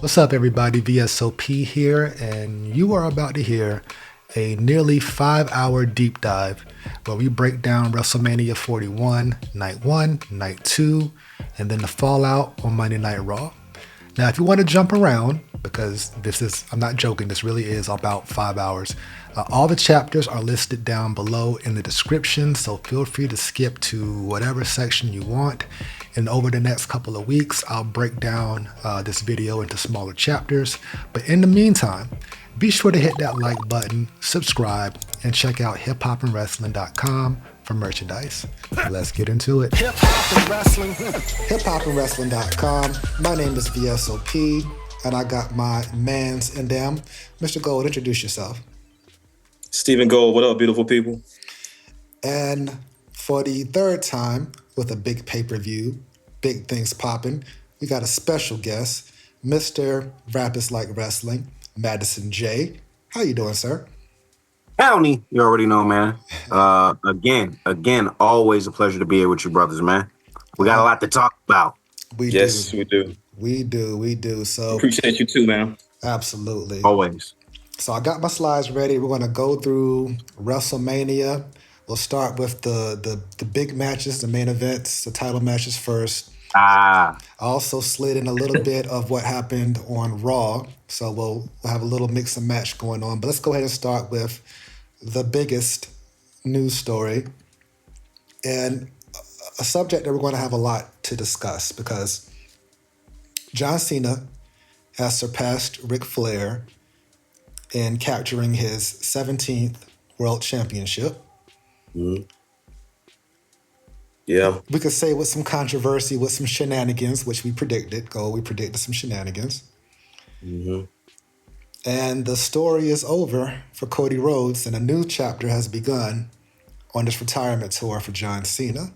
What's up, everybody? VSOP here, and you are about to hear a nearly 5-hour deep dive where we break down WrestleMania 41, Night 1, Night 2, and then the fallout on Monday Night Raw. Now, if you want to jump around, because I'm not joking, this really is about 5 hours. All the chapters are listed down below in the description, so feel free to skip to whatever section you want. And over the next couple of weeks, I'll break down this video into smaller chapters. But in the meantime, be sure to hit that like button, subscribe, and check out hiphopandwrestling.com for merchandise. Let's get into it. Hip Hop and Wrestling. Hiphopandwrestling.com. My name is VSOP, and I got my mans and them. Mr. Gold, introduce yourself. Stephen Gold, what up, beautiful people? And for the third time, with a big pay-per-view, big things popping, we got a special guest, Mr. Rappers Like Wrestling, Madison J. How you doing, sir? Howdy, you already know, man. Again, always a pleasure to be here with you brothers, man. We got a lot to talk about. We do. We do. So appreciate you too, man. Absolutely. Always. So I got my slides ready. We're going to go through WrestleMania. We'll start with the big matches, the main events, the title matches first. I also slid in a little bit of what happened on Raw. So we'll have a little mix and match going on. But let's go ahead and start with the biggest news story and a subject that we're going to have a lot to discuss because John Cena has surpassed Ric Flair in capturing his 17th World Championship. Mm-hmm. Yeah. We could say with some controversy, with some shenanigans, which we predicted. We predicted some shenanigans. Mm-hmm. And the story is over for Cody Rhodes, and a new chapter has begun on this retirement tour for John Cena.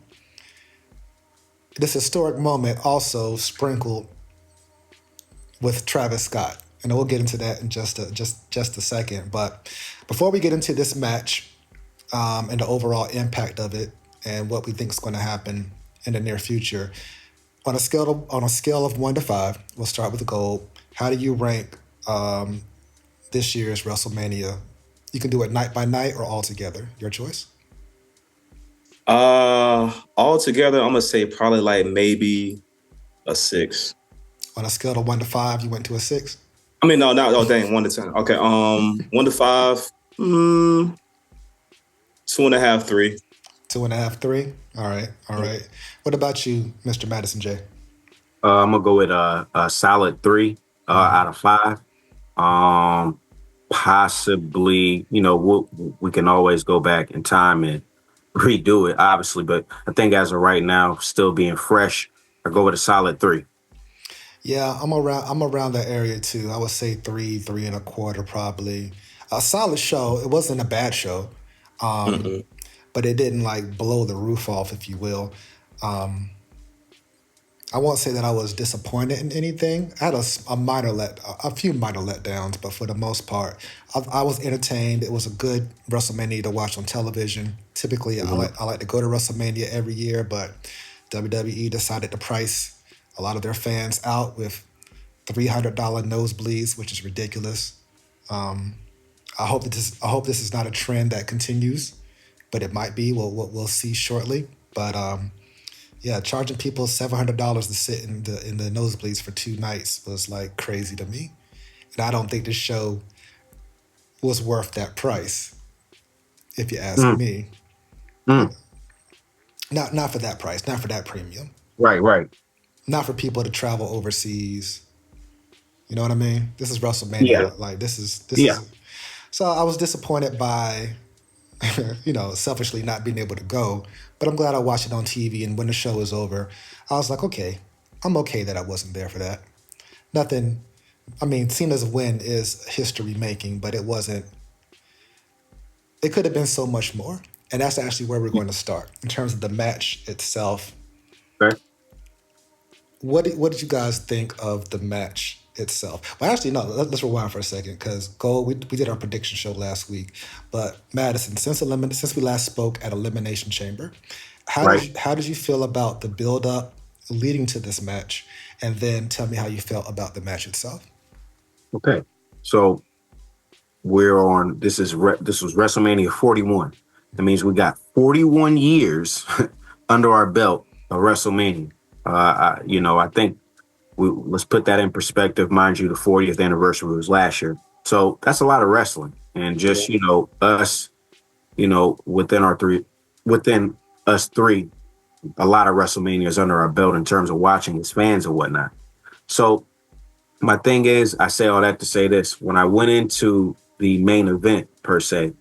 This historic moment also sprinkled with Travis Scott, and we'll get into that in just a second. But before we get into this match and the overall impact of it and what we think is going to happen in the near future, on a scale of 1 to 5, we'll start with the Gold. How do you rank this year's WrestleMania? You can do it night by night or all together. Your choice. All together, I'm gonna say probably like maybe a 6. On a scale of 1 to 5, you went to a 6? I mean, no, 1 to 10. Okay, 1 to 5, 2.5, 3. 2.5, 3? All right. What about you, Mr. Madison J? I'm gonna go with a solid 3 out of 5. Possibly, we can always go back in time and redo it, obviously, but I think as of right now, still being fresh, I go with a solid 3. Yeah, I'm around that area too. I would say 3.25 probably. A solid show. It wasn't a bad show, but it didn't like blow the roof off, if you will. I won't say that I was disappointed in anything. I had a few minor letdowns, but for the most part, I was entertained. It was a good WrestleMania to watch on television. Typically, I like to go to WrestleMania every year, but WWE decided to price a lot of their fans out with $300 nosebleeds, which is ridiculous. I hope this is not a trend that continues, but it might be. We'll see shortly. But yeah, charging people $700 to sit in the nosebleeds for 2 nights was like crazy to me, and I don't think this show was worth that price, if you ask me. Not for that price, not for that premium. Right. Not for people to travel overseas. You know what I mean? This is WrestleMania. Yeah. Like this is. Yeah. So I was disappointed by, selfishly not being able to go, but I'm glad I watched it on TV. And when the show was over, I was like, okay, I'm okay that I wasn't there for that. Nothing. I mean, Cena's win is history making, but it wasn't. It could have been so much more. And that's actually where we're going to start in terms of the match itself. Okay. What did you guys think of the match itself? Well, actually, no. Let's rewind for a second because we did our prediction show last week. But Madison, since we last spoke at Elimination Chamber, how did you feel about the build up leading to this match, and then tell me how you felt about the match itself? Okay, so we're on. This was WrestleMania 41. That means we got 41 years under our belt of WrestleMania. I think let's put that in perspective. Mind you, the 40th anniversary was last year, so that's a lot of wrestling. And just us, within us three, a lot of WrestleMania is under our belt in terms of watching as fans and whatnot. So my thing is, I say all that to say this: when I went into the main event per se,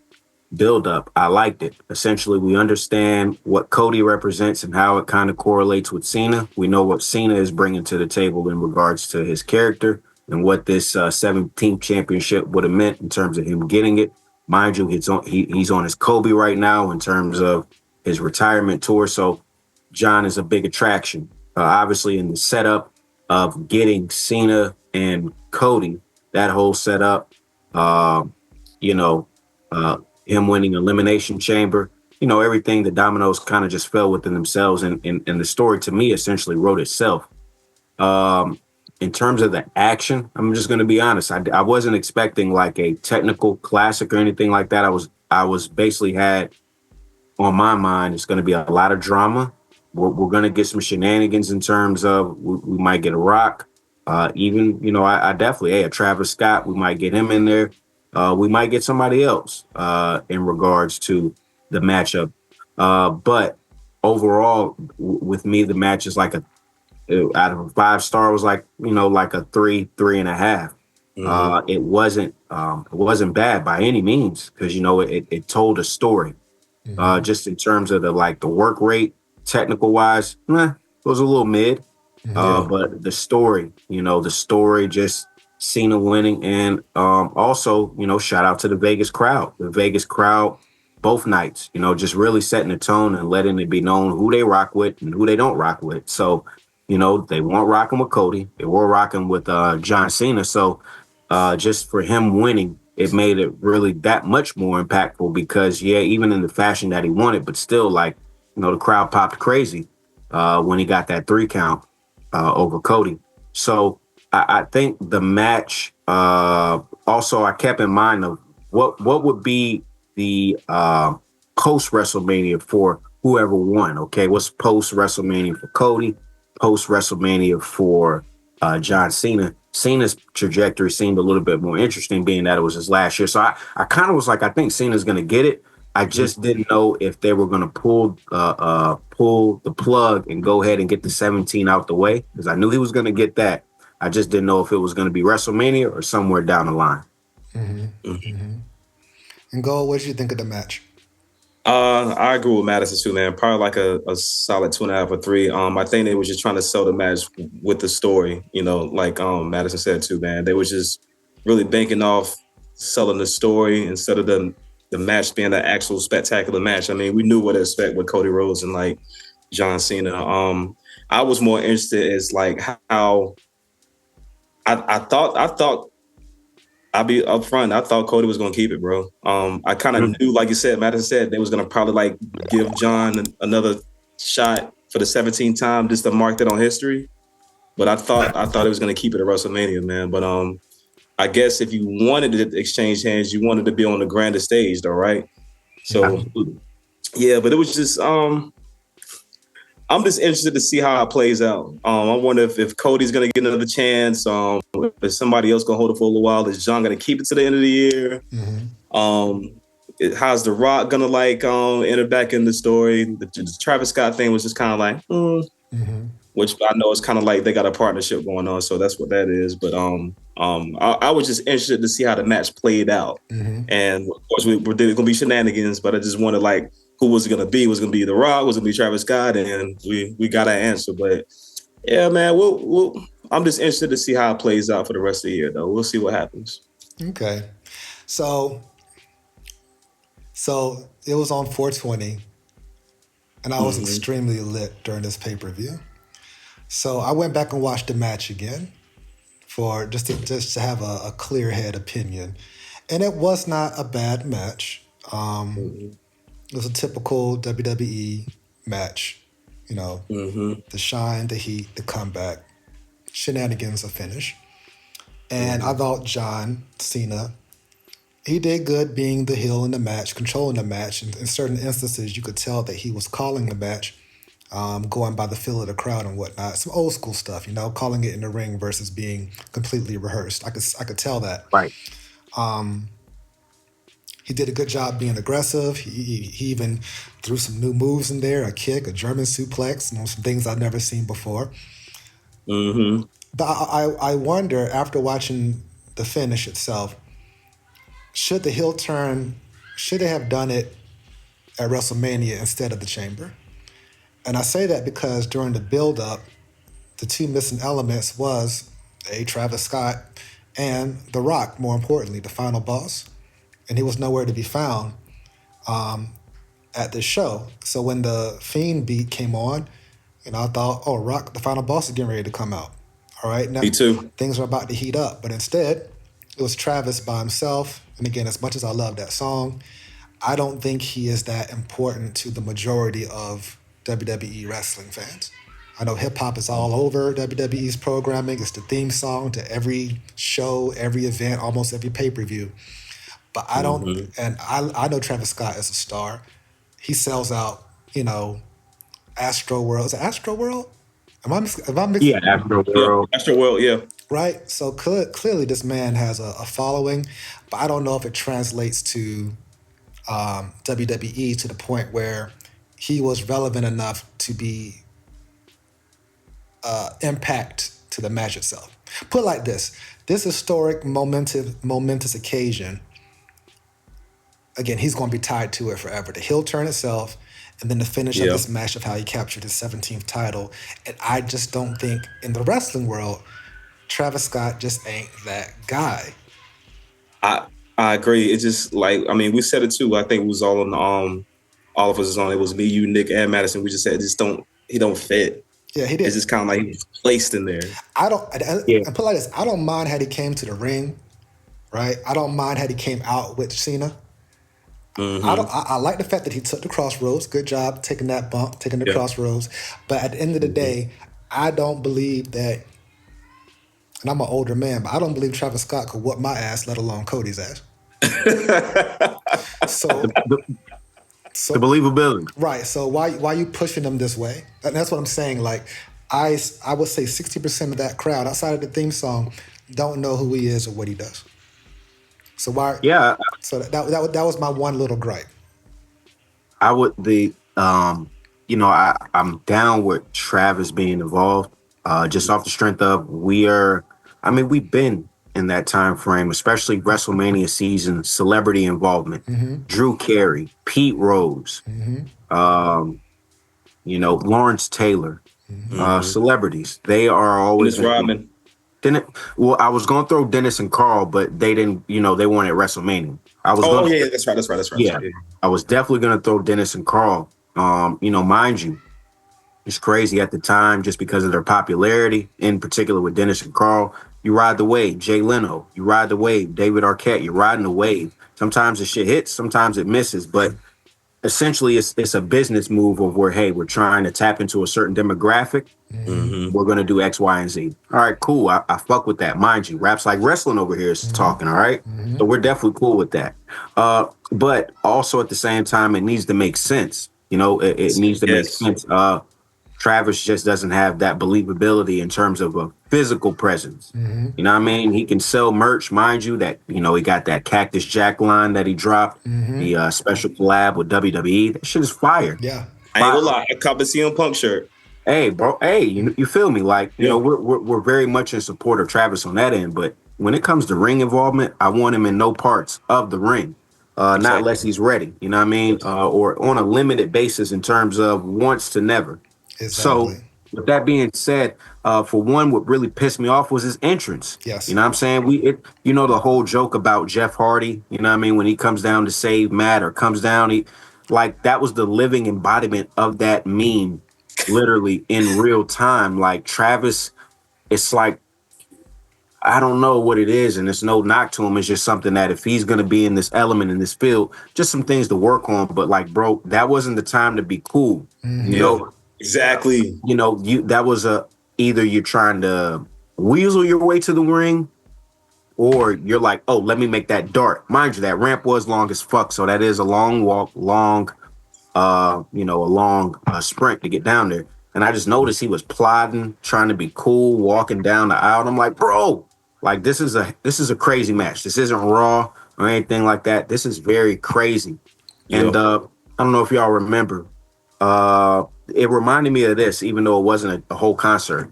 build up, I liked it. Essentially, we understand what Cody represents and how it kind of correlates with Cena. We know what Cena is bringing to the table in regards to his character and what this 17th championship would have meant in terms of him getting it. Mind you, he's on his Kobe right now in terms of his retirement tour. So John is a big attraction. Obviously, in the setup of getting Cena and Cody, that whole setup, you know, him winning Elimination Chamber, everything, the dominoes kind of just fell within themselves. And the story to me essentially wrote itself. In terms of the action, I'm just going to be honest. I wasn't expecting like a technical classic or anything like that. I was basically had on my mind, it's going to be a lot of drama. We're going to get some shenanigans in terms of we might get a Rock. I definitely, a Travis Scott, we might get him in there. We might get somebody else in regards to the matchup. But overall, with me, the match is like out of a 5-star was like a 3.5. It wasn't bad by any means because it told a story. Just in terms of the work rate, technical wise, it was a little mid. But the story, just Cena winning, and also, shout out to the Vegas crowd. The Vegas crowd, both nights, just really setting the tone and letting it be known who they rock with and who they don't rock with. So, they weren't rocking with Cody. They were rocking with John Cena. So just for him winning, it made it really that much more impactful because, even in the fashion that he wanted, but still, the crowd popped crazy when he got that 3 count over Cody. So I think the match, also I kept in mind of what would be the post WrestleMania for whoever won. Okay, what's post WrestleMania for Cody? Post WrestleMania for John Cena. Cena's trajectory seemed a little bit more interesting, being that it was his last year. So I kind of was like, I think Cena's going to get it. I just didn't know if they were going to pull the plug and go ahead and get the 17 out the way, because I knew he was going to get that. I just didn't know if it was going to be WrestleMania or somewhere down the line. And Gold, what did you think of the match? I agree with Madison too, man. Probably like a solid 2.5 or 3. I think they were just trying to sell the match with the story, like Madison said too, man. They were just really banking off selling the story instead of the match being an actual spectacular match. I mean, we knew what to expect with Cody Rhodes and John Cena. I was more interested as how I thought I'll be upfront. I thought Cody was going to keep it, bro. I kind of knew, like you said, Madison said, they was going to probably give John another shot for the 17th time just to mark that on history. But I thought it was going to keep it at WrestleMania, man. But I guess if you wanted to exchange hands, you wanted to be on the Grande stage, though, right? So, yeah, but it was just I'm just interested to see how it plays out. I wonder if Cody's going to get another chance. If somebody else going to hold it for a little while. Is John going to keep it to the end of the year? How's The Rock going to enter back in the story? The Travis Scott thing was just kind of which I know is kind of they got a partnership going on. So that's what that is. But I was just interested to see how the match played out. And of course, there's going to be shenanigans, but I just wanted who was it going to be? Was it going to be The Rock? Was it going to be Travis Scott? And we got our answer. But yeah, man, I'm just interested to see how it plays out for the rest of the year, though. We'll see what happens. Okay. So it was on 420, and I was extremely lit during this pay-per-view. So I went back and watched the match again for just to have a clear head opinion. And it was not a bad match. It was a typical WWE match, the shine, the heat, the comeback, shenanigans, a finish. And I thought John Cena, he did good being the heel in the match, controlling the match. And in certain instances, you could tell that he was calling the match, going by the feel of the crowd and whatnot. Some old school stuff, calling it in the ring versus being completely rehearsed. I could tell that. Right. He did a good job being aggressive. He even threw some new moves in there, a kick, a German suplex, some things I've never seen before. Mm-hmm. But I wonder, after watching the finish itself, should the heel turn, should they have done it at WrestleMania instead of the Chamber? And I say that because during the build-up, the two missing elements was Travis Scott and The Rock, more importantly, the final boss. And he was nowhere to be found at this show. So when the Fiend beat came on, I thought, oh, Rock, the final boss is getting ready to come out. All right, now Me too. things are about to heat up. But instead, it was Travis by himself. And again, as much as I love that song, I don't think he is that important to the majority of WWE wrestling fans. I know hip hop is all over WWE's programming. It's the theme song to every show, every event, almost every pay-per-view. But I don't, and I know Travis Scott is a star. He sells out, Astro World. Is it Astro World? Am I mixing? Yeah, Astro World. Yeah, Astro World, yeah. Right? So clearly this man has a following, but I don't know if it translates to WWE to the point where he was relevant enough to be impact to the match itself. Put it like this historic, momentous occasion, again, he's going to be tied to it forever. The heel turn itself, and then the finish of this match of how he captured his 17th title. And I just don't think in the wrestling world, Travis Scott just ain't that guy. I agree. It's just we said it too. I think it was all on all of us on. It was me, you, Nick, and Madison. We just said he don't fit. Yeah, he did. It's just kind of like he was placed in there. And put it like this, I don't mind had he came to the ring, right? I don't mind had he came out with Cena. Mm-hmm. I like the fact that he took the crossroads. Good job taking that bump, taking the crossroads. But at the end of the day, I don't believe that, and I'm an older man, but I don't believe Travis Scott could whoop my ass, let alone Cody's ass. So the believability. Right. So why you pushing them this way? And that's what I'm saying. Like, I would say 60% of that crowd outside of the theme song don't know who he is or what he does. So why? Yeah. So that was my one little gripe. I would I'm down with Travis being involved. Just off the strength of we've been in that time frame, especially WrestleMania season, celebrity involvement. Mm-hmm. Drew Carey, Pete Rose, Lawrence Taylor, celebrities. They are always Rodman. I was going to throw Dennis and Carl, but they didn't, they weren't at WrestleMania. That's right. Yeah, I was definitely going to throw Dennis and Carl. Mind you, it's crazy at the time just because of their popularity, in particular with Dennis and Carl. You ride the wave, Jay Leno. You ride the wave, David Arquette. You're riding the wave. Sometimes the shit hits, sometimes it misses, but essentially it's a business move of where, hey, we're trying to tap into a certain demographic. Mm-hmm. We're going to do X, Y, and Z. All right, cool. I fuck with that. Mind you, Raps Like Wrestling over here is talking, all right? Mm-hmm. So we're definitely cool with that. But also at the same time, it needs to make sense. It needs to make sense. Travis just doesn't have that believability in terms of a physical presence. Mm-hmm. You know what I mean? He can sell merch, mind you, that, he got that Cactus Jack line that he dropped, the special collab with WWE. That shit is fire. Yeah. I ain't gonna lie, I cop a CM Punk shirt. Hey, bro. Hey, you feel me? Like, we're very much in support of Travis on that end. But when it comes to ring involvement, I want him in no parts of the ring. Not unless he's ready. You know what I mean? Or on a limited basis in terms of once to never. Exactly. So with that being said, for one, what really pissed me off was his entrance. Yes. You know what I'm saying? The whole joke about Jeff Hardy, you know what I mean? When he comes down to save Matt or comes down, that was the living embodiment of that meme, literally in real time. Like Travis, it's like, I don't know what it is, and it's no knock to him. It's just something that if he's going to be in this element, in this field, just some things to work on. But like, bro, that wasn't the time to be cool. Mm-hmm. Exactly. That was either you're trying to weasel your way to the ring or you're like, oh, let me make that dart. Mind you, that ramp was long as fuck, so that is a long walk, a long sprint to get down there. And I just noticed he was plodding, trying to be cool, walking down the aisle. And I'm like, bro, like this is a crazy match. This isn't Raw or anything like that. This is very crazy. Yep. And I don't know if y'all remember. It reminded me of this, even though it wasn't a whole concert.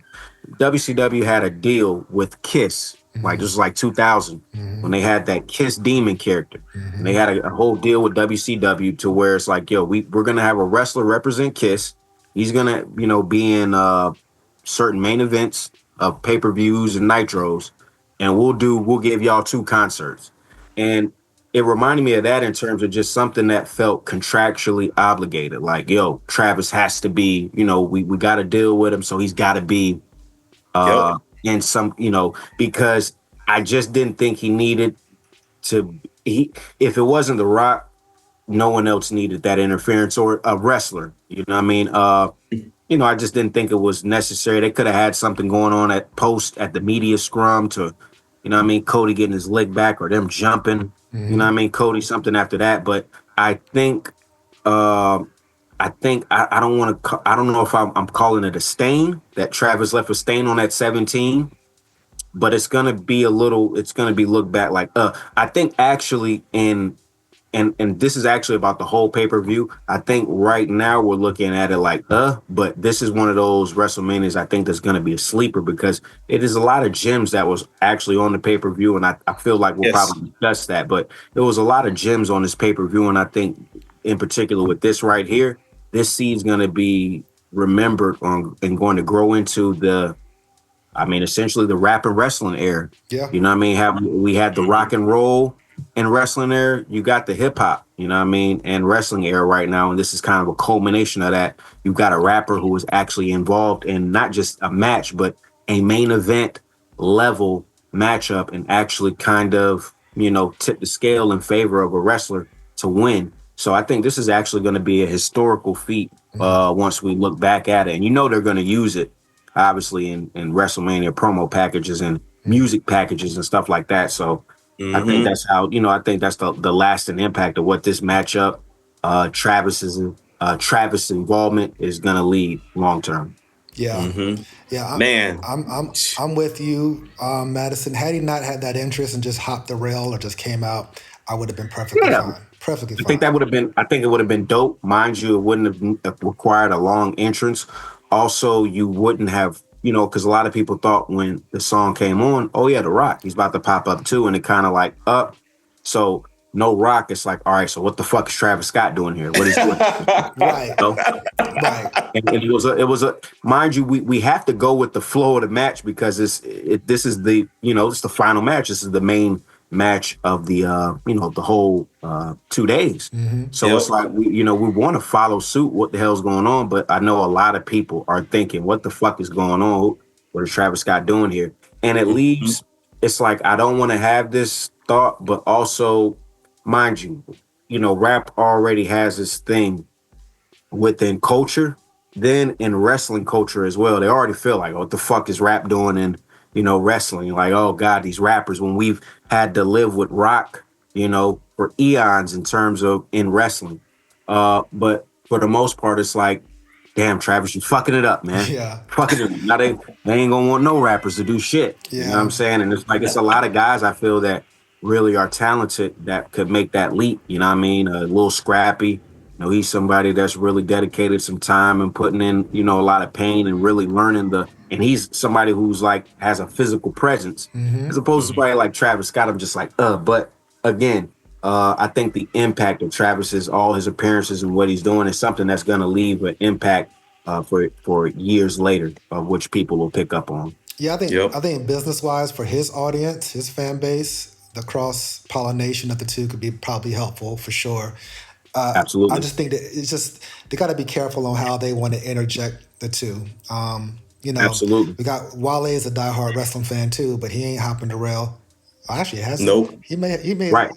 WCW had a deal with Kiss, like this was like 2000, when they had that Kiss Demon character. And they had a whole deal with WCW to where it's like, yo, we're gonna have a wrestler represent Kiss. He's gonna, be in certain main events of pay-per-views and nitros, and we'll give y'all 2 concerts. And it reminded me of that in terms of just something that felt contractually obligated. Like, yo, Travis has to be, we got to deal with him, so he's got to be in some, because I just didn't think he needed to. If it wasn't The Rock, no one else needed that interference, or a wrestler. You know what I mean? I just didn't think it was necessary. They could have had something going on at the media scrum to, Cody getting his leg back, or them jumping. Cody, something after that. But I think I don't want to. I don't know if I'm calling it a stain that Travis left a stain on that 17, but it's gonna be looked back like. I think actually and this is actually about the whole pay-per-view. I think right now we're looking at it like, but this is one of those WrestleManias I think that's going to be a sleeper, because it is a lot of gems that was actually on the pay-per-view, and I feel like we'll probably discuss that, but there was a lot of gems on this pay-per-view, and I think in particular with this right here, this seed's going to be remembered and going to grow into essentially the rap and wrestling era. Yeah. You know what I mean? We had the rock and roll and wrestling era, you got the hip hop, and wrestling era right now. And this is kind of a culmination of that. You've got a rapper who was actually involved in not just a match, but a main event level matchup, and actually kind of, tip the scale in favor of a wrestler to win. So I think this is actually going to be a historical feat once we look back at it. And they're going to use it, obviously, in WrestleMania promo packages and music packages and stuff like that. So I think that's how, I think that's the lasting impact of what this matchup, Travis involvement is going to lead long term. Yeah. Yeah. I'm with you, Madison. Had he not had that interest and just hopped the rail or just came out, I would have been perfectly fine. Perfectly fine. I think it would have been dope. Mind you, it wouldn't have required a long entrance. Also, you wouldn't have, because a lot of people thought when the song came on, oh yeah, The Rock, he's about to pop up too. And it kind of like up. So no Rock, it's like, all right, so what the fuck is Travis Scott doing here? What is he doing? Right. Right. And it was a mind you, we have to go with the flow of the match, because this is the, it's the final match. This is the main match of the the whole 2 days. So it's like we want to follow suit what the hell's going on, but I know a lot of people are thinking, what the fuck is going on? What is Travis Scott doing here? And it leaves, it's like, I don't want to have this thought, but also, mind you, rap already has this thing within culture, then in wrestling culture as well. They already feel like, oh, what the fuck is rap doing in wrestling? Like, oh God, these rappers, when we've had to live with Rock, for eons in terms of in wrestling. But for the most part, it's like, damn, Travis, you fucking it up, man. Yeah. Fucking it up. Now they ain't gonna want no rappers to do shit. Yeah. You know what I'm saying? And it's like, it's a lot of guys I feel that really are talented that could make that leap. You know what I mean? A little scrappy. He's somebody that's really dedicated some time and putting in, a lot of pain and really learning and he's somebody who's like has a physical presence, as opposed to somebody like Travis Scott. I'm just like, but again, I think the impact of Travis's, all his appearances and what he's doing is something that's going to leave an impact for years later, of which people will pick up on. Yeah, I think business wise for his audience, his fan base, the cross pollination of the two could be probably helpful for sure. Absolutely. I just think that they got to be careful on how they want to interject the two. Absolutely. We got Wale is a diehard wrestling fan too, but he ain't hopping the rail. Actually, it has. Nope. He may. Right.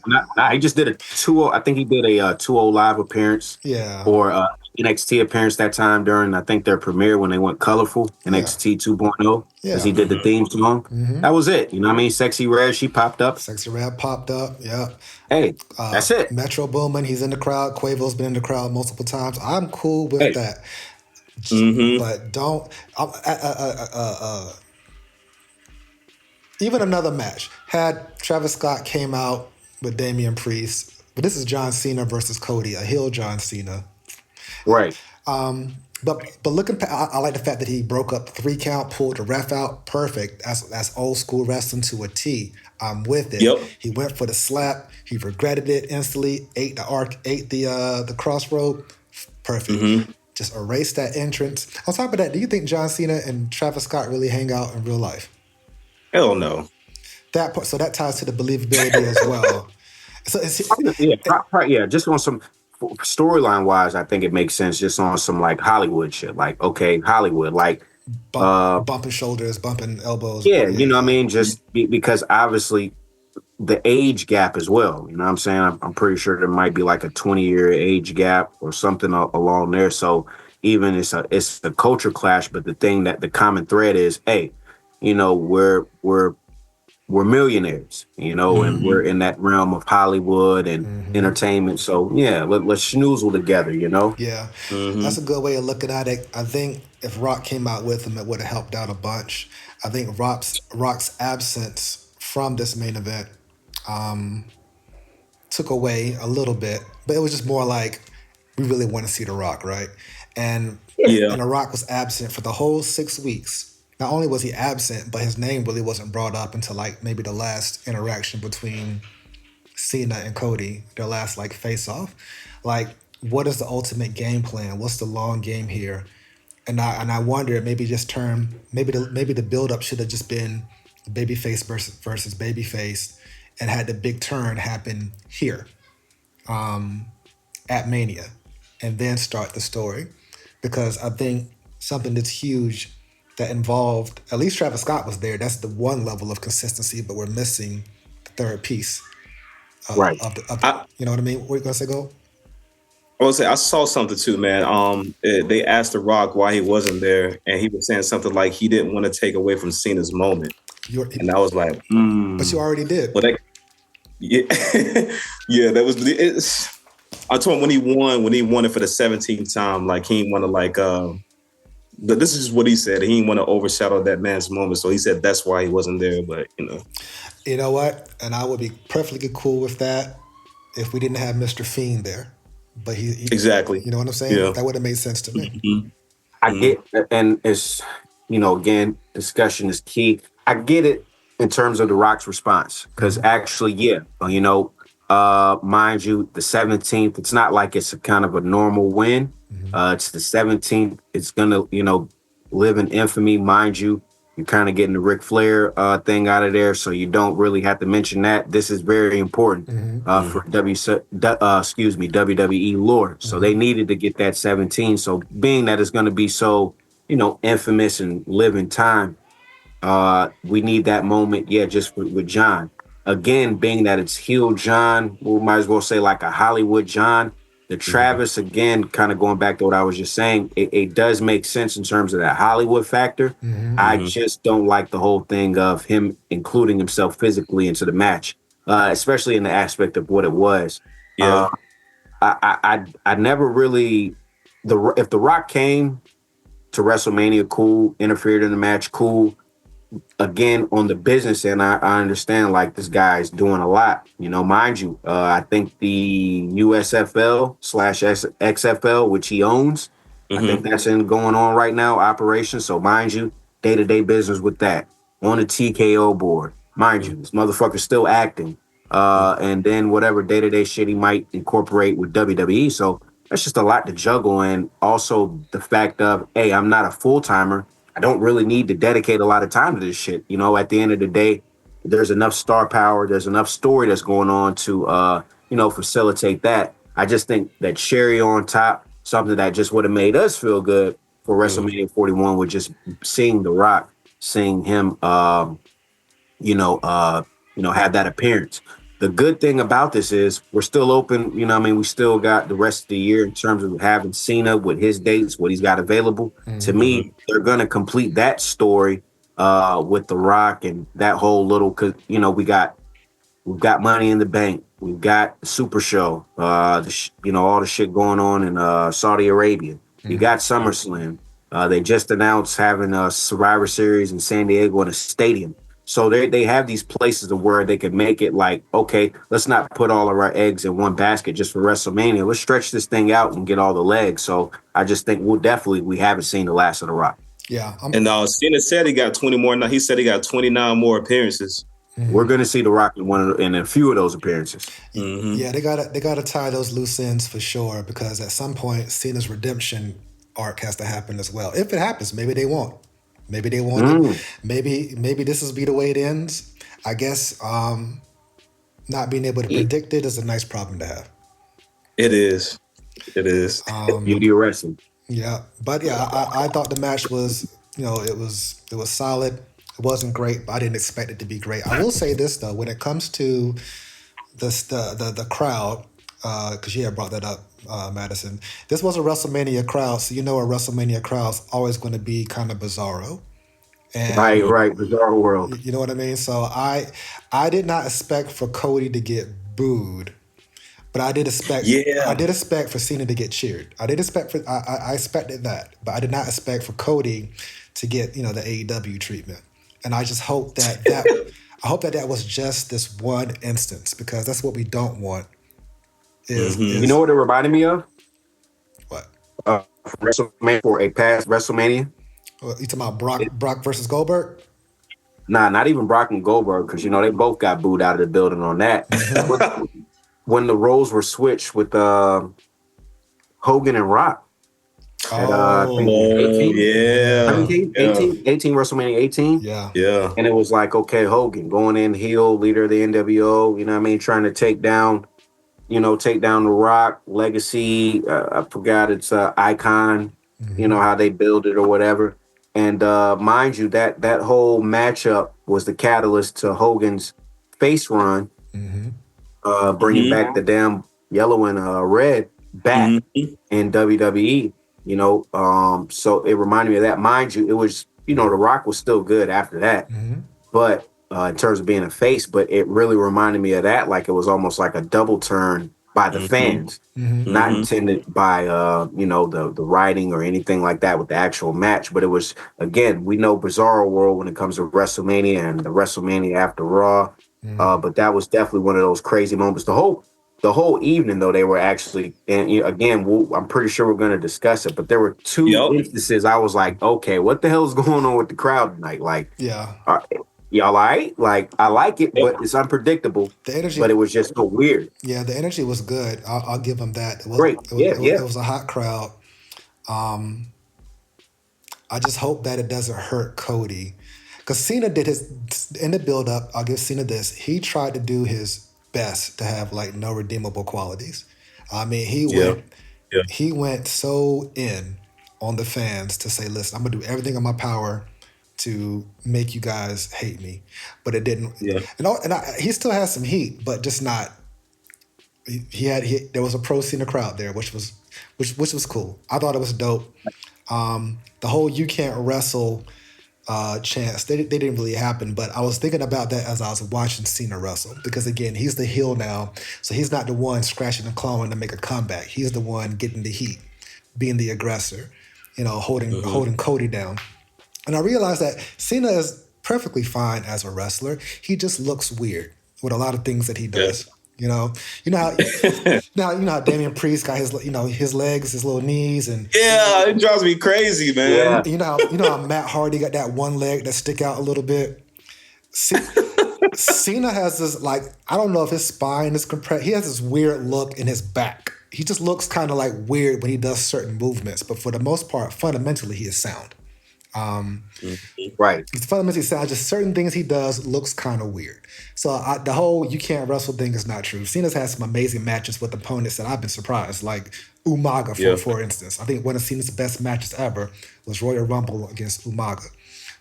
He just did a 2-0. I think he did a 2-0 live appearance. Yeah. Or NXT appearance that time during, I think, their premiere when they went colorful, NXT 2.0, because he did the theme song. That was it. You know what I mean? Sexy Red, she popped up. Sexy Red popped up. Yeah. Hey, that's it. Metro Boomin, he's in the crowd. Quavo's been in the crowd multiple times. I'm cool with that. But don't. Even another match had Travis Scott came out with Damian Priest, but this is John Cena versus Cody, a heel John Cena. Right. But looking, I like the fact that he broke up 3 count, pulled the ref out, perfect. That's old school wrestling to a T. I'm with it. Yep. He went for the slap. He regretted it instantly. Ate the crossroad. Perfect. Just erase that entrance. On top of that, do you think John Cena and Travis Scott really hang out in real life? Hell no. That part, so that ties to the believability as well. So just on some storyline wise, I think it makes sense. Just on some like Hollywood shit, like okay, Hollywood, like bumping shoulders, bumping elbows. Yeah, you know what I mean. Just because obviously the age gap as well. You know what I'm saying? I'm pretty sure there might be like a 20-year age gap or something along there. So even it's a culture clash, but the common thread is, hey, you know, we're millionaires, you know, and we're in that realm of Hollywood and entertainment. So yeah, let's schnoozle together, you know? Yeah, that's a good way of looking at it. I think if Rock came out with him, it would have helped out a bunch. I think Rock's absence from this main event took away a little bit, but it was just more like we really want to see The Rock, right? And The Rock was absent for the whole 6 weeks. Not only was he absent, but his name really wasn't brought up until like maybe the last interaction between Cena and Cody, their last like face-off. Like, what is the ultimate game plan? What's the long game here? And I wonder maybe the build-up should have just been babyface versus babyface, and had the big turn happen here, at Mania, and then start the story, because I think something that's huge that involved, at least Travis Scott was there. That's the one level of consistency, but we're missing the third piece. Right. You know what I mean? What are you gonna say, Go? I would say I saw something too, man. They asked The Rock why he wasn't there, and he was saying something like he didn't want to take away from Cena's moment. And I was like, but you already did. Well, yeah, that was it. I told him when he won it for the 17th time, like he didn't want to like. But this is just what he said. He didn't want to overshadow that man's moment, so he said that's why he wasn't there. But you know what? And I would be perfectly cool with that if we didn't have Mr. Fiend there. But he exactly. You know what I'm saying? Yeah. That would have made sense to me. I get, and it's, you know, again, discussion is key. I get it in terms of The Rock's response, because actually, you know, mind you, the 17th, it's not like it's a kind of a normal win. It's the 17th. It's gonna, you know, live in infamy, mind you. You're kind of getting the Ric Flair thing out of there, so you don't really have to mention that. This is very important for WWE lore. So they needed to get that 17. So being that it's going to be so, you know, infamous and live in time, we need that moment. Yeah, just with John. Again, being that it's heel John, we might as well say like a Hollywood John. The Travis, again, kind of going back to what I was just saying, it does make sense in terms of that Hollywood factor. I just don't like the whole thing of him including himself physically into the match, especially in the aspect of what it was. Yeah. I never really, if The Rock came to WrestleMania, cool, interfered in the match, cool. Again, on the business end, I understand like this guy's doing a lot, you know, mind you. I think the USFL/XFL, which he owns, I think that's going on right now, operation. So mind you, day-to-day business with that. On the TKO board, mind you, this motherfucker's still acting. And then whatever day-to-day shit he might incorporate with WWE. So that's just a lot to juggle. And also the fact of, hey, I'm not a full-timer. I don't really need to dedicate a lot of time to this shit. You know, at the end of the day, there's enough star power, there's enough story that's going on to, you know, facilitate that. I just think that cherry on top, something that just would have made us feel good for WrestleMania 41 with just seeing The Rock, seeing him, have that appearance. the good thing about this is we're still open. You know what I mean? We still got the rest of the year in terms of having Cena with his dates, what he's got available. To me, they're going to complete that story with The Rock and that whole little, cause you know, we've got Money in the Bank. We've got the Super Show, you know, all the shit going on in Saudi Arabia. You got SummerSlam. They just announced having a Survivor Series in San Diego in a stadium. So they have these places of where they could make it like, okay, let's not put all of our eggs in one basket just for WrestleMania. Let's stretch this thing out and get all the legs. So I just think we haven't seen the last of The Rock. Yeah. And Cena said he got 20 more. He said he got 29 more appearances. We're going to see The Rock in a few of those appearances. Yeah, they gotta tie those loose ends for sure, because at some point Cena's redemption arc has to happen as well. If it happens, maybe they won't. Maybe they won't. Maybe this will be the way it ends. I guess not being able to predict it is a nice problem to have. It is. Beauty of wrestling. Yeah, but yeah, I thought the match was, it was solid. It wasn't great, but I didn't expect it to be great. I will say this though, when it comes to the crowd, because you had brought that up, Madison. This was a WrestleMania crowd, so a WrestleMania crowd's always going to be kind of bizarro. And, right, Bizarro world. You know what I mean? So I did not expect for Cody to get booed, but I did expect. Yeah. I did expect for Cena to get cheered. I expected that, but I did not expect for Cody to get the AEW treatment. And I just hope that I hope that was just this one instance, because that's what we don't want. You know what it reminded me of? What? WrestleMania, for a past WrestleMania. You talking about Brock versus Goldberg? Nah, not even Brock and Goldberg, because they both got booed out of the building on that. When the roles were switched with Hogan and Rock. At, 18? Yeah. 18, WrestleMania 18. Yeah. And it was like, okay, Hogan going in heel, leader of the NWO, trying to take down The Rock, Legacy, I forgot it's Icon, how they build it or whatever. And mind you, that whole matchup was the catalyst to Hogan's face run, bringing back the damn yellow and red back in WWE. So it reminded me of that. Mind you, it was, The Rock was still good after that, but in terms of being a face, but it really reminded me of that. Like it was almost like a double turn by the fans, not intended by, the writing or anything like that with the actual match. But it was, again, we know Bizarro world when it comes to WrestleMania and the WrestleMania after Raw. But that was definitely one of those crazy moments. The whole evening, though, they were actually, and again, I'm pretty sure we're going to discuss it, but there were two instances I was like, okay, what the hell is going on with the crowd tonight? Like, y'all all right? Like, I like it, but it's unpredictable. The energy, but it was just so weird. Yeah, the energy was good. I'll give them that. It was, Great. It was a hot crowd. I just hope that it doesn't hurt Cody. Because Cena did in the build-up, I'll give Cena this, he tried to do his best to have like no redeemable qualities. I mean, he went so in on the fans to say, listen, I'm gonna do everything in my power to make you guys hate me. But it didn't. Yeah. He still has some heat, but just not. There was a pro Cena crowd there, which was cool. I thought it was dope. The whole "you can't wrestle" chance, they didn't really happen, but I was thinking about that as I was watching Cena wrestle, because again, he's the heel now, so he's not the one scratching and clawing to make a comeback. He's the one getting the heat, being the aggressor, holding Cody down. And I realized that Cena is perfectly fine as a wrestler. He just looks weird with a lot of things that he does. Yeah. You know how Damian Priest got his his legs, his little knees, and it drives me crazy, man. Yeah. You know how Matt Hardy got that one leg that stick out a little bit. Cena has this, like, I don't know if his spine is compressed. He has this weird look in his back. He just looks kind of like weird when he does certain movements, but for the most part, fundamentally, he is sound. Right. He's fundamentally sound. Just certain things he does looks kind of weird. So the whole "you can't wrestle" thing is not true. Cena's had some amazing matches with opponents that I've been surprised, like Umaga, for instance. I think one of Cena's best matches ever was Royal Rumble against Umaga.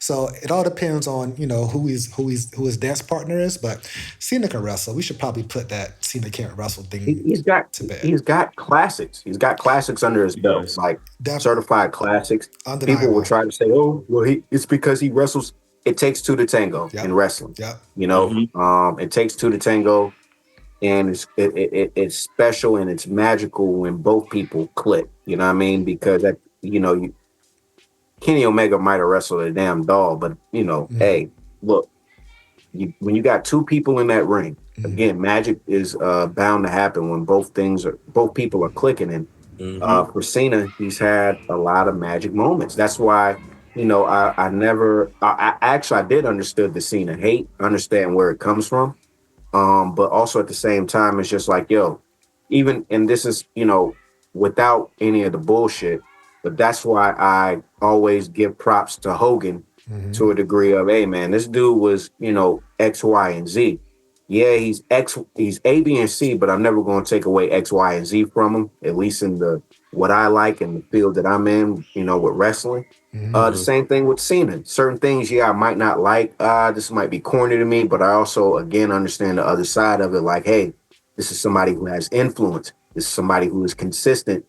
So it all depends on, who his dance partner is. But Cena can wrestle. We should probably put that Cena can't wrestle thing He's got to bed. he's got classics. He's got classics under his belt, Yes. like Definitely. certified classics. People will Undeniable. try to say, "Oh, well, it's because he wrestles." It takes two to tango Yep. in wrestling. Yep. It takes two to tango, and it's special and it's magical when both people click. You know what I mean? Because Kenny Omega might have wrestled a damn doll, but hey, look, when you got two people in that ring, again, magic is bound to happen when both people are clicking. And for Cena, he's had a lot of magic moments. That's why, I did understood the Cena hate, understand where it comes from. But also at the same time, it's just like, even, and this is, without any of the bullshit, but that's why I always give props to Hogan to a degree of, hey man, this dude was, X, Y, and Z. Yeah, he's A, B, and C, but I'm never going to take away X, Y, and Z from him, at least in what I like and the field that I'm in, with wrestling. The same thing with Cena. Certain things, I might not like. This might be corny to me, but I also, again, understand the other side of it. Like, hey, this is somebody who has influence. This is somebody who is consistent.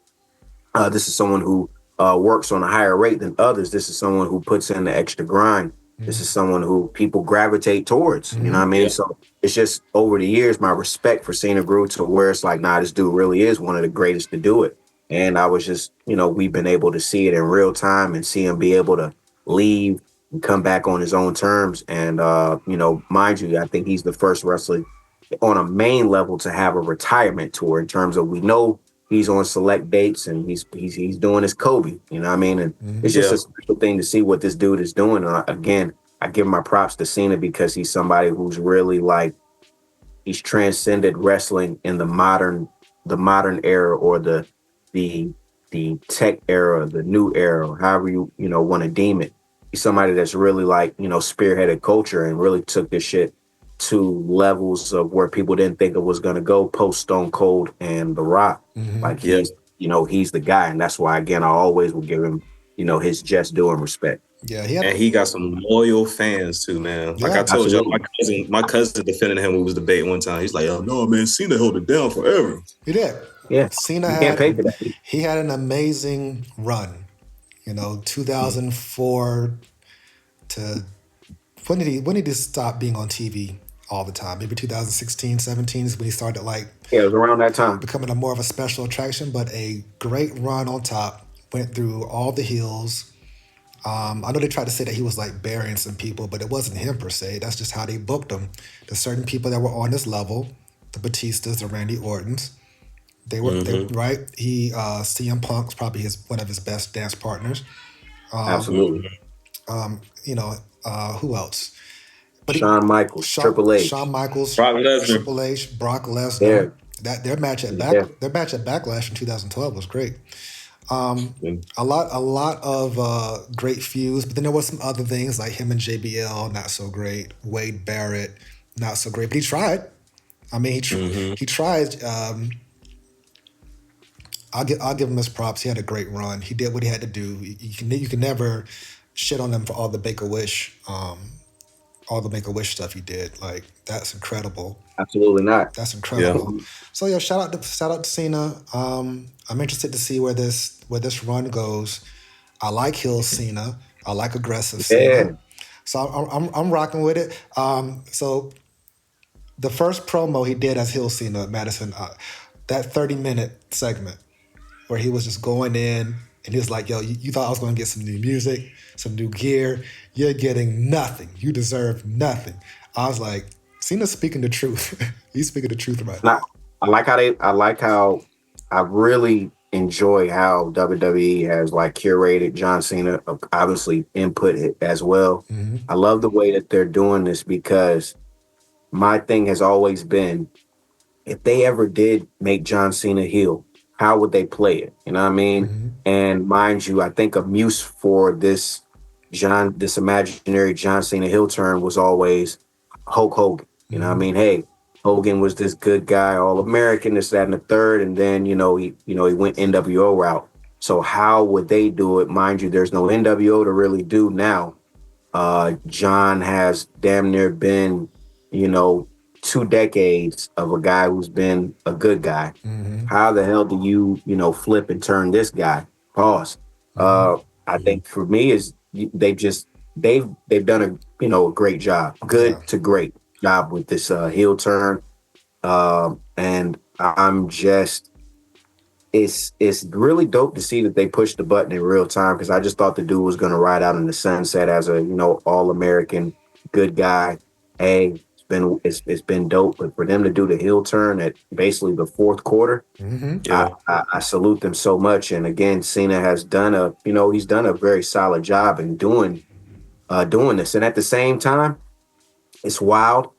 This is someone who works on a higher rate than others. This is someone who puts in the extra grind. This is someone who people gravitate towards. You know what I mean? Yeah. So it's just over the years, my respect for Cena grew to where it's like, nah, this dude really is one of the greatest to do it. And I was just, we've been able to see it in real time and see him be able to leave and come back on his own terms. And, mind you, I think he's the first wrestler on a main level to have a retirement tour in terms of, we know he's on select dates and he's doing his Kobe, you know what I mean? And it's just a special thing to see what this dude is doing. Again, I give my props to Cena because he's somebody who's really he's transcended wrestling in the modern era, or the tech era, the new era, or however you want to deem it. He's somebody that's really spearheaded culture and really took this shit to levels of where people didn't think it was going to go post Stone Cold and The Rock. He's the guy. And that's why, again, I always will give him, his just due and respect. Yeah. He got some loyal fans too, man. Like I told you, my cousin defended him when we was debating one time. He's like, oh no, man, Cena held it down forever. He did. Yeah. Cena he had an amazing run. 2004 to when did he stop being on TV all the time? Maybe 2016, 17 is when he started it was around that time becoming more of a special attraction, but a great run on top. Went through all the heels. I know they tried to say that he was burying some people, but it wasn't him per se. That's just how they booked him. There's certain people that were on this level, the Batistas, the Randy Ortons. They were right. CM Punk's probably one of his best dance partners. Absolutely. Who else? Shawn Michaels, Triple H. Shawn Michaels, Brock Lesnar. Triple H, Brock Lesnar. Yeah. Their match at Backlash in 2012 was great. A lot of great feuds, but then there was some other things like him and JBL, not so great. Wade Barrett, not so great, but he tried. I mean, he tried. I'll give him his props. He had a great run. He did what he had to do. You can never shit on him for all the Make-A-Wish stuff he did. That's incredible. Absolutely not. That's incredible. Yeah. So yeah, shout out to Cena. I'm interested to see where this run goes. I like heel Cena. I like aggressive Cena. So I'm rocking with it. So the first promo he did as heel Cena at Madison, that 30-minute segment where he was just going in and he was like, yo, you thought I was going to get some new music, some new gear. You're getting nothing. You deserve nothing. I was like, Cena's speaking the truth. He's speaking the truth right now. I really enjoy how WWE has curated John Cena, obviously input it as well. Mm-hmm. I love the way that they're doing this because my thing has always been, if they ever did make John Cena heel, how would they play it? You know what I mean? Mm-hmm. And mind you, I think a muse for this imaginary John Cena heel turn was always Hulk Hogan. You know what I mean? Hey, Hogan was this good guy, All-American, this, that, and the third, and then, he went NWO route. So how would they do it? Mind you, there's no NWO to really do now. John has damn near been, 2 decades of a guy who's been a good guy. How the hell do you, flip and turn this guy? Pause. I think for me is they've done a great job, good to great job with this heel turn. And I'm just, it's really dope to see that they pushed the button in real time, because I just thought the dude was going to ride out in the sunset as a all-American good guy. Hey, it's been dope, but for them to do the heel turn at basically the fourth quarter, I salute them so much. And again, Cena has done he's done a very solid job in doing this. And at the same time, it's wild.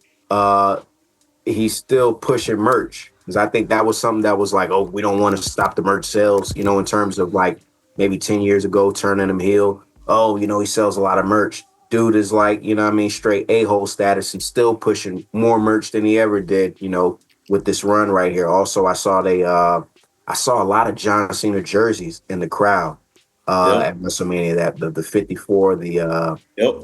He's still pushing merch, because I think that was something that was like, oh, we don't want to stop the merch sales, in terms of like maybe 10 years ago turning him heel. Oh, he sells a lot of merch. Dude is like, straight a-hole status. He's still pushing more merch than he ever did, with this run right here. Also, I saw a lot of John Cena jerseys in the crowd at WrestleMania, that the 54,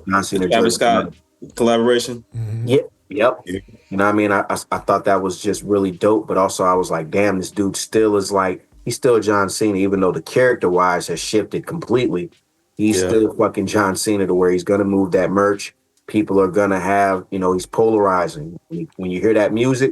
John Cena Travis Scott collaboration. Yep. I thought that was just really dope, but also I was like, damn, this dude still is like, he's still John Cena, even though the character wise has shifted completely. He's still fucking John Cena, to where he's going to move that merch. People are going to have, he's polarizing. When you hear that music,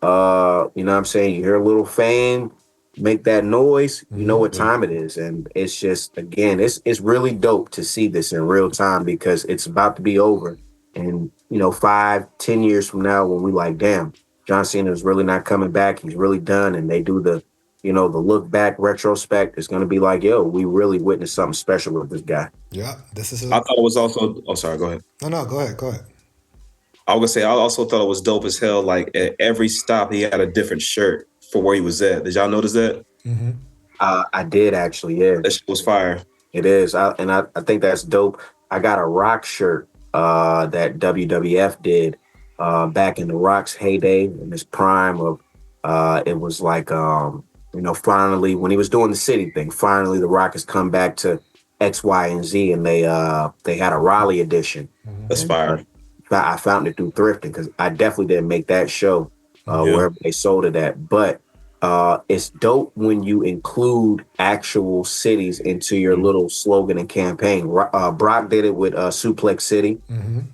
you know what I'm saying? You hear a little fame, make that noise, you know what time it is. And it's just, again, it's really dope to see this in real time, because it's about to be over. And, 5-10 years from now, when we like, damn, John Cena is really not coming back, he's really done, and they do the look back retrospect, it's going to be like, yo, we really witnessed something special with this guy. Yeah, this is. I thought it was also. Oh, sorry. Go ahead. No, go ahead. I was gonna say, I also thought it was dope as hell. Like at every stop, he had a different shirt for where he was at. Did y'all notice that? I did actually. Yeah, that shit was fire. It is, I think that's dope. I got a Rock shirt that WWF did back in the Rock's heyday, in his prime of. It was like. Finally, when he was doing the city thing, finally the Rock has come back to X, Y, and Z, and they had a Raleigh edition. That's fire. I found it through thrifting, because I definitely didn't make that show wherever they sold it at. But it's dope when you include actual cities into your little slogan and campaign. Brock did it with Suplex City.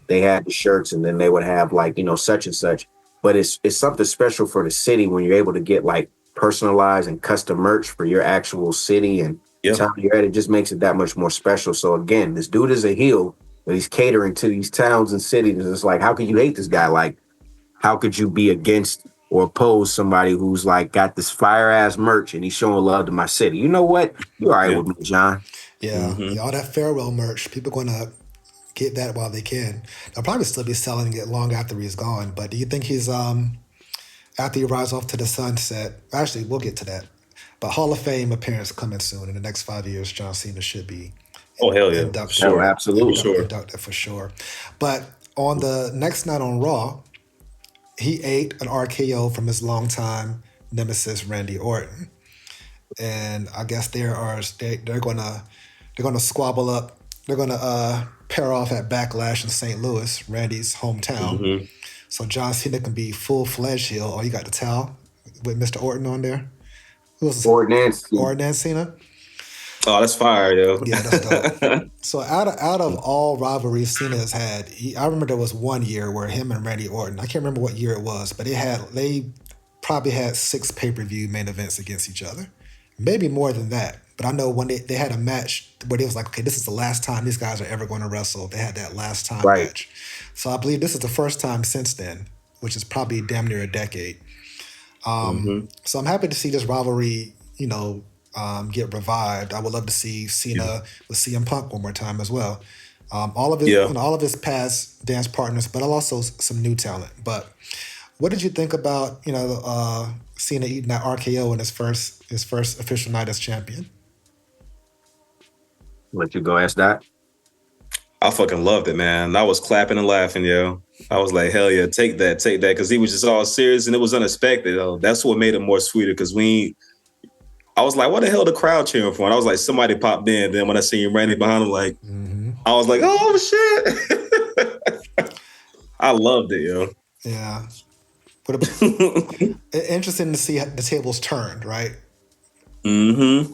They had the shirts, and then they would have like, such and such. But it's something special for the city when you're able to get like personalized and custom merch for your actual city and town you're at. It just makes it that much more special. So again, this dude is a heel, but he's catering to these towns and cities. It's like, how could you hate this guy? Like, how could you be against or oppose somebody who's like got this fire ass merch and he's showing love to my city? You know what? You're all right with me, John. Yeah, all that farewell merch, people gonna get that while they can. They'll probably still be selling it long after he's gone. But do you think he's after he rides off to the sunset? Actually, we'll get to that. But Hall of Fame appearance coming soon. In the next 5 years, John Cena should be inducted. Sure, absolutely. Inducted for sure. But on the next night on Raw, he ate an RKO from his longtime nemesis, Randy Orton. And I guess they're gonna squabble up. They're gonna pair off at Backlash in St. Louis, Randy's hometown. So John Cena can be full-fledged heel. Oh, you got the towel with Mr. Orton on there? Orton and Cena. Oh, that's fire, yo. Yeah, that's dope. So out of all rivalries Cena has had, I remember there was one year where him and Randy Orton, I can't remember what year it was, but they probably had 6 pay-per-view main events against each other. Maybe more than that. But I know when they had a match where they was like, okay, this is the last time these guys are ever going to wrestle. They had that last time match. So I believe this is the first time since then, which is probably damn near a decade. So I'm happy to see this rivalry, get revived. I would love to see Cena with CM Punk one more time as well. All of his past dance partners, but also some new talent. But what did you think about Cena eating that RKO in his first official night as champion? Let you go ask that. I fucking loved it, man. I was clapping and laughing, yo. I was like, hell yeah, take that, because he was just all serious and it was unexpected. Though. That's what made it more sweeter, because I was like, what the hell the crowd cheering for? And I was like, somebody popped in. Then when I seen Randy behind him, like, I was like, oh shit. I loved it, yo. Yeah. But interesting to see how the tables turned, right? Mm-hmm.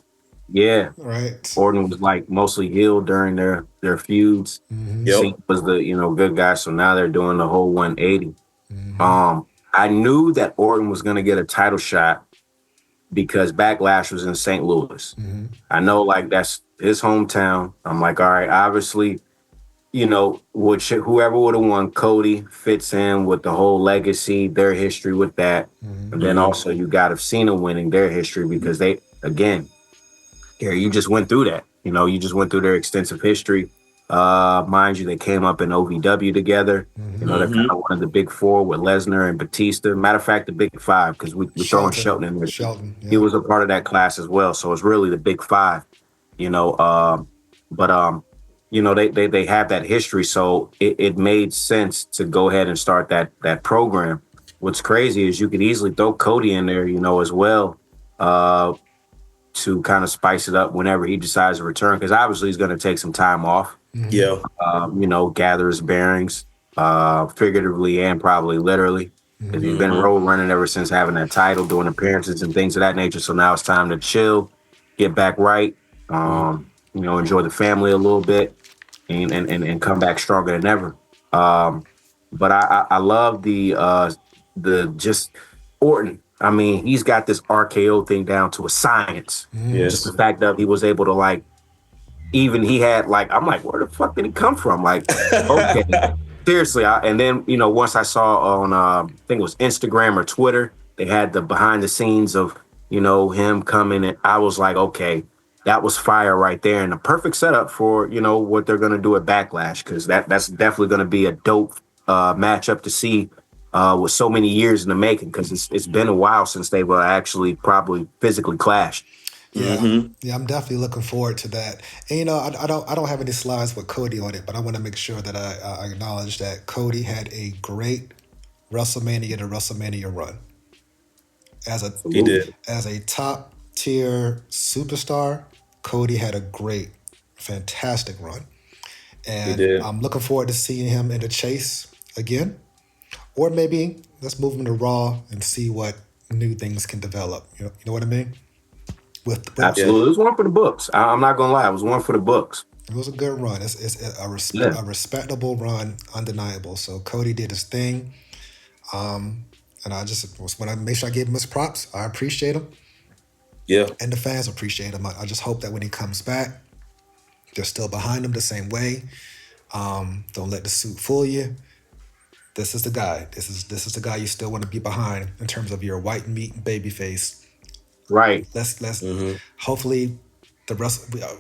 Yeah. Right. Orton was like mostly healed during their feuds. Mm-hmm. Yep. Cena was the good guy, so now they're doing the whole 180. Mm-hmm. I knew that Orton was going to get a title shot because Backlash was in St. Louis. Mm-hmm. I know, like, that's his hometown. I'm like, all right, obviously, whoever would have won, Cody fits in with the whole legacy, their history with that. Mm-hmm. And then also you got of Cena winning their history because they, again, you just went through that. You just went through their extensive history. Mind you, they came up in OVW together. Mm-hmm. They're kind of one of the big four with Lesnar and Batista. Matter of fact, the big five, because we're throwing Shelton in there. Shelton, yeah. He was a part of that class as well. So it's really the big five, They have that history. So it made sense to go ahead and start that program. What's crazy is you could easily throw Cody in there, as well. To kind of spice it up whenever he decides to return, because obviously he's going to take some time off. Mm-hmm. Yeah. Gather his bearings, figuratively and probably literally. Because he's been road running ever since having that title, doing appearances and things of that nature. So now it's time to chill, get back right, enjoy the family a little bit, and come back stronger than ever. But I love the just Orton. I mean, he's got this RKO thing down to a science. Yes. Just the fact that he was able to he had I'm like, where the fuck did he come from? Like, okay, seriously. And then, once I saw on, I think it was Instagram or Twitter, they had the behind the scenes of, him coming, and I was like, okay, that was fire right there. And the perfect setup for, what they're going to do at Backlash, because that's definitely going to be a dope matchup to see. With so many years in the making, because it's been a while since they were actually probably physically clashed. Yeah, yeah, I'm definitely looking forward to that. And I don't have any slides with Cody on it, but I want to make sure that I acknowledge that Cody had a great WrestleMania to WrestleMania run. He did. As a top tier superstar, Cody had a great, fantastic run, and I'm looking forward to seeing him in the chase again. Or maybe let's move him to Raw and see what new things can develop. You know what I mean? Absolutely. It was one for the books. I'm not going to lie. It was one for the books. It was a good run. It's a respectable run, undeniable. So Cody did his thing. And I just want to make sure I gave him his props. I appreciate him. Yeah. And the fans appreciate him. I just hope that when he comes back, they're still behind him the same way. Don't let the suit fool you. This is the guy. This is the guy you still want to be behind in terms of your white meat baby face. Right. Let's hopefully I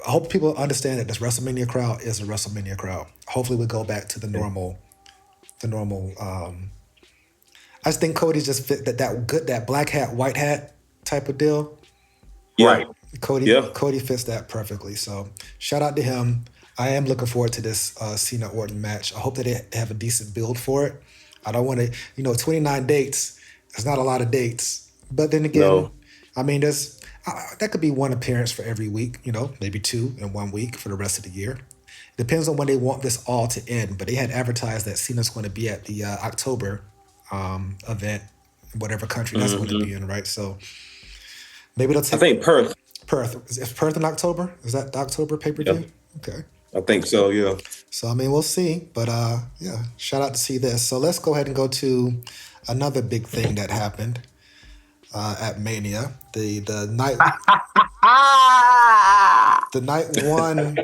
hope people understand that this WrestleMania crowd is a WrestleMania crowd. Hopefully we go back to the normal. I just think Cody just fit that black hat, white hat type of deal. Yeah. Right. Cody fits that perfectly. So shout out to him. I am looking forward to this Cena Orton match. I hope that they have a decent build for it. I don't want to, 29 dates. It's not a lot of dates. But then again, I mean, there's that could be one appearance for every week, maybe two in 1 week for the rest of the year. Depends on when they want this all to end. But they had advertised that Cena's going to be at the October event, whatever country that's going to be in, right? So maybe they'll take... I think Perth. Is Perth in October? Is that the October pay-per-view? Yep. Okay. I think so, yeah. So, I mean, we'll see. But, shout out to see this. So let's go ahead and go to another big thing that happened at Mania. The night... the night one...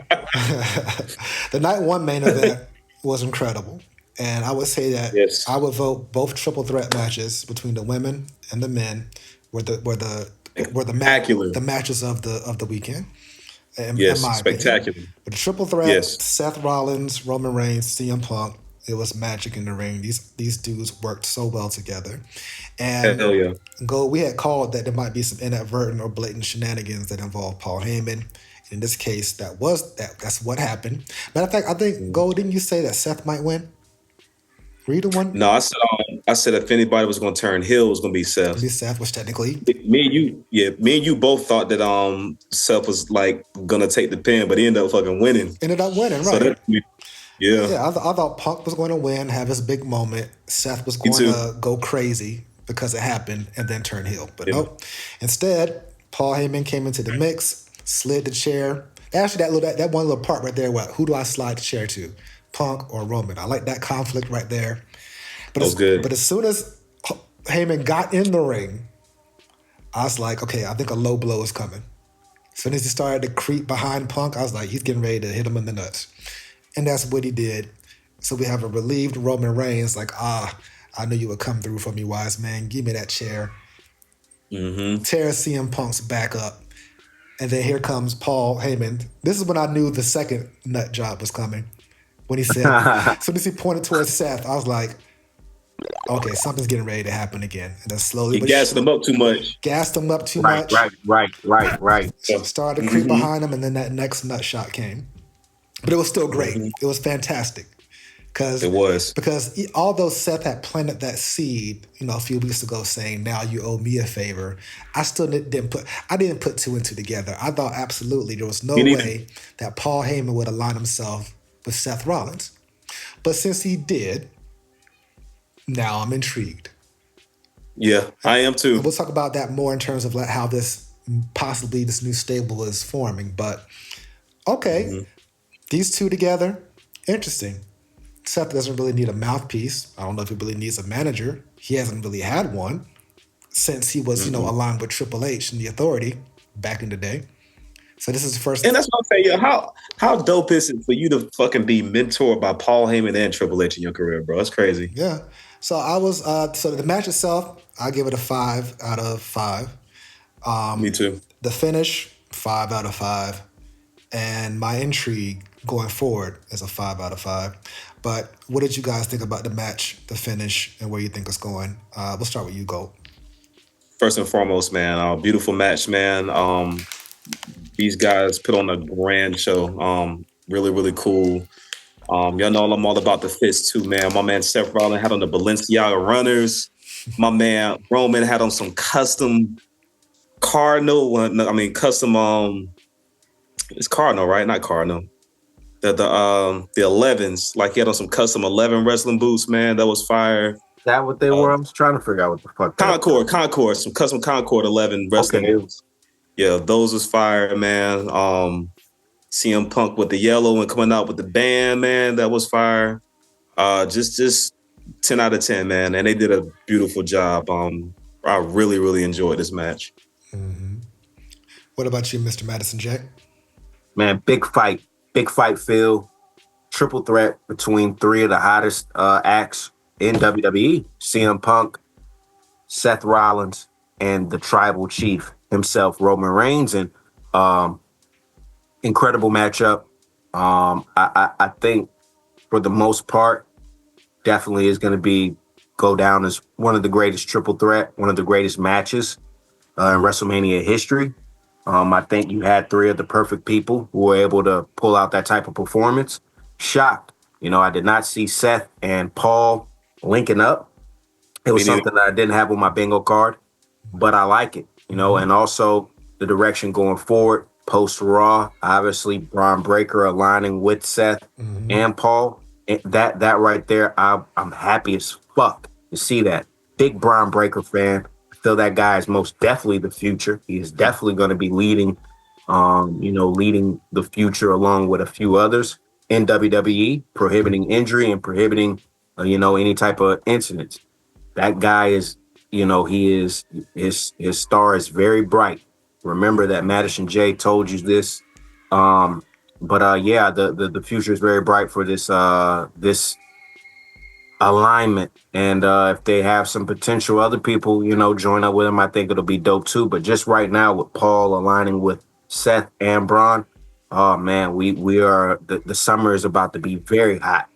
the night one main event was incredible. And I would say that I would vote both triple threat matches between the women and the men were the matches of the weekend. In my spectacular opinion. With the triple threat, Seth Rollins, Roman Reigns, CM Punk, it was magic in the ring. These dudes worked so well together. And hell yeah. we had called that there might be some inadvertent or blatant shenanigans that involved Paul Heyman. In this case, that's what happened. Matter of fact, I think, didn't you say that Seth might win? Were you the one? No, I said I said if anybody was going to turn heel, it was going to be Seth. Which technically, me and you both thought that Seth was like going to take the pin, but he ended up fucking winning. Right? So yeah. I thought Punk was going to win, have his big moment. Seth was going to go crazy because it happened and then turn heel, but nope. Instead, Paul Heyman came into the mix, slid the chair. Actually, that one little part right there. Who do I slide the chair to, Punk or Roman? I like that conflict right there. But that was good. But as soon as Heyman got in the ring, I was like, okay, I think a low blow is coming. As soon as he started to creep behind Punk, I was like, he's getting ready to hit him in the nuts. And that's what he did. So we have a relieved Roman Reigns, like, I knew you would come through for me, wise man. Give me that chair. Mm-hmm. Tear CM Punk's back up. And then here comes Paul Heyman. This is when I knew the second nut job was coming. When he said, as soon as he pointed towards Seth, I was like, okay, something's getting ready to happen again. And then slowly... He gassed him up too much. Right. Started to creep behind him, and then that next nut shot came. But it was still great. Mm-hmm. It was fantastic. Because although Seth had planted that seed, a few weeks ago saying, now you owe me a favor, I still didn't put two and two together. I thought absolutely there was no way that Paul Heyman would align himself with Seth Rollins. But since he did, now I'm intrigued. Yeah, I am too. And we'll talk about that more in terms of how this new stable is forming. But okay, these two together, interesting. Seth doesn't really need a mouthpiece. I don't know if he really needs a manager. He hasn't really had one since he was, aligned with Triple H and the Authority back in the day. So this is the first. And that's what I'm saying. How dope is it for you to fucking be mentored by Paul Heyman and Triple H in your career, bro? That's crazy. Yeah. So I was. So the match itself, I give it a 5 out of 5. Me too. The finish, 5 out of 5, and my intrigue going forward is a 5 out of 5. But what did you guys think about the match, the finish, and where you think it's going? We'll start with you, Gold. First and foremost, man, beautiful match, man. These guys put on a grand show. Really, really cool. Y'all know I'm all about the fits too, man. My man Seth Rollins had on the Balenciaga runners. My man Roman had on some custom Cardinal. It's Cardinal, right? Not Cardinal. The 11s, like he had on some custom 11 wrestling boots, man. That was fire. Is that what they were? I was trying to figure out what the fuck. Concord, some custom Concord 11 wrestling boots. Yeah, those was fire, man. CM Punk with the yellow and coming out with the band, man. That was fire. Just 10 out of 10, man. And they did a beautiful job. I really, really enjoyed this match. Mm-hmm. What about you, Mr. Madison Jack? Man, big fight feel. Triple threat between 3 of the hottest acts in WWE. CM Punk, Seth Rollins, and the tribal chief himself, Roman Reigns. And incredible matchup. I think for the most part, definitely is going to go down as one of the greatest triple threat, one of the greatest matches in WrestleMania history. I think you had 3 of the perfect people who were able to pull out that type of performance. Shocked. I did not see Seth and Paul linking up. It was something that I didn't have on my bingo card, but I like it, and also the direction going forward, post-Raw, obviously Bron Breakker aligning with Seth and Paul. That right there, I'm happy as fuck to see that. Big Bron Breakker fan. Feel that guy is most definitely the future. He is definitely going to be leading the future along with a few others in WWE, prohibiting injury and prohibiting, any type of incidents. That guy is, his star is very bright. Remember that Madison J told you this. The future is very bright for this alignment, and if they have some potential other people join up with them, I think it'll be dope too. But just right now with Paul aligning with Seth and Bron, oh man, we are the summer is about to be very hot.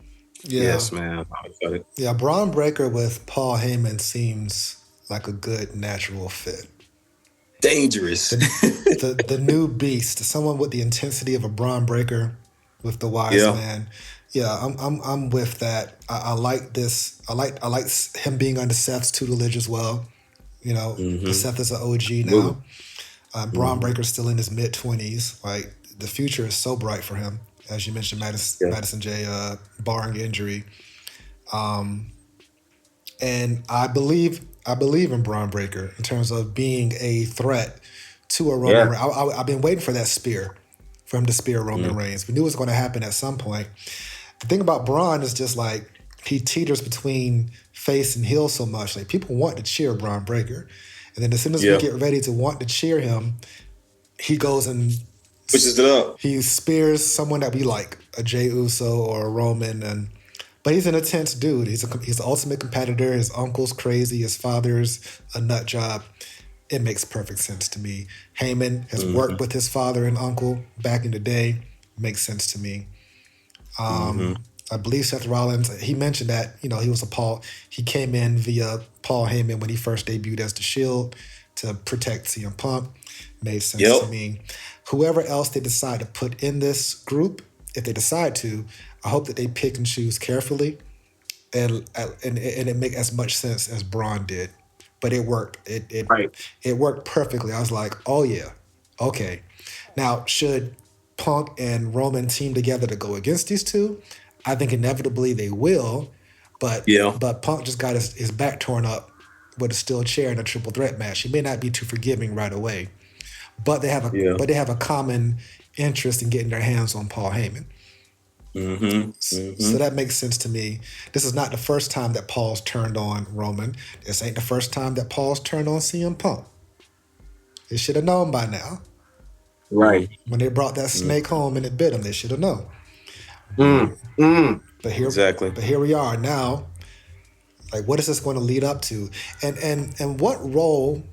Yeah. Yes, man. I'm excited. Yeah, Bron Breakker with Paul Heyman seems like a good natural fit. Dangerous. The new beast, someone with the intensity of a Bron Breakker with the wise man. Yeah, I'm with that. I like this. I like him being under Seth's tutelage as well. You know, because Mm-hmm. Seth is an OG now. Absolutely. Braun Mm-hmm. Breaker's still in his mid-20s. Like, the future is so bright for him, as you mentioned, Yeah. Madison J. Barring injury, and I believe in Braun Breaker in terms of being a threat to a Roman. Yeah. I've been waiting for that spear, for him to spear Roman Mm-hmm. Reigns. We knew it was going to happen at some point. The thing about Braun is just like he teeters between face and heel so much. Like, people want to cheer Braun Breaker, and then as soon as we Yeah. get ready to want to cheer him, he goes and Switches it up. he spears someone that we like, a Jey Uso or a Roman, but he's an intense dude. He's the ultimate competitor. His uncle's crazy. His father's a nut job. It makes perfect sense to me. Heyman has Mm-hmm. worked with his father and uncle back in the day. Makes sense to me. Mm-hmm. I believe Seth Rollins, he mentioned that, he came in via Paul Heyman when he first debuted as the Shield to protect CM Punk. Made sense to Yep. me. Whoever else they decide to put in this group, if they decide to, I hope that they pick and choose carefully and it make as much sense as Braun did. But it worked. Right. It worked perfectly. I was like, oh yeah, okay. Now, should Punk and Roman team together to go against these two? I think inevitably they will, but Yeah. Punk just got his back torn up with a steel chair in a triple threat match. He may not be too forgiving right away, but Yeah. they have a common interest in getting their hands on Paul Heyman. Mm-hmm. So Mm-hmm. that makes sense to me. This is not the first time that Paul's turned on Roman. This ain't the first time that Paul's turned on CM Punk. They should have known by now. Right. When they brought that snake home and it bit him, they should have known. Mm. Mm. But Exactly. here we are now. Like, what is this going to lead up to? And what role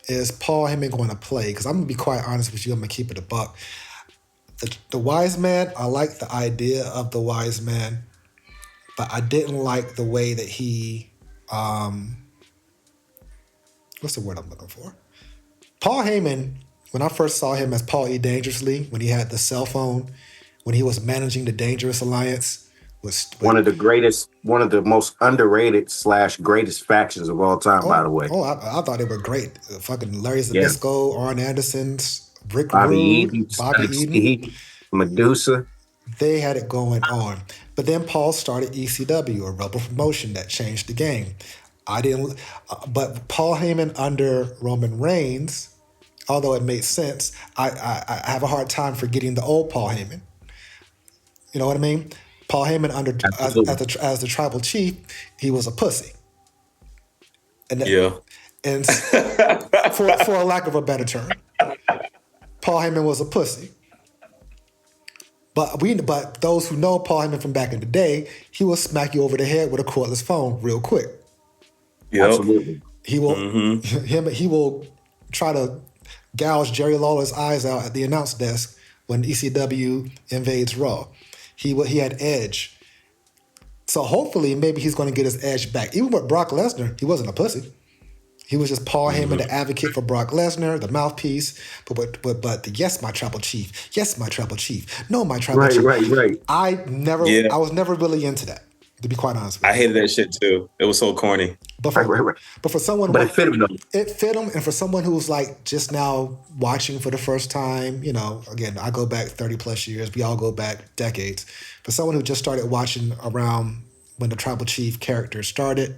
is Paul Heyman going to play? Because I'm gonna be quite honest with you. I'm gonna keep it a buck. The wise man, I like the idea of the wise man, but I didn't like the way that he what's the word I'm looking for? Paul Heyman, when I first saw him as Paul E. Dangerously, when he had the cell phone, when he was managing the Dangerous Alliance, One of the most underrated / greatest factions of all time, by the way. I thought they were great. Fucking Larry Yeah. Zbyszko, Arn Anderson, Rick Bobby Rude, Eaton, Bobby Stunning Eaton. Steve, Medusa. They had it going on. But then Paul started ECW, a rebel promotion that changed the game. But Paul Heyman under Roman Reigns, although it made sense, I have a hard time forgetting the old Paul Heyman. You know what I mean? Paul Heyman Absolutely. as the tribal chief, he was a pussy. And Yeah. and for a lack of a better term, Paul Heyman was a pussy. But those who know Paul Heyman from back in the day, he will smack you over the head with a cordless phone real quick. Yep. Absolutely. He will Mm-hmm. he will try to gouge Jerry Lawler's eyes out at the announce desk when ECW invades Raw. He had edge. So hopefully maybe he's going to get his edge back. Even with Brock Lesnar, he wasn't a pussy. He was just Paul Heyman, the advocate for Brock Lesnar, the mouthpiece. But the yes, my tribal chief. Yes, my tribal chief. No, my tribal chief. Right. I Yeah. was never really into that, to be quite honest with I you. hated that shit too. It was so corny. But for, Right. but for someone But it fit him though. it fit him, and for someone who's like just now watching for the first time, again, I go back 30 plus years. We all go back decades. For someone who just started watching around when the tribal chief character started,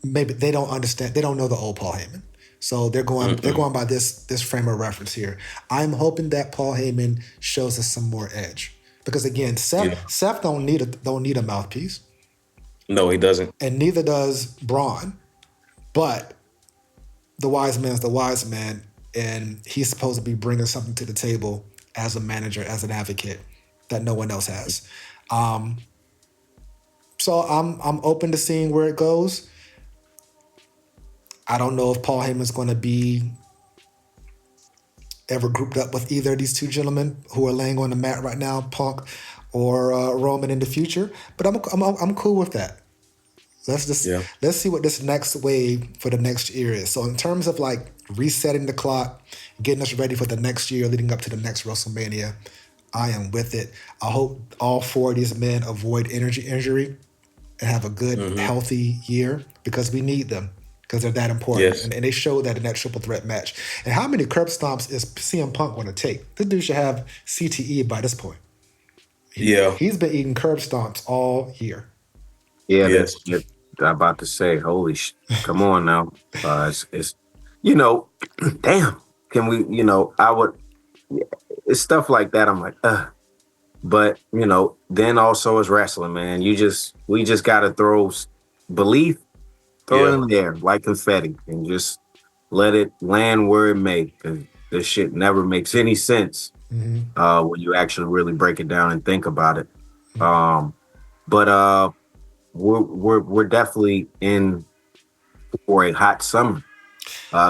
maybe they don't understand. They don't know the old Paul Heyman, so they're going by this frame of reference here. I'm hoping that Paul Heyman shows us some more edge because again, Seth don't need a mouthpiece, No, he doesn't. and neither does Braun. But the wise man's the wise man, and he's supposed to be bringing something to the table as a manager, as an advocate that no one else has. So I'm open to seeing where it goes. I don't know if Paul Heyman's going to be ever grouped up with either of these two gentlemen who are laying on the mat right now, Punk or Roman in the future. But I'm cool with that. Let's see what this next wave for the next year is. So in terms of like resetting the clock, getting us ready for the next year leading up to the next WrestleMania, I am with it. I hope all 4 of these men avoid injury and have a good, healthy year because we need them because they're that important. Yes. And they showed that in that triple threat match. And how many curb stomps is CM Punk going to take? This dude should have CTE by this point. Yeah. He's been eating curb stomps all year. Yeah, Yes. I'm about to say, holy come on now. It's damn. Can we, it's stuff like that. I'm like, but then also it's wrestling, man. We just gotta throw belief, throw it in the air like confetti and just let it land where it may. Cause this shit never makes any sense when you actually really break it down and think about it. But we're definitely in for a hot summer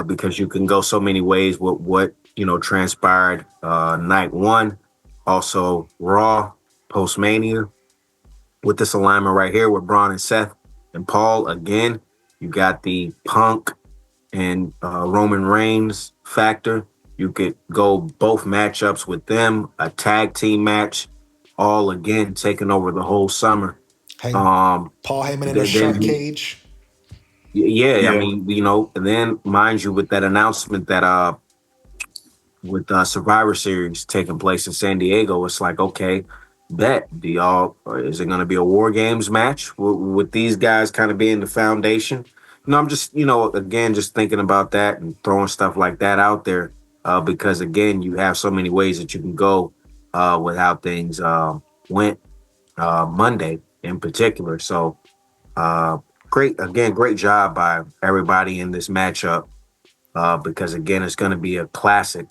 because you can go so many ways with what transpired night one, also Raw post-Mania with this alignment right here with Bron and Seth and Paul. Again, you got the Punk and Roman Reigns factor. You could go both matchups with them, a tag team match, all again taking over the whole summer. Paul Heyman in a shark cage. Yeah, I mean, and then mind you, with that announcement that with Survivor Series taking place in San Diego, it's like, okay, is it going to be a War Games match with these guys kind of being the foundation? I'm just, again, just thinking about that and throwing stuff like that out there because, again, you have so many ways that you can go with how things went Monday in particular. So great job by everybody in this matchup because, again, it's going to be a classic.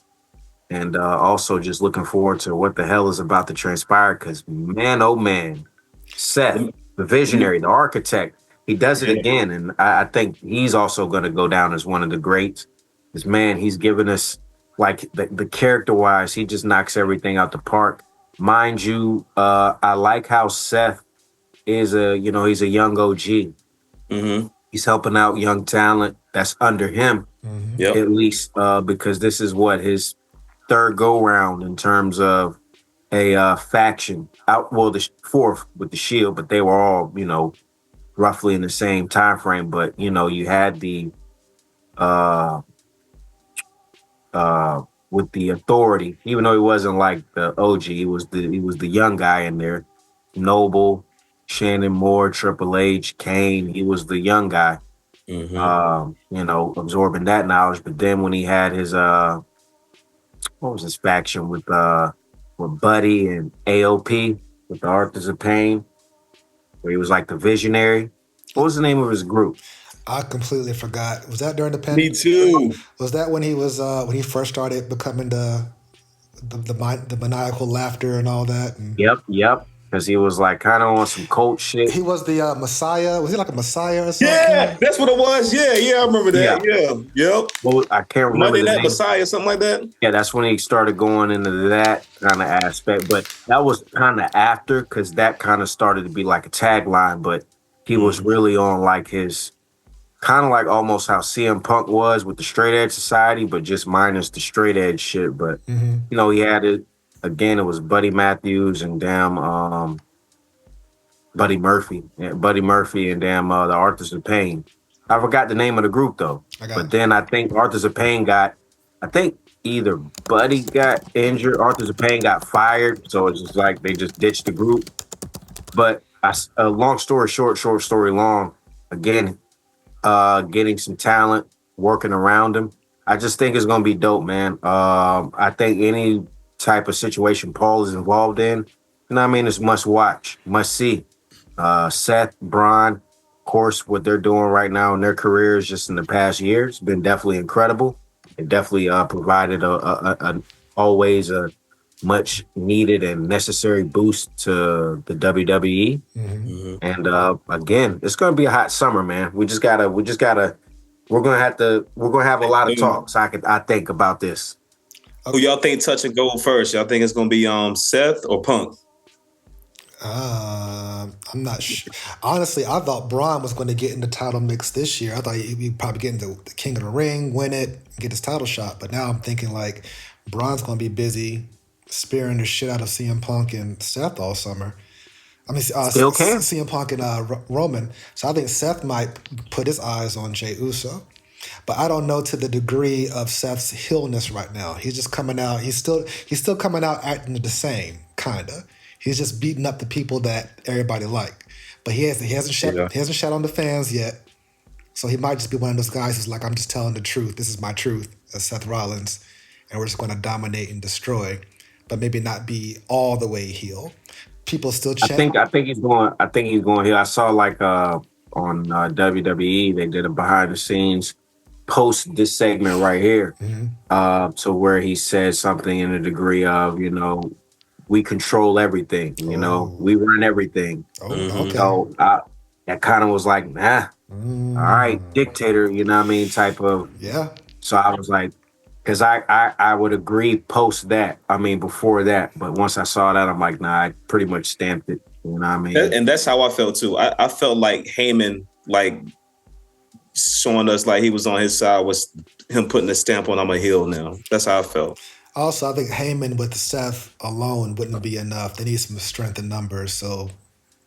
And also just looking forward to what the hell is about to transpire because, man, oh, man, Seth, the visionary, the architect, he does it again. And I think he's also going to go down as one of the greats. Because, man, he's given us, like, the character-wise, he just knocks everything out the park. Mind you, I like how Seth is he's a young OG. He's helping out young talent that's under him, at least because this is his third go-round in terms of a faction. The fourth with the Shield, but they were all, roughly in the same time frame. But, you had the with the Authority, even though he wasn't like the OG, he was the young guy in there. Noble, Shannon Moore, Triple H, Kane, he was the young guy. Absorbing that knowledge. But then when he had his what was his faction with Buddy and AOP with the Authors of Pain, where he was like the visionary. What was the name of his group? I completely forgot. Was that during the pandemic? Me too. Was that when he was when he first started becoming the maniacal laughter and all that? And Yep. Because he was like kind of on some cult shit. He was the Messiah. Was he like a Messiah or something? Yeah, that's what it was. Yeah, I remember that. Yeah. Yep. Well, I can't remember Monday the Night name. Messiah, something like that. Yeah, that's when he started going into that kind of aspect. But that was kind of after, because that kind of started to be like a tagline. But he was really on like his kind of like almost how CM Punk was with the Straight Edge Society, but just minus the straight edge shit. But he had it again. It was Buddy Matthews and Buddy Murphy and the Authors of Pain. I forgot the name of the group though. Then I think Authors of Pain either Buddy got injured, Authors of Pain got fired, so it's just like they just ditched the group. But long story short story long, again, getting some talent, working around him. I just think it's gonna be dope, man. I think any type of situation Paul is involved in, it's must watch, must see. Seth, Bron, of course, what they're doing right now in their careers just in the past year, it's been definitely incredible. It definitely provided always a much needed and necessary boost to the WWE. And again, it's gonna be a hot summer, man. We're gonna have a lot of talks. I think about this. Who y'all think touch and go first? Y'all think it's gonna be Seth or Punk? I'm not sure. Honestly, I thought Bron was going to get in the title mix this year. I thought he'd be probably getting the King of the Ring, win it, get his title shot. But now I'm thinking like Bron's going to be busy spearing the shit out of CM Punk and Seth all summer. I mean, Still can. CM Punk and Roman. So I think Seth might put his eyes on Jey Uso. But I don't know to the degree of Seth's heelness right now. He's just coming out. He's still coming out acting the same, kinda. He's just beating up the people that everybody like. But he hasn't shat on the fans yet. So he might just be one of those guys who's like, I'm just telling the truth. This is my truth, as Seth Rollins, and we're just going to dominate and destroy, but maybe not be all the way heel. People still chant. I think he's going. I think he's going here. I saw like on WWE they did a behind the scenes post this segment right here, to where he said something in the degree of, we control everything. We run everything. Okay. So that kind of was like, nah. All right, dictator, you know what I mean, type of. Yeah. So I was like, because I would agree post that. I mean, before that. But once I saw that, I'm like, nah, I pretty much stamped it. You know what I mean? And that's how I felt too. I felt like Heyman, like, showing us like he was on his side was him putting a stamp on I'm a heel now. That's how I felt. Also, I think Heyman with Seth alone wouldn't be enough. They need some strength in numbers. So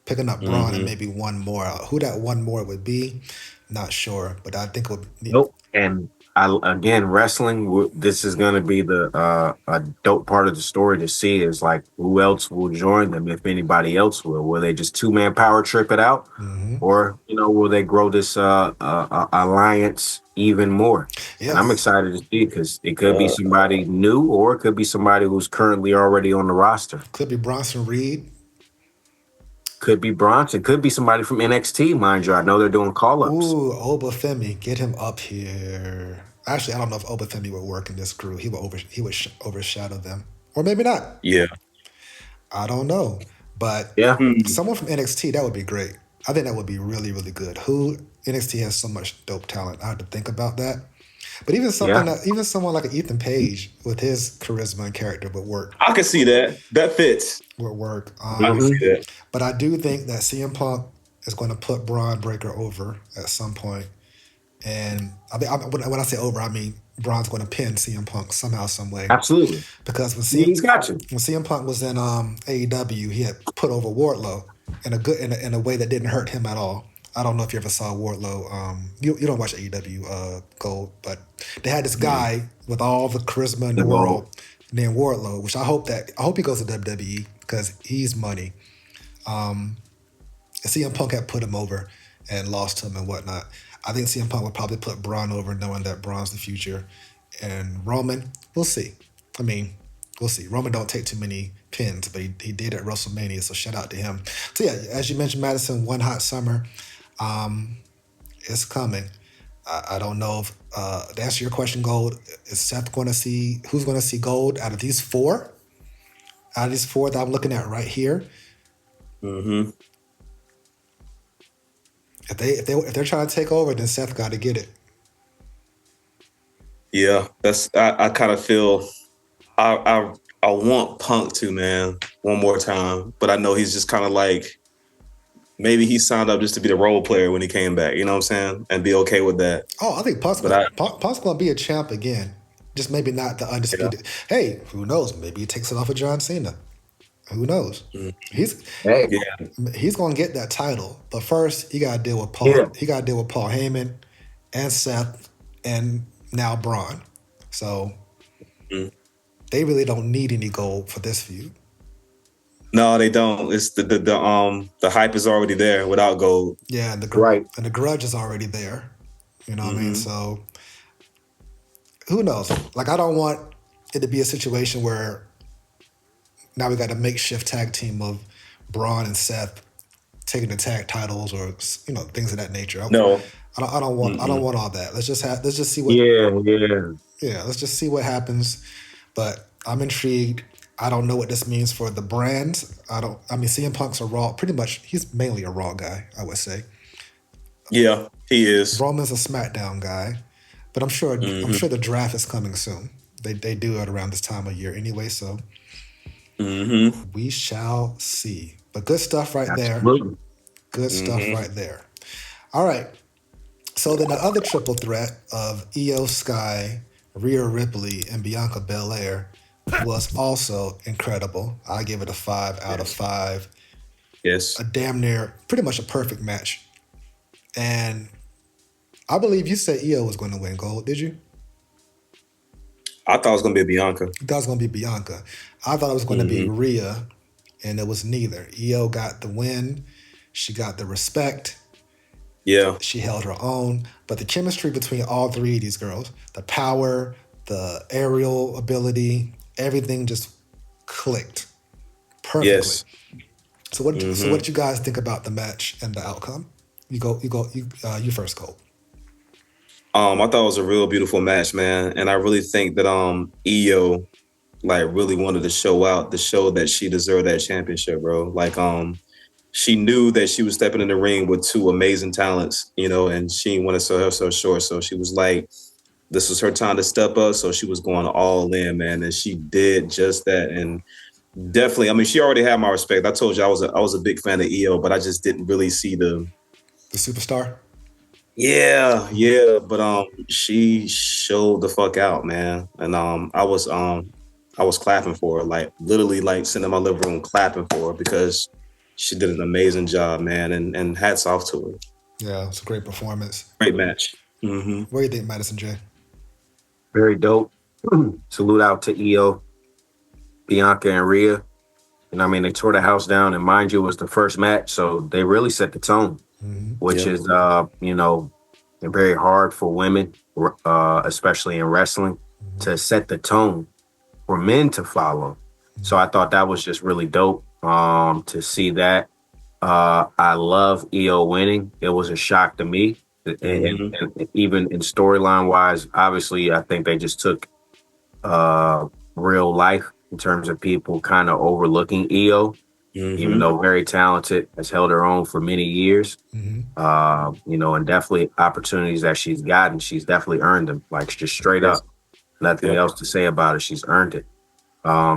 picking up Bron and maybe one more. Who that one more would be, not sure. But I think it would. Nope. And again, wrestling, this is going to be the a dope part of the story to see is like who else will join them, if anybody else will. Will they just 2-man power trip it out? Or, will they grow this alliance even more? Yeah. And I'm excited to see because it could be somebody new or it could be somebody who's currently already on the roster. Could be Bronson Reed. Could be Bronson. Could be somebody from NXT, mind you. I know they're doing call-ups. Ooh, Obafemi, get him up here. Actually, I don't know if Obafemi would work in this crew. He would overshadow them, or maybe not. Yeah, I don't know. But someone from NXT, that would be great. I think that would be really, really good. NXT has so much dope talent. I have to think about that. But even someone like an Ethan Page with his charisma and character would work. I can see that. That fits. Would work. I can see that. But I do think that CM Punk is going to put Bron Breakker over at some point. And when I say over, I mean Bron's going to pin CM Punk somehow, some way. Absolutely. Because when He's got you. When CM Punk was in AEW, he had put over Wardlow in a way that didn't hurt him at all. I don't know if you ever saw Wardlow. You don't watch AEW Gold, but they had this guy with all the charisma in the world named Wardlow, which I hope he goes to WWE because he's money. CM Punk had put him over and lost him and whatnot. I think CM Punk would probably put Bron over, knowing that Bron's the future. And Roman, we'll see. I mean, we'll see. Roman don't take too many pins, but he did at WrestleMania, so shout out to him. So yeah, as you mentioned, Madison, one hot summer. It's coming. I don't know if to answer your question, Gold, is Seth going to see who's going to see gold out of these four? Out of these four that I'm looking at right here. Mm-hmm. If they're trying to take over, then Seth got to get it. Yeah, I kind of feel I want Punk to, man, one more time, but I know he's just kind of like, maybe he signed up just to be the role player when he came back, you know what I'm saying? And be okay with that. Oh, I think Punk's going to be a champ again. Just maybe not the undisputed. Yeah. Hey, who knows? Maybe he takes it off of John Cena. Who knows? He's going to get that title. But first, he got to deal with Paul. Yeah. He got to deal with Paul Heyman and Seth and now Bron. So they really don't need any gold for this feud. No, they don't. It's the hype is already there without gold. Yeah, and the grudge is already there. You know what I mean? So who knows? Like, I don't want it to be a situation where now we got a makeshift tag team of Bron and Seth taking the tag titles or things of that nature. I don't want all that. Let's just see what. Yeah. Let's just see what happens. But I'm intrigued. I don't know what this means for the brands. CM Punk's a Raw, pretty much, he's mainly a Raw guy, I would say. Yeah, he is. Roman's a SmackDown guy, but I'm sure the draft is coming soon. They do it around this time of year anyway, so we shall see. But good stuff right there. Good stuff right there. All right. So then the other triple threat of Io Sky, Rhea Ripley, and Bianca Belair was also incredible. I give it a 5 out of Yes. 5. Yes. A damn near, pretty much a perfect match. And I believe you said Io was going to win gold, did you? I thought it was gonna be Bianca. You thought it was going to be Bianca. I thought it was going to be Rhea, and it was neither. Io got the win. She got the respect. Yeah. She held her own. But the chemistry between all three of these girls, the power, the aerial ability, everything just clicked perfectly. Yes. So what did you guys think about the match and the outcome? You first, Cole. I thought it was a real beautiful match, man. And I really think that Io like really wanted to show out to show that she deserved that championship, bro. Like she knew that she was stepping in the ring with two amazing talents, you know, and she didn't want to sell herself short. So she was like, this was her time to step up. So she was going all in, man. And she did just that. And definitely, I mean, she already had my respect. I told you I was a big fan of Io, but I just didn't really see the superstar. Yeah, but she showed the fuck out, man. And I was clapping for her, like literally like sitting in my living room clapping for her because she did an amazing job, man, and hats off to her. Yeah, it's a great performance. Great match. What do you think, Madison J? Very dope. Salute out to Io, Bianca, and Rhea. And I mean, they tore the house down, and mind you, it was the first match, so they really set the tone, which is, you know, very hard for women, especially in wrestling, to set the tone for men to follow. So I thought that was just really dope to see that. I love Io winning. It was a shock to me. And even in storyline wise, obviously, I think they just took real life in terms of people kind of overlooking Io, even though very talented, has held her own for many years. You know, and definitely opportunities that she's gotten, she's definitely earned them. Like just straight up, nothing else to say about it. She's earned it.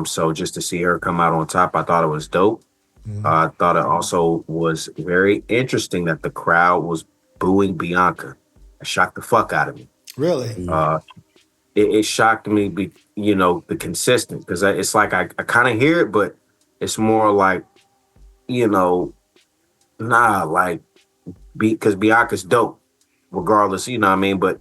So just to see her come out on top, I thought it was dope. I thought it also was very interesting that the crowd was booing Bianca. It shocked the fuck out of me. Really? It shocked me, you know, the consistent, because it's like I kind of hear it, but it's more like, you know, like, because Bianca's dope, regardless, you know what I mean? But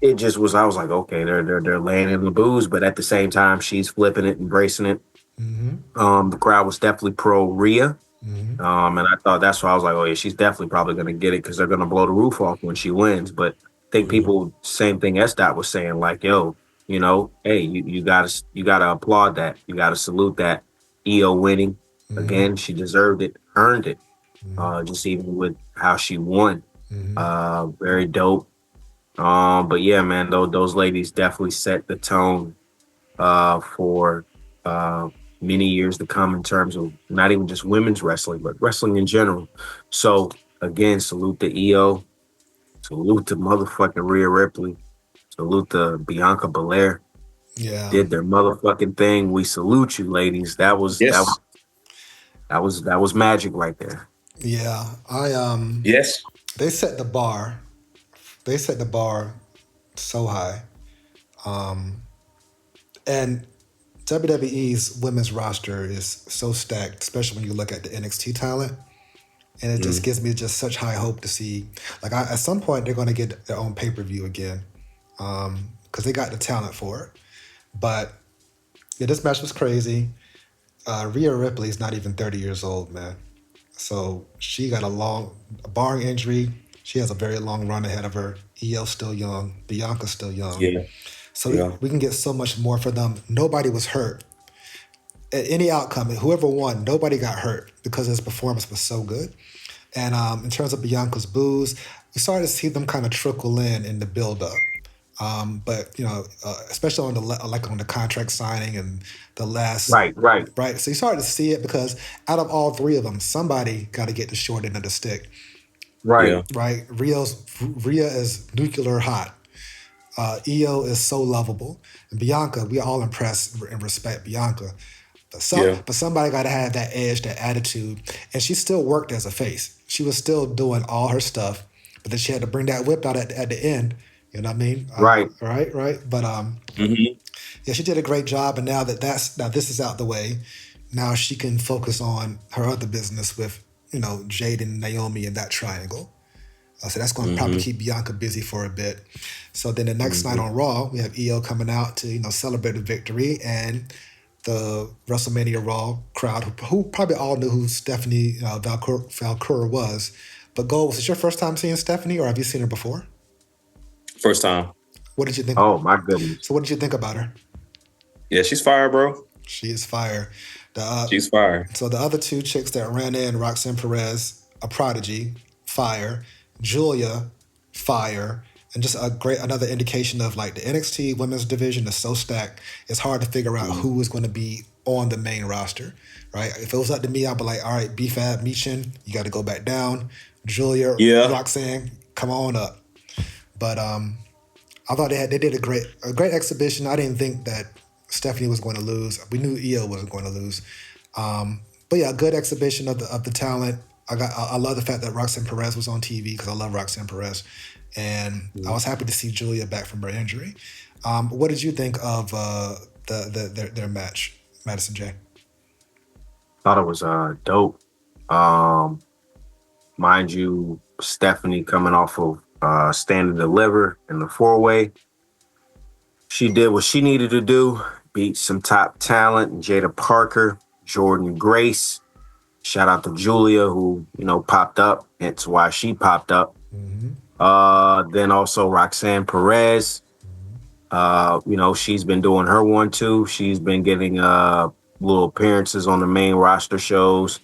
it just was, I was like, okay, they're laying in the booze, but at the same time, she's flipping it, embracing it. The crowd was definitely pro Rhea. And I thought that's why I was like, oh yeah, she's definitely probably going to get it because they're going to blow the roof off when she wins. But I think people, same thing S-Dot was saying, like, yo, you know, hey, you gotta applaud that. You gotta salute that. Io winning. Again, she deserved it, earned it. Just even with how she won. Very dope. But yeah, man, those ladies definitely set the tone for many years to come in terms of not even just women's wrestling, but wrestling in general. So again, salute to Io, salute to motherfucking Rhea Ripley, salute to Bianca Belair. Yeah, did their motherfucking thing. We salute you, ladies. That was magic right there. Yeah, Yes. They set the bar. They set the bar so high, and WWE's women's roster is so stacked, especially when you look at the NXT talent. And it just gives me just such high hope to see. Like, at some point, they're going to get their own pay-per-view again because they got the talent for it. But, yeah, this match was crazy. Rhea Ripley is not even 30 years old, man. So she got barring injury, she has a very long run ahead of her. Io's still young. Bianca's still young. Yeah. So we can get so much more for them. Nobody was hurt. At any outcome, whoever won, nobody got hurt because his performance was so good. And in terms of Bianca's boos, we started to see them kind of trickle in the build-up. But you know, especially on the contract signing and the last right. So you started to see it because out of all three of them, somebody got to get the short end of the stick. Right. Right. Rhea is nuclear hot. Io is so lovable, and Bianca, we all impress and respect Bianca. But somebody got to have that edge, that attitude, and she still worked as a face. She was still doing all her stuff, but then she had to bring that whip out at the end. You know what I mean? Right. Right. But Mm-hmm. yeah, she did a great job. And now now this is out the way, now she can focus on her other business with Jade and Naomi and that triangle. So that's going to probably Mm-hmm. keep Bianca busy for a bit. So then the next night Mm-hmm. on Raw, we have EO coming out to celebrate the victory, and the WrestleMania Raw crowd, who probably all knew who Stephanie Valkyra was. But Gold, was it your first time seeing Stephanie, or have you seen her before? First time. What did you think? Oh my goodness. So what did you think about her? Yeah, she's fire, bro. She is fire. She's fire. So the other two chicks that ran in, Roxanne Perez, a prodigy, fire. Julia, fire. And just another indication of like the NXT women's division is so stacked, it's hard to figure out who is going to be on the main roster, right? If it was up to me, I'd be like, all right, BFAB, Michin, you got to go back down. Julia, Yeah. Roxanne, come on up. But I thought they did a great exhibition. I didn't think that Stephanie was going to lose. We knew EO wasn't going to lose. But yeah, a good exhibition of the talent. I love the fact that Roxanne Perez was on TV because I love Roxanne Perez, and I was happy to see Julia back from her injury. What did you think of their match, Madison J? Thought it was dope. Mind you, Stephanie coming off of Stand and Deliver in the 4-way. She did what she needed to do, beat some top talent, Jada Parker, Jordan Grace. Shout out to Julia, who, popped up. That's why she popped up. Mm-hmm. Then also Roxanne Perez. She's been doing her one too. She's been getting little appearances on the main roster shows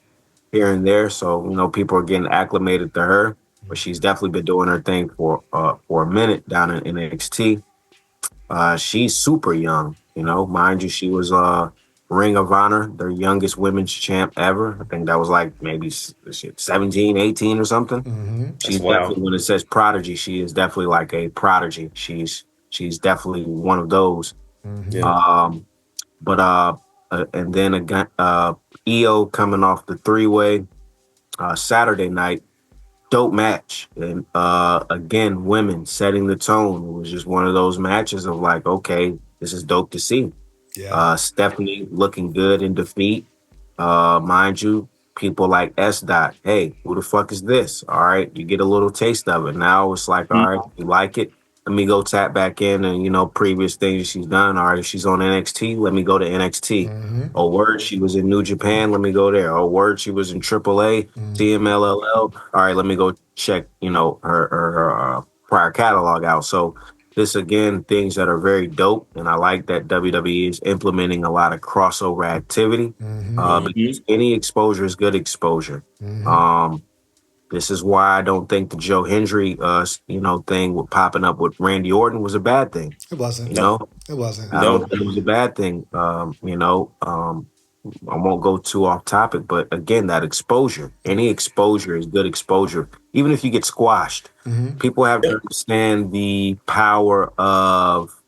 here and there. So, people are getting acclimated to her. But she's definitely been doing her thing for a minute down in NXT. She's super young, mind you, she was Ring of Honor, their youngest women's champ ever. I think that was like maybe 17, 18 or something. Mm-hmm. She's wild. definitely, when it says prodigy, she is definitely like a prodigy. She's definitely one of those. Mm-hmm. Yeah. And then again, EO coming off the 3-way Saturday night. Dope match. And again, women setting the tone. It was just one of those matches of like, okay, this is dope to see. Yeah. Stephanie looking good in defeat. Mind you, people like S. Dot, hey, who the fuck is this? All right, you get a little taste of it. Now it's like, all right, you like it? Let me go tap back in and, previous things she's done. All right, if she's on NXT, let me go to NXT. Mm-hmm. Oh, word, she was in New Japan. Let me go there. Oh, word, she was in AAA, TMLLL. All right, let me go check, her prior catalog out. So this, again, things that are very dope. And I like that WWE is implementing a lot of crossover activity. Mm-hmm. Because any exposure is good exposure. Mm-hmm. This is why I don't think the Joe Hendry, thing with popping up with Randy Orton was a bad thing. It wasn't. It wasn't. I don't think it was a bad thing. I won't go too off topic, but again, that exposure, any exposure is good exposure. Even if you get squashed, people have to understand the power of,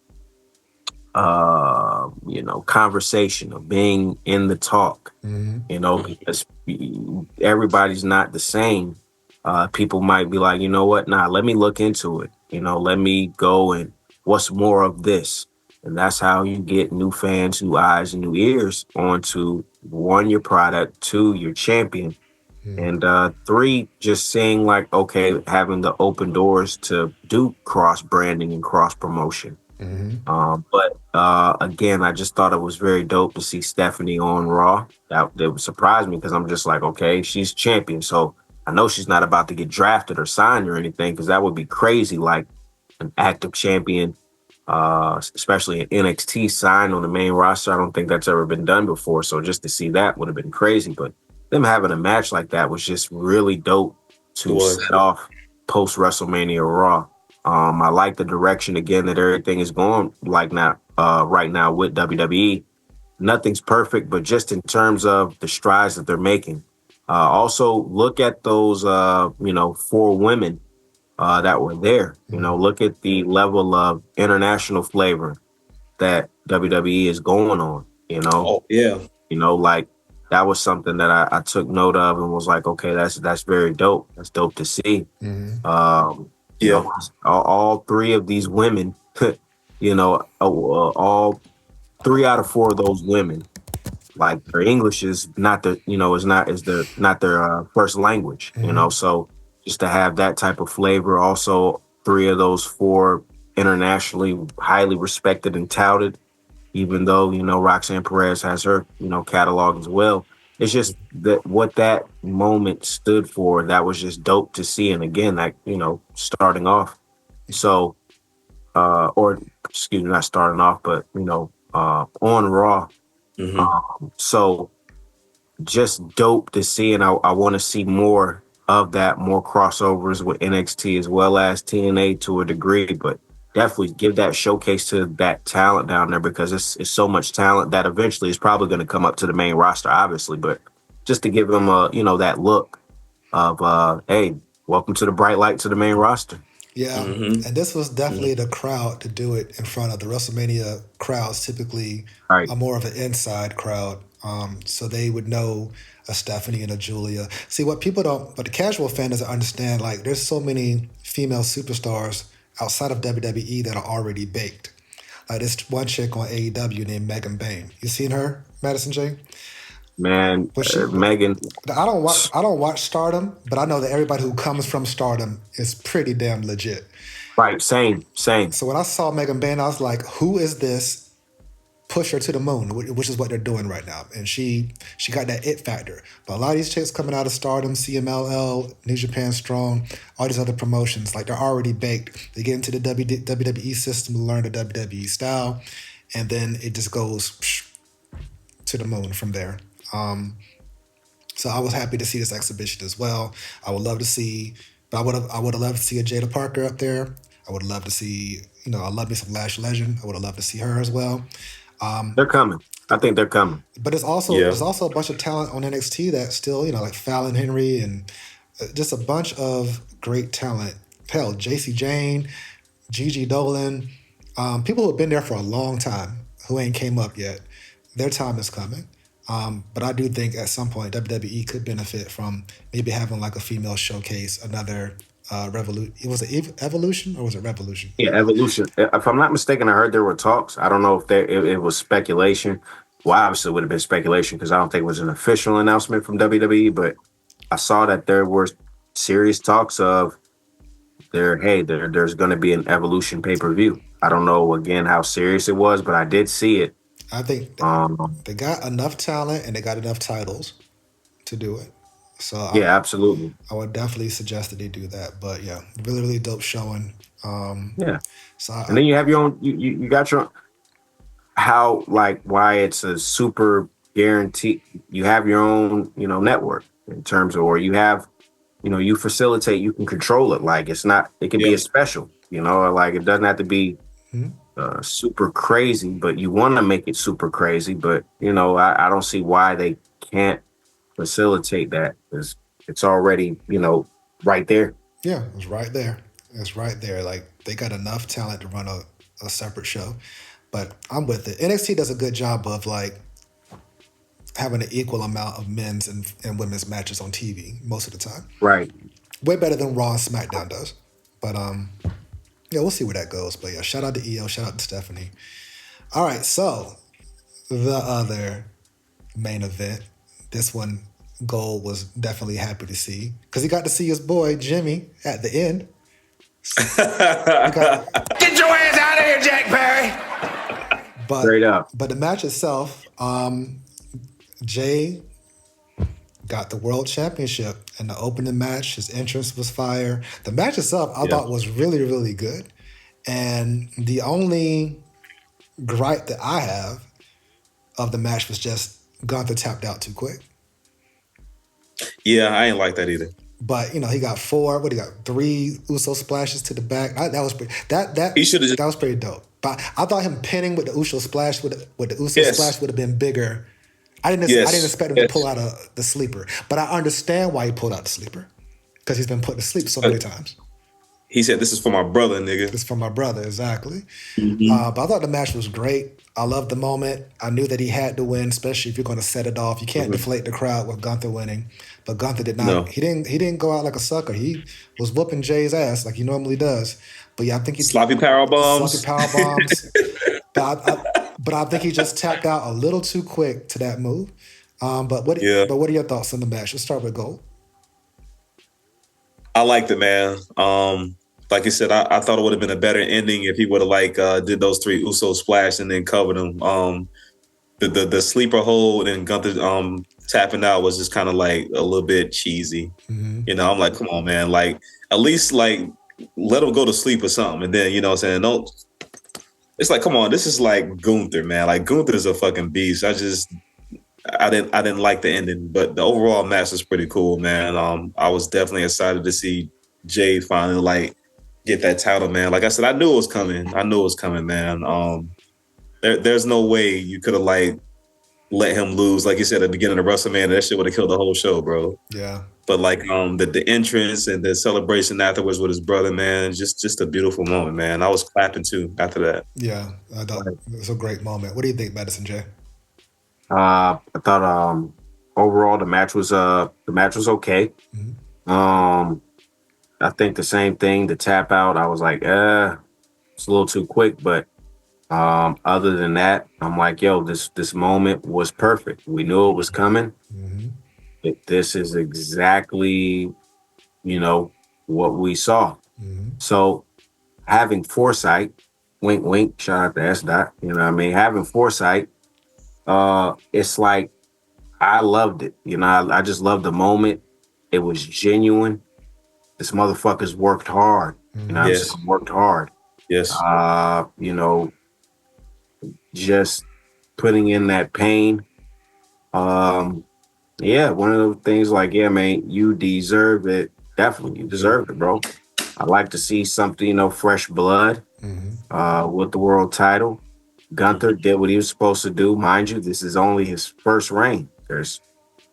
conversation, of being in the talk, because everybody's not the same. People might be like, you know what? Nah, let me look into it. Let me go and what's more of this? And that's how you get new fans, new eyes, and new ears onto 1, your product, 2, your champion, and 3, just seeing like, okay, having the open doors to do cross branding and cross promotion. But again, I just thought it was very dope to see Stephanie on Raw. That would surprise me because I'm just like, okay, she's champion, so I know she's not about to get drafted or signed or anything, because that would be crazy. Like an active champion, especially an NXT signed on the main roster. I don't think that's ever been done before. So just to see that would have been crazy. But them having a match like that was just really dope to set off post WrestleMania Raw. I like the direction again that everything is going like now, right now with WWE. Nothing's perfect, but just in terms of the strides that they're making. Also, look at those, 4 women that were there. Look at the level of international flavor that WWE is going on. Oh, yeah. Like that was something that I took note of and was like, okay, that's very dope. That's dope to see. You Yeah. know, all three of these women, you know, all 3 out of 4 of those women, like their English is not the, you know, is not their first language, you know. So just to have that type of flavor, also 3 of those 4 internationally highly respected and touted, even though, you know, Roxanne Perez has her, you know, catalog as well. It's just that what that moment stood for, that was just dope to see. And again, like, you know, starting off. So, or excuse me, not starting off, but, you know, on Raw. So just dope to see. And I want to see more of that, more crossovers with NXT as well as TNA to a degree, but definitely give that showcase to that talent down there, because it's so much talent that eventually is probably going to come up to the main roster, obviously, but just to give them you know, that look of hey, welcome to the bright light to the main roster. Yeah, and this was definitely the crowd to do it in front of. The WrestleMania crowds typically Right. are more of an inside crowd, so they would know a Stephanie and a Julia. See, what people don't, but the casual fan doesn't understand, like, there's so many female superstars outside of WWE that are already baked. Like, this one chick on AEW named Megan Bayne. You seen her, Madison J? Man, Was she? Megan. I don't watch Stardom, but I know that everybody who comes from Stardom is pretty damn legit. Right, same. So when I saw Megan Bayne, I was like, "Who is this? Push her to the moon," which is what they're doing right now. And she got that it factor. But a lot of these chicks coming out of Stardom, CMLL, New Japan Strong, all these other promotions, like, they're already baked. They get into the WWE system, learn the WWE style, and then it just goes to the moon from there. So I was happy to see this exhibition as well. I would love to see, but I would have loved to see a Jada Parker up there. I would love to see, you know, I love me some Lash Legend. I would have loved to see her as well. They're coming. I think they're coming. But there's also a bunch of talent on NXT that still, you know, like Fallon Henry and just a bunch of great talent. Hell, JC Jane, Gigi Dolan, people who have been there for a long time who ain't came up yet. Their time is coming. But I do think at some point WWE could benefit from maybe having like a female showcase, another revolution. Was it Evolution or was it Revolution? Yeah, Evolution. If I'm not mistaken, I heard there were talks. I don't know if it was speculation. Well, obviously it would have been speculation because I don't think it was an official announcement from WWE, but I saw that there were serious talks of there's going to be an Evolution pay-per-view. I don't know, again, how serious it was, but I did see it. I think they got enough talent and they got enough titles to do it. So yeah, absolutely. I would definitely suggest that they do that. But yeah, really, really dope showing. Yeah. So And then you have your own, you got your, how, like, why it's a super guarantee. You have your own, you know, network in terms of, or you have, you know, you facilitate, you can control it. Like, it's not, it can be a special, you know, like, it doesn't have to be super crazy, but you want to make it super crazy. But, you know, I don't see why they can't facilitate that, because it's already, you know, right there. yeah, it's right there. It's right there. Like, they got enough talent to run a separate show. But I'm with it. NXT does a good job of like having an equal amount of men's and women's matches on TV most of the time. Right. Way better than Raw and SmackDown does. But yeah, we'll see where that goes. But yeah, shout out to EO, shout out to Stephanie. All right, so the other main event, this one Gold was definitely happy to see because he got to see his boy Jimmy at the end. Get your ass out of here, Jack Perry! But, straight up. But the match itself, Jey got the world championship in the opening match. His entrance was fire. The match itself, I thought, was really, really good. And the only gripe that I have of the match was just Gunther tapped out too quick. Yeah, I ain't like that either. But, you know, he got 3 Uso splashes to the back. That was pretty. That was pretty dope. But I thought him pinning with the Uso splash with the Uso splash would have been bigger. I didn't expect him to pull out the sleeper, but I understand why he pulled out the sleeper because he's been put to sleep so many times. He said, "This is for my brother, nigga." It's for my brother, exactly. Mm-hmm. But I thought the match was great. I loved the moment. I knew that he had to win, especially if you're going to set it off. You can't deflate the crowd with Gunther winning, but Gunther did not. No. He didn't go out like a sucker. He was whooping Jay's ass like he normally does. But yeah, I think he Sloppy power bombs. Sloppy power bombs. but I think he just tapped out a little too quick to that move. But what are your thoughts on the match? Let's start with Gold. I liked it, man. Like you said, I thought it would have been a better ending if he would have did those 3 Usos splash and then covered them. The sleeper hold and Gunther tapping out was just kind of like a little bit cheesy. Mm-hmm. You know, I'm like, come on, man. Like, at least like let him go to sleep or something. And then, you know what I'm saying? Don't. It's like, come on, this is like Gunther, man. Like, Gunther is a fucking beast. I didn't like the ending, but the overall match was pretty cool, man. I was definitely excited to see Jade finally like get that title, man. Like I said, I knew it was coming, man. There's no way you could have like let him lose, like you said at the beginning of WrestleMania. That shit would have killed the whole show, bro. Yeah. But like the entrance and the celebration afterwards with his brother, man, just a beautiful moment, man. I was clapping too after that. Yeah, I thought it was a great moment. What do you think, Madison J? I thought overall the match was okay. Mm-hmm. I think the same thing. The tap out, I was like, it's a little too quick. But other than that, I'm like, yo, this moment was perfect. We knew it was coming. Mm-hmm. This is exactly, what we saw. Mm-hmm. So having foresight, wink, wink, shout out to S. Dot. You know what I mean? Having foresight, it's like I loved it. I just loved the moment. It was genuine. This motherfucker's worked hard. Yes. Worked hard. Yes. Just putting in that pain. Yeah, one of those things like, yeah, man, you deserve it. Definitely, you deserve it, bro. I like to see something, fresh blood with the world title. Gunther did what he was supposed to do. Mind you, this is only his first reign. There's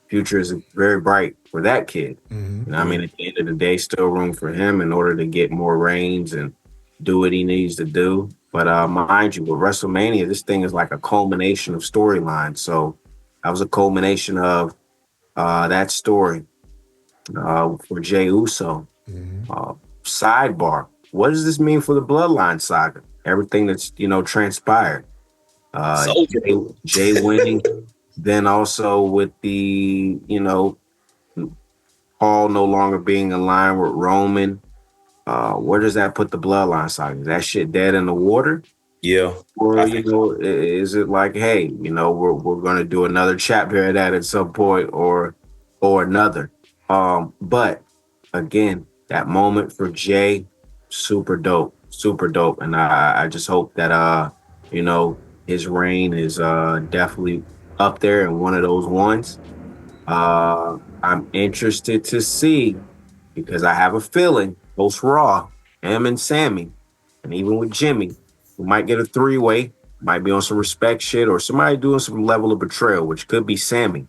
future is very bright for that kid. Mm-hmm. I mean, at the end of the day, still room for him in order to get more reigns and do what he needs to do. But mind you, with WrestleMania, this thing is like a culmination of storylines. So that was a culmination of that story for Jey Uso. Mm-hmm. Sidebar, what does this mean for the Bloodline saga? Everything that's, transpired. Jay winning. Then also with the, Paul no longer being in line with Roman. Where does that put the Bloodline saga? Is that shit dead in the water? Yeah. Or, is it like, hey, we're going to do another chapter of that at some point or another. But again, that moment for Jay, super dope. And I just hope that, his reign is definitely up there and one of those ones. I'm interested to see, because I have a feeling post Raw, him and Sami, and even with Jimmy, we might get a 3-way, might be on some respect shit, or somebody doing some level of betrayal, which could be Sami.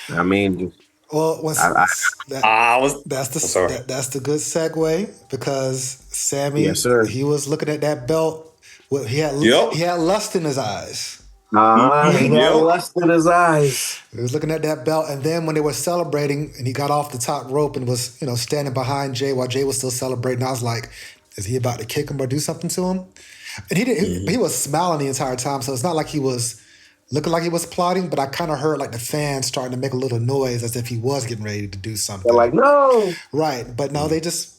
I mean, well, that's the good segue, because Sami, yes, sir. He was looking at that belt. Well, he had lust in his eyes. He had lust in his eyes. He was looking at that belt, and then when they were celebrating, and he got off the top rope and was, standing behind Jay while Jay was still celebrating, I was like, is he about to kick him or do something to him? And he didn't. He was smiling the entire time, so it's not like he was looking like he was plotting, but I kind of heard like the fans starting to make a little noise as if he was getting ready to do something. They're like, no. Right, but no, this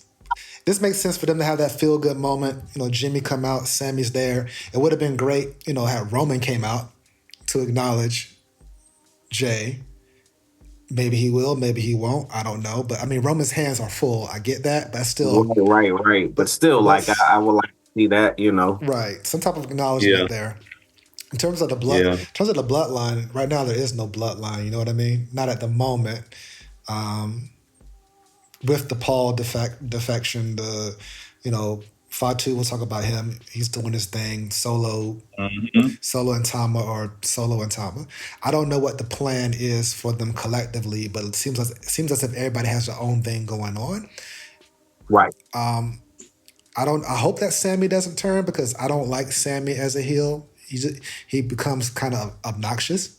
makes sense for them to have that feel-good moment. Jimmy come out, Sammy's there. It would have been great, had Roman came out to acknowledge Jay. Maybe he will, maybe he won't. I don't know. But, I mean, Roman's hands are full. I get that, but still. Right. But still, I would like to see that, Right. Some type of acknowledgement there. In terms of the bloodline, right now there is no bloodline, you know what I mean? Not at the moment. With the Paul defection, Fatu, we'll talk about him. He's doing his thing, solo and Tama. I don't know what the plan is for them collectively, but it seems as if everybody has their own thing going on. Right. I hope that Sami doesn't turn because I don't like Sami as a heel. He becomes kind of obnoxious.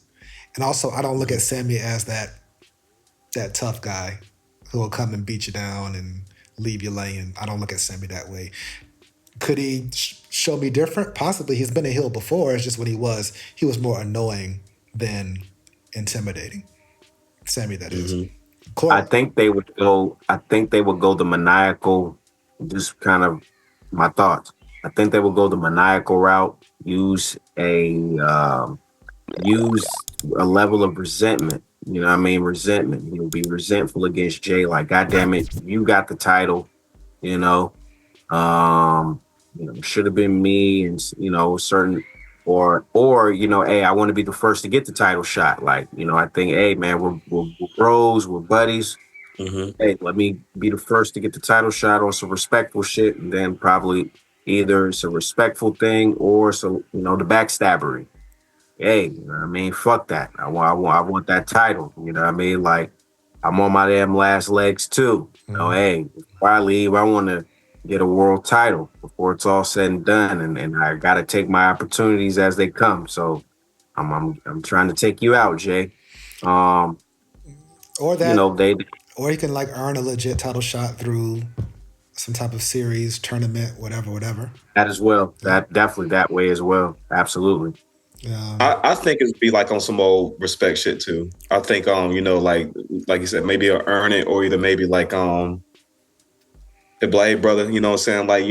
And also I don't look at Sami as that tough guy who will come and beat you down and leave you laying. I don't look at Sami that way. Could he show me different? Possibly. He's been a heel before. It's just when he was more annoying than intimidating. Sami, that is. I think they would go the maniacal, just kind of my thoughts. I think they would go the maniacal route, use a level of resentment. You know what I mean? Resentment. He'll be resentful against Jey, like, God damn it, you got the title, should have been me, and certain or hey, I want to be the first to get the title shot. Like, I think, hey man, we're bros, we're buddies. Hey, let me be the first to get the title shot on some respectful shit, and then probably either it's a respectful thing or the backstabbery. Hey, fuck that. I want that title. You know what I mean? Like, I'm on my damn last legs too. Hey, before I leave, I want to get a world title before it's all said and done, and I got to take my opportunities as they come. So I'm trying to take you out, Jey. Or that, or you can like earn a legit title shot through some type of series, tournament, whatever. That as well. That definitely that way as well. Absolutely. I think it'd be like on some old respect shit too. I think like you said, maybe earn it, or either maybe like the Blade brother, you know what I'm saying? Like,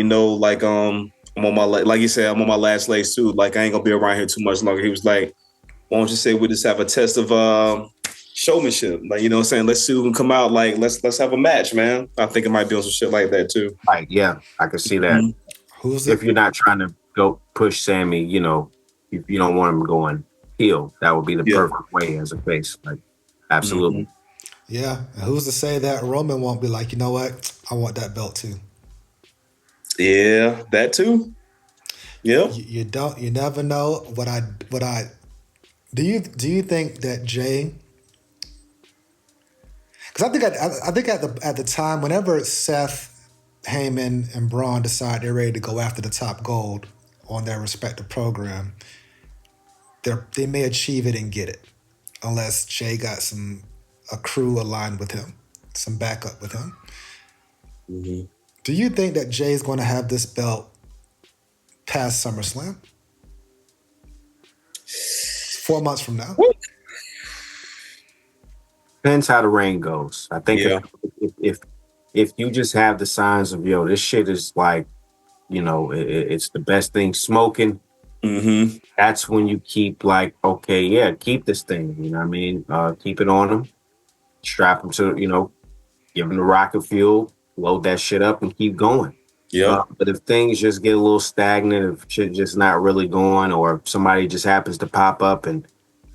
I'm on my like you said, I'm on my last legs too. Like, I ain't gonna be around here too much longer. He was like, why don't you say we just have a test of showmanship? Like, you know what I'm saying? Let's see who can come out. Like, let's have a match, man. I think it might be on some shit like that too. Right, yeah, I can see that. If you're not trying to go push Sami, if you don't want him going heel, that would be the perfect way as a face. Like, absolutely. Yeah. And who's to say that Roman won't be like, you know what? I want that belt too. Yeah, that too. Yeah. You never know do you think that Jey, because I think at the time, whenever Seth, Heyman, and Bron decide they're ready to go after the top gold on their respective program, they may achieve it and get it, unless Jey got a crew aligned with him, some backup with him. Do you think that Jey's going to have this belt past SummerSlam? 4 months from now. Depends how the reign goes. I think if you just have the signs of, this shit is like, it's the best thing smoking. That's when you keep like, okay, yeah, keep this thing. You know what I mean? Keep it on them. Strap them to, give them the rocket fuel, load that shit up and keep going. Yeah. But if things just get a little stagnant, if shit just not really going, or if somebody just happens to pop up and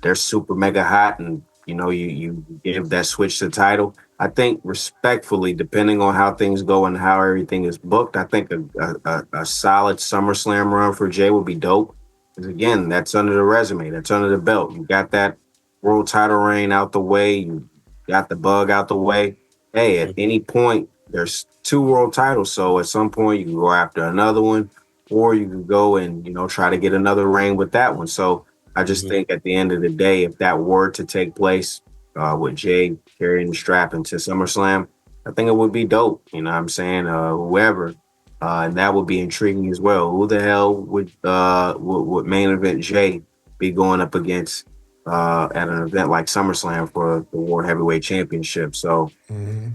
they're super mega hot and, you give that switch to the title, I think respectfully, depending on how things go and how everything is booked, I think a solid SummerSlam run for Jey would be dope. Because again, that's under the resume. That's under the belt. You got that world title reign out the way. You got the bug out the way. Hey, at any point, there's 2 world titles. So at some point, you can go after another one, or you can go and, try to get another reign with that one. So I just think at the end of the day, if that were to take place with Jey carrying the strap into SummerSlam, I think it would be dope. You know what I'm saying? Whoever. And that would be intriguing as well. Who the hell would main event Jey be going up against at an event like SummerSlam for the World Heavyweight Championship? So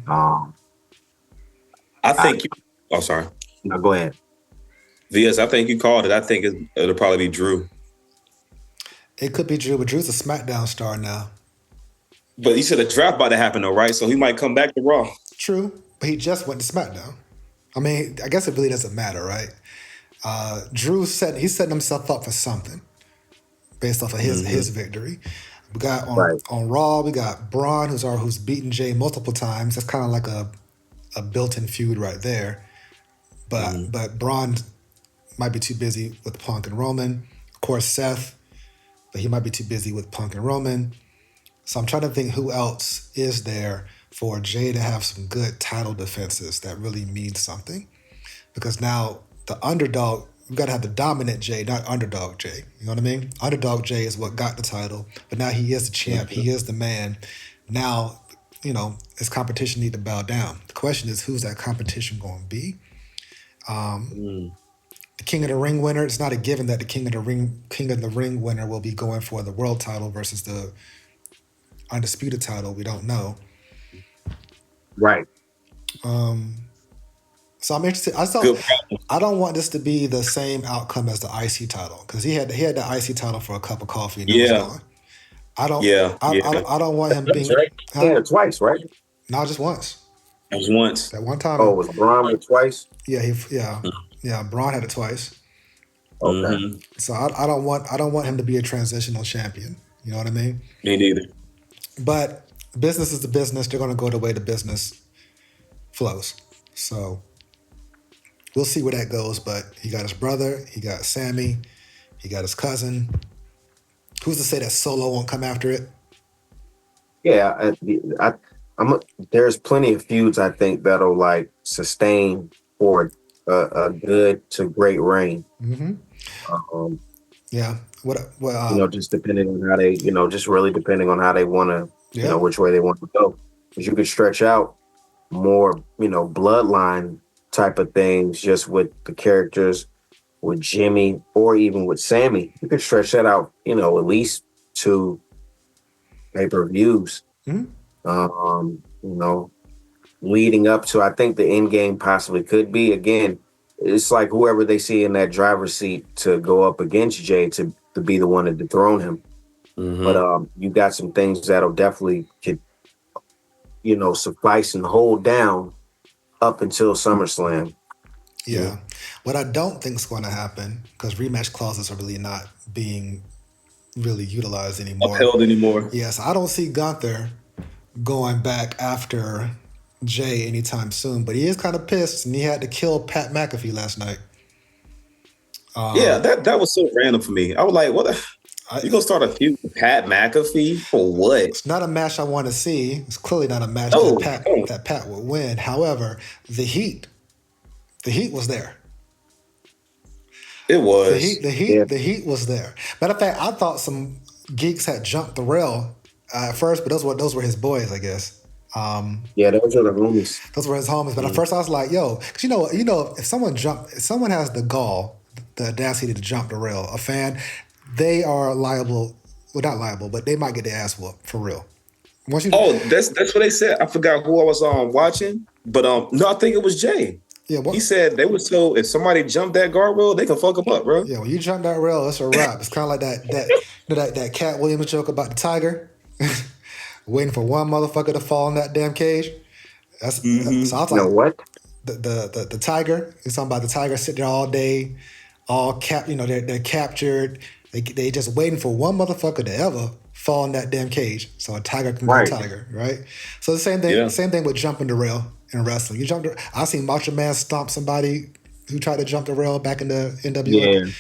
I think sorry. No, go ahead. VS, I think you called it. I think it'll probably be Drew. It could be Drew, but Drew's a SmackDown star now. But you said the draft about to happen though, right? So he might come back to Raw. True, but he just went to SmackDown. I mean, I guess it really doesn't matter, right? He's setting himself up for something based off of his victory. We got on Raw, we got Bron, who's beaten Jey multiple times. That's kind of like a built-in feud right there. But Bron might be too busy with Punk and Roman. Of course, Seth, but he might be too busy with Punk and Roman. So I'm trying to think who else is there for Jey to have some good title defenses that really mean something. because now the underdog, we got to have the dominant Jey, not underdog Jey. You know what I mean? Underdog Jey is what got the title, but now he is the champ. He is the man. Now, his competition need to bow down. The question is, who's that competition going to be? The King of the Ring winner. It's not a given that the King of the Ring winner will be going for the world title versus the undisputed title. We don't know. Right. So I'm interested. I don't want this to be the same outcome as the IC title, because he had the IC title for a cup of coffee and it was gone. I don't want him being. Right. Yeah, twice, right? No, just once. It was once. That one time. Oh, was Bron with twice? Yeah. Bron had it twice. Okay. So I don't want him to be a transitional champion. You know what I mean? Me neither. But business is the business. They're going to go the way the business flows. So we'll see where that goes. But he got his brother. He got Sami. He got his cousin. Who's to say that Solo won't come after it? Yeah, there's plenty of feuds I think that'll like sustain for a good to great reign. Mm-hmm. Yeah. Just depending on how they, just really depending on how they want to, which way they want to go. Because you could stretch out more, bloodline type of things just with the characters with Jimmy or even with Sami. You could stretch that out, at least 2 pay-per-views. Leading up to, I think the end game possibly could be, again, it's like whoever they see in that driver's seat to go up against Jey to be the one to dethrone him. But you got some things that'll definitely could, suffice and hold down up until SummerSlam. Yeah. What I don't think is going to happen, because rematch clauses are really not being really utilized anymore. Upheld anymore. Yes, I don't see Gunther going back after Jey anytime soon, but he is kind of pissed, and he had to kill Pat McAfee last night. That was so random for me. I was like, what? You gonna start a feud with Pat McAfee for what? It's not a match I want to see. It's clearly not a match that Pat would win. However, the heat was there. It was. The heat was there. Matter of fact, I thought some geeks had jumped the rail at first, but those were his boys, I guess. Those are the homies. Those were his homies. But at first I was like, yo, because if someone has the gall, the audacity to jump the rail, a fan, they are liable. Well, not liable, but they might get their ass whooped for real. That's what they said. I forgot who I was watching, but no, I think it was Jey. Yeah, he said they were told if somebody jumped that guardrail, they can fuck them up, bro. Yeah, when you jump that rail, it's a wrap. It's kind of like that Cat Williams joke about the tiger, waiting for one motherfucker to fall in that damn cage. So I was like, what? The tiger. He's talking about the tiger sitting there all day, they're captured. They just waiting for one motherfucker to ever fall in that damn cage, so a tiger can go tiger, right? So the same thing. Yeah. Same thing with jumping the rail in wrestling. I seen Macho Man stomp somebody who tried to jump the rail back in the NWA.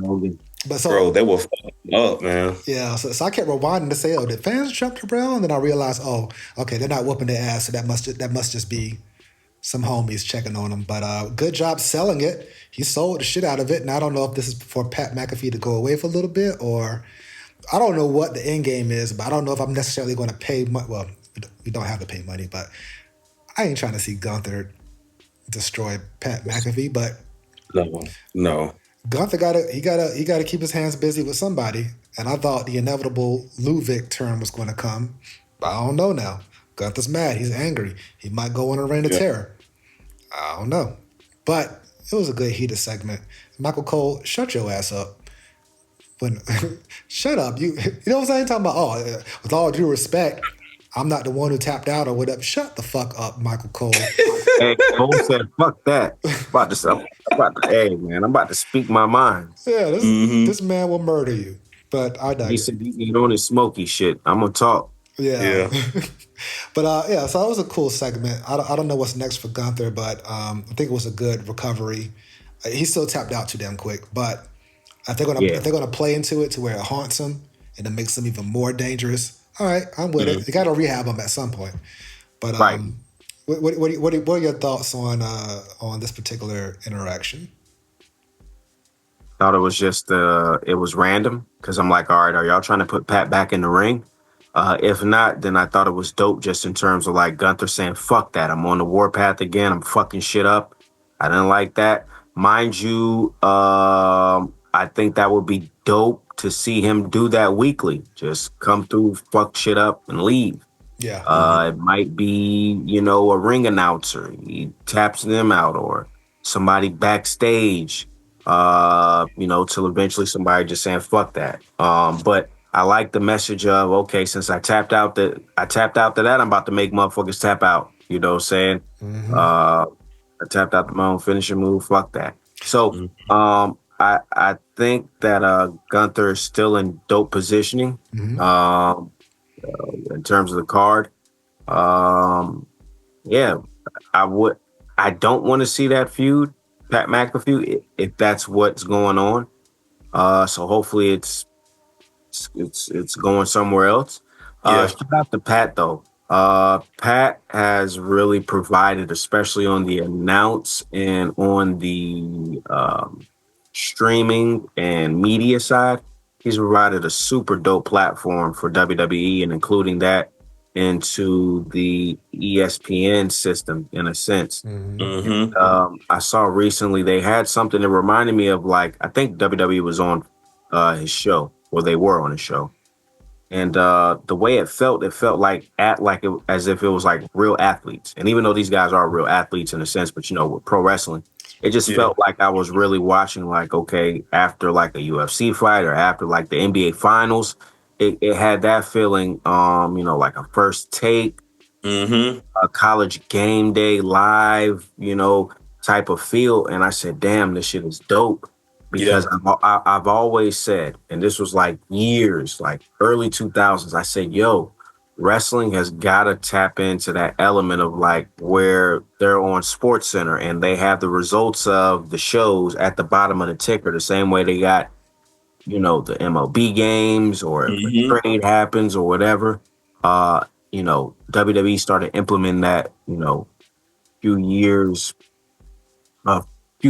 Hogan. But bro, they were fucking up, man. Yeah, so I kept rewinding to say, did fans jump the rail? And then I realized, okay, they're not whooping their ass, so that must just be some homies checking on them. But good job selling it. He sold the shit out of it, and I don't know if this is for Pat McAfee to go away for a little bit, or I don't know what the end game is, but I don't know if I'm necessarily going to pay money. Well, we don't have to pay money, but I ain't trying to see Gunther destroy Pat McAfee. But no. Gunther gotta keep his hands busy with somebody, and I thought the inevitable Luvic turn was going to come, but I don't know now. Gunther's mad. He's angry. He might go on a reign of terror. I don't know, but it was a good heated segment. Michael Cole, shut your ass up. Shut up. You know what I'm saying? Talking about, with all due respect, I'm not the one who tapped out or whatever. Shut the fuck up, Michael Cole. Hey, Cole said, fuck that. I'm about to speak my mind. Yeah, this man will murder you. But I digress. He said he's on his smoky shit. I'm going to talk. Yeah. But so that was a cool segment. I don't know what's next for Gunther, but I think it was a good recovery. He still tapped out too damn quick, but if they're gonna play into it to where it haunts him and it makes him even more dangerous, all right, I'm with it. You got to rehab him at some point. But What are your thoughts on this particular interaction? Thought it was just it was random because I'm like, all right, are y'all trying to put Pat back in the ring? If not, then I thought it was dope just in terms of like Gunther saying, fuck that. I'm on the warpath again. I'm fucking shit up. I didn't like that. Mind you, I think that would be dope to see him do that weekly. Just come through, fuck shit up, and leave. Yeah. It might be, a ring announcer. He taps them out or somebody backstage, till eventually somebody just saying, fuck that. But I like the message of, okay, since I tapped out to that, I'm about to make motherfuckers tap out. You know what I'm saying? I tapped out to my own finishing move. Fuck that. So, I think that Gunther is still in dope positioning. In terms of the card. Yeah, I don't want to see that feud, Pat McAfee, if that's what's going on. So hopefully it's going somewhere else. Shout out to Pat though. Pat has really provided, especially on the announce and on the streaming and media side. He's provided a super dope platform for WWE and including that into the ESPN system in a sense. I saw recently they had something that reminded me of like, I think WWE was on his show, or they were on his show. And the way it felt like as if it was like real athletes. And even though these guys are real athletes in a sense, but with pro wrestling, it just felt like I was really watching like, okay, after like a UFC fight or after like the NBA finals, it had that feeling, like a first take, a college game day live, type of feel. And I said, damn, this shit is dope. Because I've always said, and this was like years, like early 2000s, I said, yo, wrestling has got to tap into that element of like where they're on Sports Center and they have the results of the shows at the bottom of the ticker, the same way they got, the MLB games or if a trade happens or whatever. WWE started implementing that, few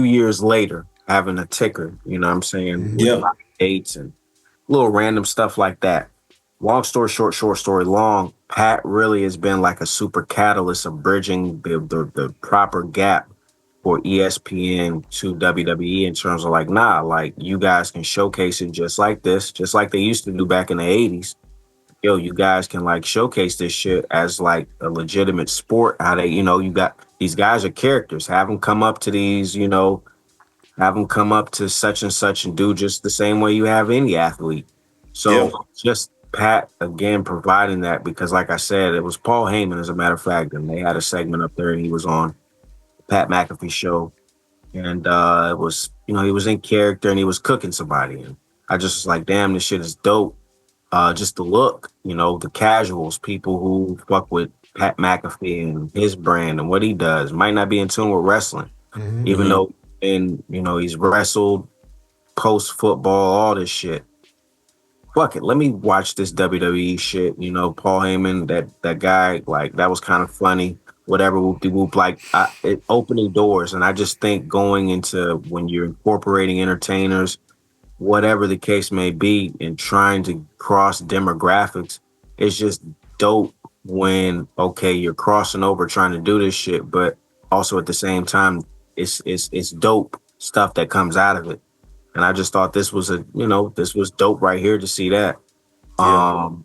years later, having a ticker, you know what I'm saying? With dates and little random stuff like that. Long story short story long, Pat really has been like a super catalyst of bridging the proper gap for ESPN to WWE in terms of like, like you guys can showcase it just like this, just like they used to do back in the 80s. Yo, you guys can like showcase this shit as like a legitimate sport. How they, you got these guys are characters. Have them come up to these, have them come up to such and such and do just the same way you have any athlete. So just Pat, again, providing that because like I said, it was Paul Heyman, as a matter of fact, and they had a segment up there and he was on Pat McAfee show. And it was, he was in character and he was cooking somebody. And I just was like, damn, this shit is dope. Just the look, the casuals, people who fuck with Pat McAfee and his brand and what he does might not be in tune with wrestling, even though, he's wrestled post football, all this shit. Fuck it, let me watch this WWE shit. Paul Heyman, that guy, like that was kind of funny. Whatever, whoop de whoop, like it opening doors. And I just think going into when you're incorporating entertainers, whatever the case may be, and trying to cross demographics, it's just dope when you're crossing over trying to do this shit, but also at the same time, it's dope stuff that comes out of it. And I just thought this was this was dope right here to see that. Or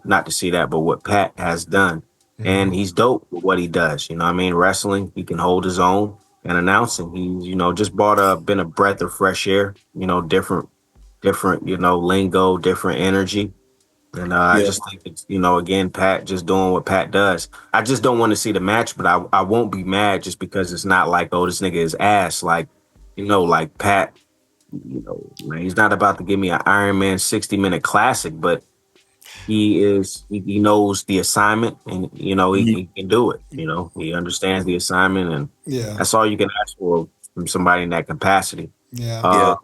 not to see that, but what Pat has done. And he's dope with what he does. Wrestling, he can hold his own. And announcing, he's, just been a breath of fresh air, different, lingo, different energy. And I just think it's, again, Pat just doing what Pat does. I just don't want to see the match, but I won't be mad just because it's not like, oh, this nigga is ass. Like, like Pat, man, he's not about to give me an Iron Man 60-minute classic, but he knows the assignment and, he can do it. He understands the assignment and that's all you can ask for from somebody in that capacity. I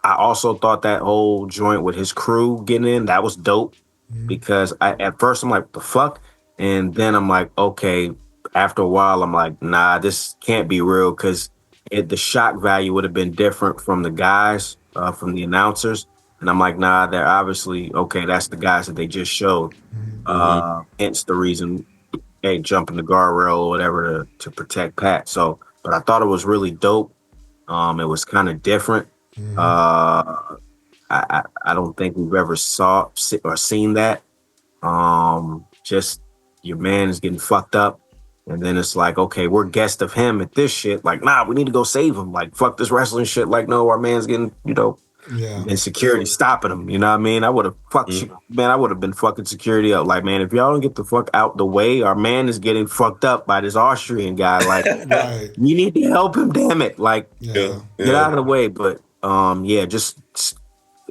also thought that whole joint with his crew getting in, that was dope because at first I'm like, the fuck? And then I'm like, okay, after a while, I'm like, nah, this can't be real because the shock value would have been different from the guys, from the announcers. And I'm like, nah, they're obviously, okay, that's the guys that they just showed. Hence the reason, hey, jumping the guardrail or whatever to protect Pat. So, but I thought it was really dope. It was kind of different. I don't think we've ever saw or seen that. Just your man is getting fucked up, and then it's like, okay, we're guest of him at this shit. Like, nah, we need to go save him. Like, fuck this wrestling shit. Like, no, our man's getting, and security stopping him. You know what I mean? I would have fucked you, man. I would have been fucking security up. Like, man, if y'all don't get the fuck out the way, our man is getting fucked up by this Austrian guy. Like, you need to help him. Damn it! Like, get out of the way. But just.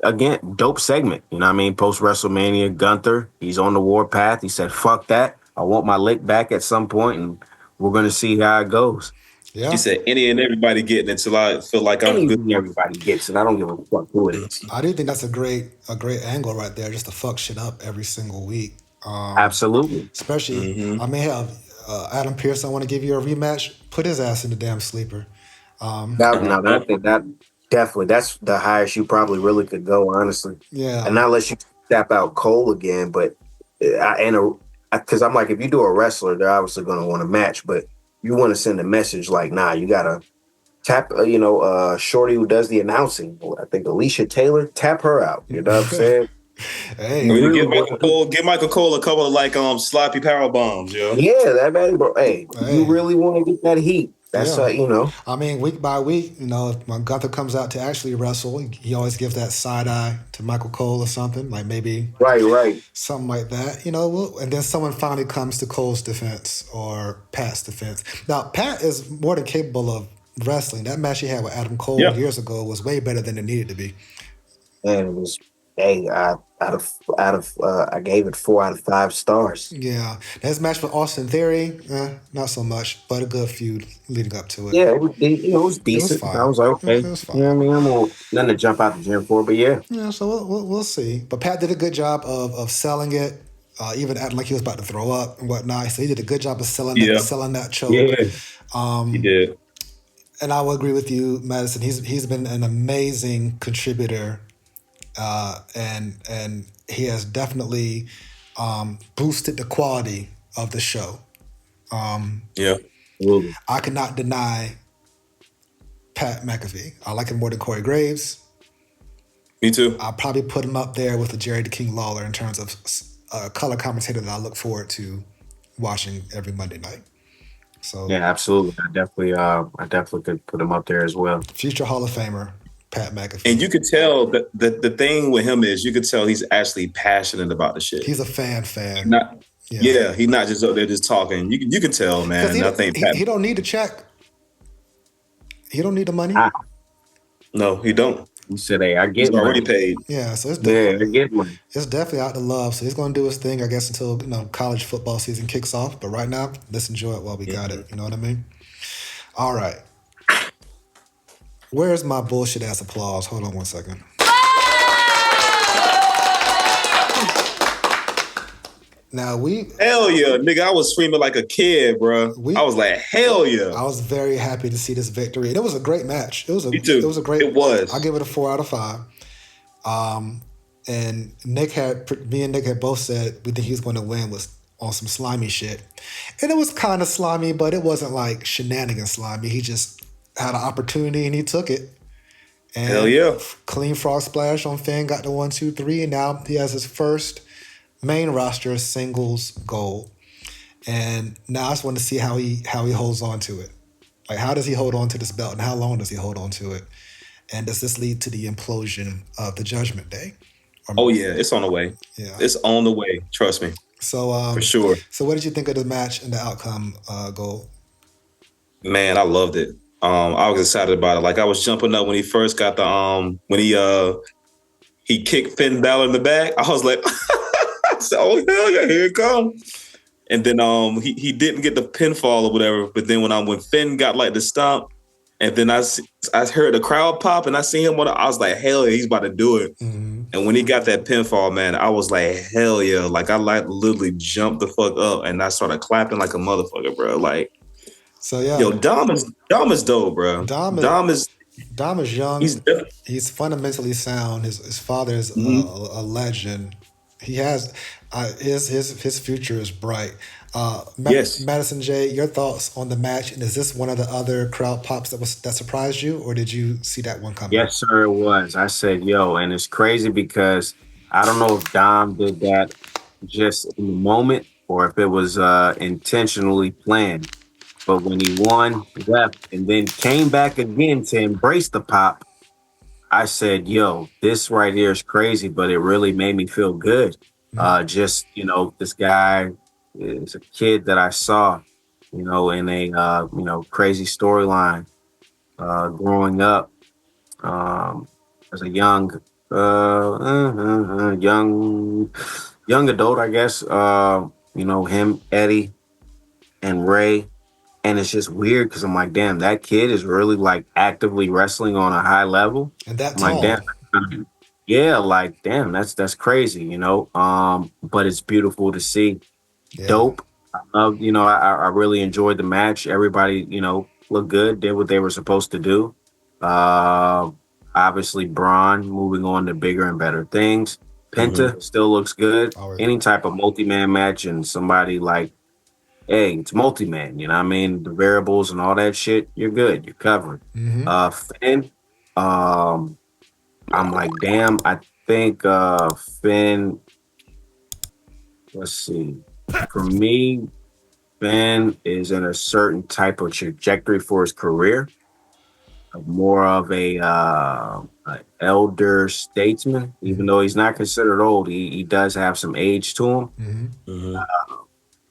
Again, dope segment. You know what I mean? Post WrestleMania, Gunther, he's on the warpath. He said, fuck that. I want my lick back at some point, and we're going to see how it goes. Yeah. He said, any and everybody getting it until I feel like I'm good. Everybody gets it. I don't give a fuck who it is. I do think that's a great angle right there, just to fuck shit up every single week. Absolutely. Especially, I may have Adam Pearce, I want to give you a rematch. Put his ass in the damn sleeper. That definitely, that's the highest you probably really could go, honestly. Yeah. And not unless you tap out Cole again, but because I'm like, if you do a wrestler, they're obviously going to want a match, but you want to send a message like, nah, you got to tap, Shorty who does the announcing. I think Alicia Taylor, tap her out. You know what I'm saying? Hey, give Michael Cole a couple of sloppy power bombs, yo. Yeah, that man, bro. Hey, you really want to get that heat? That's I mean, week by week, if when Gunther comes out to actually wrestle, he always gives that side eye to Michael Cole or something, like maybe right, something like that. And then someone finally comes to Cole's defense or Pat's defense. Now, Pat is more than capable of wrestling. That match he had with Adam Cole years ago was way better than it needed to be. And it was, I gave it 4 out of 5 stars. Yeah, his match with Austin Theory, not so much, but a good feud leading up to it. Yeah, it was decent. It was fine. I was like, okay, it was fine. You know what I mean? I'm nothing to jump out the gym for, but yeah. Yeah, so we'll see. But Pat did a good job of selling it, even acting like he was about to throw up and whatnot. So he did a good job of selling that choke. Yeah, he did. And I will agree with you, Madison. He's been an amazing contributor. And he has definitely boosted the quality of the show. I cannot deny Pat McAfee. I like him more than Corey Graves. Me too. I'll probably put him up there with the Jerry the King Lawler in terms of a color commentator that I look forward to watching every Monday night. So yeah, absolutely. I definitely could put him up there as well. Future Hall of Famer. Pat McAfee. And you could tell that the thing with him is you could tell he's actually passionate about the shit. He's a fan. He's not just up there just talking. You can tell, man. I think he don't need the check. He don't need the money. No, he don't. He said, "Hey, I get he's already paid." Yeah, so I get money. It's definitely out to love. So he's going to do his thing, I guess, until college football season kicks off. But right now, let's enjoy it while we got it. You know what I mean? All right. Where's my bullshit ass applause? Hold on one second. Now hell yeah, nigga! I was screaming like a kid, bro. I was like, hell yeah! I was very happy to see this victory, and it was a great match. Me too. It was a great. It was. I give it a 4 out of 5. And me and Nick had both said we think he's going to win on some slimy shit, and it was kind of slimy, but it wasn't like shenanigan slimy. He just had an opportunity and he took it. And hell yeah. Clean frog splash on Finn, got the 1, 2, 3, and now he has his first main roster singles goal. And now I just want to see how he holds on to it. Like, how does he hold on to this belt and how long does he hold on to it? And does this lead to the implosion of the Judgment Day? It's on the way. Yeah. It's on the way. Trust me. So for sure. So what did you think of the match and the outcome, Gold? Man, I loved it. I was excited about it. Like, I was jumping up when he first got the when he kicked Finn Balor in the back. I was like, I said, oh hell yeah, here it comes. And then he didn't get the pinfall or whatever. But then when Finn got like the stomp And then I heard the crowd pop, and I see him I was like, hell yeah, he's about to do it. Mm-hmm. And when he got that pinfall, man, I was like, hell yeah. Like, I literally jumped the fuck up, and I started clapping like a motherfucker, bro. Like, so yeah, yo, Dom is dope, bro. Dom is young. He's fundamentally sound. His father is a legend. He has his future is bright. Yes. Madison J, your thoughts on the match, and is this one of the other crowd pops that surprised you, or did you see that one coming? Yes, sir, it was. I said, yo, and it's crazy because I don't know if Dom did that just in the moment or if it was intentionally planned. But when he won, left, and then came back again to embrace the pop, I said, yo, this right here is crazy, but it really made me feel good. Just, this guy is a kid that I saw, in a, crazy storyline growing up as a young adult, I guess. Him, Eddie, and Ray. And it's just weird because I'm like, damn, that kid is really like actively wrestling on a high level. And that I'm like, damn, yeah, like, damn, that's crazy, but it's beautiful to see. Yeah. Dope. I really enjoyed the match. Everybody, looked good, did what they were supposed to do. Obviously, Bron moving on to bigger and better things. Penta still looks good. Any type of multi-man match and somebody like, hey, it's multi-man, you know what I mean? The variables and all that shit, you're good. You're covered. Finn, I'm like, damn, I think Finn, let's see. For me, Finn is in a certain type of trajectory for his career. More of a elder statesman, even though he's not considered old. He does have some age to him.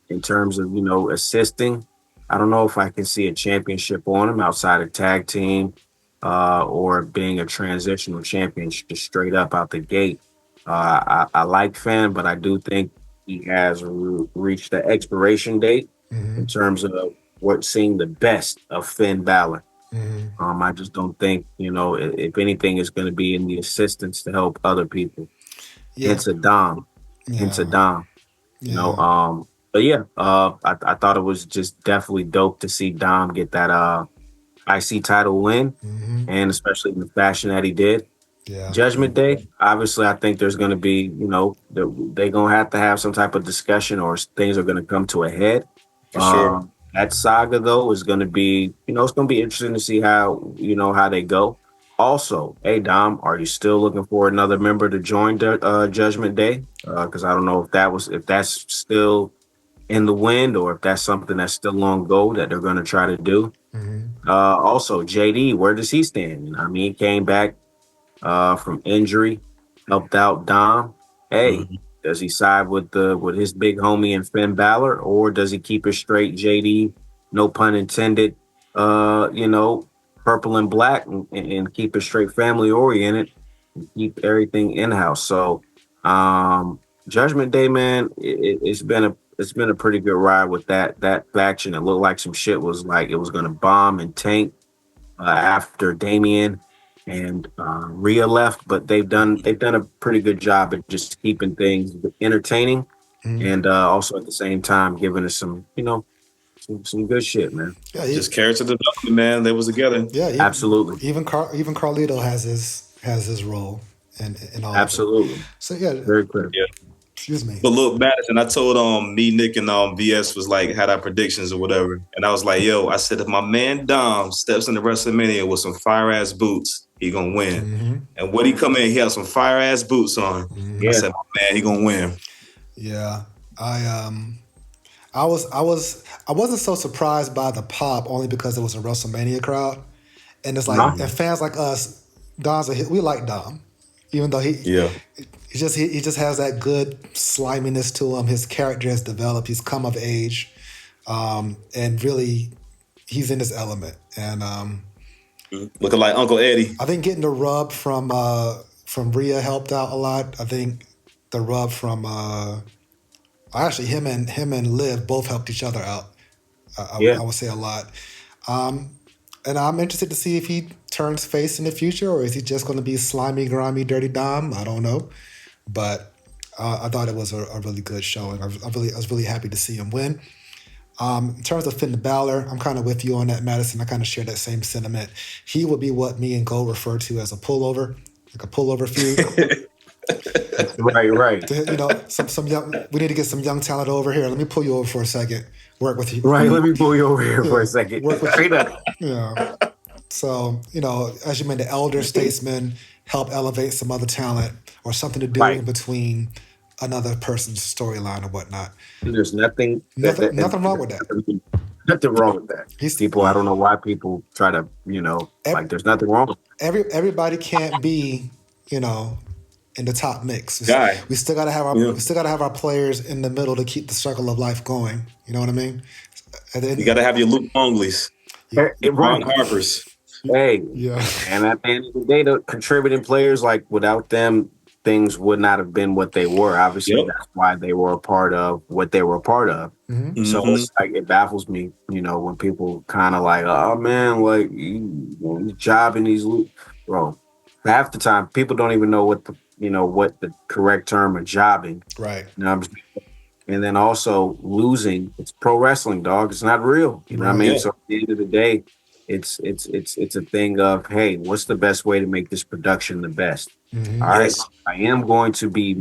In terms of, assisting. I don't know if I can see a championship on him outside of tag team or being a transitional champion just straight up out the gate. I like Finn, but I do think he has reached the expiration date in terms of seeing the best of Finn Balor. I just don't think, if anything is going to be in the assistance to help other people. It's a Dom. It's a Dom. But yeah, I thought it was just definitely dope to see Dom get that IC title win, and especially in the fashion that he did. Yeah. Judgment Day, obviously, I think there's going to be, they're going to have some type of discussion or things are going to come to a head. For sure. That saga, though, is going to be, it's going to be interesting to see how, how they go. Also, hey, Dom, are you still looking for another member to join Judgment Day? Because I don't know if that's still in the wind or if that's something that's still on go that they're going to try to do. Also, JD, where does he stand? He came back from injury, helped out Dom. Hey, does he side with his big homie and Finn Balor, or does he keep it straight JD, no pun intended, purple and black and keep it straight family oriented and keep everything in-house? So Judgment Day, man, it's been a pretty good ride with that faction. It looked like some shit was like it was going to bomb and tank after Damian and Rhea left, but they've done a pretty good job at just keeping things entertaining and also at the same time giving us some some good shit, man. Yeah, just character development, man. They was together. Yeah, absolutely. Even Carlito has his role in all. Absolutely. Of it. So yeah, very clear. Yeah. Excuse me. But look, Madison, I told me, Nick, and VS was like had our predictions or whatever, and I was like, yo, I said if my man Dom steps into WrestleMania with some fire ass boots, he gonna win. And when he come in, he has some fire ass boots on. I said, my man, he gonna win. Yeah, I wasn't so surprised by the pop only because it was a WrestleMania crowd, and it's like and fans like us, we like Dom, even though he just has that good sliminess to him. His character has developed. He's come of age, and really, he's in his element. And looking like Uncle Eddie. I think getting the rub from Rhea helped out a lot. I think the rub from actually him and Liv both helped each other out. I would say a lot. And I'm interested to see if he turns face in the future, or is he just going to be slimy, grimy, dirty Dom? I don't know. But I thought it was a really good showing. I was really happy to see him win. In terms of Finn Balor, I'm kind of with you on that, Madison. I kind of share that same sentiment. He would be what me and Gold refer to as a pullover, like a pullover feud. Right. You know, some young. We need to get some young talent over here. Let me pull you over for a second. Work with you. Right, let me pull you over here for a second. Work with you. Yeah. So, you know, as you mentioned, the elder statesman help elevate some other talent or something to do in between another person's storyline or whatnot. There's nothing wrong with that. Nothing wrong with that. People, I don't know why people try to, like there's nothing wrong with that. Everybody can't be, in the top mix. We still gotta have our players in the middle to keep the circle of life going. You know what I mean? You gotta have your Luke Longleys, Ron Harpers. Hey, and at the end of the day, the contributing players, like without them, things would not have been what they were. Obviously, that's why they were a part of what they were a part of. Mm-hmm. So it's like it baffles me, when people kind of like, oh man, like you jobbing these bro. Half the time, people don't even know what the correct term of jobbing. Right. And then also losing. It's pro wrestling, dog. It's not real. You know what I mean? So at the end of the day, it's a thing of, hey, what's the best way to make this production the best? Mm-hmm. All right, I am going to be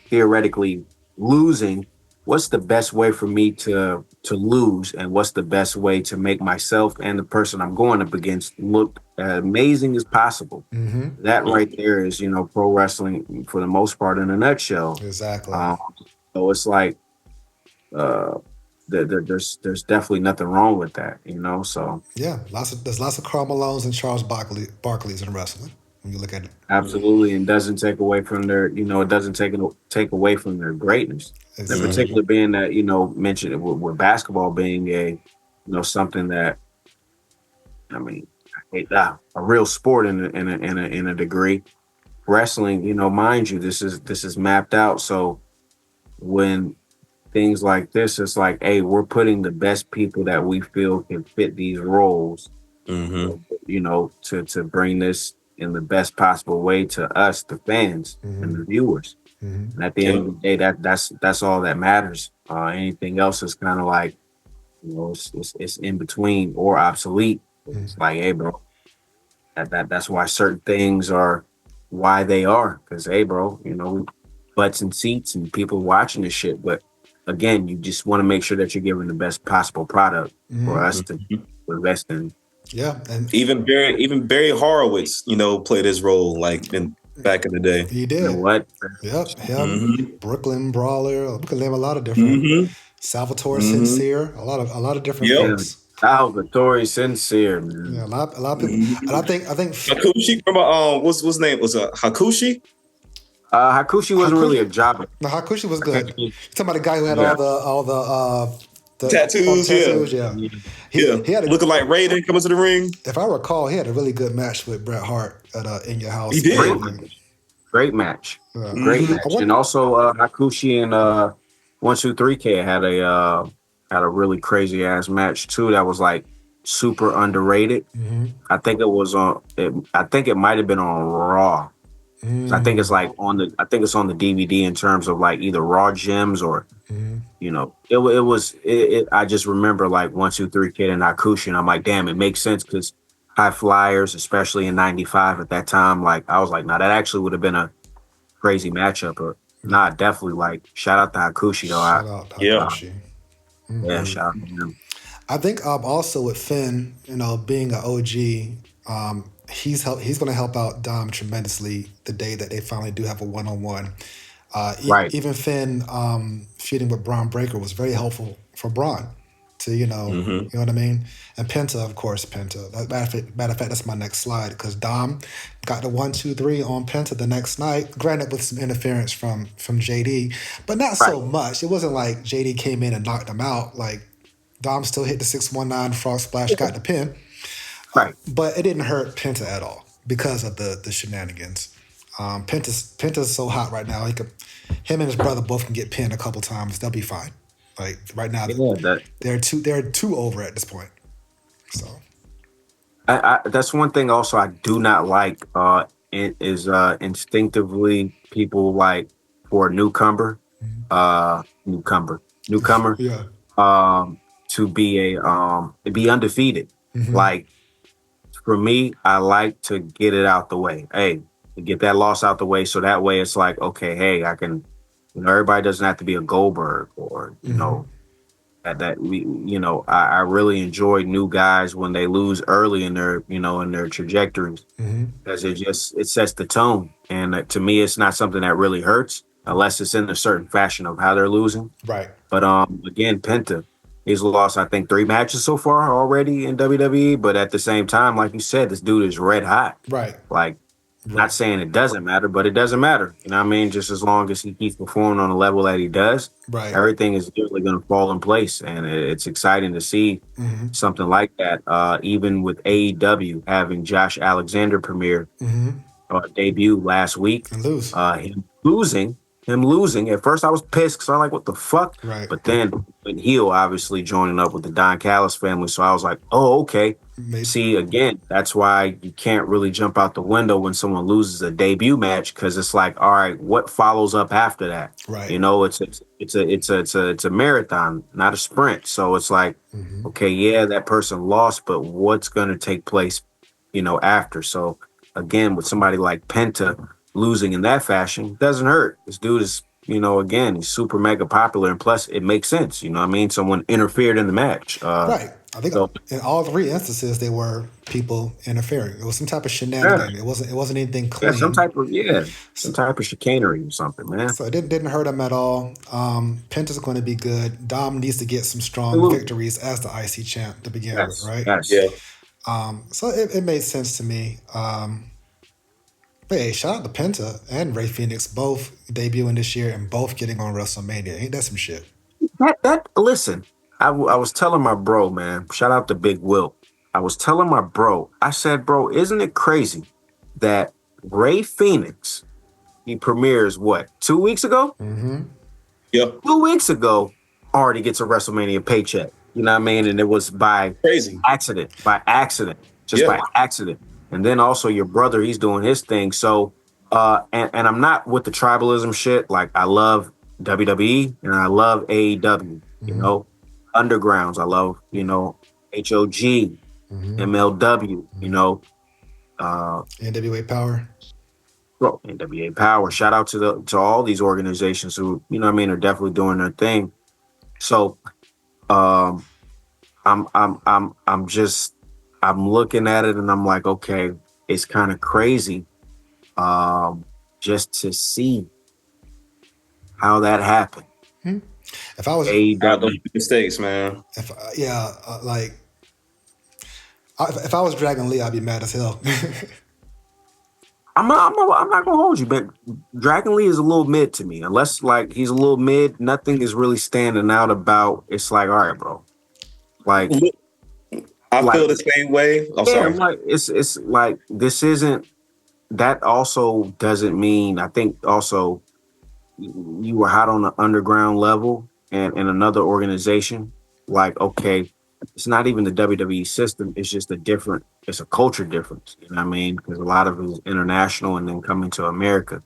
theoretically losing. What's the best way for me to lose, and what's the best way to make myself and the person I'm going up against look as amazing as possible? Mm-hmm. That right there is, pro wrestling for the most part in a nutshell. Exactly. So it's like, there's definitely nothing wrong with that, So there's lots of Karl Malones and Charles Barkleys in wrestling when you look at it. Absolutely, and doesn't take away from their, it doesn't take away from their greatness. Exactly. In particular, being that mentioned with basketball being a something that, I mean, a real sport in a degree. Wrestling, mind you, this is mapped out. So when things like this, it's like, hey, we're putting the best people that we feel can fit these roles, to bring this in the best possible way to us, the fans and the viewers. Mm-hmm. And at the end of the day, that's all that matters. Anything else is kind of like, it's in between or obsolete. Mm-hmm. It's like, hey, bro, that's why certain things are why they are. Because, hey, bro, butts and seats and people watching this shit. But again, you just want to make sure that you're giving the best possible product for us to invest in. Yeah, and even Barry Horowitz, played his role back in the day. He did. You know what? Yep, him, Brooklyn Brawler. We can name a lot of different. Salvatore Sincere, a lot of different folks. Salvatore Sincere, man. Yeah, a lot of people. And I think Hakushi. Remember, what's his name? Was Hakushi? Hakushi wasn't really a jobber. No, Hakushi was good. You're talking about the guy who had all the tattoos. He had looking like Raiden coming to the ring. If I recall, he had a really good match with Bret Hart at In Your House. He did. Great match. Great match. And also Hakushi and 1-2-3K had a really crazy ass match too. That was like super underrated. Mm-hmm. I think it might have been on Raw. So I think it's like on the DVD in terms of like either Raw Gems or I just remember like 1-2-3 and Hakushi, and I'm like, damn, it makes sense because High Flyers, especially in '95 at that time, like I was like, nah, that actually would have been a crazy matchup. But nah, definitely like shout out to Hakushi though. Shout out to Hakushi. Yeah, shout out to him. I think also with Finn, being an OG, he's going to help out Dom tremendously the day that they finally do have a one-on-one. Right. Even Finn feuding with Bron Breakker was very helpful for Bron to, you know what I mean? And Penta, of course, Penta. Matter of fact, that's my next slide because Dom got the 1-2-3 on Penta the next night, granted with some interference from JD, but not so much. It wasn't like JD came in and knocked him out. Like Dom still hit the 619 frog splash, got the pin. Right. But it didn't hurt Penta at all because of the shenanigans. Penta's so hot right now. Him and his brother both can get pinned a couple times. They'll be fine. Like right now, they're two over at this point. So That's one thing also I do not like is instinctively people like for a newcomer Yeah. to be undefeated. Like for me, I like to get it out the way. Hey, get that loss out the way, so that way it's like, okay, hey, I can, everybody doesn't have to be a Goldberg or I really enjoy new guys when they lose early in their trajectories because it sets the tone. And to me, it's not something that really hurts unless it's in a certain fashion of how they're losing. Right. But again, Penta, he's lost, I think, 3 matches so far already in WWE. But at the same time, like you said, this dude is red hot. Right. Like, not saying it doesn't matter, but it doesn't matter. You know what I mean? Just as long as he keeps performing on the level that he does, Right. everything is usually going to fall in place. And it's exciting to see something like that. Even with AEW having Josh Alexander premiere debut last week, And lose. Him losing. At first, I was pissed because I'm like, "What the fuck?" Right. But then, heel obviously joining up with the Don Callis family, so I was like, "Oh, okay." Maybe. See, again, that's why you can't really jump out the window when someone loses a debut match because it's like, all right, what follows up after that? Right. It's a marathon, not a sprint. So it's like, okay, yeah, that person lost, but what's going to take place, after? So again, with somebody like Penta losing in that fashion doesn't hurt. This dude is, again, he's super mega popular, and plus it makes sense. You know what I mean? Someone interfered in the match. Right. I think in all 3 instances there were people interfering. It was some type of shenanigan. Yeah. It wasn't anything clean. Some type of chicanery or something, man. So it didn't hurt him at all. Penta's going to be good. Dom needs to get some strong victories as the IC champ to begin with, right? Yes. Yeah. So it made sense to me. But hey, shout out to Penta and Ray Phoenix, both debuting this year and both getting on WrestleMania. Ain't that some shit? Listen, I was telling my bro, man, shout out to Big Will. I was telling my bro, I said, bro, isn't it crazy that Ray Phoenix, he premieres 2 weeks ago? Yep. 2 weeks ago, already gets a WrestleMania paycheck. You know what I mean? And it was by accident. By accident. And then also your brother, he's doing his thing. So, and I'm not with the tribalism shit. Like, I love WWE and I love AEW, undergrounds. I love, HOG, MLW, NWA Power. Bro, NWA Power. Shout out to all these organizations who, are definitely doing their thing. So, I'm looking at it and I'm like, okay, it's kind of crazy, just to see how that happened. If I was mistakes, man. if I was Dragon Lee, I'd be mad as hell. I'm not gonna hold you, but Dragon Lee is a little mid to me. Unless like he's a little mid, nothing is really standing out about. It's like, all right, bro. Like I feel the same way. I'm sorry. Like it's like this isn't. That also doesn't mean. I think also you were hot on the underground level and in another organization. Like, okay, it's not even the WWE system. It's just it's a culture difference. You know what I mean? Because a lot of it is international and then coming to America.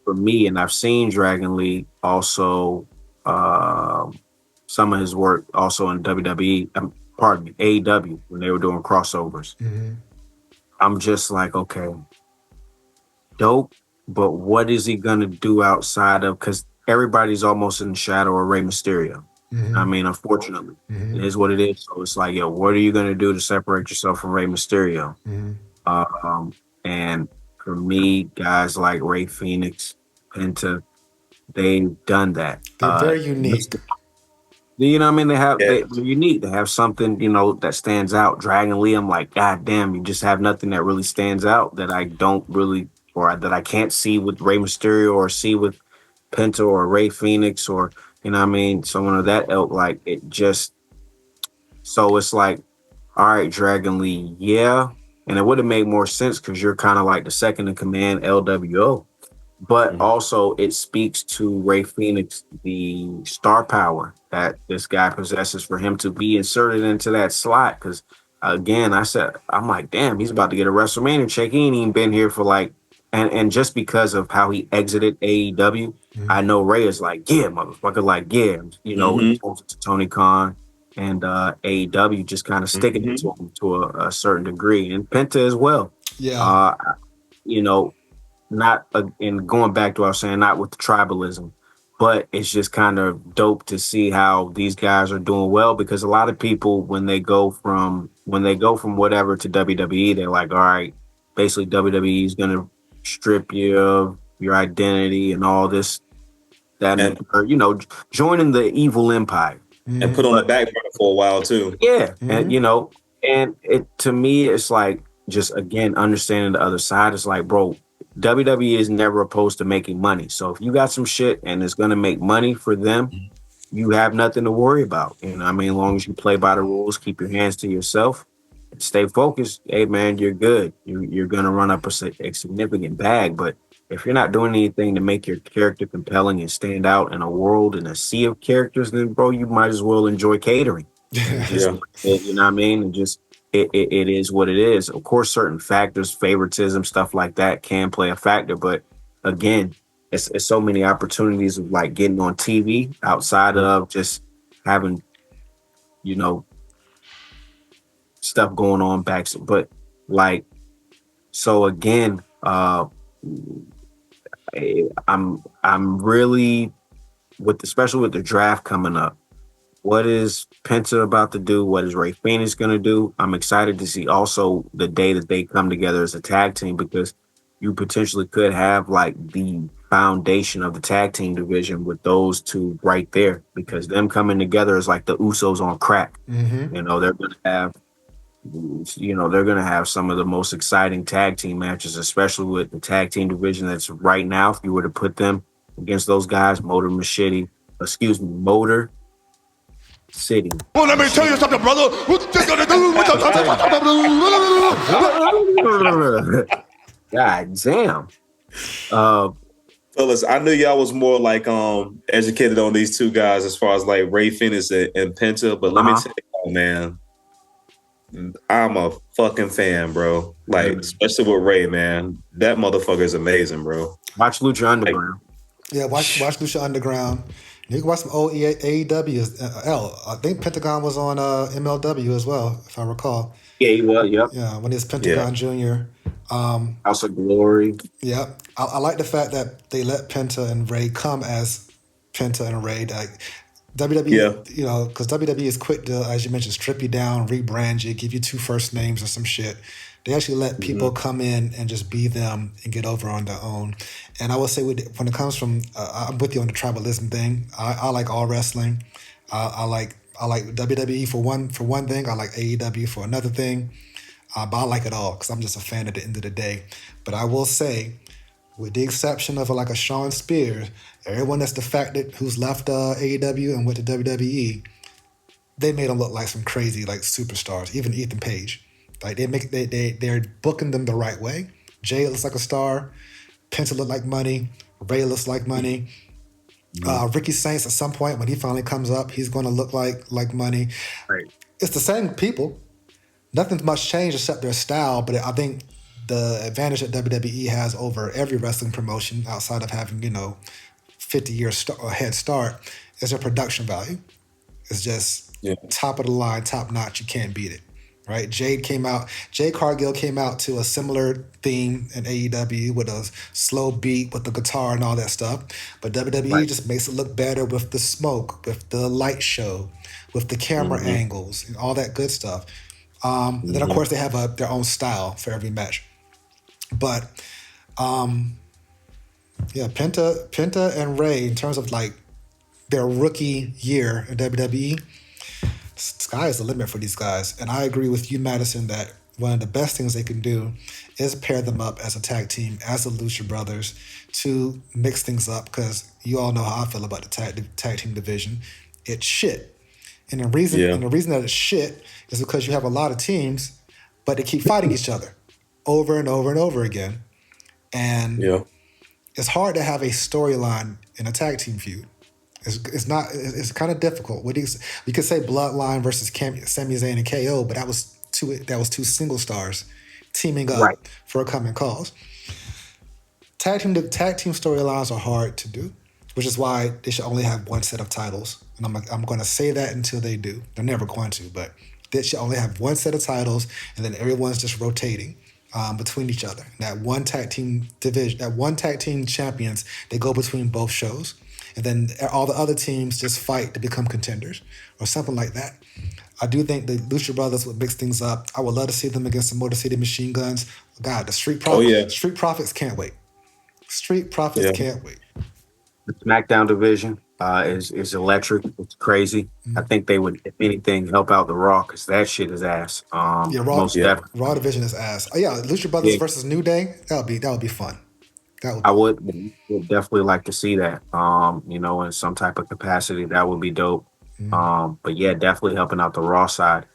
For me, and I've seen Dragon Lee also, some of his work also in WWE, AEW, when they were doing crossovers. I'm just like, okay, dope, but what is he going to do outside of, because everybody's almost in the shadow of Rey Mysterio. I mean, unfortunately, it is what it is. So it's like, yo, what are you going to do to separate yourself from Rey Mysterio? And for me, guys like Ray Phoenix, Penta, they've done that. They're very unique. You know what I mean? They're unique. They have something, that stands out. Dragon Lee, I'm like, God damn, you just have nothing that really stands out that I don't really, or that I can't see with Rey Mysterio or see with Penta or Ray Phoenix or, you know what I mean, someone of that ilk. Like, it just, so it's like, all right, Dragon Lee, yeah. And it would have made more sense because you're kind of like the second in command LWO. But also it speaks to Ray Phoenix, the star power that this guy possesses for him to be inserted into that slot. Because again, I'm like, damn, he's about to get a WrestleMania check. He ain't even been here for like, and just because of how he exited AEW, I know Ray is like, yeah, motherfucker, like, yeah, in terms of Tony Khan and AEW, just kind of sticking it to him to a certain degree, and Penta as well. Yeah. You know, not and going back to what I was saying, not with the tribalism, but it's just kind of dope to see how these guys are doing well, because a lot of people when they go from whatever to WWE, they're like, all right, basically WWE is gonna strip you of your identity and all this, that, and joining the evil empire and put on the back burner for a while too. Yeah, and and it, to me, it's like, just again understanding the other side. It's like, bro, WWE is never opposed to making money. So if you got some shit and it's gonna make money for them, you have nothing to worry about. You know what I mean? As long as you play by the rules, keep your hands to yourself, stay focused, hey man, you're good. You're gonna run up a significant bag. But if you're not doing anything to make your character compelling and stand out in a world, in a sea of characters, then bro, you might as well enjoy catering. You know what I mean? And just it is what it is. Of course, certain factors, favoritism, stuff like that can play a factor. But again, it's so many opportunities of like getting on TV outside of just having, stuff going on back. But like, so again, I'm really especially with the draft coming up. What is Penta about to do? What is Ray Fenix going to do? I'm excited to see also the day that they come together as a tag team, because you potentially could have like the foundation of the tag team division with those two right there, because them coming together is like the Usos on crack. They're going to have, they're going to have some of the most exciting tag team matches, especially with the tag team division that's right now. If you were to put them against those guys, Motor City. Well, let me tell you something, brother. What you gonna do? God damn. Fellas, I knew y'all was more like educated on these two guys as far as like Ray Fenix and Penta, but let me tell you, man, I'm a fucking fan, bro. Like, especially with Ray, man. That motherfucker is amazing, bro. Watch Lucha Underground. Watch Lucha Underground. You can watch some old AEW. I think Pentagon was on MLW as well, if I recall. Yeah, he was. Yep. Yeah, when he was Pentagon Jr. House of Glory. Yep. I like the fact that they let Penta and Ray come as Penta and Ray. Like WWE, because WWE is quick to, as you mentioned, strip you down, rebrand you, give you two first names or some shit. They actually let people come in and just be them and get over on their own. And I will say, when it comes from, I'm with you on the tribalism thing. I like all wrestling. I like WWE for one thing. I like AEW for another thing. But I like it all because I'm just a fan at the end of the day. But I will say, with the exception of like a Shawn Spears, everyone that's defected who's left AEW and went to WWE, they made them look like some crazy like superstars. Even Ethan Page. Like they're booking them the right way. Jay looks like a star. Penta look like money. Ray looks like money. Ricky Saints at some point when he finally comes up, he's going to look like money. Right. It's the same people. Nothing's much changed except their style. But I think the advantage that WWE has over every wrestling promotion outside of having 50 years head start is their production value. It's just top of the line, top notch. You can't beat it. Right, Jade Cargill came out to a similar theme in AEW with a slow beat with the guitar and all that stuff. But WWE just makes it look better with the smoke, with the light show, with the camera angles, and all that good stuff. Then of course they have their own style for every match. But Penta and Ray, in terms of like their rookie year in WWE, sky is the limit for these guys. And I agree with you, Madison, that one of the best things they can do is pair them up as a tag team, as the Lucha Brothers, to mix things up, because you all know how I feel about the tag team division. It's shit. And the reason that it's shit is because you have a lot of teams, but they keep fighting each other over and over and over again. And it's hard to have a storyline in a tag team feud. It's kind of difficult. We could say Bloodline versus Sami Zayn and KO, but that was two single stars teaming up Right. for a common cause. Tag team storylines are hard to do, which is why they should only have one set of titles. And I'm going to say that until they do. They're never going to, but they should only have one set of titles, and then everyone's just rotating between each other. That one tag team division, that one tag team champions, they go between both shows, and then all the other teams just fight to become contenders or something like that. I do think the Lucha Brothers would mix things up. I would love to see them against the Motor City Machine Guns. God, the Street Profits. Street Profits can't wait. Street Profits can't wait. The SmackDown division is electric. It's crazy. Mm-hmm. I think they would, if anything, help out the Raw because that shit is ass. Raw division is ass. Oh yeah, Lucha Brothers versus New Day. That would be fun. I would definitely like to see that. In some type of capacity, that would be dope. Mm-hmm. But yeah, definitely helping out the Raw side.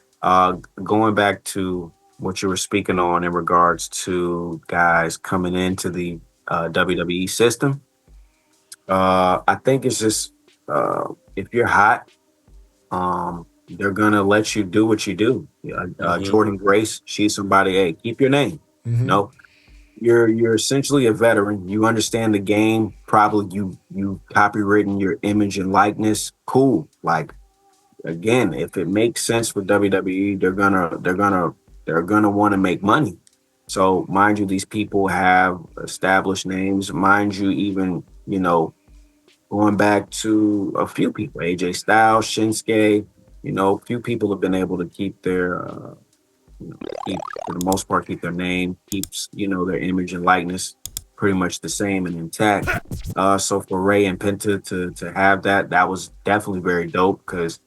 Going back to what you were speaking on in regards to guys coming into the WWE system. I think it's just if you're hot, they're gonna let you do what you do. Jordan Grace, she's somebody. Hey, keep your name. Mm-hmm. No, you're essentially a veteran. You understand the game. Probably you copywritten your image and likeness. Cool. Like again, if it makes sense for WWE, they're gonna want to make money. So mind you, these people have established names. Mind you, even, going back to a few people, AJ Styles, Shinsuke, a few people have been able to keep their, for the most part, keep their name, keeps, their image and likeness pretty much the same and intact. So for Ray and Penta to have that was definitely very dope because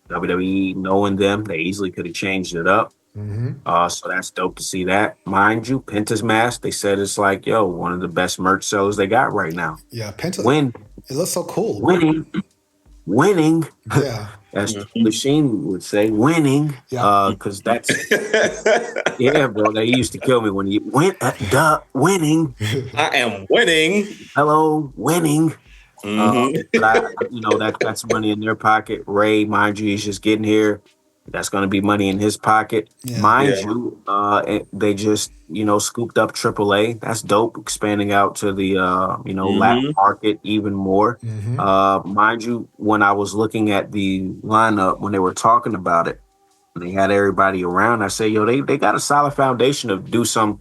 WWE, knowing them, they easily could have changed it up. Mm-hmm. So that's dope to see that. Mind you, Penta's mask, they said it's like, one of the best merch sellers they got right now. Yeah, Penta. It looks so cool. Winning. Yeah. As the Sheen would say, winning. Yeah. Because that's yeah, bro. They used to kill me when you went winning. I am winning. Hello, winning. Mm-hmm. That's money in their pocket. Ray, mind you, he's just getting here. That's going to be money in his pocket. Yeah. Mind you, they just, scooped up AAA. That's dope. Expanding out to the, Latin market even more. Mm-hmm. Mind you, when I was looking at the lineup, when they were talking about it, and they had everybody around, I say, they got a solid foundation to do some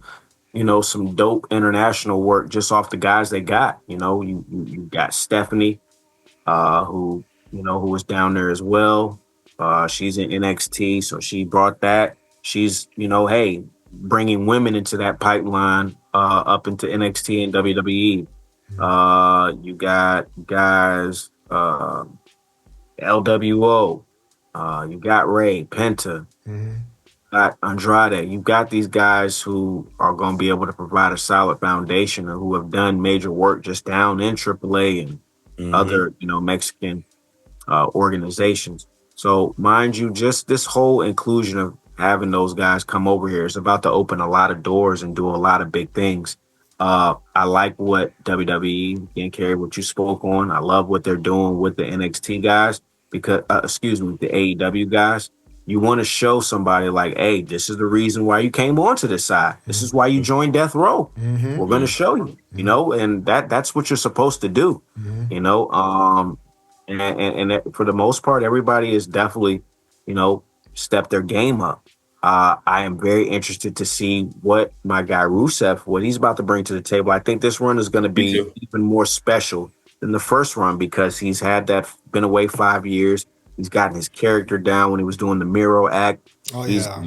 dope international work just off the guys they got. You got Stephanie, who was down there as well. She's in NXT, so she brought that. She's, bringing women into that pipeline up into NXT and WWE. You got guys, LWO. You got Ray, Penta, got Andrade. You got these guys who are going to be able to provide a solid foundation and who have done major work just down in AAA and other, Mexican organizations. So mind you, just this whole inclusion of having those guys come over here is about to open a lot of doors and do a lot of big things. I like what WWE, again, Carrie, what you spoke on. I love what they're doing with the NXT guys because, the AEW guys. You want to show somebody like, hey, this is the reason why you came onto this side. This is why you joined Death Row. Mm-hmm. We're going to show you, and that's what you're supposed to do, And for the most part, everybody is definitely, stepped their game up. I am very interested to see what my guy Rusev, what he's about to bring to the table. I think this run is going to be even more special than the first run because he's been away 5 years. He's gotten his character down when he was doing the Miro act. Oh, yeah.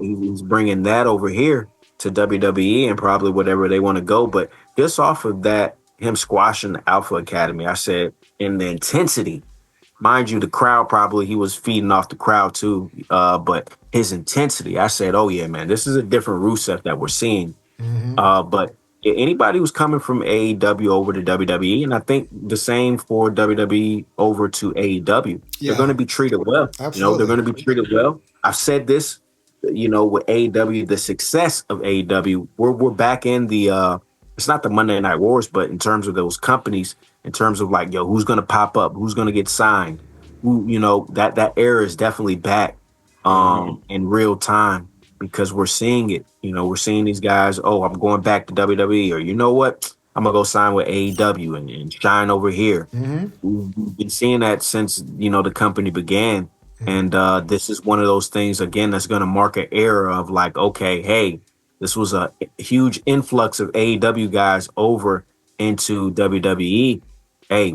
He's bringing that over here to WWE and probably whatever they want to go. But just off of that, him squashing the Alpha Academy, I said, in the intensity, mind you, the crowd he was feeding off the crowd too. But his intensity, I said, oh yeah, man, this is a different Rusev that we're seeing. Mm-hmm. But anybody who's coming from AEW over to WWE, and I think the same for WWE over to AEW, they're going to be treated well. Absolutely. They're going to be treated well. I've said this, with AEW, the success of AEW, we're back in the, it's not the Monday Night Wars, but in terms of those companies, in terms of like, who's going to pop up, who's going to get signed, who, that era is definitely back in real time. because we're seeing it. We're seeing these guys, oh, I'm going back to WWE, or you know what? I'm going to go sign with AEW and shine over here. Mm-hmm. We've been seeing that since, the company began. Mm-hmm. And this is one of those things, again, that's going to mark an era of like, okay, hey, this was a huge influx of AEW guys over into WWE. Hey,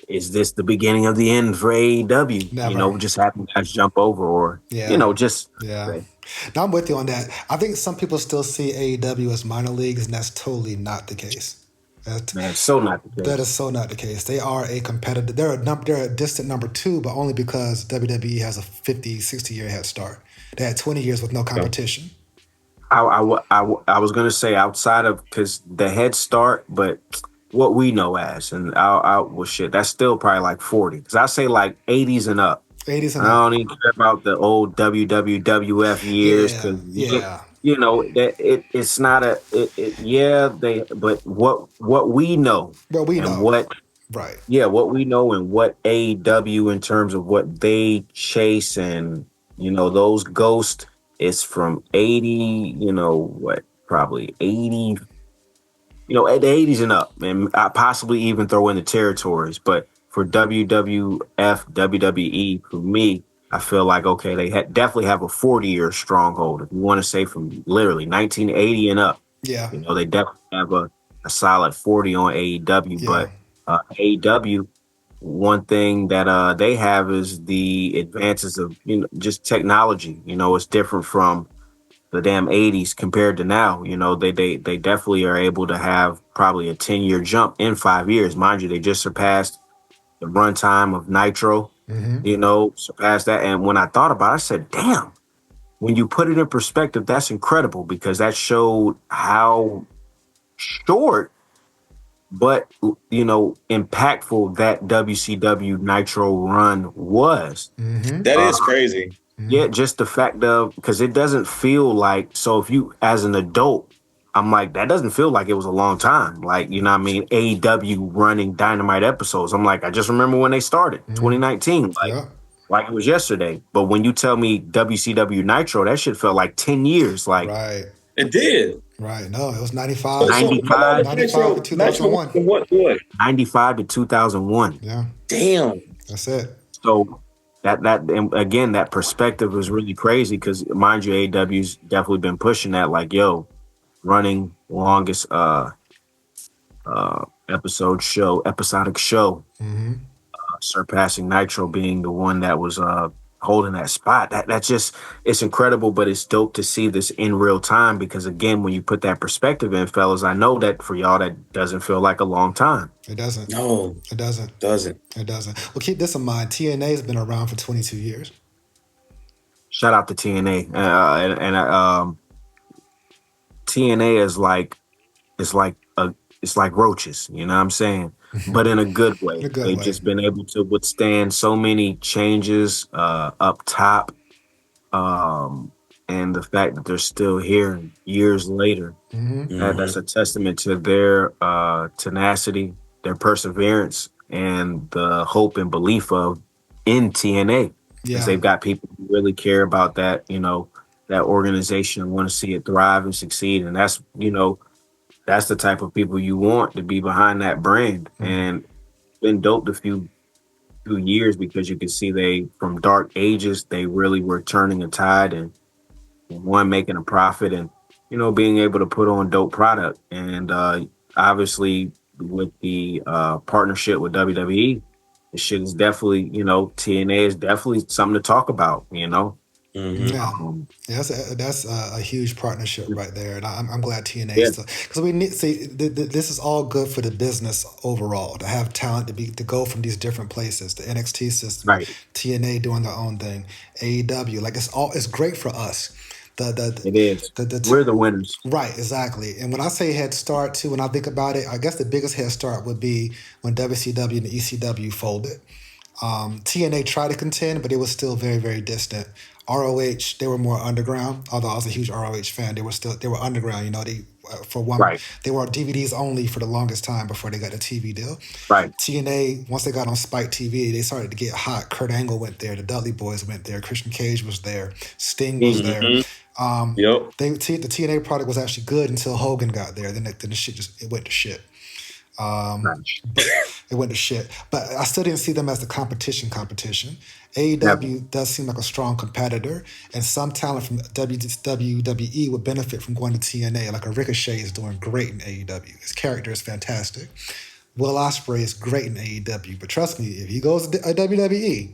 is this the beginning of the end for AEW? Never. Just having guys jump over, or Yeah. just Yeah. Now I'm with you on that. I think some people still see AEW as minor leagues, and that's totally not the case. Man, so not the case. That is so not the case. They are a competitor. They're a distant number two, but only because WWE has a 50, 60-year head start. They had 20 years with no competition. I was going to say outside of, because the head start, but what we know as, and well, shit, that's still probably like 40. Because I say like 80s and up. 80s and I up. don't even care about the old WWF years, because it's not but what we know, But we and know. what Right. what we know, and what AEW in terms of what they chase, and those ghosts is from 80, probably 80, at the 80s and up, and I possibly even throw in the territories. But for WWF, WWE, for me, I feel like, okay, they definitely have a 40-year stronghold. If you want to say from literally 1980 and up, Yeah. they definitely have a solid 40 on AEW. Yeah. But AEW, one thing that they have is the advances of just technology. It's different from the damn 80s compared to now. They definitely are able to have probably a 10-year jump in 5 years. Mind you, they just surpassed the runtime of Nitro. Mm-hmm. Surpassed that. And when I thought about it, I said, damn, when you put it in perspective, that's incredible, because that showed how short but impactful that WCW Nitro run was. Mm-hmm. That is crazy. Yeah, just the fact of, because it doesn't feel like, so if you, as an adult, I'm like, that doesn't feel like it was a long time. Like, what I mean? AEW running Dynamite episodes. I'm like, I just remember when they started, 2019, like it was yesterday. But when you tell me WCW Nitro, that shit felt like 10 years. Like, right. It did. Right. No, it was 95. 95 to 2001. 95 to 2001. Yeah. Damn. That's it. So that and again, that perspective was really crazy, because mind you, AEW's definitely been pushing that, like, yo, running longest episodic show, surpassing Nitro, being the one that was holding that spot. That's just, it's incredible, but it's dope to see this in real time, because again, when you put that perspective in, fellas, I know that for y'all that doesn't feel like a long time. It doesn't. No, it doesn't. It doesn't. Well, keep this in mind. TNA has been around for 22 years. Shout out to TNA. TNA is like, it's like roaches, you know what I'm saying? But in a good way. They've just been able to withstand so many changes up top. And the fact that they're still here years later, that's a testament to their tenacity, their perseverance, and the hope and belief in TNA. Because they've got people who really care about that, that organization, and want to see it thrive and succeed. And that's, that's the type of people you want to be behind that brand. And it's been dope the few years, because you can see from dark ages, they really were turning a tide, and making a profit, and being able to put on dope product. And obviously with the partnership with WWE, the shit is definitely, TNA is definitely something to talk about, Yeah, that's a huge partnership right there, and I'm glad TNA is, because we need, see, this is all good for the business overall, to have talent to go from these different places, the NXT system, TNA doing their own thing, AEW, like it's great for us. It is. We're the winners. Right, exactly. And when I say head start too, when I think about it, I guess the biggest head start would be when WCW and the ECW folded. TNA tried to contend, but it was still very, very distant. ROH, they were more underground. Although I was a huge ROH fan, they were underground. You know, for one, Right. they were DVDs only for the longest time before they got the TV deal. Right. TNA, once they got on Spike TV, they started to get hot. Kurt Angle went there, the Dudley Boys went there, Christian Cage was there, Sting was there. Yep. The TNA product was actually good until Hogan got there. Then the shit it went to shit. It went to shit. But I still didn't see them as the competition. AEW does seem like a strong competitor, and some talent from WWE would benefit from going to TNA. Like a Ricochet is doing great in AEW. His character is fantastic. Will Ospreay is great in AEW. But trust me, if he goes to WWE,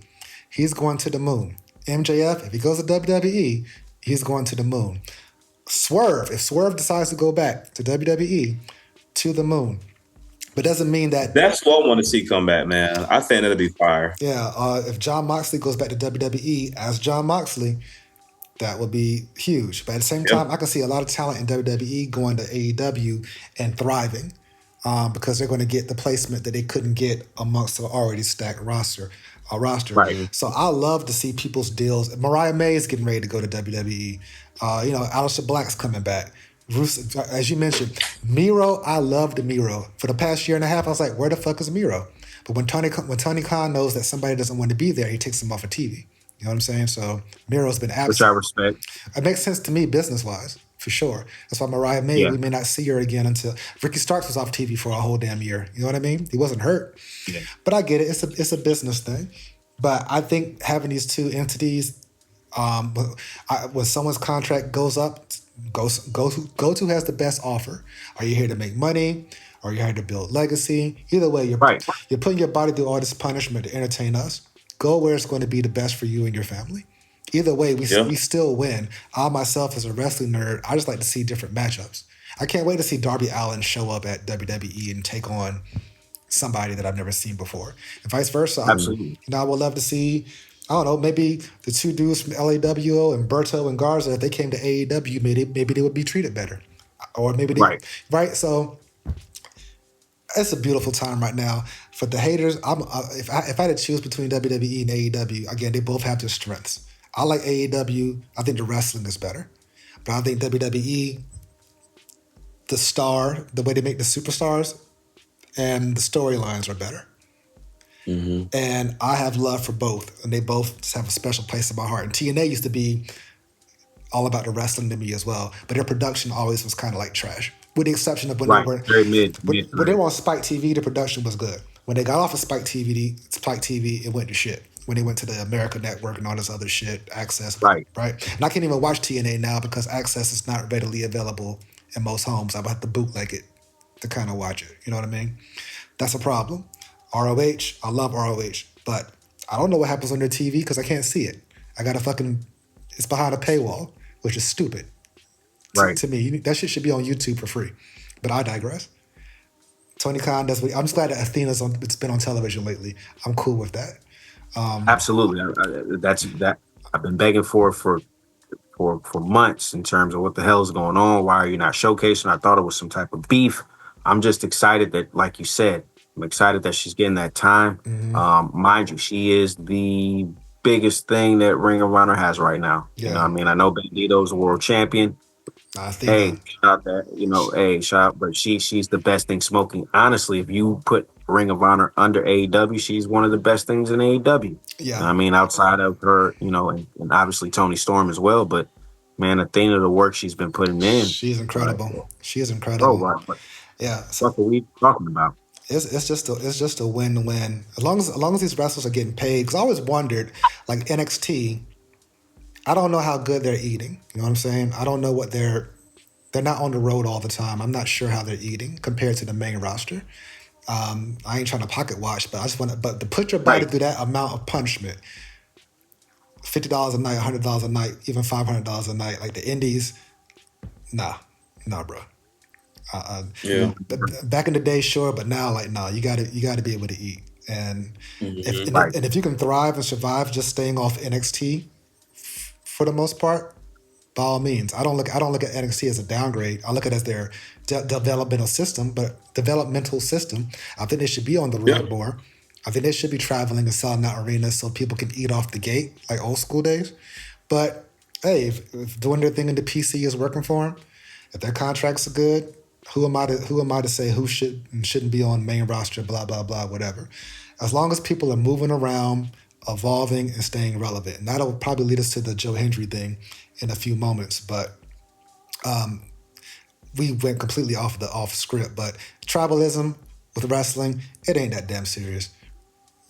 he's going to the moon. MJF, if he goes to WWE, he's going to the moon. Swerve, if Swerve decides to go back to WWE, to the moon. But doesn't mean that... That's what I want to see come back, man. I think that'll be fire. Yeah, if Jon Moxley goes back to WWE as Jon Moxley, that would be huge. But at the same time, I can see a lot of talent in WWE going to AEW and thriving because they're going to get the placement that they couldn't get amongst the already stacked roster. Right. So I love to see people's deals. Mariah May is getting ready to go to WWE. Aleister Black's coming back. Rusev, as you mentioned, Miro, I loved Miro. For the past year and a half, I was like, where the fuck is Miro? But when Tony Khan knows that somebody doesn't want to be there, he takes them off of TV. You know what I'm saying? So Miro's been absent. Which I respect. It makes sense to me business-wise, for sure. That's why Mariah May, we may not see her again until... Ricky Starks was off TV for a whole damn year. You know what I mean? He wasn't hurt. Yeah. But I get it. It's a business thing. But I think having these two entities, when someone's contract goes up... Go to has the best offer. Are you here to make money? Or are you here to build legacy? Either way, you're putting your body through all this punishment to entertain us. Go where it's going to be the best for you and your family. Either way, we still win. I myself, as a wrestling nerd, I just like to see different matchups. I can't wait to see Darby Allin show up at WWE and take on somebody that I've never seen before. And vice versa. Absolutely. I would love to see... I don't know, maybe the two dudes from LAWO and Berto and Garza, if they came to AEW, maybe they would be treated better. Or maybe they... Right? So, it's a beautiful time right now. For the haters, if I had to choose between WWE and AEW, again, they both have their strengths. I like AEW. I think the wrestling is better. But I think WWE, the way they make the superstars, and the storylines are better. Mm-hmm. And I have love for both, and they both just have a special place in my heart. And TNA used to be all about the wrestling to me as well, but their production always was kind of like trash, with the exception of when they were when they were on Spike TV. The production was good. When they got off of Spike TV, it went to shit. When they went to the America Network and all this other shit, Access, right? And I can't even watch TNA now because Access is not readily available in most homes. I would have to bootleg it to kind of watch it. You know what I mean? That's a problem. ROH, I love ROH, but I don't know what happens on their TV because I can't see it. It's behind a paywall, which is stupid. Right. To me, that shit should be on YouTube for free. But I digress. Tony Khan does. I'm just glad that Athena's it's been on television lately. I'm cool with that. Absolutely. That's I've been begging for months in terms of what the hell is going on. Why are you not showcasing? I thought it was some type of beef. I'm just excited that, like you said, I'm excited that she's getting that time. Mm-hmm. Mind you, she is the biggest thing that Ring of Honor has right now. Yeah. You know what I mean? I know Bandito's a world champion. Shout out, but she's the best thing smoking. Honestly, if you put Ring of Honor under AEW, she's one of the best things in AEW. Yeah. You know I mean, outside of her, and obviously Tony Storm as well, but man, Athena, the work she's been putting in. She's incredible. She is incredible. Yeah. So what are we talking about? It's just a win-win as long as these wrestlers are getting paid. Because I always wondered, like NXT, I don't know how good they're eating. You know what I'm saying? I don't know what they're not on the road all the time. I'm not sure how they're eating compared to the main roster. I ain't trying to pocket watch, but I just want to put your body through that amount of punishment. $50 a night, $100 a night, even $500 a night. Like the indies, nah, bro. Back in the day, sure, but now, like, no, you got to be able to eat, and if you can thrive and survive just staying off NXT, for the most part, by all means. I don't look at NXT as a downgrade. I look at it as their developmental system. I think they should be on the road more. I think they should be traveling and selling out arenas so people can eat off the gate like old school days. But hey, if doing their thing in the PC is working for them, if their contracts are good, who am I to say who should and shouldn't be on main roster? Blah blah blah, whatever. As long as people are moving around, evolving, and staying relevant, and that'll probably lead us to the Joe Hendry thing in a few moments. But we went completely off script. But tribalism with wrestling, it ain't that damn serious.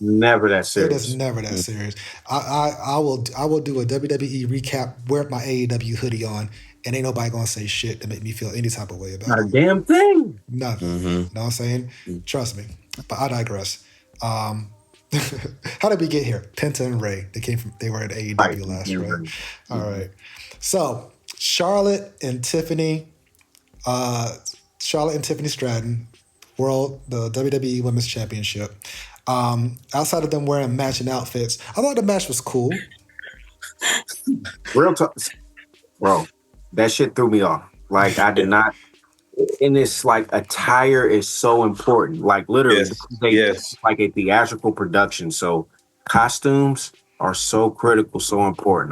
Never that It serious. is never that serious. I will do a WWE recap, wear my AEW hoodie on, and ain't nobody gonna say shit to make me feel any type of way about Not a it. damn thing. Nothing. You know what I'm saying? Trust me. But I digress. How did we get here? Penta and Ray. They were at AEW last, right? All right. So Charlotte and Tiffany Stratton, the WWE Women's Championship. Outside of them wearing matching outfits, I thought the match was cool. Real talk, bro. That shit threw me off. Like I did not. And it's like attire is so important. Like literally, Yes. like a theatrical production. So costumes are so critical, so important.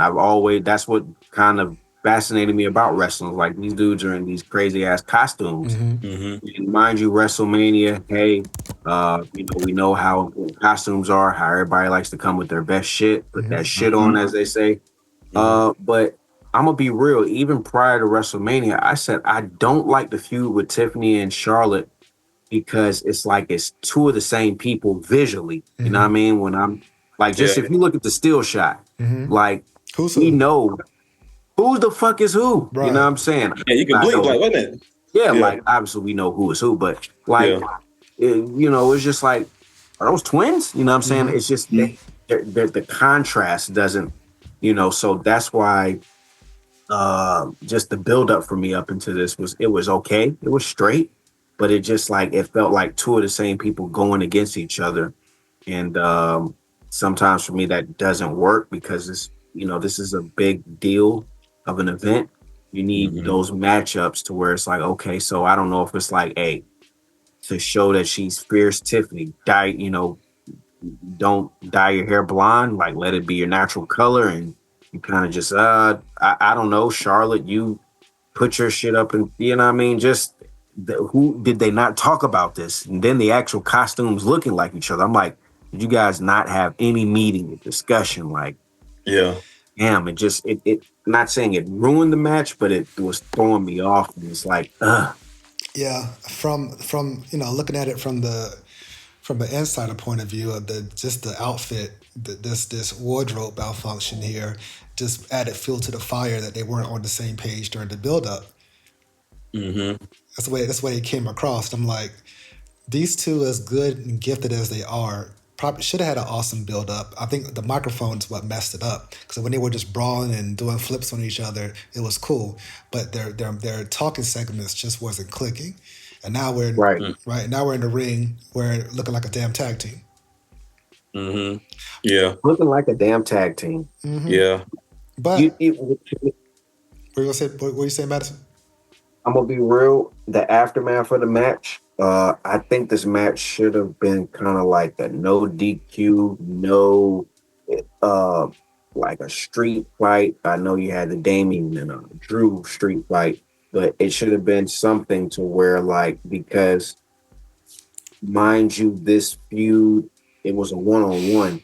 That's what kind of fascinated me about wrestling. Like these dudes are in these crazy ass costumes. And mind you, WrestleMania, hey, we know how important costumes are, how everybody likes to come with their best shit, put that shit on, as they say. But I'm gonna be real. Even prior to WrestleMania, I said I don't like the feud with Tiffany and Charlotte because it's like it's two of the same people visually. You know what I mean? When I'm like, just if you look at the still shot, like we know who the fuck is who. Right. You know what I'm saying? Yeah, you can blink like, wait a minute. Yeah, like obviously we know who is who, but like it's just like, are those twins? You know what I'm saying? It's just the contrast doesn't, so that's why just the build up for me up into this was okay. It was straight, but it just like it felt like two of the same people going against each other. And sometimes for me that doesn't work because this is a big deal of an event. You need those matchups to where it's like, okay, so I don't know if it's like, hey, to show that she's fierce Tiffany, don't dye your hair blonde, like let it be your natural color, and you kind of just I don't know, Charlotte, you put your shit up, and you know what I mean, just who did they not talk about this? And then the actual costumes looking like each other. I'm like, did you guys not have any meeting or discussion? Like, damn, it not saying it ruined the match, but it was throwing me off, and it's like, yeah, from looking at it from the insider point of view of the outfit, this wardrobe malfunction here just added fuel to the fire that they weren't on the same page during the build-up. That's the way it came across. I'm like, these two, as good and gifted as they are, probably should have had an awesome build-up. I think the microphone's what messed it up, because when they were just brawling and doing flips on each other, it was cool, but their talking segments just wasn't clicking. And now we're now we're in the ring, we're looking like a damn tag team. Yeah, looking like a damn tag team. Yeah, but what you saying, Madison? I'm gonna be real. The aftermath of the match, I think this match should have been kind of like a no DQ, like a street fight. I know you had the Damien and Drew street fight, but it should have been something to where, like, because mind you, this feud, it was a one-on-one,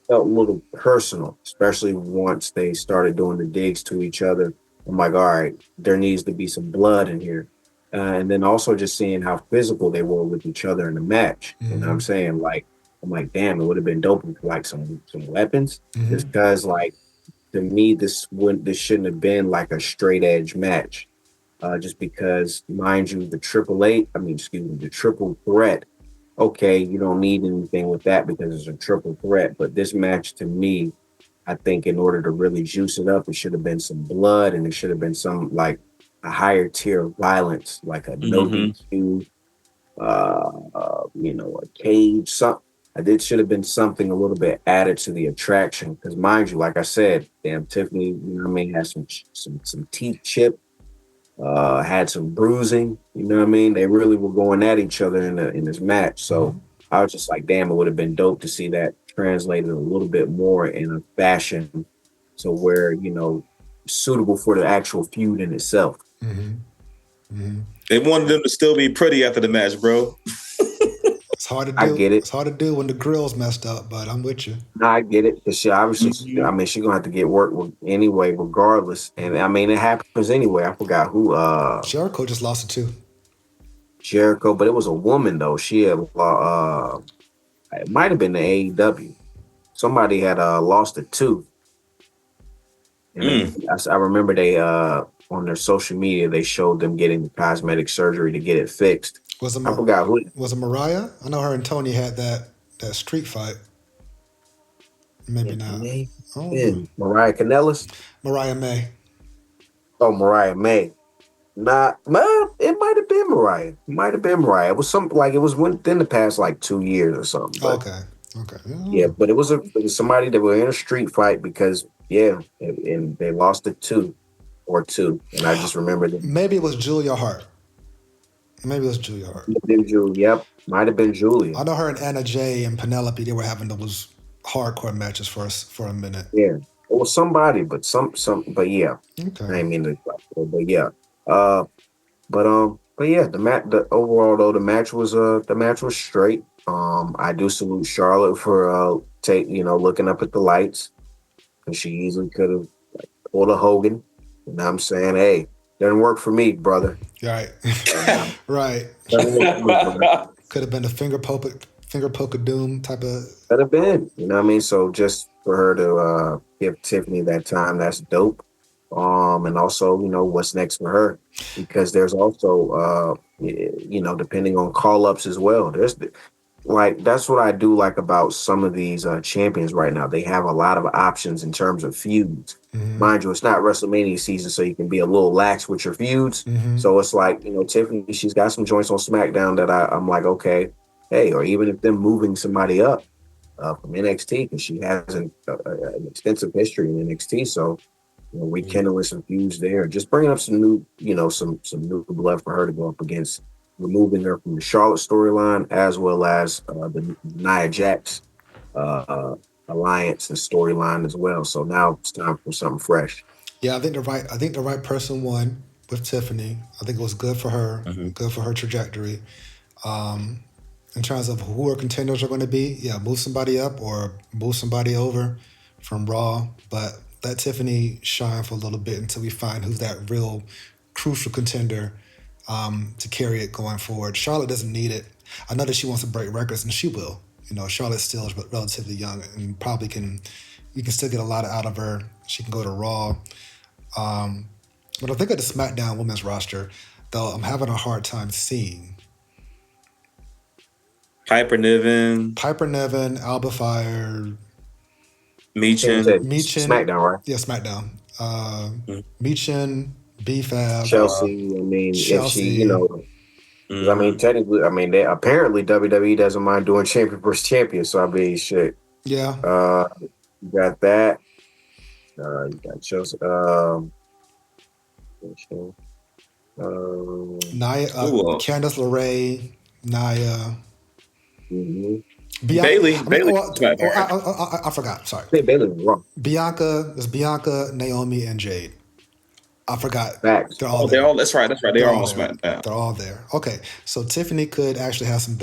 felt a little personal, especially once they started doing the digs to each other. I'm like, all right, there needs to be some blood in here. And then also just seeing how physical they were with each other in the match. You know what I'm saying? Like, I'm like, damn, it would have been dope with like some weapons. Just because, like, to me, this shouldn't have been like a straight edge match. Just because, mind you, the triple threat. Okay, you don't need anything with that because it's a triple threat. But this match, to me, I think in order to really juice it up, it should have been some blood, and it should have been some like a higher tier of violence, like a no DQ, a cage. It should have been something a little bit added to the attraction. Because mind you, like I said, damn Tiffany, had some teeth chipped, had some bruising. You know what I mean? They really were going at each other in this match. So I was just like, damn, it would have been dope to see that translated a little bit more in a fashion to where, suitable for the actual feud in itself. They wanted them to still be pretty after the match, bro. It's hard to do. I get it. It's hard to do when the grill's messed up, but I'm with you. No, I get it. Because she obviously, she's going to have to get work anyway, regardless. And, it happens anyway. I forgot who. Jericho just lost it too. Jericho, but it was a woman, though. She had, it might have been the AEW. Somebody had lost it too. And I remember they, on their social media, they showed them getting the cosmetic surgery to get it fixed. I forgot who. Was it Mariah? I know her and Tony had that street fight. Maybe not. Mariah Kanellis? Mariah May. Oh, Mariah May. Nah, it might have been Mariah. It might have been Mariah. It was something like it was within the past 2 years or something. But, okay. Yeah, but it was somebody that were in a street fight because and they lost it 2 and I just remember that. Maybe it was Julia Hart. Yep, might have been Julia. I know her and Anna Jay and Penelope. They were having those hardcore matches for a minute. Yeah, it was somebody, but but yeah. Okay. I mean, but yeah. But yeah. The overall though, the match was straight. I do salute Charlotte for looking up at the lights, and she easily could have pulled a Hogan. You know what I'm saying? Hey, doesn't work for me, brother. Right. Right. Could have been a finger poke of doom type of. Could have been. You know what I mean? So just for her to give Tiffany that time, that's dope. And also, what's next for her? Because there's also, depending on call-ups as well. There's that's what I do like about some of these champions right now. They have a lot of options in terms of feuds. Mind you, it's not WrestleMania season, so you can be a little lax with your feuds. So it's like, Tiffany, she's got some joints on SmackDown that I'm like, okay, hey, or even if them moving somebody up from NXT, because she has an extensive history in NXT, so rekindling some feuds there, just bringing up some new, some new blood for her to go up against, removing her from the Charlotte storyline as well as the Nia Jax alliance and storyline as well. So now it's time for something fresh. Yeah, I think the right person won with Tiffany. I think it was good for her, good for her trajectory. In terms of who her contenders are going to be, move somebody up or move somebody over from Raw, but let Tiffany shine for a little bit until we find who's that real crucial contender to carry it going forward. Charlotte doesn't need it. I know that she wants to break records, and she will. Charlotte still is relatively young and you can still get a lot out of her. She can go to Raw. But I think of the SmackDown women's roster, though, I'm having a hard time seeing. Piper Niven, Alba Fire, Meechin. SmackDown, right? Yeah, SmackDown. Meechin, B-Fab. Chelsea, if she, technically, apparently WWE doesn't mind doing champion versus champion, so shit. Yeah. You got that. You got Chelsea. Nia, Candice LeRae, Nia. Bailey. I forgot. Sorry. Bailey was wrong. Bianca, Naomi, and Jade. I forgot. Facts. They're all there. That's right. They are all SmackDown. They're all there. Okay, so Tiffany could actually have some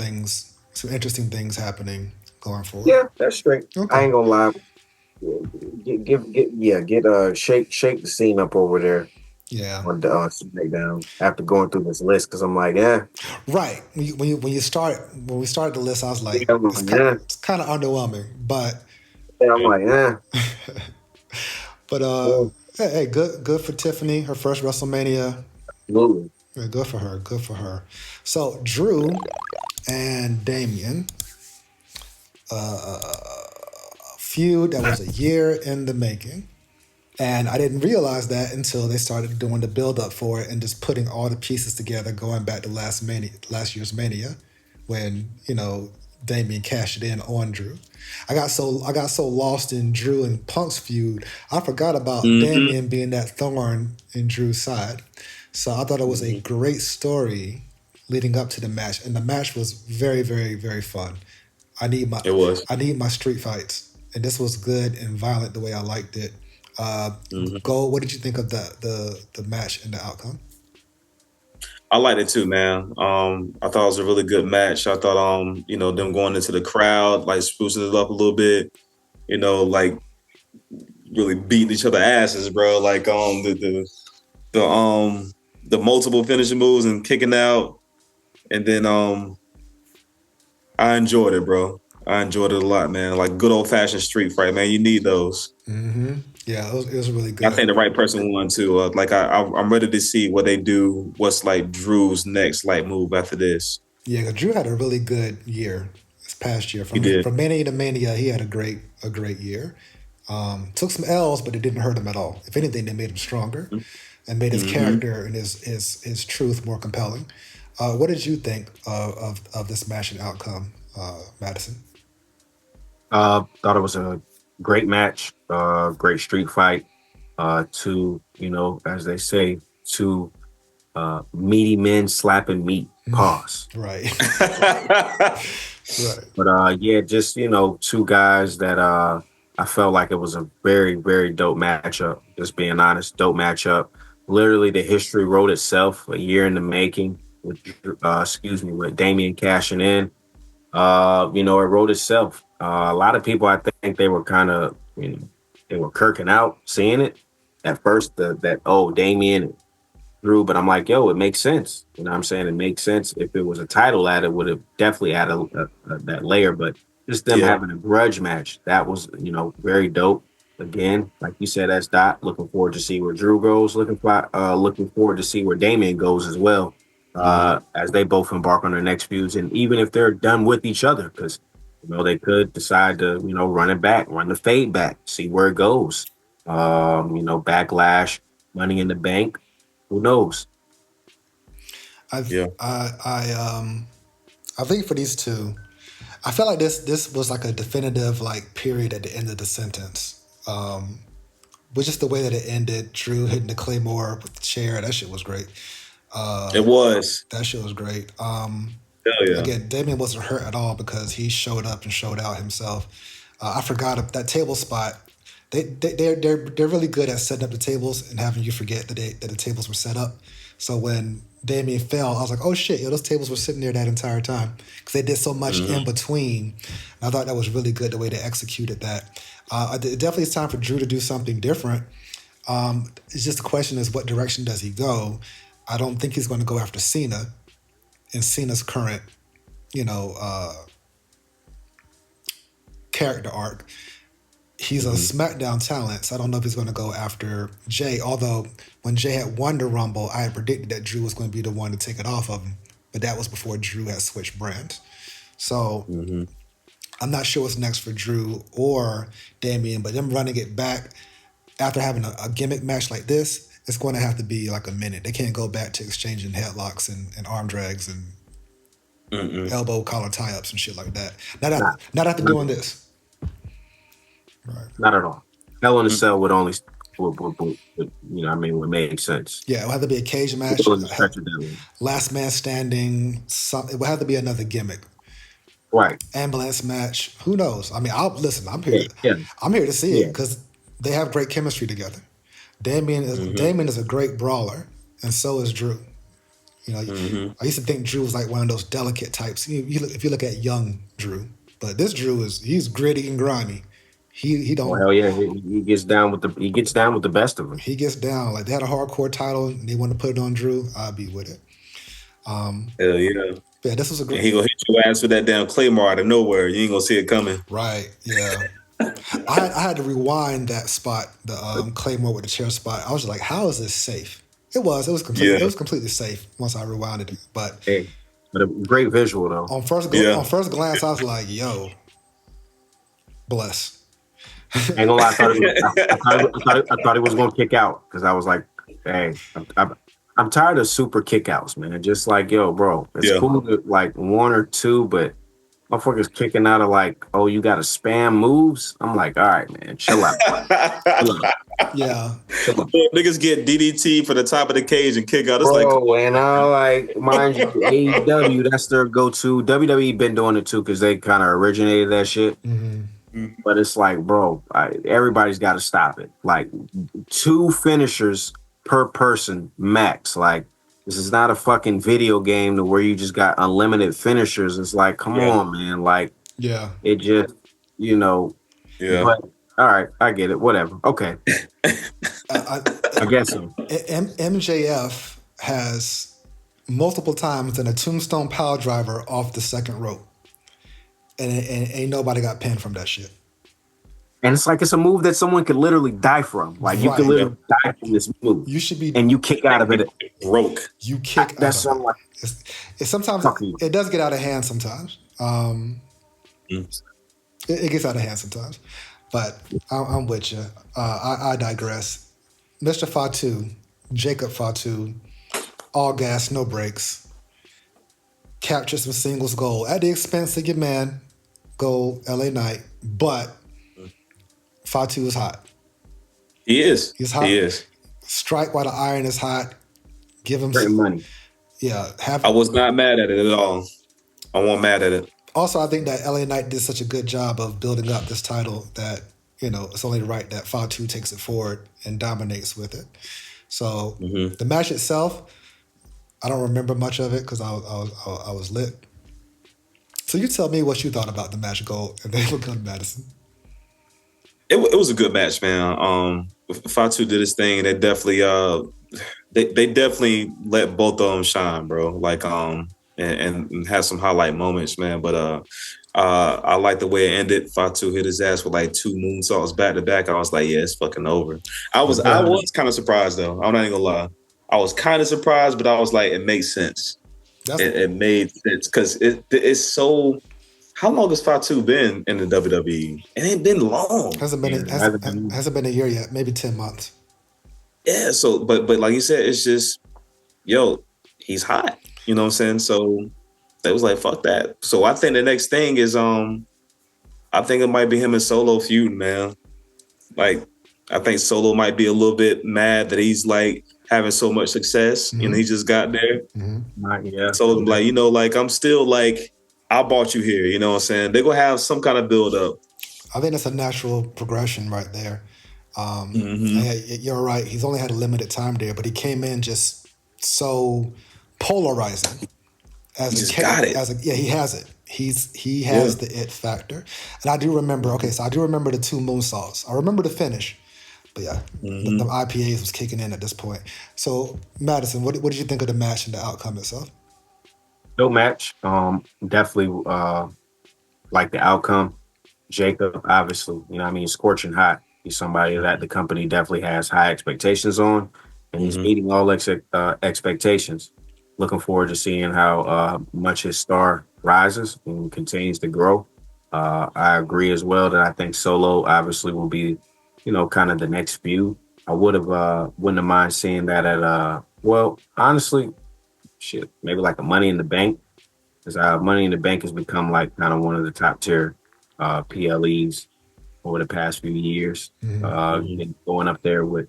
interesting things happening going forward. Yeah, that's straight. Okay. I ain't gonna lie. Shake the scene up over there. Yeah. On the SmackDown after going through this list, because I'm like, Right. When we started the list, I was like, it's kind of underwhelming, but I'm like, But hey, good for Tiffany, her first WrestleMania. Absolutely. Yeah, good for her. So Drew and Damian, a feud that was a year in the making. And I didn't realize that until they started doing the build-up for it and just putting all the pieces together, going back to last year's Mania, when Damian cashed it in on Drew. I got so lost in Drew and Punk's feud, I forgot about Damian being that thorn in Drew's side. So I thought it was a great story leading up to the match, and the match was very, very, very fun. I need my street fights, and this was good and violent the way I liked it. Gold, what did you think of the match and the outcome? I liked it too, man. I thought it was a really good match. I thought, them going into the crowd, like sprucing it up a little bit, like really beating each other asses, bro. Like the multiple finishing moves and kicking out, and then I enjoyed it, bro. I enjoyed it a lot, man. Like good old fashioned street fight, man. You need those. Mm-hmm. Yeah, it was really good. I think the right person won too. I'm ready to see what they do. What's like Drew's next like move after this? Yeah, because Drew had a really good year this past year. From Mania to Mania, he had a great year. Took some L's, but it didn't hurt him at all. If anything, they made him stronger and made his character and his truth more compelling. What did you think of this match and outcome, Madison? Thought it was a great match, great street fight. Two, as they say, two meaty men slapping meat. Pause. Right. Right. But just two guys that I felt like it was a very, very dope matchup. Just being honest, dope matchup. Literally, the history wrote itself. A year in the making. With Damian cashing in. It wrote itself. A lot of people, I think, they were kind of, they were kirking out seeing it at first. Damian Drew, but I'm like, yo, it makes sense. You know what I'm saying? It makes sense. If it was a title added, would have definitely added that layer. But just them having a grudge match, that was, very dope. Again, like you said, that's Dot. Looking forward to see where Drew goes. Looking forward to see where Damian goes as well. As they both embark on their next feuds, and even if they're done with each other, because they could decide to run it back, run the fade back, see where it goes. Backlash, Money in the Bank, who knows? I think for these two, I feel like this was like a definitive like period at the end of the sentence. But just the way that it ended, Drew hitting the Claymore with the chair, that shit was great. It was. That shit was great. Hell yeah. Again, Damian wasn't hurt at all because he showed up and showed out himself. I forgot that table spot. They're really good at setting up the tables and having you forget that the tables were set up. So when Damian fell, I was like, oh shit, those tables were sitting there that entire time because they did so much in between. And I thought that was really good the way they executed that. It definitely is time for Drew to do something different. It's just the question is, what direction does he go? I don't think he's going to go after Cena in Cena's current, character arc. He's a SmackDown talent, so I don't know if he's going to go after Jey. Although when Jey had won the Rumble, I had predicted that Drew was going to be the one to take it off of him, but that was before Drew had switched brands. So I'm not sure what's next for Drew or Damian, but them running it back after having a gimmick match like this, it's going to have to be like a minute. They can't go back to exchanging headlocks and arm drags and elbow collar tie-ups and shit like that. Not after doing this. Right. Not at all. Hell in a Cell would only, would make sense. Yeah, it would have to be a cage match. Last man standing. It would have to be another gimmick. Right. Ambulance match. Who knows? I mean, I'm here. I'm here to see it because they have great chemistry together. Damian is a great brawler, and so is Drew. I used to think Drew was like one of those delicate types. If you look at young Drew, but this Drew he's gritty and grimy. He don't. Hell yeah, he gets down with the best of them. He gets down. Like they had a hardcore title and they want to put it on Drew. I'd be with it. Hell yeah. Yeah, this was a great. And he gonna hit your ass with that damn Claymore out of nowhere. You ain't gonna see it coming. Right. Yeah. I had to rewind that spot, the Claymore with the chair spot. I was just like, how is this safe? It was completely safe once I rewinded it. But a great visual though. On first glance, I was like, yo, bless. Ain't gonna lie, I thought he was gonna kick out because I was like, hey, I'm tired of super kickouts, man. Just like, yo, bro, it's cool to like one or two, but motherfuckers kicking out of like, oh, you got to spam moves. I'm like, all right, man, chill out. Yeah. Niggas get DDT for the top of the cage and kick out. It's and I like, mind you, AEW, that's their go-to. WWE been doing it too because they kind of originated that shit. but it's like, bro, everybody's got to stop it. Like 2 finishers per person max. Like this is not a fucking video game to where you just got unlimited finishers. It's like, come on, man. Like, it just, you know. Yeah. But all right, I get it. Whatever. Okay. I guess so. MJF has multiple times done a tombstone power driver off the second rope. And ain't nobody got pinned from that shit. And it's like it's a move that someone could literally die from. Like you could literally die from this move. You should be, and you kick out of it. Broke. You kick that's out of like, it. Sometimes it does get out of hand sometimes. It gets out of hand sometimes. But I'm with you. I digress. Mr. Fatu, Jacob Fatu, all gas, no brakes. Capture some singles gold at the expense of your man, Gold, LA Knight. But Fatu is hot. He is. He's hot. He is. Strike while the iron is hot. Give him some money. Yeah. I was not mad at it at all. I wasn't mad at it. Also, I think that LA Knight did such a good job of building up this title that, you know, it's only right that Fatu takes it forward and dominates with it. So the match itself, I don't remember much of it because I was lit. So you tell me what you thought about the match, Gold, and then we'll go to Madison. It was a good match, man. Fatu did his thing, and they definitely they definitely let both of them shine, bro. Like and have some highlight moments, man. But I like the way it ended. Fatu hit his ass with like 2 moonsaults back to back. I was like, yeah, it's fucking over. I was kind of surprised though. I'm not even gonna lie. I was kind of surprised, but I was like, it makes sense. It made sense because it's so. How long has Fatu been in the WWE? It ain't been long. Hasn't been a year yet. Maybe 10 months. Yeah. So, but like you said, it's just, yo, he's hot. You know what I'm saying? So they was like, fuck that. So I think the next thing is, I think it might be him and Solo feuding, man. Like, I think Solo might be a little bit mad that he's like having so much success. You know, he just got there. Solo like, you know, like I'm still like, I brought you here. You know what I'm saying? They're gonna have some kind of build up. I think that's a natural progression right there. You're right. He's only had a limited time there, but he came in just so polarizing. Got it. He has it. He has the it factor. And I do remember, so I do remember the 2 moonsaults. I remember the finish. But yeah, the IPAs was kicking in at this point. So Madison, what did you think of the match and the outcome itself? No match. Definitely like the outcome. Jacob, obviously, you know what I mean, scorching hot. He's somebody that the company definitely has high expectations on, and he's meeting all expectations. Looking forward to seeing how much his star rises and continues to grow. I agree as well that I think Solo obviously will be, you know, kind of the next feud. I wouldn't have mind seeing that at well, honestly, shit, maybe like a Money in the Bank, because Money in the Bank has become like kind of one of the top tier PLEs over the past few years. Going up there with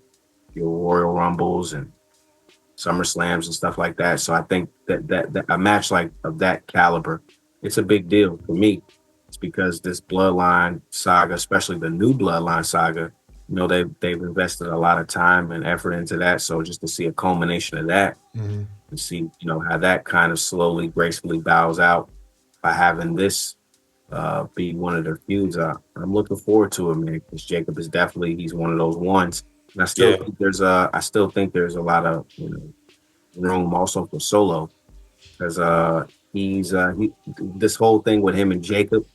your Royal Rumbles and SummerSlams and stuff like that. So I think that a match like of that caliber, it's a big deal for me. It's because this Bloodline saga, especially the new Bloodline saga, you know, they've invested a lot of time and effort into that. So just to see a culmination of that, and see, you know, how that kind of slowly, gracefully bows out by having this be one of their feuds. I'm looking forward to it, man, because Jacob is he's one of those ones. And I still think there's a lot of, you know, room also for Solo, because this whole thing with him and Jacob,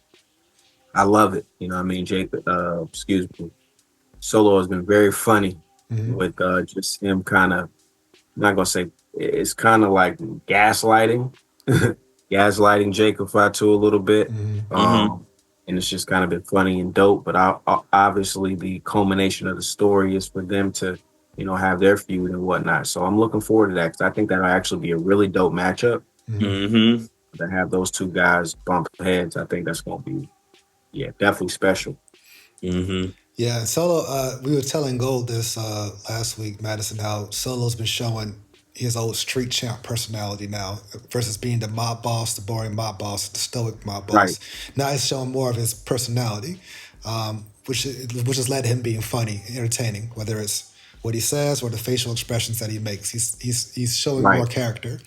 I love it. You know what I mean? Solo has been very funny with just him kind of, I'm not gonna say, it's kind of like gaslighting Jacob Fatu a little bit. And it's just kind of been funny and dope. But obviously the culmination of the story is for them to, you know, have their feud and whatnot. So I'm looking forward to that, because I think that'll actually be a really dope matchup. To have those 2 guys bump heads, I think that's going to be, definitely special. Yeah, Solo, we were telling Gold this last week, Madison, how Solo's been showing his old street champ personality now versus being the mob boss, the boring mob boss, the stoic mob boss. Now it's showing more of his personality. which has led to him being funny, entertaining, whether it's what he says or the facial expressions that he makes. He's showing more character.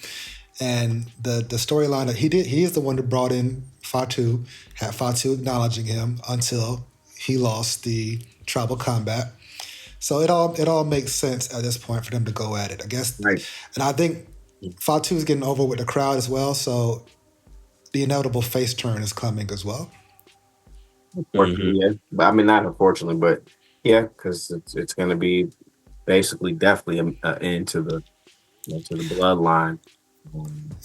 And the storyline that he is the one who brought in Fatu, had Fatu acknowledging him until he lost the tribal combat. So it all makes sense at this point for them to go at it, I guess. Right. And I think Fatu is getting over with the crowd as well. So the inevitable face turn is coming as well. Unfortunately, yeah. But I mean, not unfortunately, but yeah, because it's going to be basically definitely into the to the bloodline.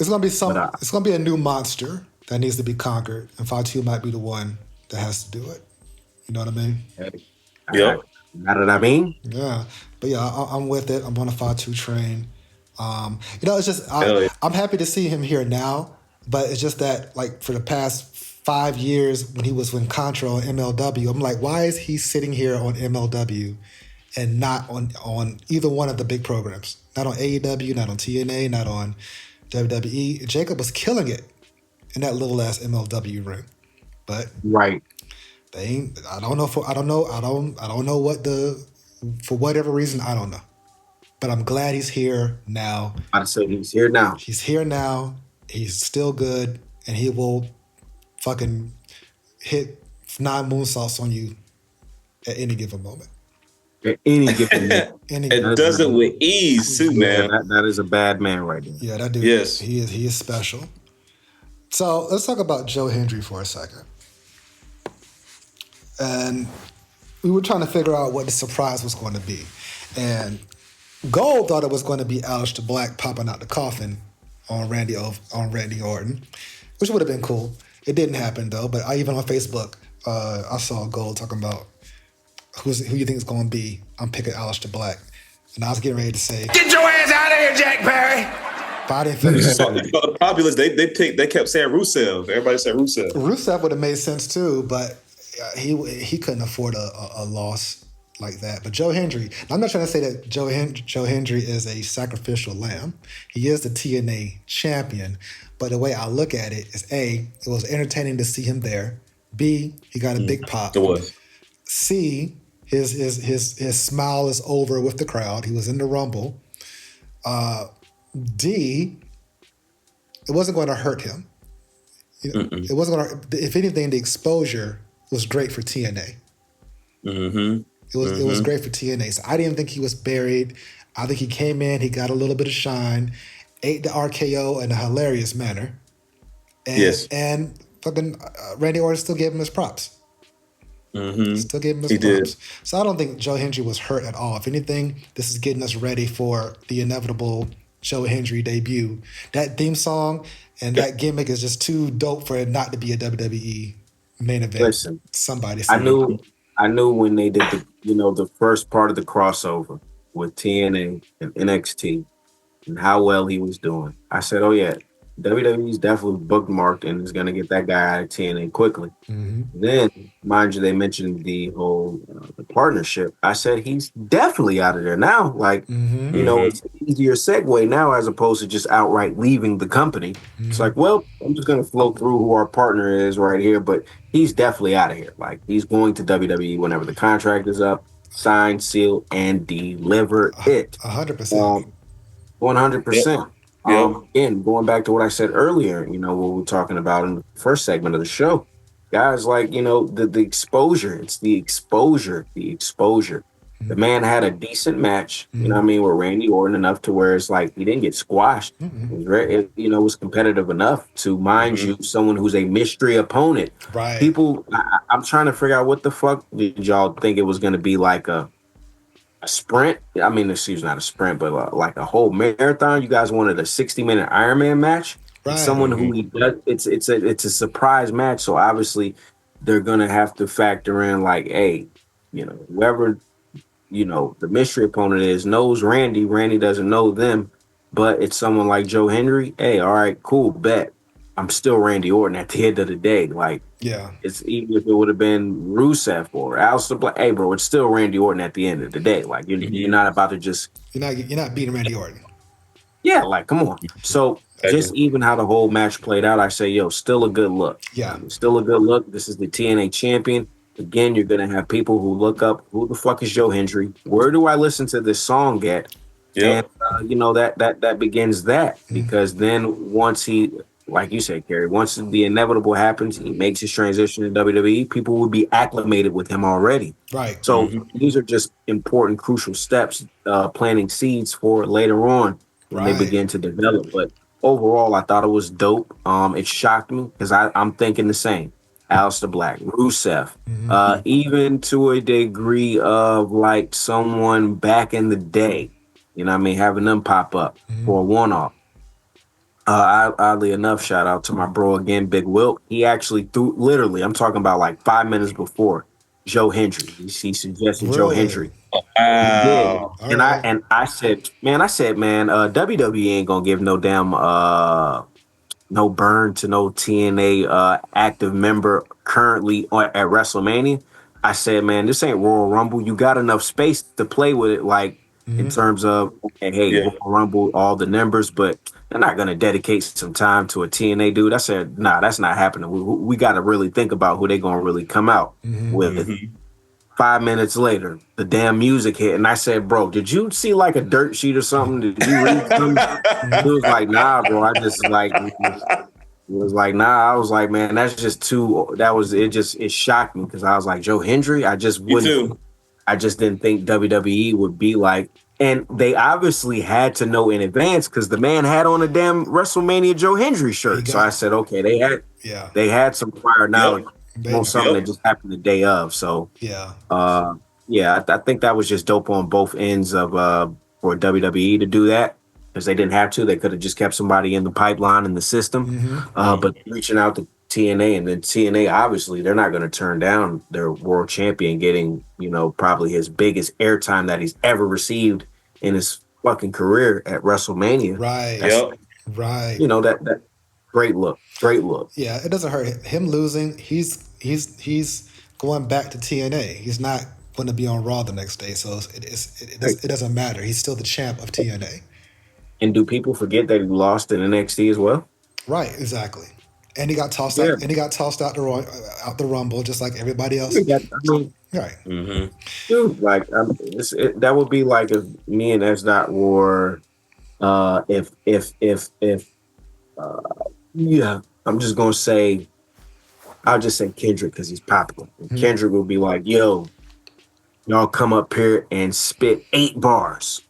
It's gonna be it's gonna be a new monster that needs to be conquered, and Fatu might be the one that has to do it. You know what I mean? Yeah. Know what I mean? Yeah. But yeah, I'm with it. I'm on a Fatu train. It's just I'm happy to see him here now, but it's just that like for the past 5 years when he was in Contra on MLW, I'm like, why is he sitting here on MLW and not on either one of the big programs? Not on AEW, not on TNA, not on WWE. Jacob was killing it in that little ass MLW ring, but they ain't. I don't know what for whatever reason, I don't know. But I'm glad he's here now. I'd say he's here now. He's here now. He's still good, and he will fucking hit 9 moonsaults on you at any given moment. At any given moment. And does it with ease too, man. That is a bad man right there. Yeah, that dude. Yes, he is special. So let's talk about Joe Hendry for a second. And we were trying to figure out what the surprise was going to be, and Gold thought it was going to be Aleister Black popping out the coffin on Randy Orton, which would have been cool. It didn't happen though. But I even on Facebook, I saw Gold talking about who you think is going to be. I'm picking Aleister Black, and I was getting ready to say, "Get your ass out of here, Jack Perry!" But I didn't finish. The populace they kept saying Rusev. Everybody said Rusev. Rusev would have made sense too, but he couldn't afford a loss like that. But Joe Hendry, I'm not trying to say that Joe Hendry is a sacrificial lamb. He is the TNA champion. But the way I look at it is A, it was entertaining to see him there. B, he got a big pop. It was. C, his smile is over with the crowd. He was in the Rumble. D, it wasn't going to hurt him. It wasn't going to. If anything, the exposure was great for TNA. Mm-hmm. It was great for TNA. So I didn't think he was buried. I think he came in, he got a little bit of shine, ate the RKO in a hilarious manner. And fucking Randy Orton still gave him his props. Mm-hmm. Still gave him his props. So I don't think Joe Hendry was hurt at all. If anything, this is getting us ready for the inevitable Joe Hendry debut. That theme song and that gimmick is just too dope for it not to be a WWE main event. Listen, somebody. I knew when they did the first part of the crossover with TNA and NXT and how well he was doing. I said, oh yeah, WWE's definitely bookmarked and is going to get that guy out of TNA quickly. Mm-hmm. Then, mind you, they mentioned the whole the partnership. I said, he's definitely out of there now. Like, it's an easier segue now as opposed to just outright leaving the company. Mm-hmm. It's like, well, I'm just going to flow through who our partner is right here, but he's definitely out of here. Like, he's going to WWE whenever the contract is up, sign, seal, and deliver it. 100%. 100%. Again, going back to what I said earlier, what we were talking about in the first segment of the show, guys, like, the exposure, it's the exposure. Mm-hmm. The man had a decent match, with Randy Orton enough to where it's like he didn't get squashed. Mm-hmm. It was competitive enough to, mind you, someone who's a mystery opponent. Right. People, I'm trying to figure out what the fuck did y'all think it was going to be, like a sprint. I mean, excuse not a sprint, but like a whole marathon. You guys wanted a 60-minute Ironman match. Right. Someone who he does. It's a surprise match. So obviously they're gonna have to factor in like, hey, whoever the mystery opponent is knows Randy. Randy doesn't know them, but it's someone like Joe Hendry. Hey, all right, cool, bet. I'm still Randy Orton at the end of the day. Like, yeah, it's even if it would have been Rusev or Aleister Black. Hey, bro, it's still Randy Orton at the end of the day. Like, you're not about to just you're not beating Randy Orton. Yeah, like, come on. So just even how the whole match played out, I say, still a good look. Yeah, still a good look. This is the TNA champion. again, you're going to have people who look up, who the fuck is Joe Hendry? Where do I listen to this song at? Yep. And, that begins that. Because then once he, like you said, Kerry, once the inevitable happens, he makes his transition to WWE, people will be acclimated with him already. Right. So these are just important, crucial steps, planting seeds for later on when they begin to develop. But overall, I thought it was dope. It shocked me because I'm thinking the same. Aleister Black, Rusev, even to a degree of like someone back in the day, you know what I mean, having them pop up for a one-off. Oddly enough, shout out to my bro again, Big Wilt. He actually threw, literally, I'm talking about like 5 minutes before, Joe Hendry. He suggested Joe Hendry. Wow. And I said, man, WWE ain't gonna give no damn no burn to no TNA active member currently at WrestleMania. I said, man, this ain't Royal Rumble. You got enough space to play with it, like in terms of, Royal Rumble, all the numbers, but they're not going to dedicate some time to a TNA dude. I said, nah, that's not happening. We got to really think about who they're going to really come out with. 5 minutes later, the damn music hit, and I said, bro, did you see like a dirt sheet or something? Did you read something? He was like, nah, bro. I just like, it was like, nah. I was like, man, that's just too, it shocked me because I was like, Joe Hendry, I just didn't think WWE would be like, and they obviously had to know in advance because the man had on a damn WrestleMania Joe Hendry shirt. So I said, okay, they had some prior knowledge on something that just happened the day of. So I think that was just dope on both ends of for WWE to do that because they didn't have to. They could have just kept somebody in the pipeline in the system. But reaching out to TNA, and then TNA, obviously, they're not going to turn down their world champion getting, probably his biggest airtime that he's ever received in his fucking career at WrestleMania. Right. Right. That great look. Yeah, it doesn't hurt him losing. He's going back to TNA. He's not going to be on Raw the next day, so it doesn't matter. He's still the champ of TNA. And do people forget that he lost in NXT as well? Right. Exactly. And he got tossed out. And he got tossed out the Rumble, just like everybody else. Right. Dude, like that would be like if me and S-Dot were, I'm just gonna say, I'll just say Kendrick because he's popular. Kendrick will be like, yo, y'all come up here and spit 8 bars.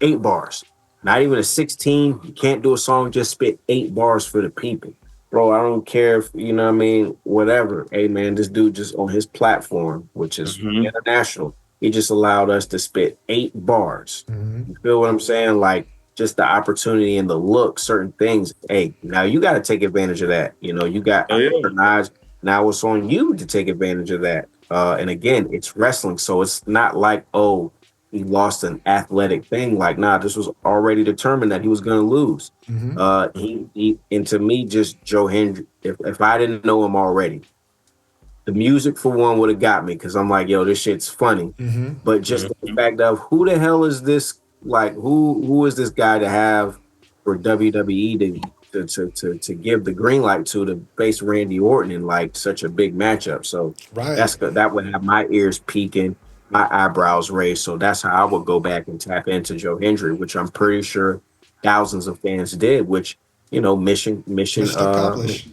8 bars. Not even a 16. You can't do a song, just spit 8 bars for the people. Bro, I don't care if, whatever. Hey, man, this dude just on his platform, which is international, he just allowed us to spit 8 bars. You feel what I'm saying? Like, just the opportunity and the look, certain things. Hey, now you got to take advantage of that. You got now it's on you to take advantage of that. And again, it's wrestling. So it's not like, oh, he lost an athletic thing. Like, nah, this was already determined that he was going to lose. And to me, just Joe Hendry, if I didn't know him already, the music for one would have got me because I'm like, yo, this shit's funny. But just the fact of who the hell is this? Like, who is this guy to have for WWE to give the green light to face Randy Orton in like such a big matchup? So that would have my ears peaking, my eyebrows raised. So that's how I would go back and tap into Joe Hendry, which I'm pretty sure thousands of fans did, which, mission accomplished.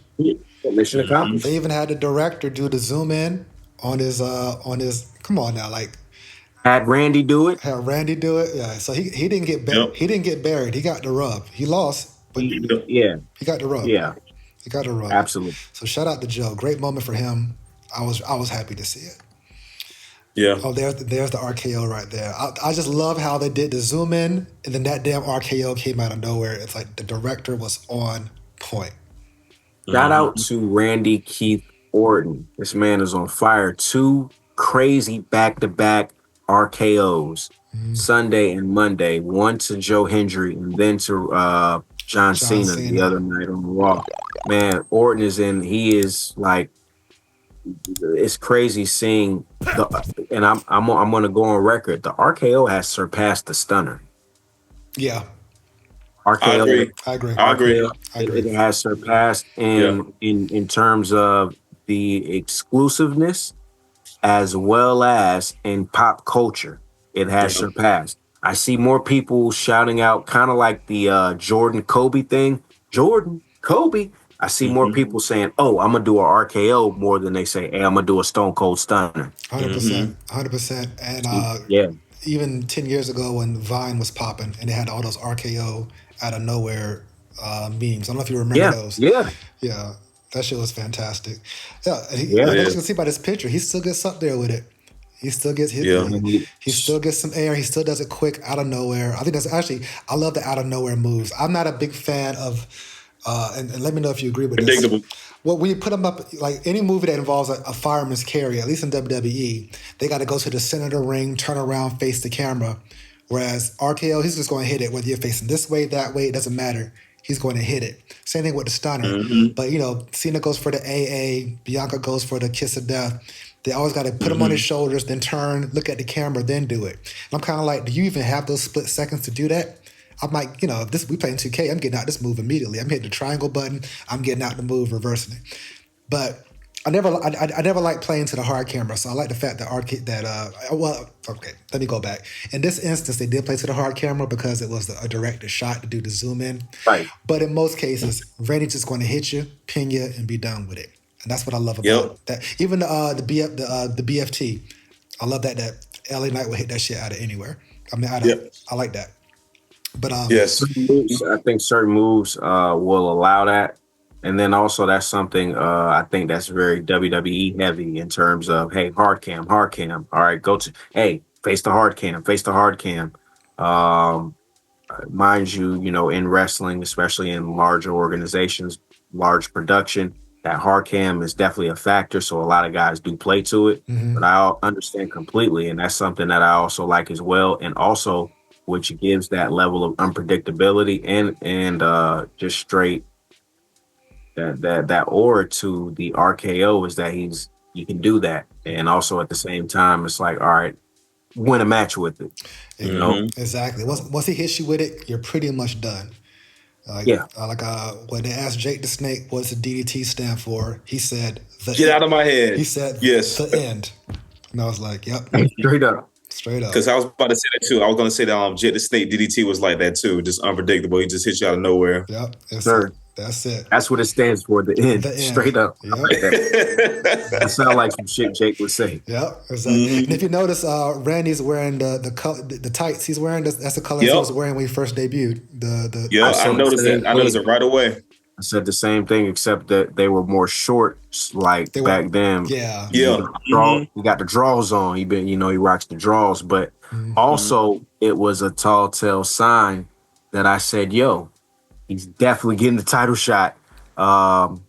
Mission accomplished. They even had the director do the zoom in on his come on now, like had Randy do it. Yeah. So he didn't get buried. He didn't get buried. He got the rub. He lost, but he got the rub. Yeah. He got the rub. Absolutely. So shout out to Joe. Great moment for him. I was happy to see it. Yeah. Oh, there's the RKO right there. I just love how they did the zoom in, and then that damn RKO came out of nowhere. It's like the director was on point. Shout out to Randy Keith Orton. This man is on fire. 2 crazy back-to-back RKOs, Sunday and Monday. One to Joe Hendry, and then to John Cena the other night on the Raw. Man, Orton is in. He is like, it's crazy seeing and I'm going to go on record. The RKO has surpassed the Stunner. Yeah. RKO. I agree. It has surpassed in terms of the exclusiveness as well as in pop culture. It has surpassed. I see more people shouting out, kind of like the Jordan Kobe thing. Jordan Kobe. I see more people saying, "Oh, I'm gonna do a RKO" more than they say, "Hey, I'm gonna do a Stone Cold Stunner." 100%, 100%. And Yeah, even 10 years ago when Vine was popping and they had all those RKO out of nowhere memes. I don't know if you remember yeah, those. yeah, Yeah, that shit was fantastic. Yeah, and yeah. as you can see by this picture, he still gets up there with it. He still gets hit. Yeah. He still gets some air. He still does it quick out of nowhere. I think that's actually, I love the out of nowhere moves. I'm not a big fan of, and let me know if you agree with this. Predictable. Well, when you put them up, like any movie that involves a fireman's carry, at least in WWE, they got to go to the center of the ring, turn around, face the camera. Whereas RKO, he's just going to hit it. Whether you're facing this way, that way, it doesn't matter. He's going to hit it. Same thing with the stunner. But, you know, Cena goes for the AA. Bianca goes for the kiss of death. They always got to put him on his shoulders, then turn, look at the camera, then do it. And I'm kind of like, do you even have those split seconds to do that? I'm like, you know, if we playing 2K, I'm getting out this move immediately. I'm hitting the triangle button. I'm getting out the move, reversing it. But I never liked playing to the hard camera. So I like the fact that let me go back. In this instance, they did play to the hard camera because it was a directed shot to do the zoom in. Right. But in most cases, Randy's just going to hit you, pin you, and be done with it. And that's what I love about that. Even the BFT, I love that LA Knight will hit that shit out of anywhere. I mean, I like that. But Yes. I think certain moves will allow that. And then also that's something I think that's very WWE heavy in terms of, hey, hard cam. All right, face the hard cam. Mind you, you know, in wrestling, especially in larger organizations, large production, that hard cam is definitely a factor. So a lot of guys do play to it, but I understand completely. And that's something that I also like as well. And also, which gives that level of unpredictability and just straight that aura to the RKO is that you can do that. And also at the same time, it's like, all right, win a match with it. You know? Exactly. Once he hits you with it, you're pretty much done. When they asked Jake the Snake what's the DDT stand for, he said, "Get out of my head." He said, yes, the end. And I was like, yep. Straight up. Because I was about to say that too. I was going to say that Jake the Snake DDT was like that too, just unpredictable. He just hits you out of nowhere. Yep. That's it. That's what it stands for. The end. Straight up. Yep. Like that sounds like some shit Jake would say. Yep. Exactly. And if you notice, Randy's wearing the tights. He's wearing that's the color he was wearing when he first debuted. I noticed that. I noticed it right away. I said the same thing, except that they were more short, like back then. Yeah. He got the draws on. He rocks the draws, but also it was a tall tale sign that I said, yo, he's definitely getting the title shot at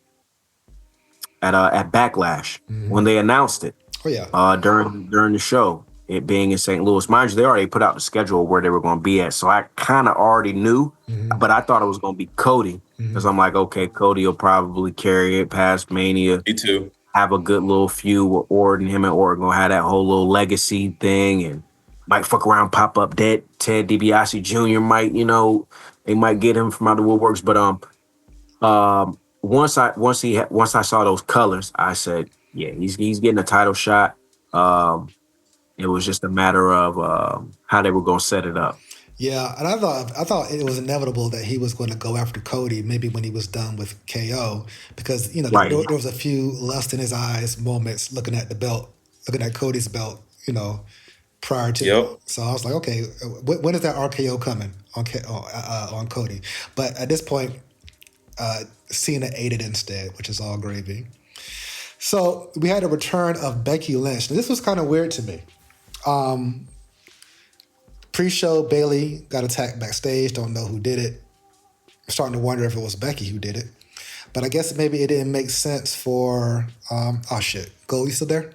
Backlash when they announced it. Oh yeah. During the show, it being in St. Louis. Mind you, they already put out the schedule where they were going to be at, so I kind of already knew, but I thought it was going to be Cody because I'm like, okay, Cody will probably carry it past Mania. Me too. Have a good little feud with Orton. Him and Orton gonna have that whole little legacy thing, and might fuck around, pop up dead. Ted DiBiase Jr. might, they might get him from out of the woodworks. But once I saw those colors, I said, yeah, he's getting a title shot. It was just a matter of how they were gonna set it up. Yeah, and I thought it was inevitable that he was going to go after Cody, maybe when he was done with KO, because there was a few lust in his eyes moments looking at the belt, looking at Cody's belt, prior to. Yep. So I was like, okay, when is that RKO coming on Cody? But at this point, Cena ate it instead, which is all gravy. So we had a return of Becky Lynch. Now, this was kind of weird to me. Pre-show, Bayley got attacked backstage. Don't know who did it. I'm starting to wonder if it was Becky who did it. But I guess maybe it didn't make sense for... Go, you still there?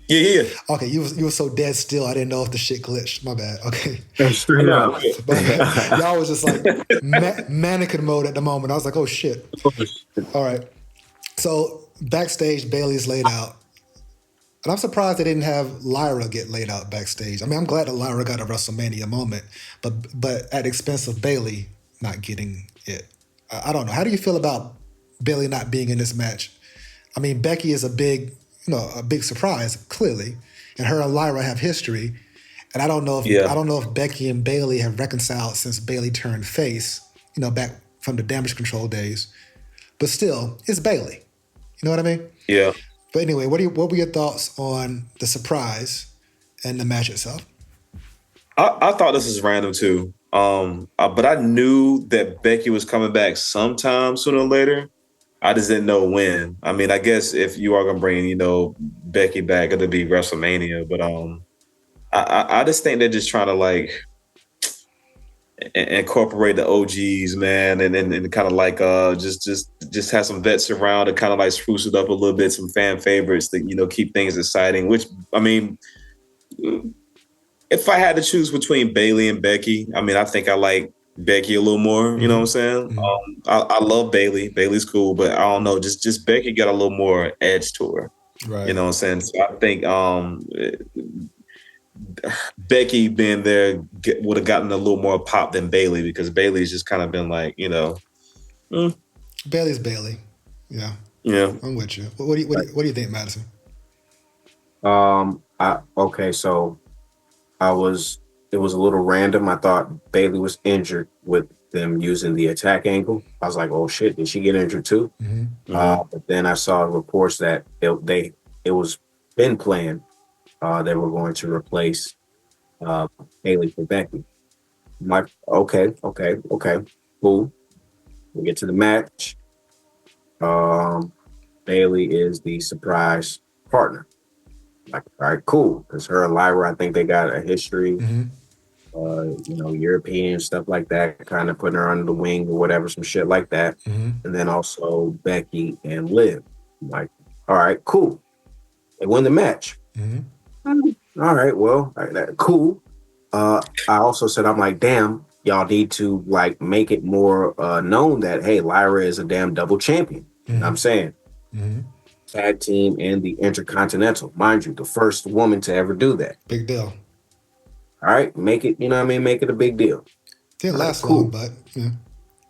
Yeah. Okay, you were so dead still, I didn't know if the shit glitched. My bad. Okay. Straight up. Y'all was just like mannequin mode at the moment. I was like, oh, shit. All right. So backstage, Bayley's laid out. And I'm surprised they didn't have Lyra get laid out backstage. I mean, I'm glad that Lyra got a WrestleMania moment, but at the expense of Bayley not getting it. I don't know. How do you feel about Bayley not being in this match? I mean, Becky is a big a big surprise, clearly. And her and Lyra have history. And I don't know if Becky and Bayley have reconciled since Bayley turned face, back from the Damage Control days. But still, it's Bayley. You know what I mean? Yeah. But anyway, what were your thoughts on the surprise and the match itself? I thought this was random too. But I knew that Becky was coming back sometime sooner or later. I just didn't know when. I mean, I guess if you are gonna bring, Becky back, it'll be WrestleMania. But I just think they're just trying to like incorporate the OGs, man, and kind of like just have some vets around to kind of like spruce it up a little bit, some fan favorites to keep things exciting. Which, I mean, if I had to choose between Bayley and Becky, I mean, I think I like Becky a little more. You know what I'm saying? Mm-hmm. I love Bayley. Bayley's cool, but I don't know. Just Becky got a little more edge to her. Right. You know what I'm saying? So I think Becky being there would have gotten a little more pop than Bayley, because Bayley's just kind of been like, Bayley's Bayley. Yeah. Yeah. I'm with you. What do you think, Madison? It was a little random. I thought Bayley was injured with them using the attack angle. I was like, oh shit, did she get injured too? Mm-hmm. But then I saw reports that it was been planned. They were going to replace Bayley for Becky. I'm like, okay, cool. We get to the match. Bayley is the surprise partner. Like, all right, cool. Because her and Lyra, I think they got a history, European stuff like that, kind of putting her under the wing or whatever, some shit like that. Mm-hmm. And then also Becky and Liv. I'm like, all right, cool. They won the match. Mm-hmm. All right, well, cool. I also said, I'm like, damn, y'all need to like make it more known that, hey, Lyra is a damn double champion. Mm-hmm. You know what I'm saying? Mm-hmm. Tag team and the Intercontinental. Mind you, the first woman to ever do that. Big deal. All right, make it, make it a big deal. Didn't last long, but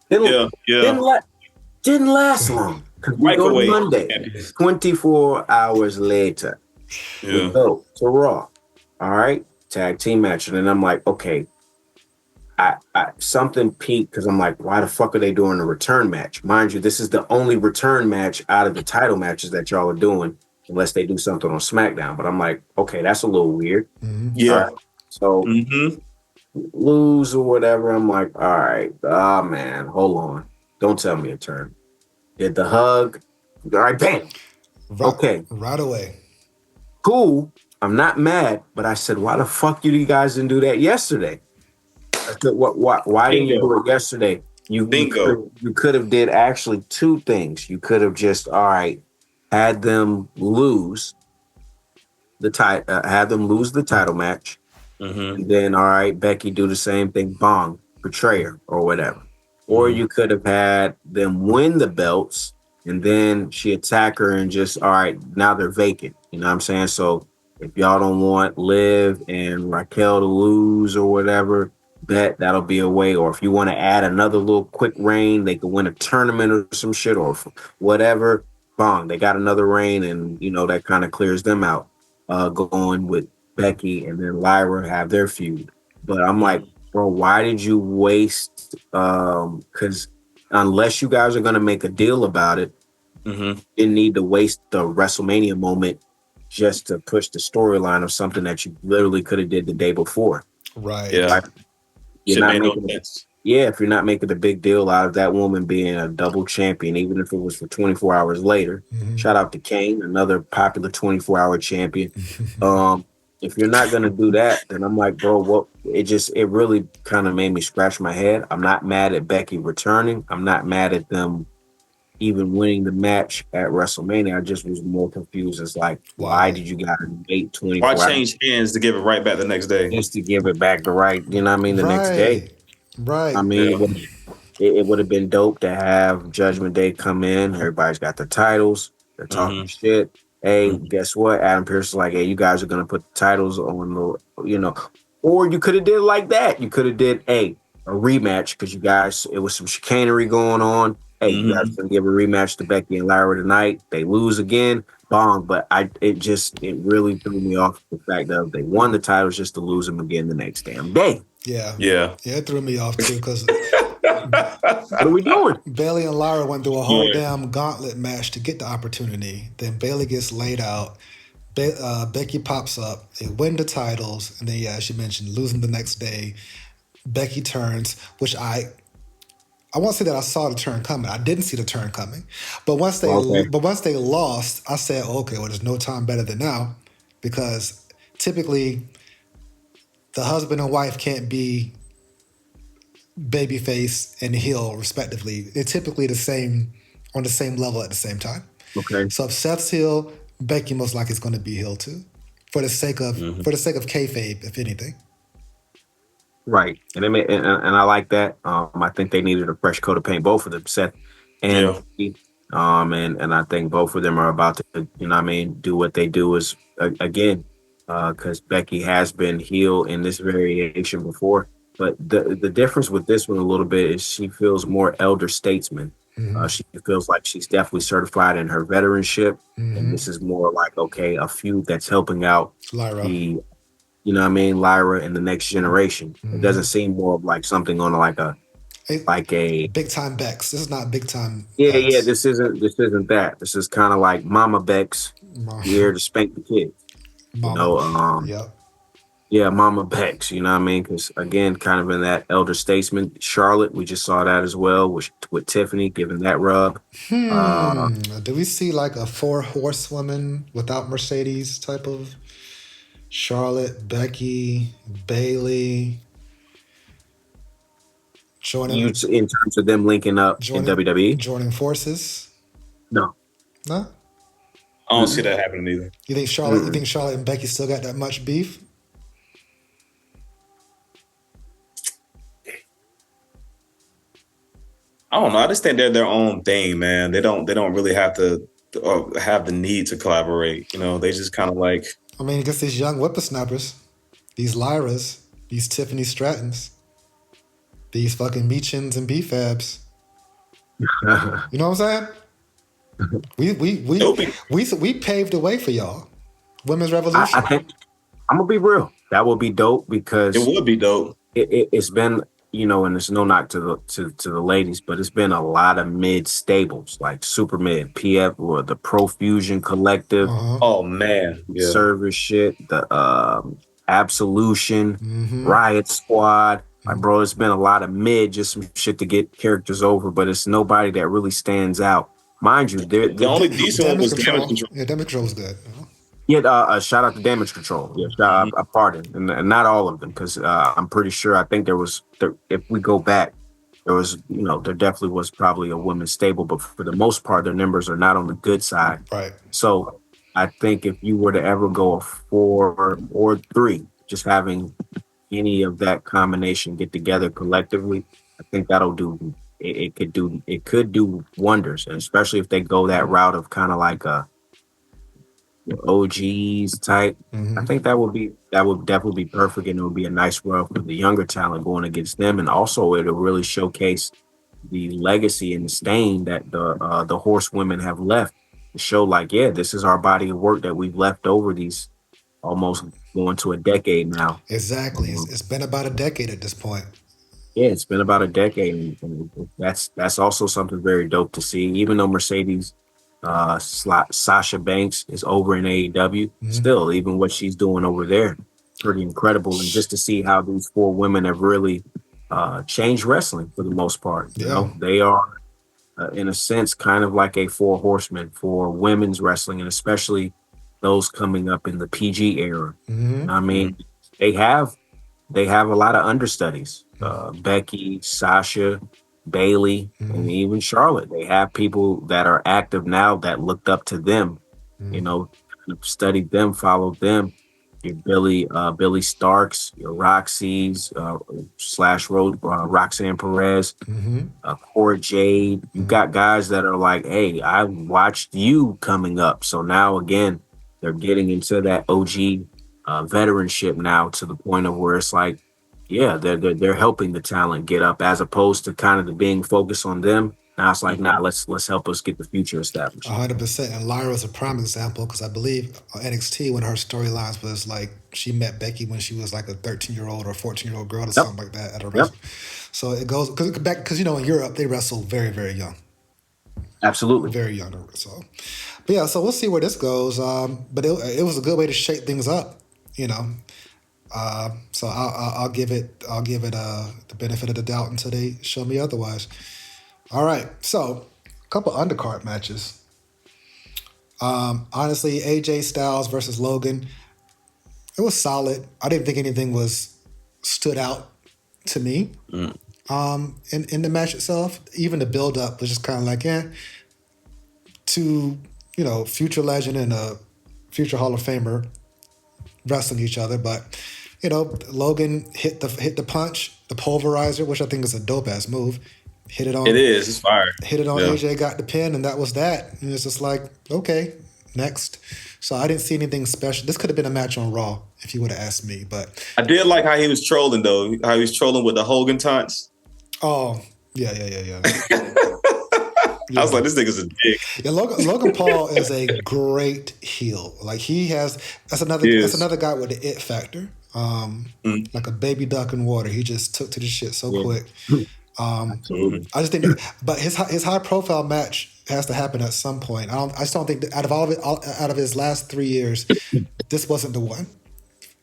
Didn't last long. We go to Monday, 24 hours later. We go to Raw. All right, tag team match. And then I'm like, okay, I something peaked, because I'm like, why the fuck are they doing a return match? Mind you, this is the only return match out of the title matches that y'all are doing, unless they do something on SmackDown. But I'm like, okay, that's a little weird. Mm-hmm. Yeah. Right. So lose or whatever. I'm like, all right, man, hold on. Don't tell me a turn. Did the hug. All right, bam. Okay. Right away. Cool. I'm not mad, but I said, why the fuck you guys didn't do that yesterday? I said, why didn't you do it yesterday? You could have did actually two things. You could have just, all right, had them lose the title match. Mm-hmm. And then, all right, Becky do the same thing, bong, betray her or whatever. Or you could have had them win the belts, and then she attack her and just, all right, now they're vacant. You know what I'm saying? So if y'all don't want Liv and Raquel to lose or whatever, that'll be a way. Or if you want to add another little quick reign, they could win a tournament or some shit or whatever. Bong, they got another reign, and that kind of clears them out. Going with Becky and then Lyra have their feud. But I'm like, bro, why did you waste? Because unless you guys are gonna make a deal about it, you didn't need to waste the WrestleMania moment just to push the storyline of something that you literally could have did the day before. Right. Yeah. Like, if you're not making a big deal out of that woman being a double champion, even if it was for 24 hours later. Shout out to Kane, another popular 24-hour champion. If you're not going to do that, then I'm like, bro, it really kind of made me scratch my head. I'm not mad at Becky returning. I'm not mad at them even winning the match at WrestleMania. I just was more confused as like, why did you guys wait 24 hours? Why change hands to give it right back the next day? Just to give it back the next day. Right. I mean, it would have been dope to have Judgment Day come in. Everybody's got the titles. They're talking shit. Hey, guess what? Adam Pearce is like, hey, you guys are going to put the titles on the, or you could have did it like that. You could have did, a rematch, because you guys, it was some chicanery going on. hey, you guys can give a rematch to Becky and Lyra tonight. They lose again, bong. But it really threw me off the fact that they won the titles just to lose them again the next damn day. Yeah, it threw me off too because what are we doing? Bayley and Lyra went through a whole damn gauntlet match to get the opportunity. Then Bayley gets laid out. Becky pops up. They win the titles, and then as you mentioned, losing the next day. Becky turns, which I won't say that I saw the turn coming. I didn't see the turn coming, but once they lost, I said, okay, well, there's no time better than now, because typically the husband and wife can't be babyface and heel respectively. They're typically on the same level at the same time. Okay. So if Seth's heel, Becky most likely is going to be heel too, for the sake of kayfabe, if anything. Right, and I like that. I think they needed a fresh coat of paint, both of them, Seth and Becky. And I think both of them are about to, do what they do is again, because Becky has been heel in this variation before. But the difference with this one a little bit is she feels more elder statesman. She feels like she's definitely certified in her veteranship, and this is more like, okay, a feud that's helping out Lyra. Lyra and the next generation. It doesn't seem more of like something on like a big time Bex. This is not big time. Yeah. This isn't that. This is kind of like Mama Bex here to spank the kids. Mama Bex. You know what I mean? Because again, kind of in that elder statesman. Charlotte, we just saw that as well with Tiffany giving that rub. Do we see like a 4 horsewoman without Mercedes type of? Charlotte, Becky, Bayley. In terms of them linking up in WWE? Joining forces? No? I don't see that happening either. You think Charlotte and Becky still got that much beef? I don't know. I just think they're their own thing, man. They don't really have to have the need to collaborate. They just kind of like. I mean, against these young whippersnappers, these Lyras, these Tiffany Strattons, these fucking Meachins and B-Fabs. You know what I'm saying? We paved the way for y'all. Women's Revolution. I think I'm gonna be real. That would be dope because it would be dope. It's been, and it's no knock to the ladies, but it's been a lot of mid stables like Super Mid, PF, or the Profusion Collective. Oh man, service shit, the Absolution, Riot Squad. Like, bro, it's been a lot of mid, just some shit to get characters over, but it's nobody that really stands out. Mind you, the only decent one was Damage Control. Yeah, Damage Control was good. Yeah, shout out to Damage Control. Yeah, pardon, and not all of them, because I'm pretty sure. I think if we go back, there was, there definitely was probably a women's stable, but for the most part, their numbers are not on the good side. Right. So I think if you were to ever go a 4 or 3, just having any of that combination get together collectively, I think that'll do. It could do wonders, and especially if they go that route of kind of like a OGs type. I think that would definitely be perfect, and it would be a nice rub for the younger talent going against them, and also it'll really showcase the legacy and the stain that the horsewomen have left to show like, yeah, this is our body of work that we've left over these almost going to a decade now. Exactly. It's been about a decade at this point. Yeah, it's been about a decade, and that's also something very dope to see. Even though Mercedes Sasha Banks is over in AEW, still, even what she's doing over there, pretty incredible. And just to see how these 4 women have really changed wrestling for the most part. You know, they are, in a sense, kind of like a 4 horsemen for women's wrestling, and especially those coming up in the PG era. I mean, they have a lot of understudies. Becky, Sasha, Bayley, and even Charlotte. They have people that are active now that looked up to them, studied them, followed them. Your Billy Starks, your Roxy's / Roxanne Perez, Cora Jade. You got guys that are like, hey, I watched you coming up. So now again, they're getting into that OG veteranship now, to the point of where it's like, yeah, they're helping the talent get up, as opposed to kind of being focused on them. Now it's like, nah, let's help us get the future established. 100%. And Lyra's a prime example because I believe on NXT when her storylines was like she met Becky when she was like a 13-year-old or 14-year-old girl or something like that at a wrestle. So it goes because in Europe they wrestle very, very young. Absolutely. Very young. So, but yeah, so we'll see where this goes. But it was a good way to shake things up, So I'll give it the benefit of the doubt until they show me otherwise. All right, so a couple undercard matches. Honestly, AJ Styles versus Logan, it was solid. I didn't think anything stood out to me. In the match itself. Even the build up was just kind of like, to future legend and a future Hall of Famer wrestling each other, but Logan hit the punch, the pulverizer, which I think is a dope ass move. Hit it on. It is. It's fire. Hit it on. Yeah. AJ got the pin, and that was that. And it's just like, okay, next. So I didn't see anything special. This could have been a match on Raw if you would have asked me, but I did like how he was trolling though. How he was trolling with the Hogan taunts. Oh yeah. I was like, this nigga's a dick. Yeah, Logan Paul is a great heel. Like that's another guy with the it factor. Like a baby duck in water. He just took to the shit so quick. I just think, but his high profile match has to happen at some point. I just don't think that out of his last 3 years, this wasn't the one.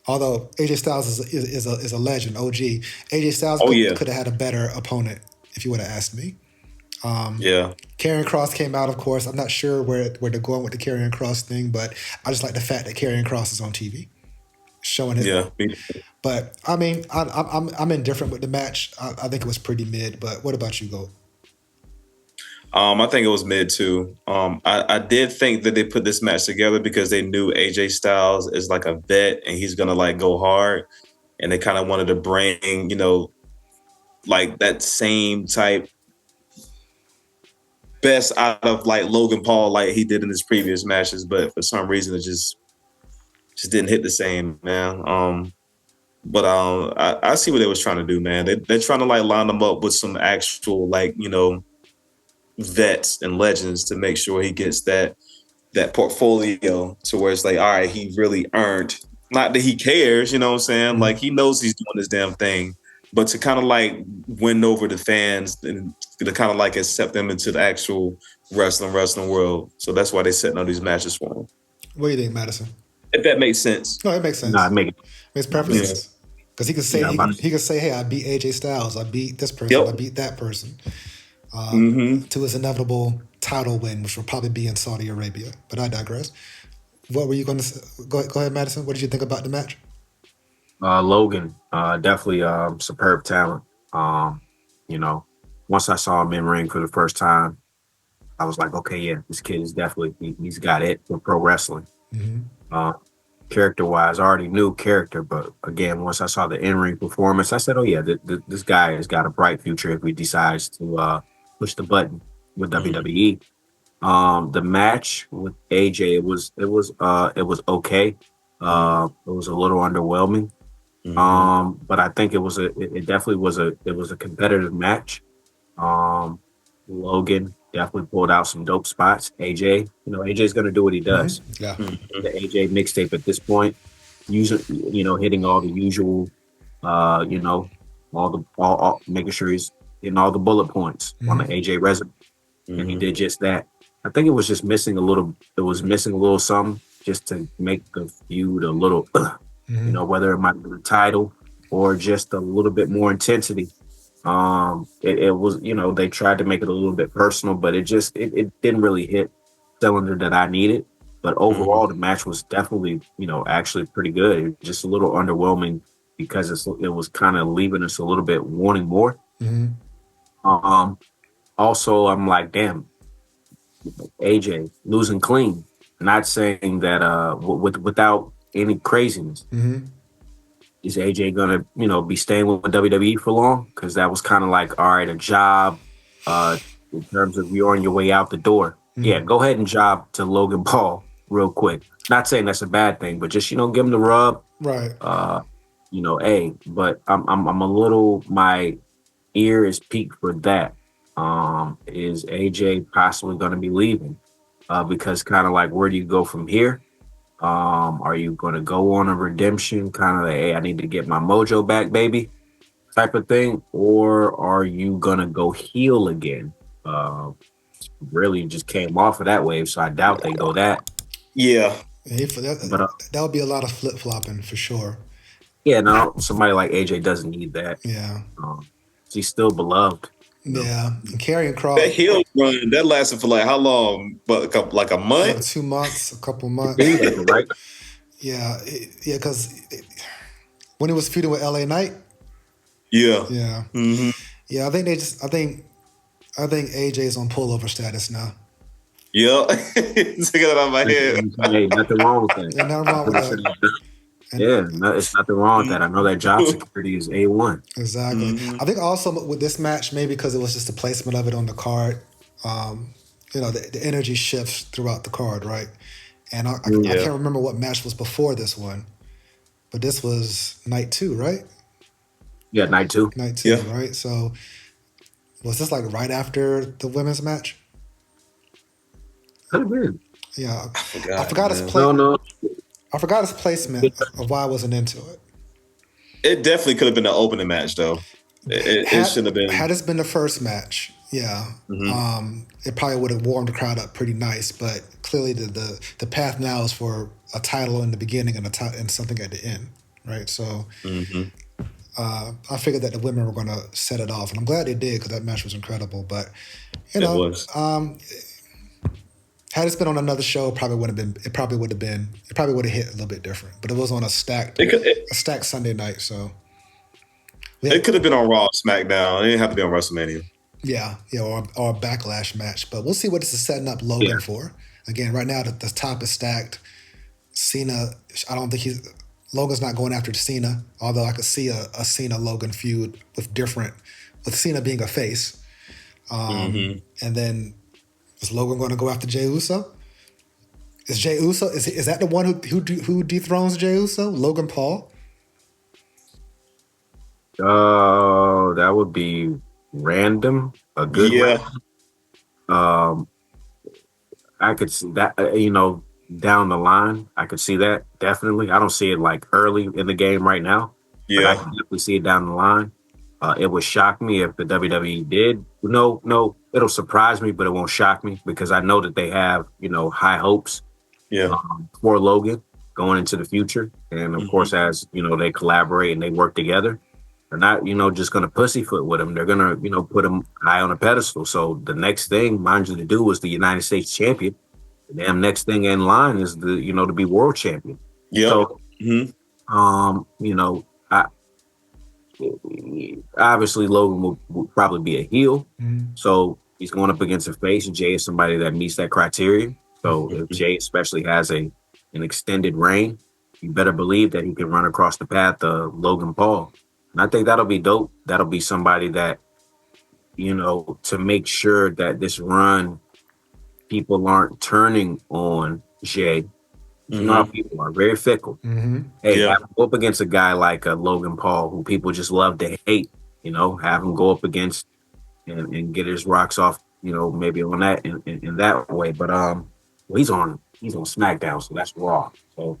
Although AJ Styles is a legend, OG. AJ Styles could have had a better opponent if you would have asked me. Karrion Kross came out, of course. I'm not sure where they're going with the Karrion Kross thing, but I just like the fact that Karrion Kross is on TV, showing his. Yeah. But I mean, I'm indifferent with the match. I think it was pretty mid. But what about you, Gold? I think it was mid too. I did think that they put this match together because they knew AJ Styles is like a vet and he's gonna like go hard, and they kind of wanted to bring like that same type best out of like Logan Paul like he did in his previous matches, but for some reason it just didn't hit the same, man. But I see what they was trying to do, man. They're trying to like line them up with some actual like vets and legends to make sure he gets that portfolio to where it's like, all right, he really earned. Not that he cares, you know what I'm saying? Mm-hmm. Like he knows he's doing this damn thing, but to kind of like win over the fans and to kind of like accept them into the actual wrestling world. So that's why they're setting up these matches for him. What do you think, Madison? If that makes sense. No, it makes sense. No, it makes perfect sense. Because he could say he could say, hey, I beat AJ Styles, I beat this person, I beat that person. To his inevitable title win, which will probably be in Saudi Arabia. But I digress. What were you going to say? Go ahead, Madison. What did you think about the match? Logan, definitely superb talent. Once I saw him in ring for the first time, I was like, okay, yeah, this kid is definitely, he's got it for pro wrestling. Character-wise, I already knew character, but again, once I saw the in-ring performance, I said, oh yeah, this guy has got a bright future if he decides to push the button with WWE. The match with AJ, it was okay. It was a little underwhelming. But I think it definitely was a competitive match. Logan definitely pulled out some dope spots. AJ, AJ's gonna do what he does. Yeah. The AJ mixtape at this point, hitting all the usual, all making sure he's hitting all the bullet points on the AJ resume, and he did just that. I think it was just missing a little. It was missing a little something just to make the feud a little, whether it might be the title or just a little bit more intensity. It was, they tried to make it a little bit personal, but it didn't really hit cylinder that I needed. But overall, the match was definitely, actually pretty good. It was just a little underwhelming because it was kind of leaving us a little bit wanting more. Also, I'm like, damn, AJ losing clean. Not saying that without any craziness. Is AJ gonna, be staying with WWE for long? Because that was kind of like, all right, a job in terms of you're on your way out the door. Yeah, go ahead and job to Logan Paul real quick. Not saying that's a bad thing, but just give him the rub. Right. But I'm a little, my ear is peaked for that. Is AJ possibly going to be leaving? Because kind of like, where do you go from here? Are you going to go on a redemption, kind of like, hey, I need to get my mojo back, baby, type of thing? Or are you going to go heel again? Really just came off of that wave, so I doubt they go that. Yeah. That would be a lot of flip-flopping for sure. Yeah, no, somebody like AJ doesn't need that. Yeah. He's still beloved. Yeah, and Karrion Kross. That heel run, that lasted for like how long? But like a month? 2 months, a couple months. Right? Yeah, because when he was feuding with LA Knight. Yeah. Yeah. Mm-hmm. Yeah, I think AJ's on pullover status now. Yeah. Take that out of my head. Hey, nothing wrong with that. Ain't nothing wrong with that. It's nothing wrong with that. I know that job security is A1. Exactly. Mm-hmm. I think also with this match, maybe because it was just the placement of it on the card, the energy shifts throughout the card, right? And I can't remember what match was before this one, but this was night 2, right? Yeah, night 2. Night 2, yeah. Right? So was this like right after the women's match? Could have been. Yeah. I forgot his place. No. I forgot his placement of why I wasn't into it. It definitely could have been an opening match, though. It should have been. Had this been the first match, yeah, it probably would have warmed the crowd up pretty nice. But clearly, the path now is for a title in the beginning and something at the end, right? So, I figured that the women were going to set it off, and I'm glad they did because that match was incredible. But it was. Had it been on another show, it probably would have hit a little bit different. But it was on a stacked Sunday night, so it could have been on Raw, SmackDown. It didn't have to be on WrestleMania. Yeah, or a Backlash match. But we'll see what this is setting up Logan for. Again, right now the top is stacked. Cena, I don't think Logan's not going after Cena, although I could see a Cena Logan feud with Cena being a face, and then. Is Logan going to go after Jey Uso? Is Jey Uso is that the one who dethrones Jey Uso? Logan Paul? Oh, that would be random. A good one. I could see that. Down the line, I could see that definitely. I don't see it like early in the game right now. Yeah, but I can definitely see it down the line. It would shock me if the WWE did. No, it'll surprise me, but it won't shock me because I know that they have, high hopes for Logan going into the future. And of course, as, they collaborate and they work together, they're not, just going to pussyfoot with him. They're going to, put him high on a pedestal. So the next thing, mind you, to do is the United States champion. The damn next thing in line is to be world champion. Yeah. So, obviously Logan will probably be a heel, so he's going up against a face. Jey is somebody that meets that criteria. So if Jey especially has an extended reign, you better believe that he can run across the path of Logan Paul. And I think that'll be dope. That'll be somebody that, to make sure that this run, people aren't turning on Jey. You know how people are very fickle. Hey, have him go up against a guy like Logan Paul, who people just love to hate. Have him go up against and get his rocks off. Maybe on that in that way. But he's on SmackDown, so that's Raw. So,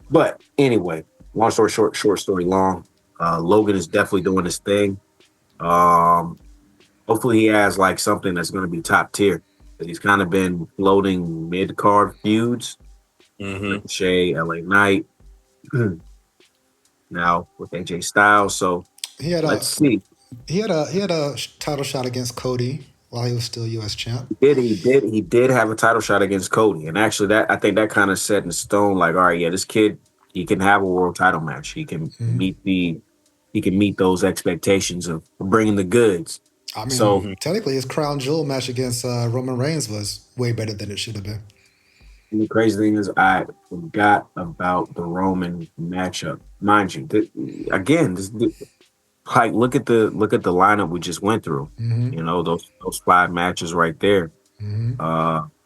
but anyway, long story short story long. Logan is definitely doing his thing. Hopefully, he has like something that's going to be top tier. He's kind of been floating mid card feuds. Ricochet, LA Knight, now with AJ Styles. So let's see. He had a title shot against Cody while he was still U.S. champ. He did have a title shot against Cody, and actually I think that kind of set in stone. Like, all right, this kid, he can have a world title match. He can meet those expectations of bringing the goods. I mean, technically, his crown jewel match against Roman Reigns was way better than it should have been. And the crazy thing is, I forgot about the Roman matchup. Mind you, look at the lineup we just went through. Those 5 matches right there.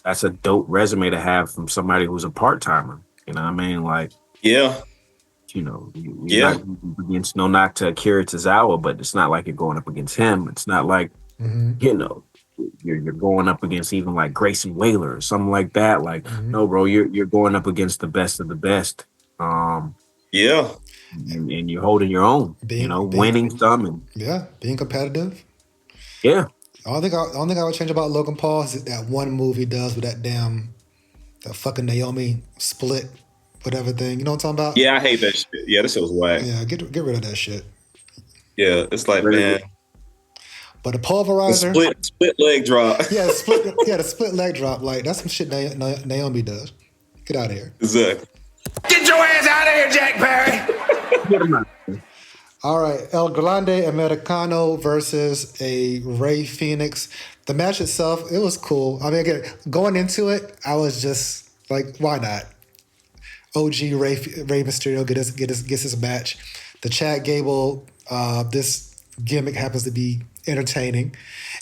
That's a dope resume to have from somebody who's a part timer. You know what I mean? Like, against no knock to Akira Tozawa, but it's not like you're going up against him. It's not like you know, you're going up against even like Grayson Waller or something like that. Like, no, bro, you're going up against the best of the best. Yeah. And you're holding your own, winning some and being competitive. Yeah. The only thing I would change about Logan Paul is that one move he does with that fucking Naomi split, whatever thing. You know what I'm talking about? Yeah, I hate that shit. Yeah, that shit was whack. Yeah, get rid of that shit. Yeah, it's like, man. But the pulverizer, the split leg drop. Yeah, the split leg drop. Like that's some shit Naomi does. Get out of here. Exactly. Get your ass out of here, Jack Perry. All right, El Grande Americano versus a Rey Fenix. The match itself, it was cool. I mean, again, going into it, I was just like, why not? OG Rey Mysterio gets his match. The Chad Gable, this gimmick happens to be entertaining,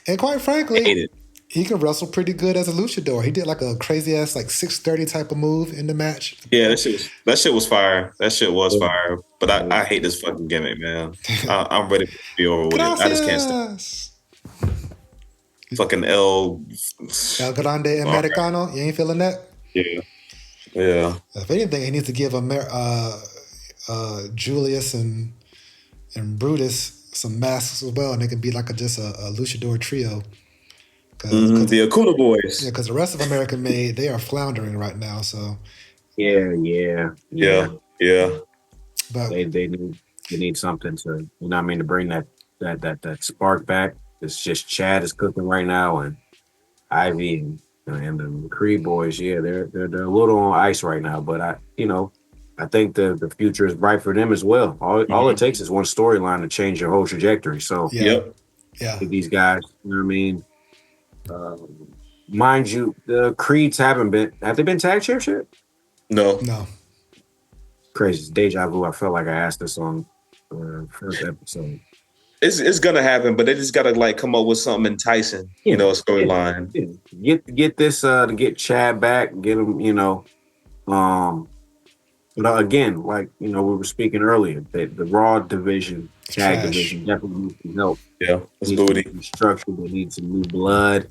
and quite frankly, he can wrestle pretty good as a luchador. He did like a crazy ass 630 type of move in the match. Yeah, that shit was fire. That shit was fire. But I hate this fucking gimmick, man. I'm ready to be over with it. I just can't stand. Fucking El Grande Americano. You ain't feeling that? Yeah. If anything, he needs to give Julius and Brutus some masks as well, and they can be like just a luchador trio. The Acuna boys. Yeah, because the rest of American Made, they are floundering right now. So. Yeah. But they need something to to bring that spark back. It's just Chad is cooking right now, and Ivy and the Creed boys. Yeah, they're a little on ice right now, but I think the future is bright for them as well. All it takes is one storyline to change your whole trajectory. So these guys, you know what I mean. Mind you, the Creeds have they been tag champs yet? No. Crazy. It's deja vu. I felt like I asked this on the first episode. It's gonna happen, but they just gotta come up with something enticing, a storyline. Yeah. Get this to get Chad back, get him, again, we were speaking earlier, the Raw division, tag division definitely needs some help. Yeah, it's booty. Structure, they need some new blood.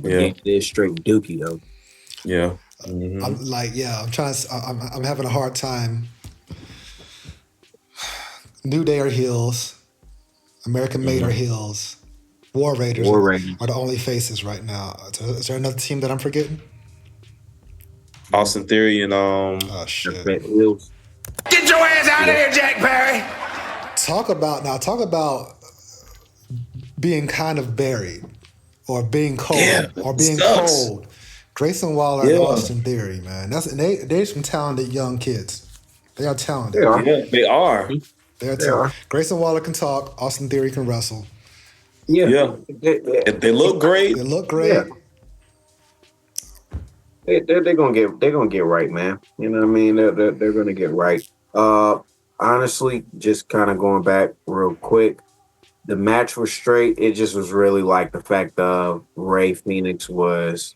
It is straight dookie though. Yeah. I'm having a hard time. New Day are heels. American Made are heels. War Raiders are the only faces right now. Is there another team that I'm forgetting? Austin Theory and Oh shit. Get your ass out of here, Jack Perry. Talk about being kind of buried or being cold or being cold. Grayson Waller and Austin Theory, man. They're some talented young kids. They are talented. They are. Yeah, they are. They are. Grayson Waller can talk. Austin Theory can wrestle. Yeah. They look great. They look great. Yeah. They're gonna get right, man. You know what I mean? They're gonna get right. Honestly, just kind of going back real quick, the match was straight. It just was really like the fact of Rey Fenix was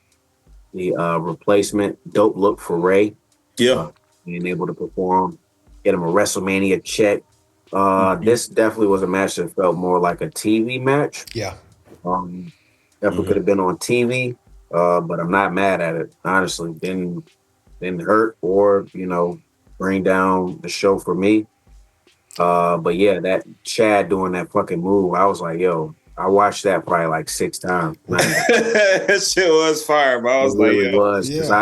the replacement. Dope look for Rey. Yeah, being able to perform, get him a WrestleMania check. This definitely was a match that felt more like a TV match. Yeah, definitely could have been on TV. But I'm not mad at it. Honestly, didn't hurt or bring down the show for me. But yeah, that Chad doing that fucking move, I was like, yo, I watched that probably like 6 times. That shit was fire, bro. I was because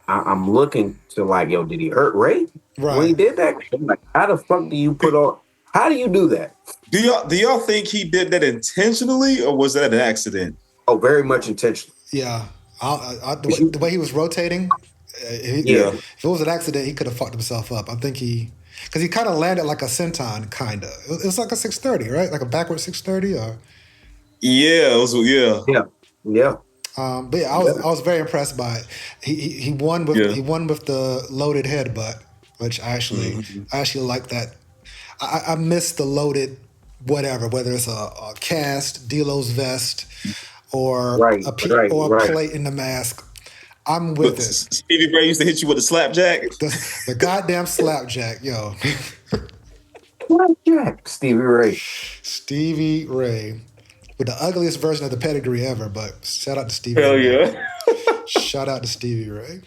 I'm looking to yo, did he hurt Rey when he did that? I'm like, how the fuck do you put on? How do you do that? Do y'all think he did that intentionally or was that an accident? Oh, very much intentional. Yeah, the way he was rotating. If it was an accident, he could have fucked himself up. I think because he kind of landed like a senton, kind of. It was like a 630, right? Like a backward 630, or. Yeah, it was. Yeah. But yeah, I was very impressed by it. He won with the loaded headbutt, which I actually like that. I miss the loaded whatever, whether it's a cast, D'Lo's vest, or a plate in the mask. I'm with it. Stevie Ray used to hit you with a slapjack. The goddamn slapjack, yo. Slapjack, Stevie Ray. Stevie Ray. with the ugliest version of the pedigree ever. But shout out to Stevie. Hell Ray. yeah. Shout out to Stevie Ray.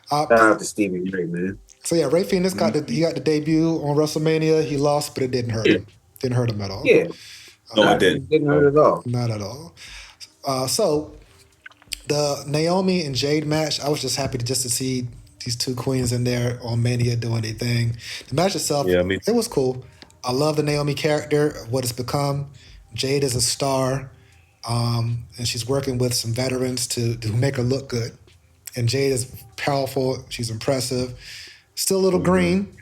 Shout out to Stevie Ray, man. So yeah, Ray Phoenix got the debut on WrestleMania. He lost, but it didn't hurt him. Didn't hurt him at all. Yeah. No, it didn't. Didn't hurt at all. Not at all. So the Naomi and Jade match, I was just happy to see these two queens in there on Mania doing their thing. The match itself, it was cool. I love the Naomi character, what it's become. Jade is a star, and she's working with some veterans to make her look good. And Jade is powerful. She's impressive. Still a little green,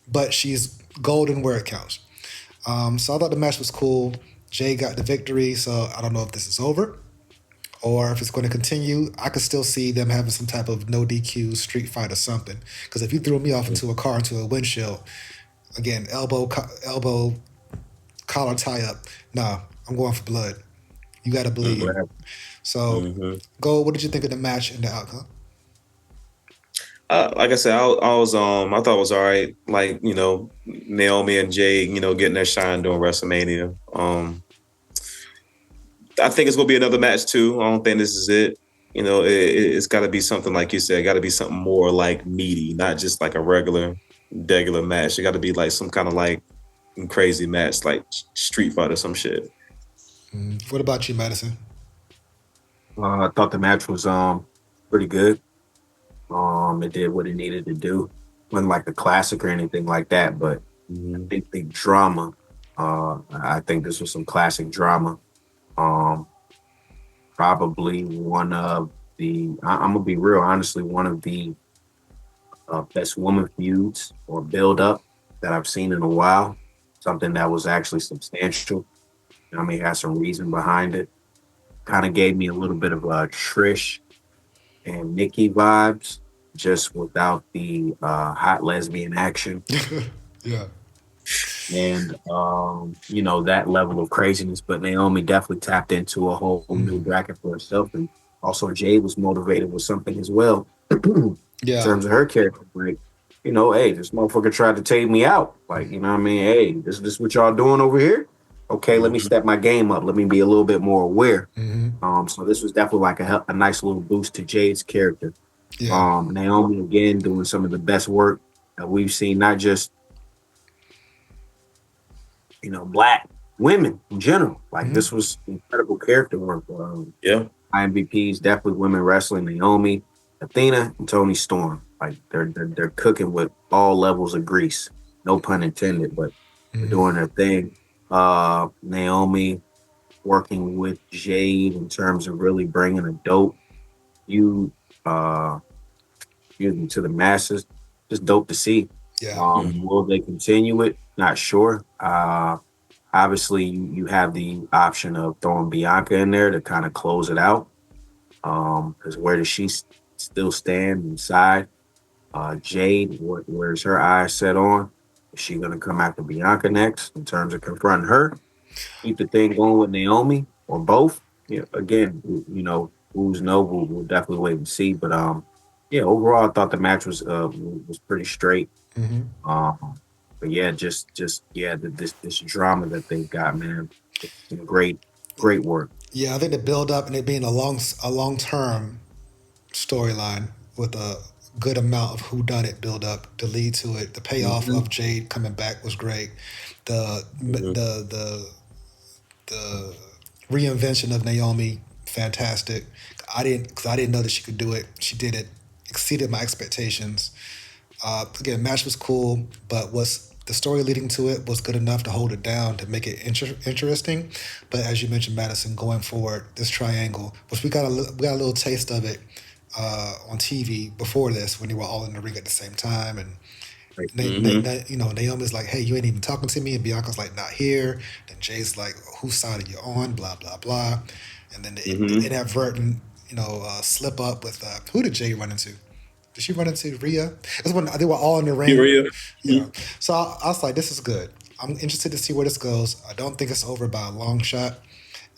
but she's golden where it counts. So I thought the match was cool. Jade got the victory, so I don't know if this is over or if it's going to continue. I could still see them having some type of no DQ street fight or something. Because if you threw me off into a car, into a windshield, again, elbow, collar tie up, nah, I'm going for blood. You got to bleed. So, Go, what did you think of the match and the outcome? Like I said, I thought it was all right. Like, you know, Naomi and Jade, you know, getting their shine during WrestleMania. I think it's gonna be another match too. I don't think this is it. You know, it's got to be something like you said. Got to be something more like meaty, not just like a regular match. It got to be like some kind of like crazy match, like street fight or some shit. What about you, Madison? I thought the match was pretty good. It did what it needed to do. Wasn't like a classic or anything like that, but I think the drama. I think this was some classic drama. Probably one of the. I'm gonna be real, honestly, one of the best woman feuds or build up that I've seen in a while. Something that was actually substantial. I mean, it had some reason behind it. Kind of gave me a little bit of Trish and Nikki vibes, just without the hot lesbian action. Yeah. And, you know, that level of craziness. But Naomi definitely tapped into a whole new bracket for herself. And also Jade was motivated with something as well. In terms of her character. Like, you know, hey, this motherfucker tried to take me out. Like, you know what I mean? Hey, this is what y'all doing over here? Okay, let me step my game up. Let me be a little bit more aware. So this was definitely like a nice little boost to Jade's character. Yeah. Naomi, again, doing some of the best work that we've seen, not just, you know, Black women in general. Like, this was incredible character work. IMVPs, definitely women wrestling. Naomi, Athena, and Toni Storm. Like, they're cooking with all levels of grease. No pun intended, but they're doing their thing. Naomi working with Jade in terms of really bringing a dope feud, to the masses. Just dope to see. Will they continue it? Not sure. Obviously, you have the option of throwing Bianca in there to kind of close it out. Because where does she still stand inside? Jade, where's her eyes set on? Is she going to come after Bianca next in terms of confronting her? Keep the thing going with Naomi or both? Yeah, again, you know, who's know? We'll definitely wait and see. But overall, I thought the match was pretty straight. But yeah, this drama that they've got, man, it's great work. Yeah, I think the build up and it being a long term storyline with a good amount of whodunit build up to lead to it. The payoff of Jade coming back was great. The reinvention of Naomi, fantastic. I didn't know that she could do it. She did it, exceeded my expectations. Again, match was cool, but the story leading to it was good enough to hold it down to make it interesting. But as you mentioned, Madison, going forward, this triangle, which we got a little taste of it on TV before this when they were all in the ring at the same time, and Naomi's like, "Hey, you ain't even talking to me," and Bianca's like, "Not here." Then Jay's like, "Whose side are you on?" Blah blah blah, and then the inadvertent, slip up with who did Jay run into? Did she run into Rhea? It was when they were all in the ring. Rhea. Yeah. So I was like, this is good. I'm interested to see where this goes. I don't think it's over by a long shot.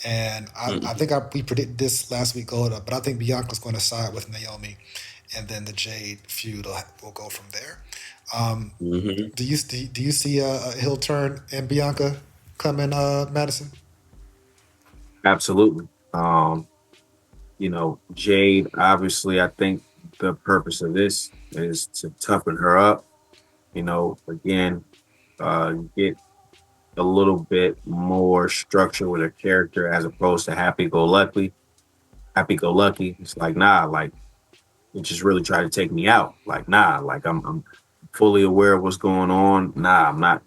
And I think we predicted this last week, but I think Bianca's going to side with Naomi, and then the Jade feud will go from there. Do you see a heel turn in Bianca coming, Madison? Absolutely. Jade, obviously, I think the purpose of this is to toughen her up, again, get a little bit more structure with her character as opposed to happy-go-lucky. Happy-go-lucky. It's like, nah, like, you just really try to take me out. Like, nah, like, I'm fully aware of what's going on. Nah, I'm not,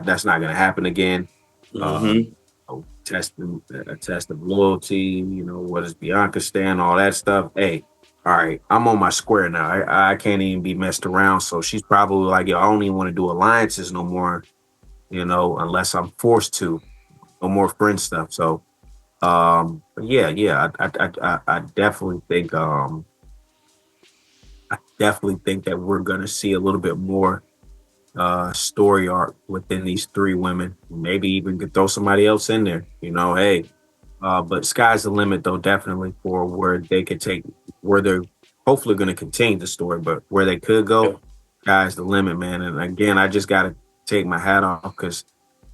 that's not going to happen again. Mm-hmm. A test of loyalty, what does Bianca stand, all that stuff. Hey, all right, I'm on my square now. I can't even be messed around. So she's probably like, yo, I don't even want to do alliances no more, unless I'm forced to. No more friend stuff. So, but I definitely think that we're gonna see a little bit more story arc within these three women. Maybe even could throw somebody else in there. Hey, but sky's the limit, though, definitely for where they could take, where they're hopefully going to continue the story, but where they could Yeah. go, sky's the limit, man. And again, I just got to take my hat off because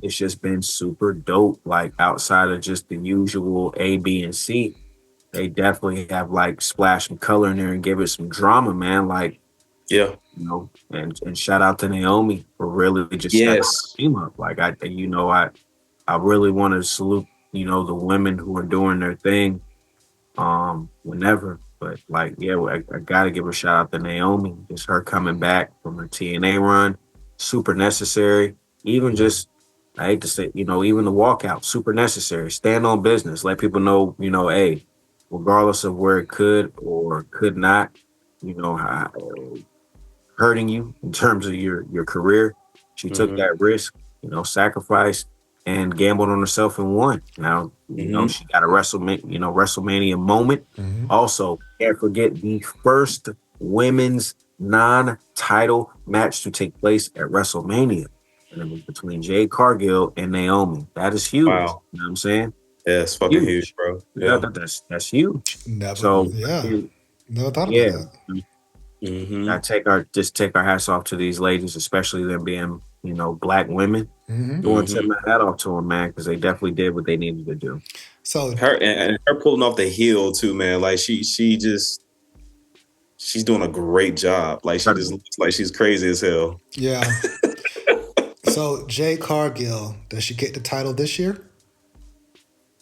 it's just been super dope. Like outside of just the usual A, B, and C, they definitely have like splashed some color in there and give it some drama, man. Like, Yeah. and shout out to Naomi for really just stepping Yes. her team up. Like I really want to salute, the women who are doing their thing, whenever. But like, yeah, I gotta give a shout out to Naomi. Just her coming back from her TNA run, super necessary. Even just, I hate to say, even the walkout, super necessary. Stand on business. Let people know, hey, regardless of where it could or could not, how, hurting you in terms of your career. She took Mm-hmm. that risk, sacrificed and gambled on herself and won. Now, Mm-hmm. she got a WrestleMania moment. Mhm. Also, can't forget the first women's non-title match to take place at WrestleMania. And it was between Jade Cargill and Naomi. That is huge. Wow. You know what I'm saying? Yeah, it's fucking huge, bro. Yeah. That's huge. Never. So Yeah. Never thought about yeah, that. Mm-hmm. I take our hats off to these ladies, especially them being, black women. Hmm. I want to tip Mm-hmm. my hat off to them, man, because they definitely did what they needed to do. So Her and her pulling off the heel too, man. Like she's doing a great job. Like she just looks like she's crazy as hell. yeah. So Jay Cargill, does she get the title this year?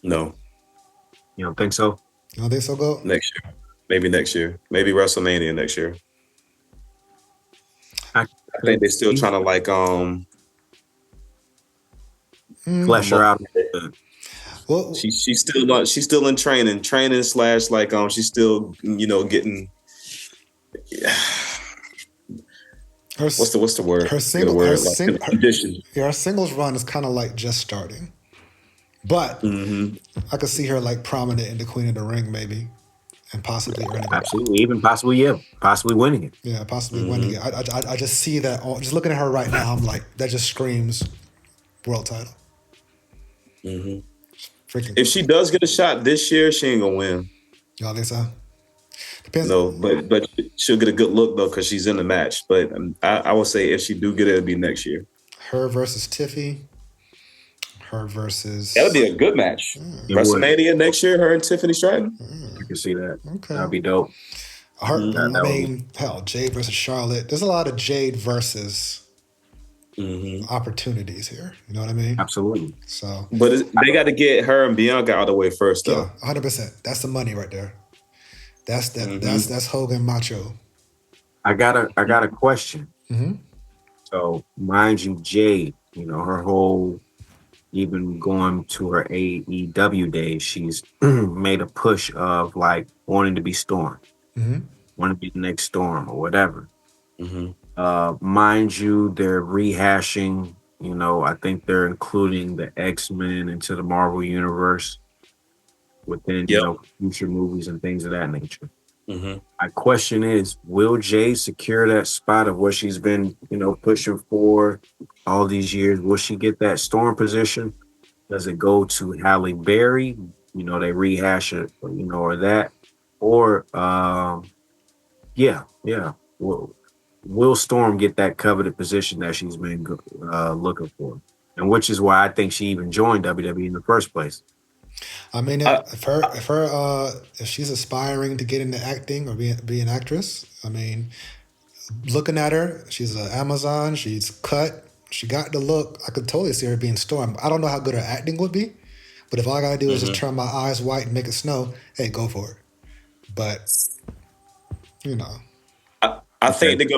No, You don't think so? You don't think so, go? next year. Maybe next year. Maybe WrestleMania next year. I I think they're still trying to like flesh her out. Well, she's still in training slash like she's still getting her what's the word? her single word her, like sing, her, condition. yeah, her singles run is kind of like just starting, but Mm-hmm. I could see her like prominent in the Queen of the Ring maybe, and possibly earning it. Absolutely, even possibly winning it. Yeah, possibly winning it. I just see that. Just looking at her right now, I'm like, that just screams world title. Mm-hmm. Freaking. If she does get a shot this year, she ain't gonna win. Y'all think so? Depends. No, but she'll get a good look though because she's in the match. But I would say if she do get it, it'll be next year. Her versus Tiffy. Her versus. That'll be a good match. WrestleMania next year, her and Tiffany Stratton. I can see that. Okay. That'd be dope. Her, I mean, hell, Jade versus Charlotte. There's a lot of Jade versus opportunities here. You know what I mean? Absolutely. So, but they got to get her and Bianca out of the way first, though. Yeah, 100%. That's the money right there. That's that's Hogan Macho. I got a question. Mm-hmm. So, mind you, Jade, her whole, even going to her AEW days, she's made a push of like wanting to be Storm, want to be the next Storm or whatever. Mind you, they're rehashing, I think they're including the X-Men into the Marvel universe within, future movies and things of that nature. My question is, will Jade secure that spot of what she's been, pushing for all these years? Will she get that Storm position? Does it go to Halle Berry? They rehash it, or that, or will Storm get that coveted position that she's been looking for? And which is why I think she even joined WWE in the first place. I mean, if she's aspiring to get into acting or be an actress, I mean, looking at her, she's an Amazon. She's cut. She got the look. I could totally see her being Storm. I don't know how good her acting would be, but if all I gotta do is just turn my eyes white and make it snow, hey, go for it. But you know, I think they're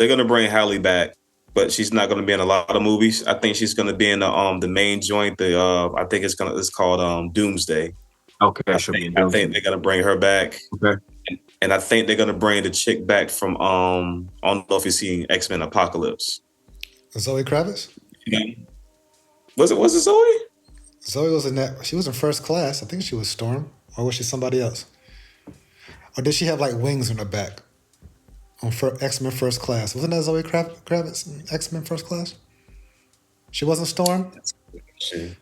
gonna bring Halle back, but she's not gonna be in a lot of movies. I think she's gonna be in the main joint. I think it's called Doomsday. Okay, I think they're gonna bring her back. Okay. And I think they're gonna bring the chick back from I don't know if you've seen X-Men Apocalypse. Zoe Kravitz. Was it Zoe? Zoe was in that. She was in First Class. I think she was Storm, or was she somebody else? Or did she have like wings on her back on X-Men First Class? Wasn't that Zoe Kravitz in X-Men First Class? She wasn't Storm.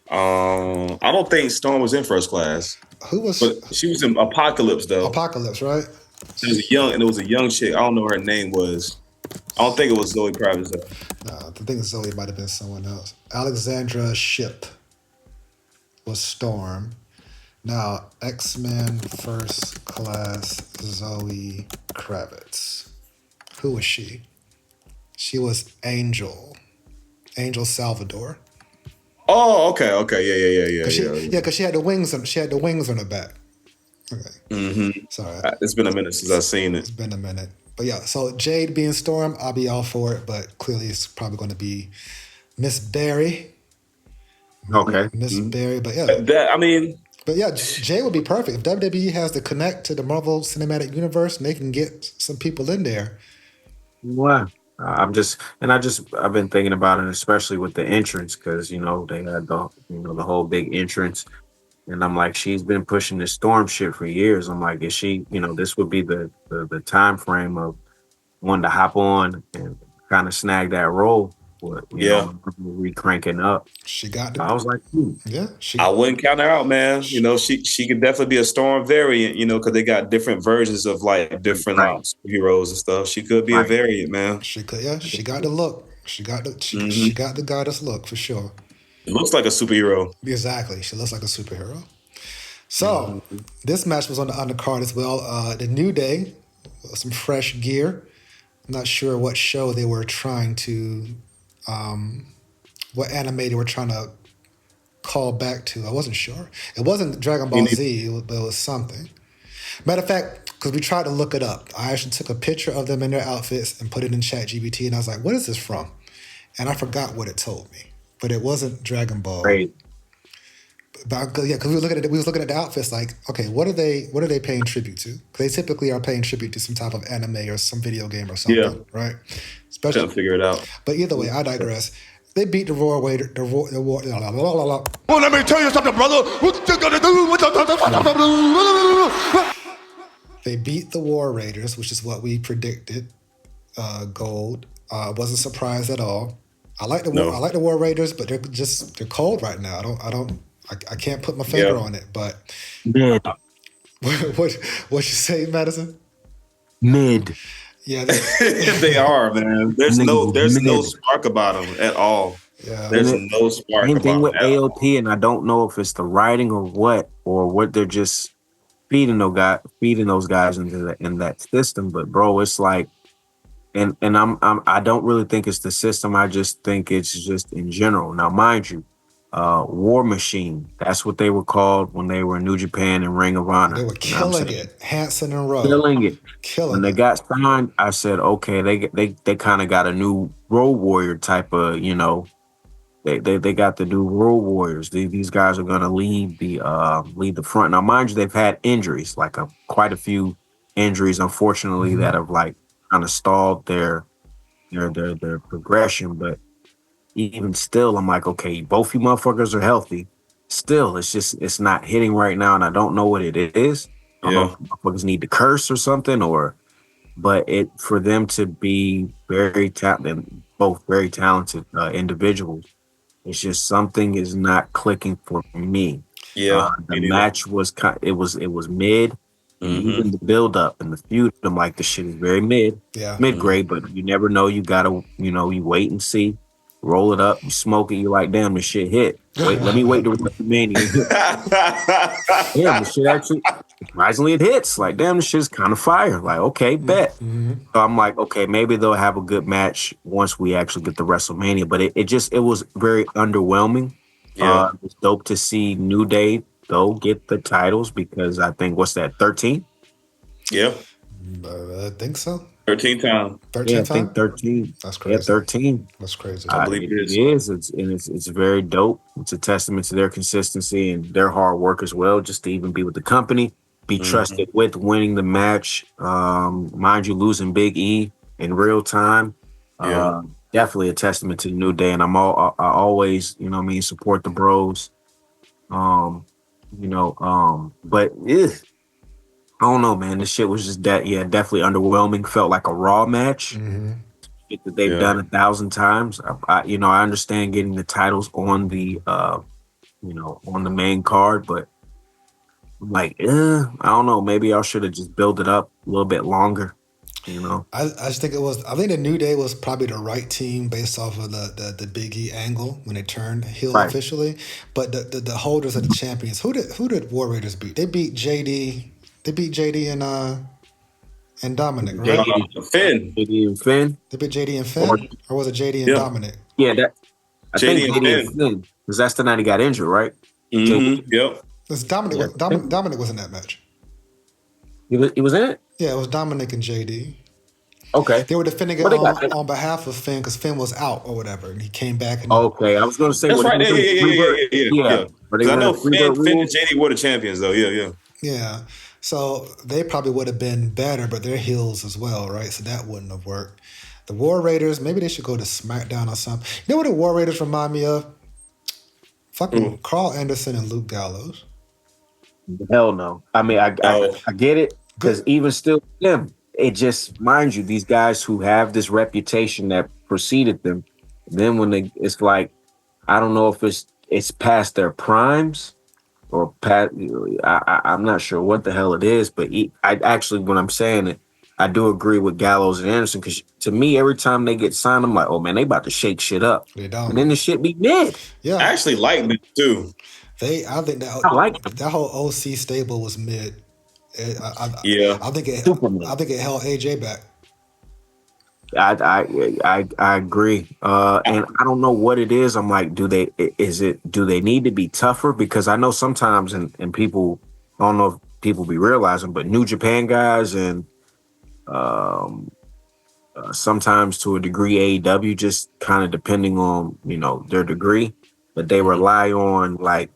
I don't think Storm was in First Class. Who was? But she was in Apocalypse though. Apocalypse, right? It was a young chick. I don't know what her name was. I don't think it was Zoe Kravitz though. No, I think Zoe might have been someone else. Alexandra Shipp was Storm. Now, X-Men First Class Zoe Kravitz. Who was she? She was Angel Salvador. Oh, okay, yeah. Because she had the wings on her back. Okay. Mm-hmm. Sorry. It's been a minute since I've seen it. It's been a minute. But yeah, so Jade being Storm, I'll be all for it, but clearly it's probably going to be Miss Berry. Okay. Miss Berry, but yeah. But yeah, Jay would be perfect. If WWE has to connect to the Marvel Cinematic Universe and they can get some people in there. Wow. I've been thinking about it, especially with the entrance, because they had the whole big entrance, and I'm like, she's been pushing this Storm shit for years. I'm like, is she, this would be the time frame of one to hop on and kind of snag that role. But re-cranking up. She got I was like, yeah. I wouldn't count her out, man. She could definitely be a Storm variant, because they got different versions of like different superheroes and stuff. She could be a variant, man. She could, yeah. She got the look. She got the goddess look for sure. It looks like a superhero. Exactly. She looks like a superhero. So this match was on the undercard as well. The New Day, some fresh gear. I'm not sure what show they were trying to. What anime they were trying to call back to. I wasn't sure. It wasn't Dragon Ball Z, but it was something. Matter of fact, because we tried to look it up, I actually took a picture of them in their outfits and put it in ChatGPT, and I was like, what is this from? And I forgot what it told me. But it wasn't Dragon Ball. Right. But because we was looking at the outfits like, okay, what are they paying tribute to? Because they typically are paying tribute to some type of anime or some video game or something, right? Especially trying to figure it out. But either way, I digress. They beat the Royal Waiter. Well, let me tell you something, brother. What you gonna do? They beat the War Raiders, which is what we predicted. Gold. Wasn't surprised at all. I like the War Raiders, but they're cold right now. I can't put my finger on it. But what you say, Madison? Mid. Yeah, they are, man. There's no spark about them at all. Yeah, there's no spark. Same thing with AOP, and I don't know if it's the writing or what they're just feeding those guys in that system. But bro, it's like, and I don't really think it's the system. I just think it's just in general. Now, mind you, War Machine. That's what they were called when they were in New Japan and Ring of Honor. They were killing it. Hanson and Rowe. Killing it. When they got signed, I said, okay, they kind of got a new Road Warrior type of, they got the new Road Warriors. These guys are going to lead the front. Now, mind you, they've had injuries, like quite a few injuries, unfortunately, that have like kind of stalled their progression, but even still, I'm like, okay, both you motherfuckers are healthy. Still, it's not hitting right now, and I don't know what it is. I don't know if motherfuckers need to curse or something, but for them to be very talented, both very talented individuals, it's just something is not clicking for me. Yeah, the match was it was mid. Even the build up and the feud, I'm like, this shit is very mid grade, but you never know. You gotta, you wait and see. roll it up, you smoke it, you're like, damn, this shit hit. Wait, let me wait to WrestleMania. Damn, this shit actually, surprisingly, it hits. Like, damn, this shit's kind of fire. Like, okay, bet. Mm-hmm. So I'm like, okay, maybe they'll have a good match once we actually get to WrestleMania. But it was very underwhelming. Yeah. It's dope to see New Day though get the titles because I think what's that 13? Yeah. I think so. 13 time. 13 Yeah, I time? think 13. That's crazy. Yeah, 13. That's crazy. I believe it is. It is. It's very dope. It's a testament to their consistency and their hard work as well, just to even be with the company, be trusted with winning the match. Mind you, losing Big E in real time. Yeah. Definitely a testament to the New Day. And I always, you know what I mean, support the bros. But I don't know, man. This shit was just definitely underwhelming. Felt like a Raw match. Mm-hmm. Shit that they've done 1,000 times. I understand getting the titles on the on the main card, but I'm like, I don't know. Maybe I should have just built it up a little bit longer. You know, I just think I think the New Day was probably the right team based off of the Big E angle when they turned heel officially. But the holders of the champions, who did War Raiders beat? They beat JD. They beat JD and Dominic, right? Finn. JD and Finn. They beat JD and Finn, or was it JD and Dominic? Yeah, I think JD and Finn, because that's the night he got injured, right? Mm-hmm. Yep. Dominic was in that match. He was in it. Yeah, it was Dominic and JD. Okay. They were defending it on behalf of Finn because Finn was out or whatever, and he came back. And okay, I was going to say that's right. Yeah. Because I know Finn and JD were the champions, though. Yeah. Yeah. So they probably would have been better, but they're heels as well, right? So that wouldn't have worked. The War Raiders, maybe they should go to SmackDown or something. You know what the War Raiders remind me of? Fucking Carl Anderson and Luke Gallows. Hell no. I mean, I get it because even still, them. It just, mind you, these guys who have this reputation that preceded them, then when it's like, I don't know if it's past their primes or past, I'm not sure what the hell it is, but I actually, when I'm saying it, I do agree with Gallows and Anderson because to me, every time they get signed, I'm like, oh man, they about to shake shit up. They don't. And then the shit be mid. Yeah. I actually like them too. I think that whole OC stable was mid. I think it held AJ back. I agree, and I don't know what it is. I'm like, do they need to be tougher? Because I know sometimes, and people, I don't know if people be realizing, but New Japan guys and sometimes to a degree AEW, just kind of depending on their degree, but they rely on like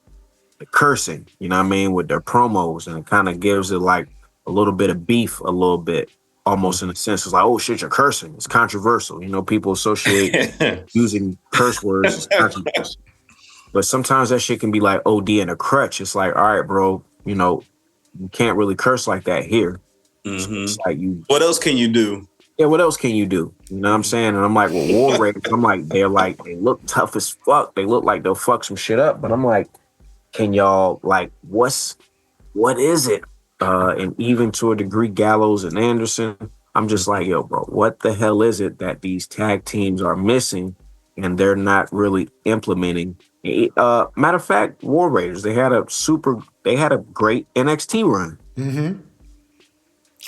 the cursing, you know what I mean, with their promos, and it kind of gives it like a little bit of beef, a little bit, almost in a sense. It's like, oh shit, you're cursing. It's controversial. People associate using curse words as controversial. But sometimes that shit can be like OD and a crutch. It's like, all right, bro, you can't really curse like that here. So it's like what else can you do? Yeah, what else can you do? You know what I'm saying? And I'm like, well, War Raiders, I'm like, they look tough as fuck. They look like they'll fuck some shit up. But I'm like, can y'all, like, what is it? And even to a degree, Gallows and Anderson, I'm just like, yo, bro, what the hell is it that these tag teams are missing and they're not really implementing? Matter of fact, War Raiders, they had a great NXT run. Mm-hmm.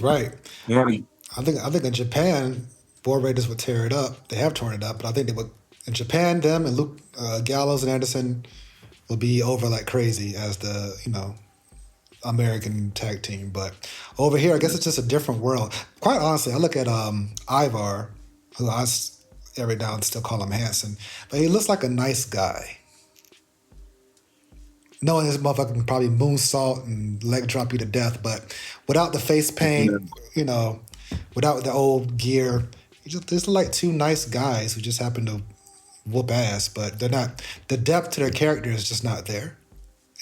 Right. Yeah. I think in Japan, War Raiders would tear it up. They have torn it up, but I think they would in Japan. Them and Luke Gallows and Anderson will be over like crazy as the American tag team. But over here, I guess it's just a different world. Quite honestly, I look at Ivar, who I every now and still call him handsome, but he looks like a nice guy. Knowing this motherfucker can probably moonsault and leg drop you to death, but without the face paint, without the old gear, there's like two nice guys who just happen to whoop ass, but they're not. The depth to their character is just not there.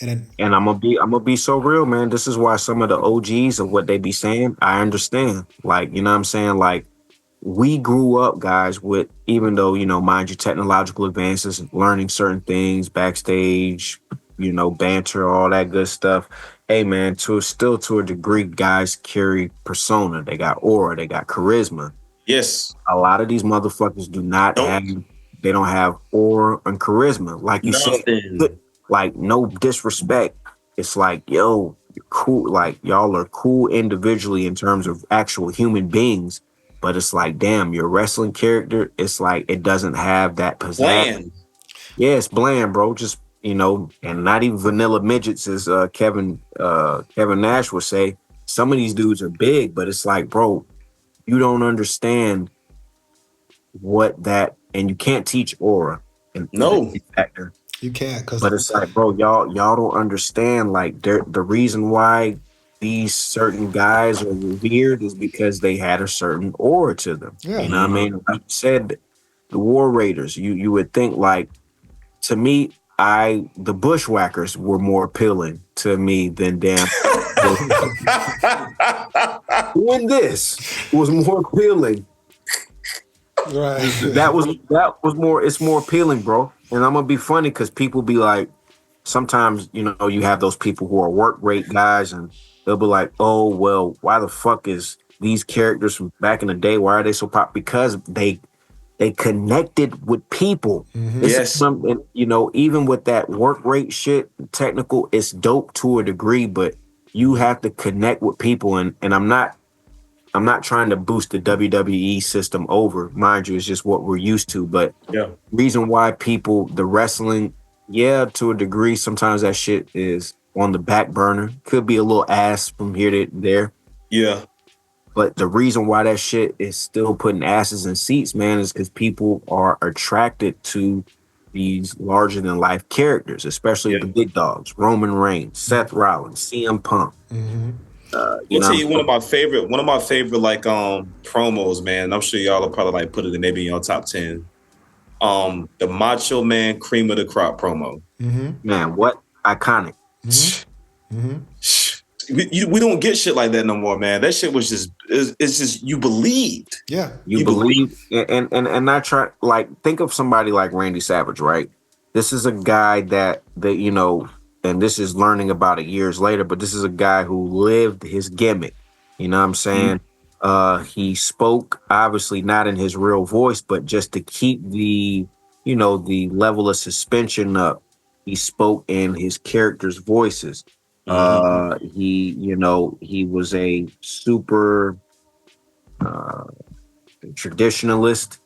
And I'm gonna be so real, man. This is why some of the OGs of what they be saying, I understand. Like, you know what I'm saying? Like, we grew up, guys, with, even though, mind you, technological advances, learning certain things, backstage, banter, all that good stuff. Hey, man, to a degree, guys carry persona. They got aura. They got charisma. Yes. A lot of these motherfuckers do not have they don't have aura and charisma. Like you said, like no disrespect. It's like, yo, you're cool. Like y'all are cool individually in terms of actual human beings, but it's like, damn, your wrestling character. It's like it doesn't have that pizzazz. Bland. Yeah, it's bland, bro. Just and not even vanilla midgets, as Kevin Nash would say. Some of these dudes are big, but it's like, bro, you don't understand what that, and you can't teach aura. No, you can't. But it's like, bro, y'all don't understand. Like, the reason why these certain guys are revered is because they had a certain aura to them. Yeah. You know what I mean? Like you said, the War Raiders. You would think, like, to me, the Bushwhackers were more appealing to me than damn. When this was more appealing, right? that was more. It's more appealing, bro. And I'm gonna be funny because people be like, sometimes you have those people who are work rate guys, and they'll be like, oh well, why the fuck is these characters from back in the day? Why are they so pop? Because they connected with people. Mm-hmm. This Yes. is something, even with that work rate shit, technical, it's dope to a degree, but you have to connect with people. And I'm not trying to boost the WWE system over. Mind you, it's just what we're used to. But reason why the wrestling, to a degree, sometimes that shit is on the back burner. Could be a little ass from here to there. Yeah. But the reason why that shit is still putting asses in seats, man, is because people are attracted to these larger than life characters, especially the big dogs, Roman Reigns, Seth Rollins, CM Punk. Mm-hmm. I'll tell you one of my favorite like promos, man. I'm sure y'all will probably like put it in maybe in your top 10. The Macho Man Cream of the Crop promo. Mm-hmm. Man, what iconic. Mm-hmm. Mm-hmm. We don't get shit like that no more, man. That shit was it's just you believed. Yeah. You believe and I try, like, think of somebody like Randy Savage, right? This is a guy that and this is learning about it years later, but this is a guy who lived his gimmick. You know what I'm saying? Mm-hmm. He spoke obviously not in his real voice, but just to keep the the level of suspension up, he spoke in his characters' voices. Mm-hmm. He was a super traditionalist,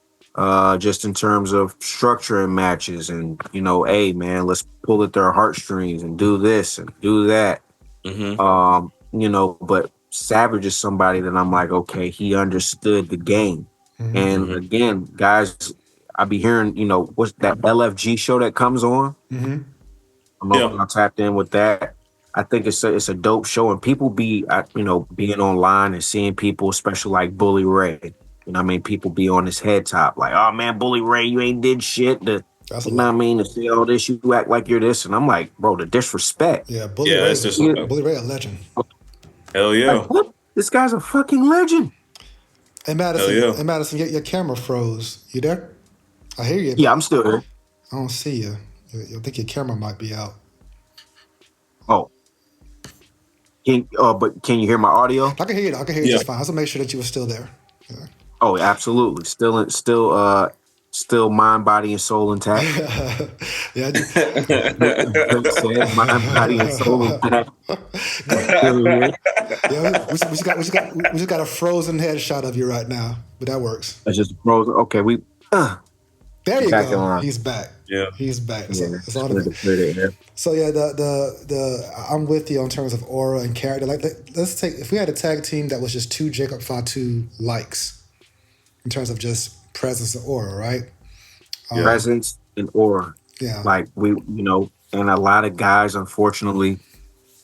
just in terms of structuring matches and hey man, let's pull at their heartstrings and do this and do that. Mm-hmm. But Savage is somebody that I'm like, okay, he understood the game. Mm-hmm. And again, guys, I be hearing, what's that LFG show that comes on? Mm-hmm. I'm tapped in with that. I think it's a dope show, and people be being online and seeing people, especially like Bully Ray. People be on his head top like, oh man, Bully Ray, you ain't did shit. To say all this, you act like you're this, and I'm like, bro, the disrespect. Yeah, Bully Ray a legend. Hell yeah, like, what? This guy's a fucking legend. Hey Madison, your camera froze. You there? I hear you. Yeah, I'm still here. I don't see you. I think your camera might be out. Oh. But can you hear my audio? I can hear you. I can hear you just fine. I just want to make sure that you were still there. Yeah. Oh, absolutely. Still mind, body, and soul intact. Yeah. Mind, body, and soul intact. Yeah, we just got a frozen headshot of you right now, but that works. It's just frozen. Okay, there you go. On. He's back. Yeah, he's back. Yeah, So yeah, the I'm with you in terms of aura and character. Like, let's take, if we had a tag team that was just two Jacob Fatu likes in terms of just presence and aura, right? Presence and aura. Yeah. Like and a lot of guys, unfortunately,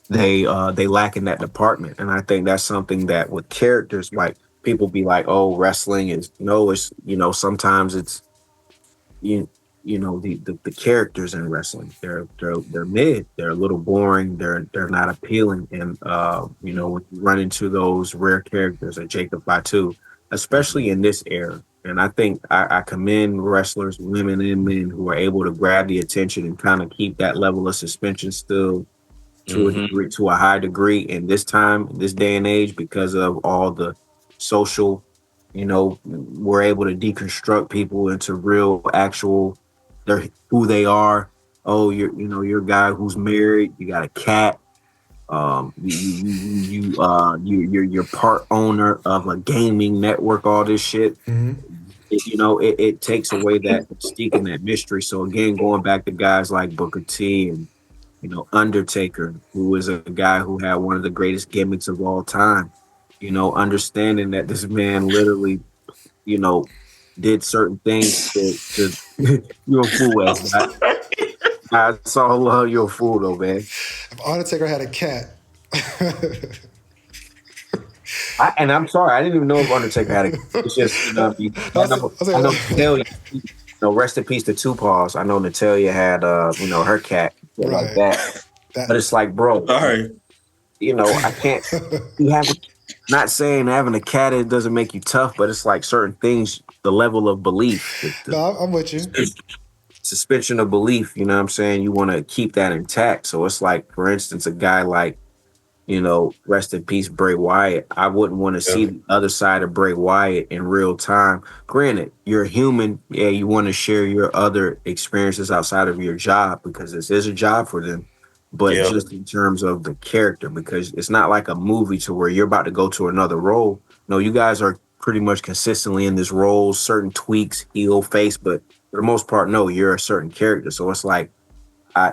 they lack in that department, and I think that's something that with characters, like people be like, oh, wrestling is sometimes it's the characters in wrestling, they're mid, they're a little boring, they're not appealing, and when you run into those rare characters like Jacob Fatu, especially in this era, and I think I commend wrestlers, women and men, who are able to grab the attention and kind of keep that level of suspension still to a degree, to a high degree in this time, this day and age, because of all the social we're able to deconstruct people into real, actual, who they are. Oh, you're a guy who's married. You got a cat. You're part owner of a gaming network. All this shit. It takes away that mystique and that mystery. So again, going back to guys like Booker T and Undertaker, who is a guy who had one of the greatest gimmicks of all time. Understanding that this man literally, did certain things to you're a fool, ass guy. I saw love, you're a fool though, man. If Undertaker had a cat. And I'm sorry, I didn't even know if Undertaker had a cat. It's just, I know Natalia, rest in peace to Two Paws. I know Natalia had her cat like that. But it's like, bro, sorry. I can't not saying having a cat, it doesn't make you tough, but it's like certain things, the level of belief. No, I'm with you. Suspension of belief, you know what I'm saying? You want to keep that intact. So it's like, for instance, a guy like, rest in peace, Bray Wyatt. I wouldn't want to see the other side of Bray Wyatt in real time. Granted, you're a human. Yeah, you want to share your other experiences outside of your job because this is a job for them. But just in terms of the character, because it's not like a movie to where you're about to go to another role. No, you guys are pretty much consistently in this role, certain tweaks, heel, face, but for the most part, no, you're a certain character. So it's like, I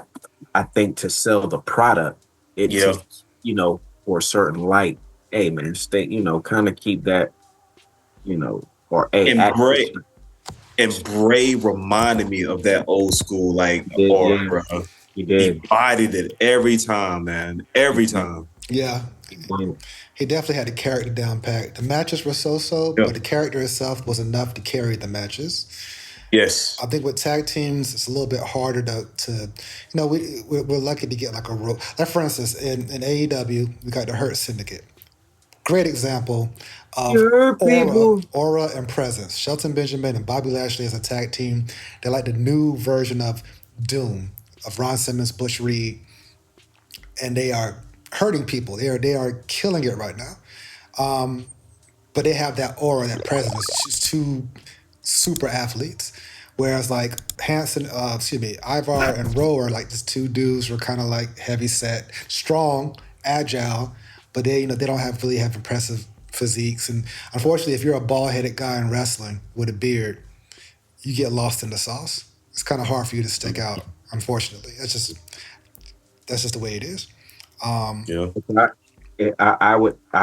think to sell the product, for a certain light, hey man, stay, kind of keep that, or and Bray reminded me of that old school aura. He did. He bodied it every time, man. Every time. Yeah. He definitely had the character down pat. The matches were so, but the character itself was enough to carry the matches. Yes. I think with tag teams, it's a little bit harder to we're lucky to get like a role. Like for instance, in AEW, we got the Hurt Syndicate. Great example of aura and presence. Shelton Benjamin and Bobby Lashley as a tag team. They're like the new version of Doom, of Ron Simmons, Butch Reed, and they are hurting people. They are killing it right now. But they have that aura, that presence. It's just two super athletes. Whereas like Ivar and Rowe are like these two dudes who are kind of like heavy set, strong, agile, but they don't really have impressive physiques. And unfortunately, if you're a bald-headed guy in wrestling with a beard, you get lost in the sauce. It's kind of hard for you to stick out, unfortunately. That's just the way it is. I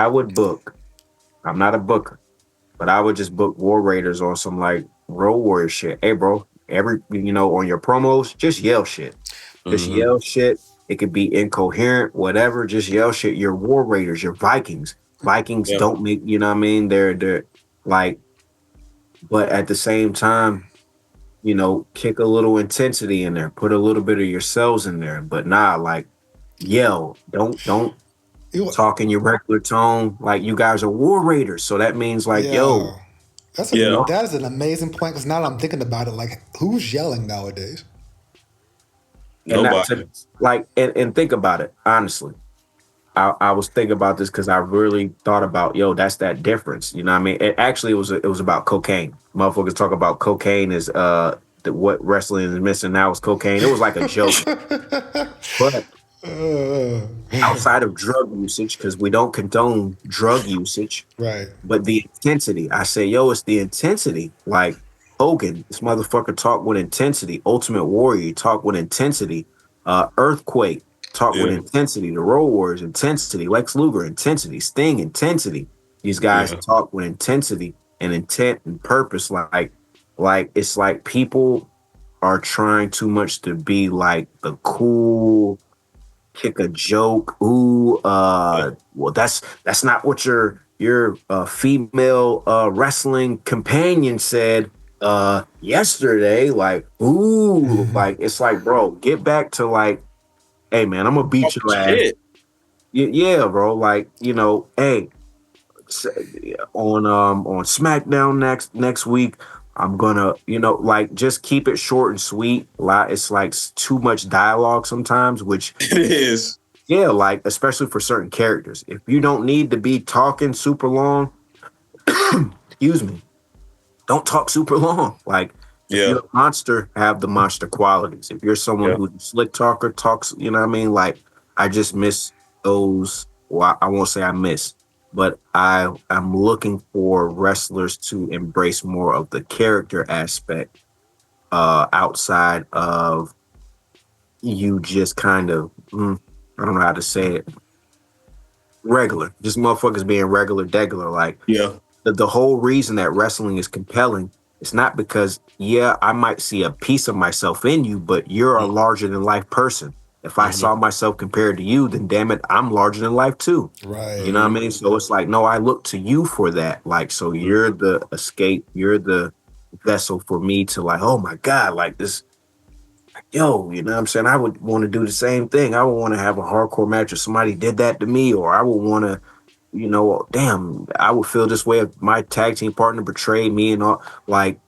would book. I'm not a booker, but I would just book War Raiders on some like Road Warrior shit. Hey, bro, on your promos, just yell shit. Just yell shit. It could be incoherent, whatever. Just yell shit. Your War Raiders, your Vikings. Vikings don't make, you know what I mean? They're like, but at the same time, kick a little intensity in there. Put a little bit of yourselves in there. But like, yell. Don't talk in your regular tone. Like, you guys are War Raiders. So that means like, that is an amazing point, because now that I'm thinking about it, like, who's yelling nowadays? Nobody. And think about it, honestly. I was thinking about this because I really thought about, that's that difference. You know what I mean? It was about cocaine. Motherfuckers talk about cocaine is what wrestling is missing now is cocaine. It was like a joke. But outside of drug usage, because we don't condone drug usage, right? But the intensity, I say, it's the intensity. Like Hogan, this motherfucker talk with intensity. Ultimate Warrior, talk with intensity. Earthquake, talk with intensity. The Road Warriors, intensity. Lex Luger, intensity. Sting, intensity. These guys talk with intensity and intent and purpose. Like it's like people are trying too much to be like the cool, kick a joke. Ooh, well, that's not what your female wrestling companion said yesterday. Like, ooh, like it's like, bro, get back to like, hey man, I'm gonna beat your ass. Yeah, bro. Like, hey, on SmackDown next week, I'm gonna, like, just keep it short and sweet. It's like too much dialogue sometimes, which it is. Yeah, like, especially for certain characters. If you don't need to be talking super long, excuse me, don't talk super long. Like, if you're a monster, have the monster qualities. If you're someone who's a slick talker, talks, you know what I mean? Like, I just miss those. Well, I won't say I miss, but I'm looking for wrestlers to embrace more of the character aspect outside of you just kind of, I don't know how to say it, regular. Just motherfuckers being regular, degular. Like, the whole reason that wrestling is compelling, it's not because, I might see a piece of myself in you, but you're a larger than life person. If I saw myself compared to you, then damn it, I'm larger than life too. Right. You know what I mean? So it's like, no, I look to you for that. Like, so you're the escape, you're the vessel for me to like, oh my God, like this, yo, you know what I'm saying? I would want to do the same thing. I would want to have a hardcore match if somebody did that to me, or I would want to, you know, damn, I would feel this way if my tag team partner betrayed me and all. Like,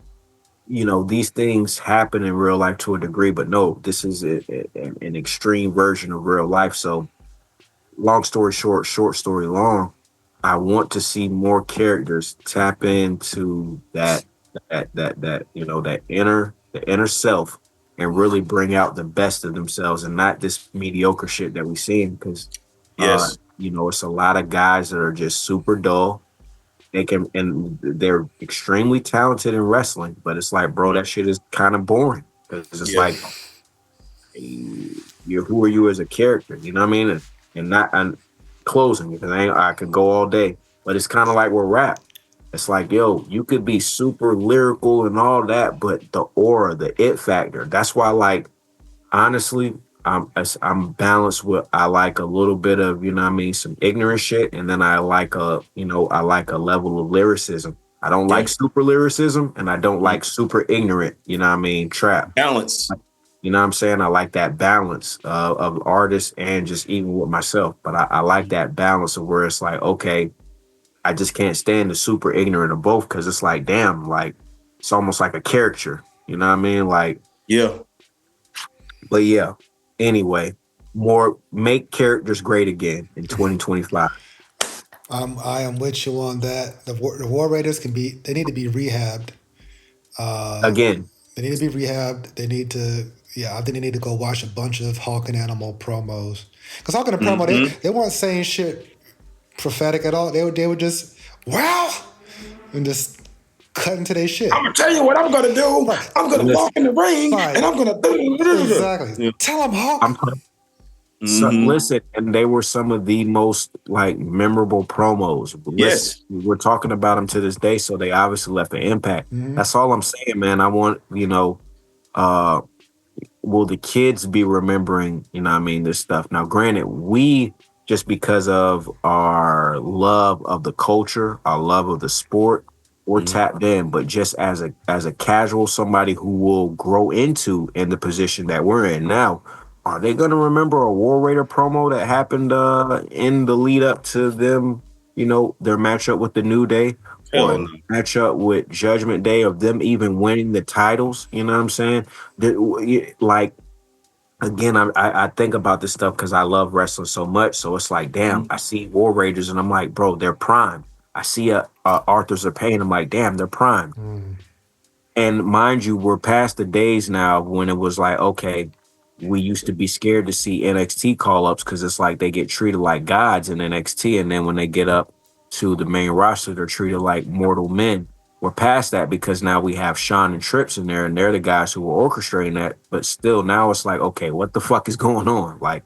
you know, these things happen in real life to a degree, but no, this is an extreme version of real life. So long story short, short story long, I want to see more characters tap into that you know, the inner self and really bring out the best of themselves and not this mediocre shit that we seeing, because you know, it's a lot of guys that are just super dull. They're extremely talented in wrestling, but it's like, bro, that shit is kind of boring, because it's like, who are you as a character? You know what I mean? And not closing, because I could go all day, but it's kind of like with rap. It's like, yo, you could be super lyrical and all that, but the aura, the it factor. That's why, like, honestly, I'm balanced with, I like a little bit of, you know what I mean, some ignorant shit, and then I like a level of lyricism. I don't like super lyricism, and I don't like super ignorant, you know what I mean, trap. Balance. You know what I'm saying? I like that balance of artists and just even with myself. But I like that balance of where it's like, okay, I just can't stand the super ignorant of both, because it's like, damn, like, it's almost like a caricature. You know what I mean? Like, but yeah. Anyway, make characters great again in 2025. I am with you on that. The War Raiders they need to be rehabbed. Again. They need to be rehabbed. They need to, I think they need to go watch a bunch of Hawk and Animal promos. Because Hawk and the promo, they weren't saying shit prophetic at all. They were just, wow, and just cut into their shit. I'm going to tell you what I'm going to do. Right. I'm going to walk in the ring, and I'm going to... Exactly. Tell them, Hawk. So, listen, and they were some of the most like memorable promos. Listen, we're talking about them to this day, so they obviously left an impact. That's all I'm saying, man. I want, you know, will the kids be remembering, you know what I mean, this stuff? Now, granted, we, just because of our love of the culture, our love of the sport, we're tapped in, but just as a casual, somebody who will grow into in the position that we're in now, are they going to remember a War Raider promo that happened in the lead up to them, you know, their matchup with the New Day, or matchup with Judgment Day, of them even winning the titles? You know what I'm saying? Like, again, I think about this stuff because I love wrestling so much. So it's like, damn, I see War Raiders and I'm like, bro, they're prime. I see Arthur's of Pain. I'm like, damn, they're prime. And mind you, we're past the days now when it was like, okay, we used to be scared to see NXT call-ups because it's like they get treated like gods in NXT. And then when they get up to the main roster, they're treated like mortal men. We're past that because now we have Sean and Trips in there, and they're the guys who were orchestrating that. But still, now it's like, okay, what the fuck is going on? Like,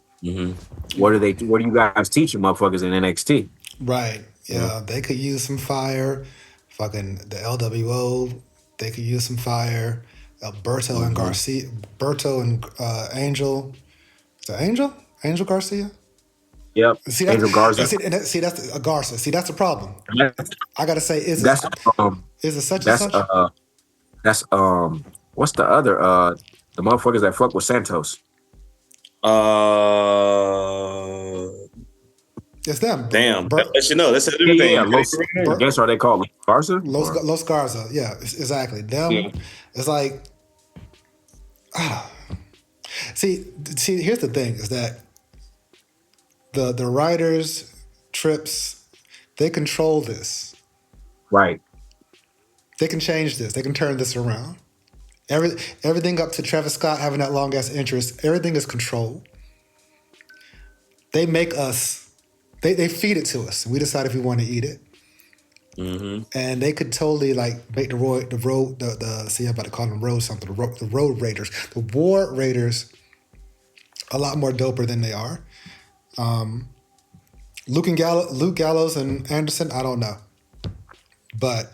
what are you guys teaching motherfuckers in NXT? Right. Yeah, they could use some fire. Fucking the LWO, they could use some fire. Berto and Garcia, Berto and Angel. Is it Angel? Angel Garcia? Yep. See, Angel Garza. See, that's Garza. See, that's the problem. I gotta say, is it such and such? That's what's the other the motherfuckers that fuck with Santos? It's them. Damn. Let you know. That's a different thing. I guess are they called Garza? Los Garza. Yeah, exactly. Them. Yeah. It's like, see. Here's the thing: is that the writers, Trips, they control this. Right. They can change this. They can turn this around. Everything up to Travis Scott having that long ass interest. Everything is controlled. They make us. They feed it to us. We decide if we want to eat it. Mm-hmm. And they could totally like make see, I'm about to call them road something. The road raiders, the war raiders, a lot more doper than they are. Luke Gallows and Anderson, I don't know, but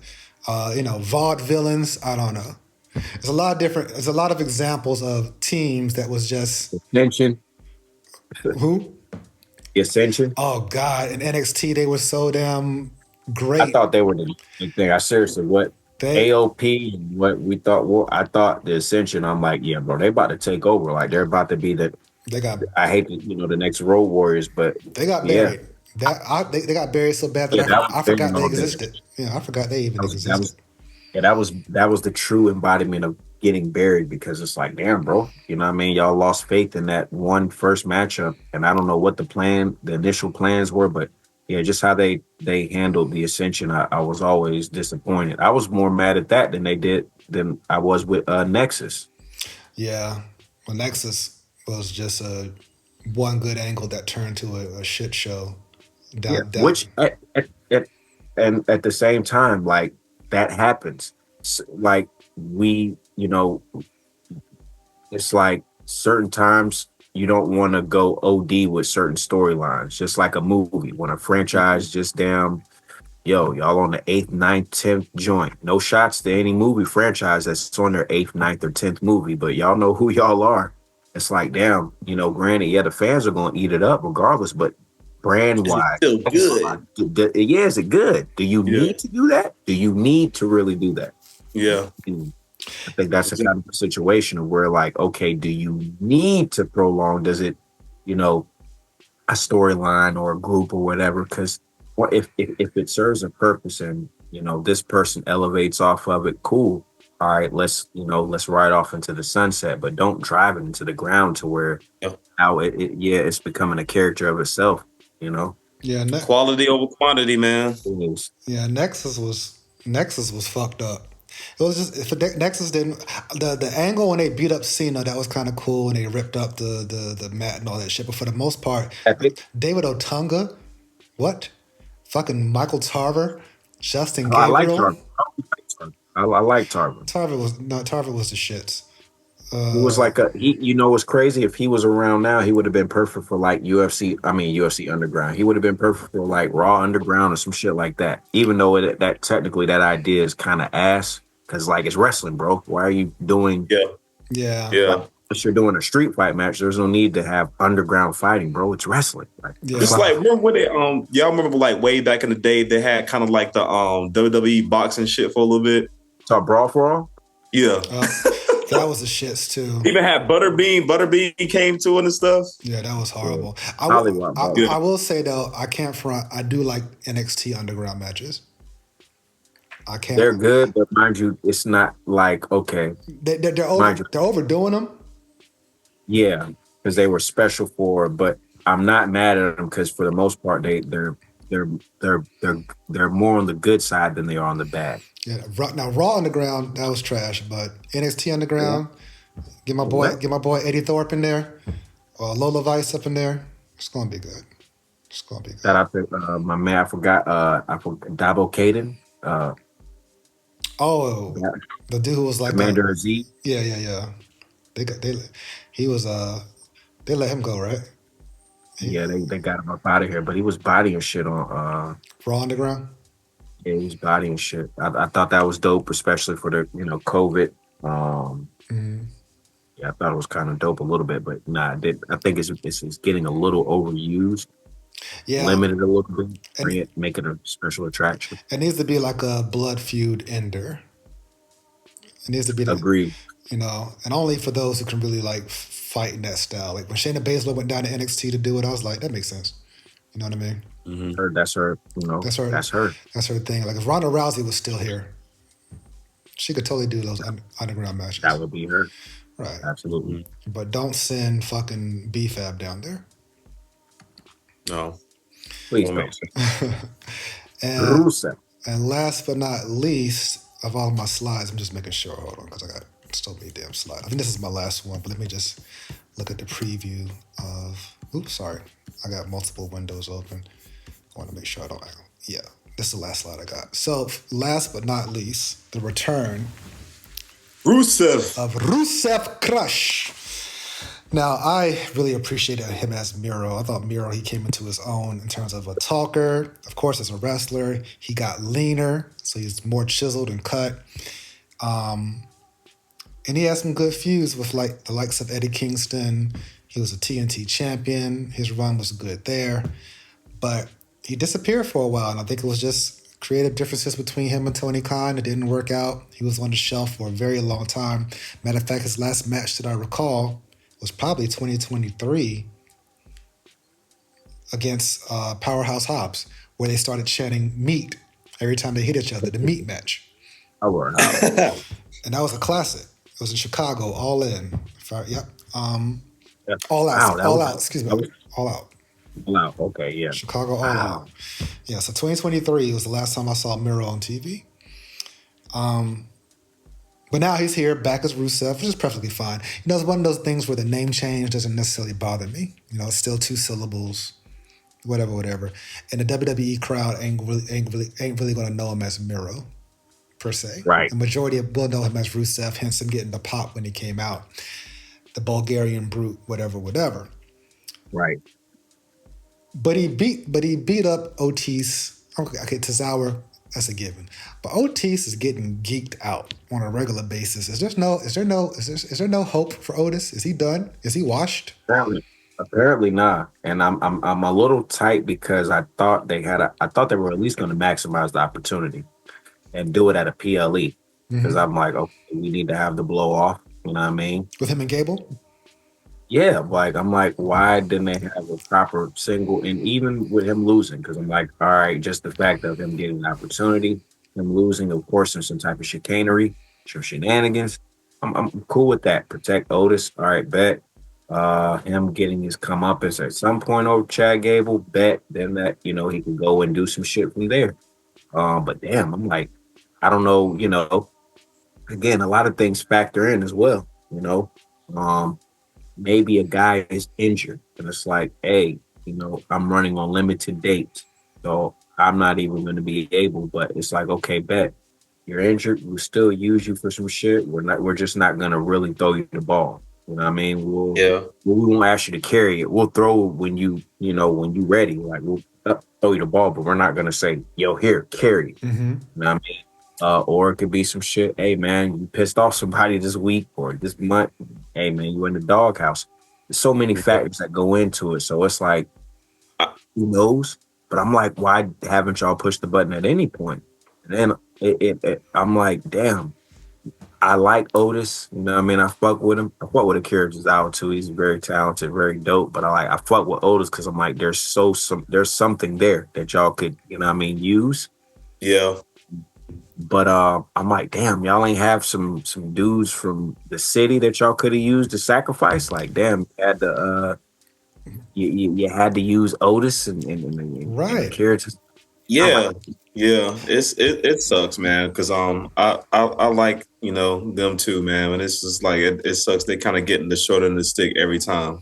vaudevillains, I don't know. There's a lot of different. There's a lot of examples of teams that was just Ascension. Who? The Ascension. Oh God! In NXT, they were so damn great. I thought they were the big thing. I seriously, what AOP and what we thought. Well, I thought the Ascension. I'm like, yeah, bro, they about to take over. Like they're about to be the. They got. I hate the next Road Warriors, but they got buried. They got buried so bad that I forgot they existed. Yeah, I forgot they even existed. That was the true embodiment of getting buried, because it's like, damn, bro, you know what I mean? Y'all lost faith in that first matchup, and I don't know what the initial plans were, but yeah, just how they handled the Ascension, I was always disappointed. I was more mad at that than I was with Nexus. Yeah, well, Nexus was just one good angle that turned to a shit show. Which and at the same time, like, that happens. Like, it's like certain times you don't want to go OD with certain storylines, just like a movie. When a franchise just y'all on the 8th, 9th, 10th joint. No shots to any movie franchise that's on their 8th, 9th, or 10th movie, but y'all know who y'all are. It's like, damn, granted, yeah, the fans are going to eat it up regardless, but brand-wise, still good. Yeah, is it good? Do you need to do that? Do you need to really do that? Yeah. I think that's a kind of situation where, like, okay, do you need to prolong? Does it, a storyline or a group or whatever? Because if it serves a purpose and, this person elevates off of it, cool. All right, let's ride off into the sunset, but don't drive it into the ground to where how it's becoming a character of itself. Yeah, quality over quantity, man. Yeah, Nexus was fucked up. It was just if Nexus didn't the angle when they beat up Cena, that was kind of cool, and they ripped up the mat and all that shit. But for the most part, David Otunga, what? Fucking Michael Tarver, Justin Gabriel. I like Tarver. Tarver was the shits. It was like what's crazy? If he was around now, he would have been perfect for like UFC Underground. He would have been perfect for like Raw Underground or some shit like that. Even though that technically that idea is kind of ass, because like it's wrestling, bro. Why are you doing? Yeah. If you're doing a street fight match, there's no need to have underground fighting, bro. It's wrestling. It's like remember when y'all remember like way back in the day they had kind of like the WWE boxing shit for a little bit. Talk Brawl for All? Yeah. That was the shits too. Even had Butterbean came to it and stuff. Yeah, that was horrible. Yeah. I will say though, I can't front. I do like NXT Underground matches. I can't. They're good, but mind you, it's not like okay. They're overdoing them. Yeah, because they were special but I'm not mad at them because for the most part they're more on the good side than they are on the bad. Yeah, now Raw Underground, that was trash, but NXT Underground, get my boy Eddie Thorpe in there, or Lola Vice up in there. It's gonna be good. Shout out to my man. I forgot Dabo Caden. The dude who was like Commander Z. Yeah. They let him go, right? Yeah, they got him up out of here, but he was bodying shit on Raw Underground. Yeah, he was bodying shit. I thought that was dope, especially for the COVID. Yeah, I thought it was kind of dope a little bit, but nah, I think it's getting a little overused. Yeah, limited a little bit, make it a special attraction. It needs to be like a blood feud ender. It needs to be agreed. And only for those who can really like fight in that style. Like when Shayna Baszler went down to NXT to do it, I was like, that makes sense. You know what I mean? Mm-hmm. That's her. That's her. That's her thing. Like if Ronda Rousey was still here, she could totally do those underground matches. That would be her. Right. Absolutely. But don't send fucking BFAB down there. No. Please don't. And Rusev. And last but not least, of all of my slides, I'm just making sure. Hold on, because I got so many damn slides. I think this is my last one, but let me just look at the preview of. Oops, sorry. I got multiple windows open. I want to make sure I don't. Yeah, this is the last slide I got. So, last but not least, the return Rusev. of Rusev Crush. Now, I really appreciated him as Miro. I thought Miro, he came into his own in terms of a talker. Of course, as a wrestler, he got leaner, so he's more chiseled and cut. And he had some good feuds with like the likes of Eddie Kingston. He was a TNT champion. His run was good there. But he disappeared for a while, and I think it was just creative differences between him and Tony Khan. It didn't work out. He was on the shelf for a very long time. Matter of fact, his last match that I recall was probably 2023 against Powerhouse Hobbs, where they started chanting meat every time they hit each other, the meat match. Powerhouse. And that was a classic. It was in Chicago, All In. Yeah. All Out. Wow, All Out, excuse me. All Out. All Out, okay, yeah. Chicago All Out. Yeah, so 2023 was the last time I saw Miro on TV. But now he's here, back as Rusev, which is perfectly fine. You know, it's one of those things where the name change doesn't necessarily bother me. You know, it's still 2 syllables, whatever. And the WWE crowd ain't really going to know him as Miro, per se. Right. The majority will know him as Rusev, hence him getting the pop when he came out. The Bulgarian brute, whatever. Right. But he beat up Otis. Okay, Tozawa, that's a given. But Otis is getting geeked out on a regular basis. Is there no hope for Otis? Is he done? Is he washed? Apparently not. And I'm a little tight because I thought they were at least going to maximize the opportunity and do it at a PLE. Because I'm like, okay, we need to have the blow off. You know what I mean? With him and Gable? Yeah, I'm like, why didn't they have a proper single? And even with him losing, because I'm like, all right, just the fact of him getting an opportunity, him losing, of course, in some type of chicanery, some shenanigans. I'm cool with that. Protect Otis, all right, bet. Him getting his comeuppance at some point over Chad Gable, bet. Then that, he can go and do some shit from there. But damn, I'm like, I don't know, again, a lot of things factor in as well, maybe a guy is injured and it's like, hey, I'm running on limited dates. So I'm not even going to be able, but it's like, okay, bet you're injured. We'll still use you for some shit. We're just not going to really throw you the ball. You know what I mean? We won't ask you to carry it. We'll throw it when when you ready. Like we'll throw you the ball, but we're not going to say, yo, here, carry it. Mm-hmm. You know what I mean? Or it could be some shit. Hey, man, you pissed off somebody this week or this month. Hey, man, you in the doghouse. There's so many factors that go into it. So it's like, who knows? But I'm like, why haven't y'all pushed the button at any point? And then I'm like, damn, I like Otis. You know what I mean? I fuck with him. I fuck with the characters out too. He's very talented, very dope. But I fuck with Otis because I'm like, there's something there that y'all could, use. Yeah. But I'm like, damn, y'all ain't have some dudes from the city that y'all could have used to sacrifice. Like, damn, you had to you had to use Otis and right characters. Yeah, it sucks, man. Because I like them too, man. And it's just like it sucks. They kind of getting the short end of the stick every time,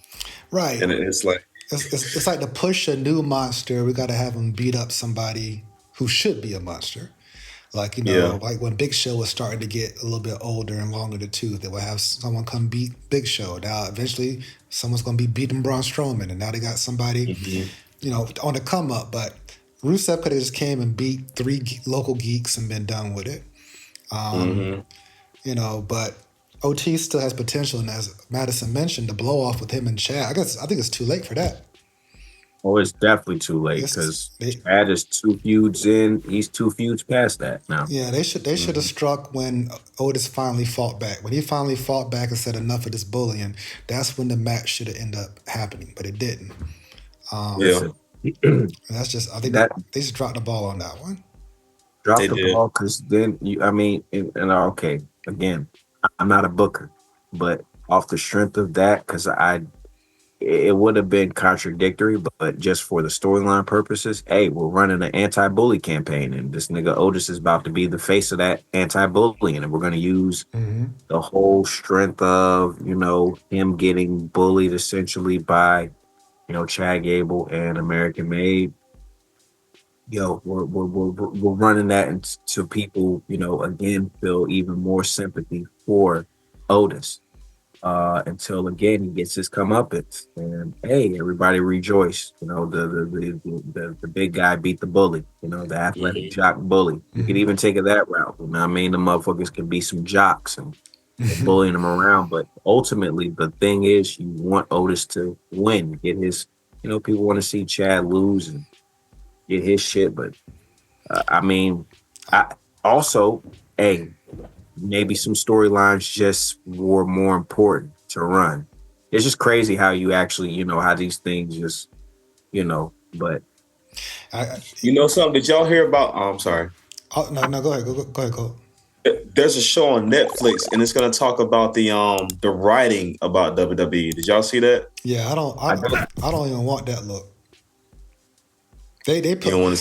right? And it's like it's like to push a new monster. We got to have him beat up somebody who should be a monster. Like, like when Big Show was starting to get a little bit older and longer in the tooth, they would have someone come beat Big Show. Now, eventually, someone's going to be beating Braun Strowman, and now they got somebody, on the come up. But Rusev could have just came and beat 3 local geeks and been done with it. But OT still has potential, and as Madison mentioned, the blow off with him and Chad, I think it's too late for that. Oh, it's definitely too late because Chad is 2 feuds in. He's 2 feuds past that now. Yeah, they should have struck when Otis finally fought back. When he finally fought back and said enough of this bullying, that's when the match should have ended up happening, but it didn't. That's just, I think they just dropped the ball on that one. Dropped the ball because then okay, again, I'm not a booker, but off the strength of that, because it would have been contradictory, but just for the storyline purposes, hey, we're running an anti-bully campaign, and this nigga Otis is about to be the face of that anti-bullying, and we're going to use the whole strength of, him getting bullied essentially by, Chad Gable and American Made. We're running that into people, again, feel even more sympathy for Otis. Until again he gets his comeuppance, and hey, everybody rejoice. The big guy beat the bully. The athletic jock bully. You can even take it that route. You know what I mean? The motherfuckers can be some jocks and bullying them around, but ultimately the thing is, you want Otis to win, get his. People want to see Chad lose and get his shit, but I also, hey, maybe some storylines just were more important to run. It's just crazy how you actually, how these things just, but. Something, did y'all hear about, I'm sorry. Oh, no, go ahead, go. There's a show on Netflix, and it's going to talk about the writing about WWE. Did y'all see that? Yeah, I don't even want that look. They pulling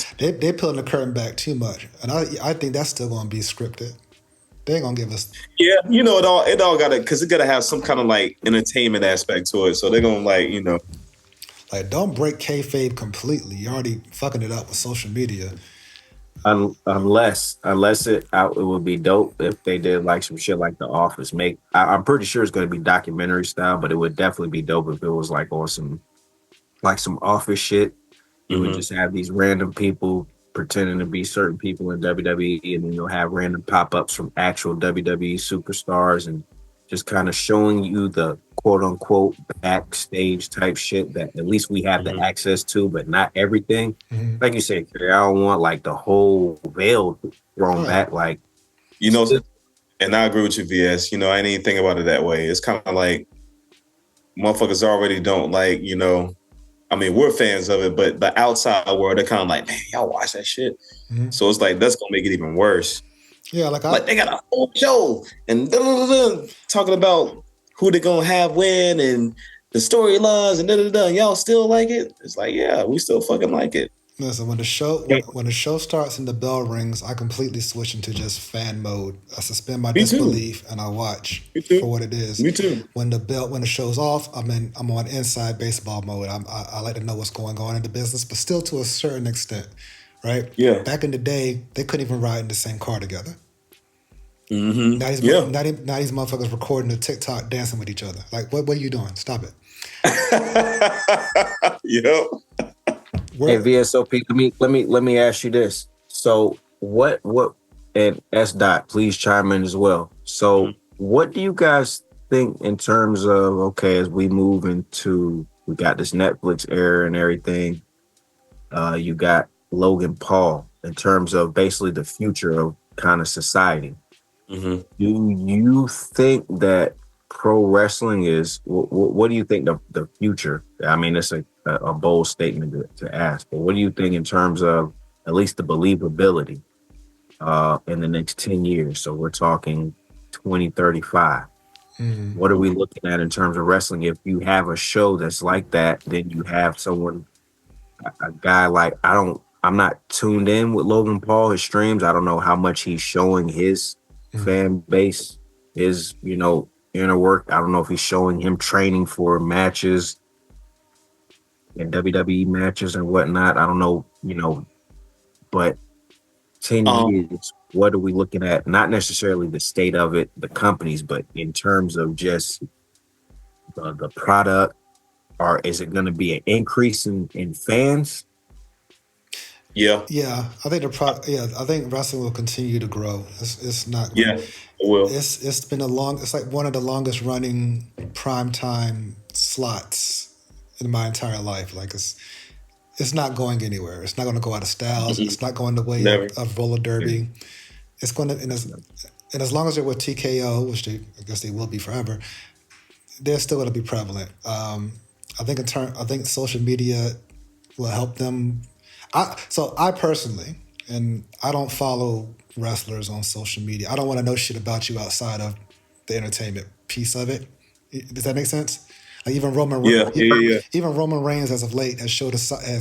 the curtain back too much, and I think that's still going to be scripted. They ain't gonna give us. Yeah, it all got to, because it got to have some kind of like entertainment aspect to it. So they're gonna like don't break kayfabe completely. You're already fucking it up with social media. Unless it would be dope if they did like some shit like The Office. I'm pretty sure it's going to be documentary style, but it would definitely be dope if it was like on some Office shit. You would just have these random people pretending to be certain people in WWE, and then you'll have random pop-ups from actual WWE superstars and just kind of showing you the quote-unquote backstage type shit that at least we have the access to, but not everything. Like you said, I don't want like the whole veil thrown back. Like, and I agree with you, VS. I didn't even think about it that way. It's kind of like motherfuckers already don't like, I mean, we're fans of it, but the outside world, they're kind of like, man, y'all watch that shit. So it's like, that's going to make it even worse. Yeah, like they got a whole show and talking about who they're going to have win and the storylines and y'all still like it? It's like, yeah, we still fucking like it. Listen, when the show starts and the bell rings, I completely switch into just fan mode. I suspend my disbelief and I watch for what it is. Me too. When the show's off, I'm on inside baseball mode. I like to know what's going on in the business, but still to a certain extent, right? Yeah. Back in the day, they couldn't even ride in the same car together. Now these motherfuckers recording a TikTok dancing with each other. Like, what are you doing? Stop it. Yep. Hey, VSOP, let me ask you this. So what and S Dot, please chime in as well. So what do you guys think in terms of, okay, as we move into, we got this Netflix era and everything, you got Logan Paul in terms of basically the future of kind of society. Do you think that pro wrestling is, what do you think the future? I mean, it's a bold statement to ask, but what do you think in terms of at least the believability in the next 10 years? So we're talking 2035. What are we looking at in terms of wrestling? If you have a show that's like that, then you have someone, a guy like, I'm not tuned in with Logan Paul, his streams. I don't know how much he's showing his fan base, his, inner work. I don't know if he's showing him training for matches and WWE matches and whatnot. I don't know, but 10 years, what are we looking at? Not necessarily the state of it, the companies, but in terms of just the product, or is it going to be an increase in fans? Yeah. Yeah, I think I think wrestling will continue to grow. It's not. Yeah, it will. It's been it's like one of the longest running primetime slots in my entire life. Like it's not going anywhere. It's not going to go out of styles. It's not going the way of roller derby. It's going to, and as long as they're with TKO, which I guess they will be forever, they're still going to be prevalent. I think social media will help them. I personally, and I don't follow wrestlers on social media. I don't want to know shit about you outside of the entertainment piece of it. Does that make sense? Like even Roman, Yeah, yeah, yeah. even Roman Reigns as of late has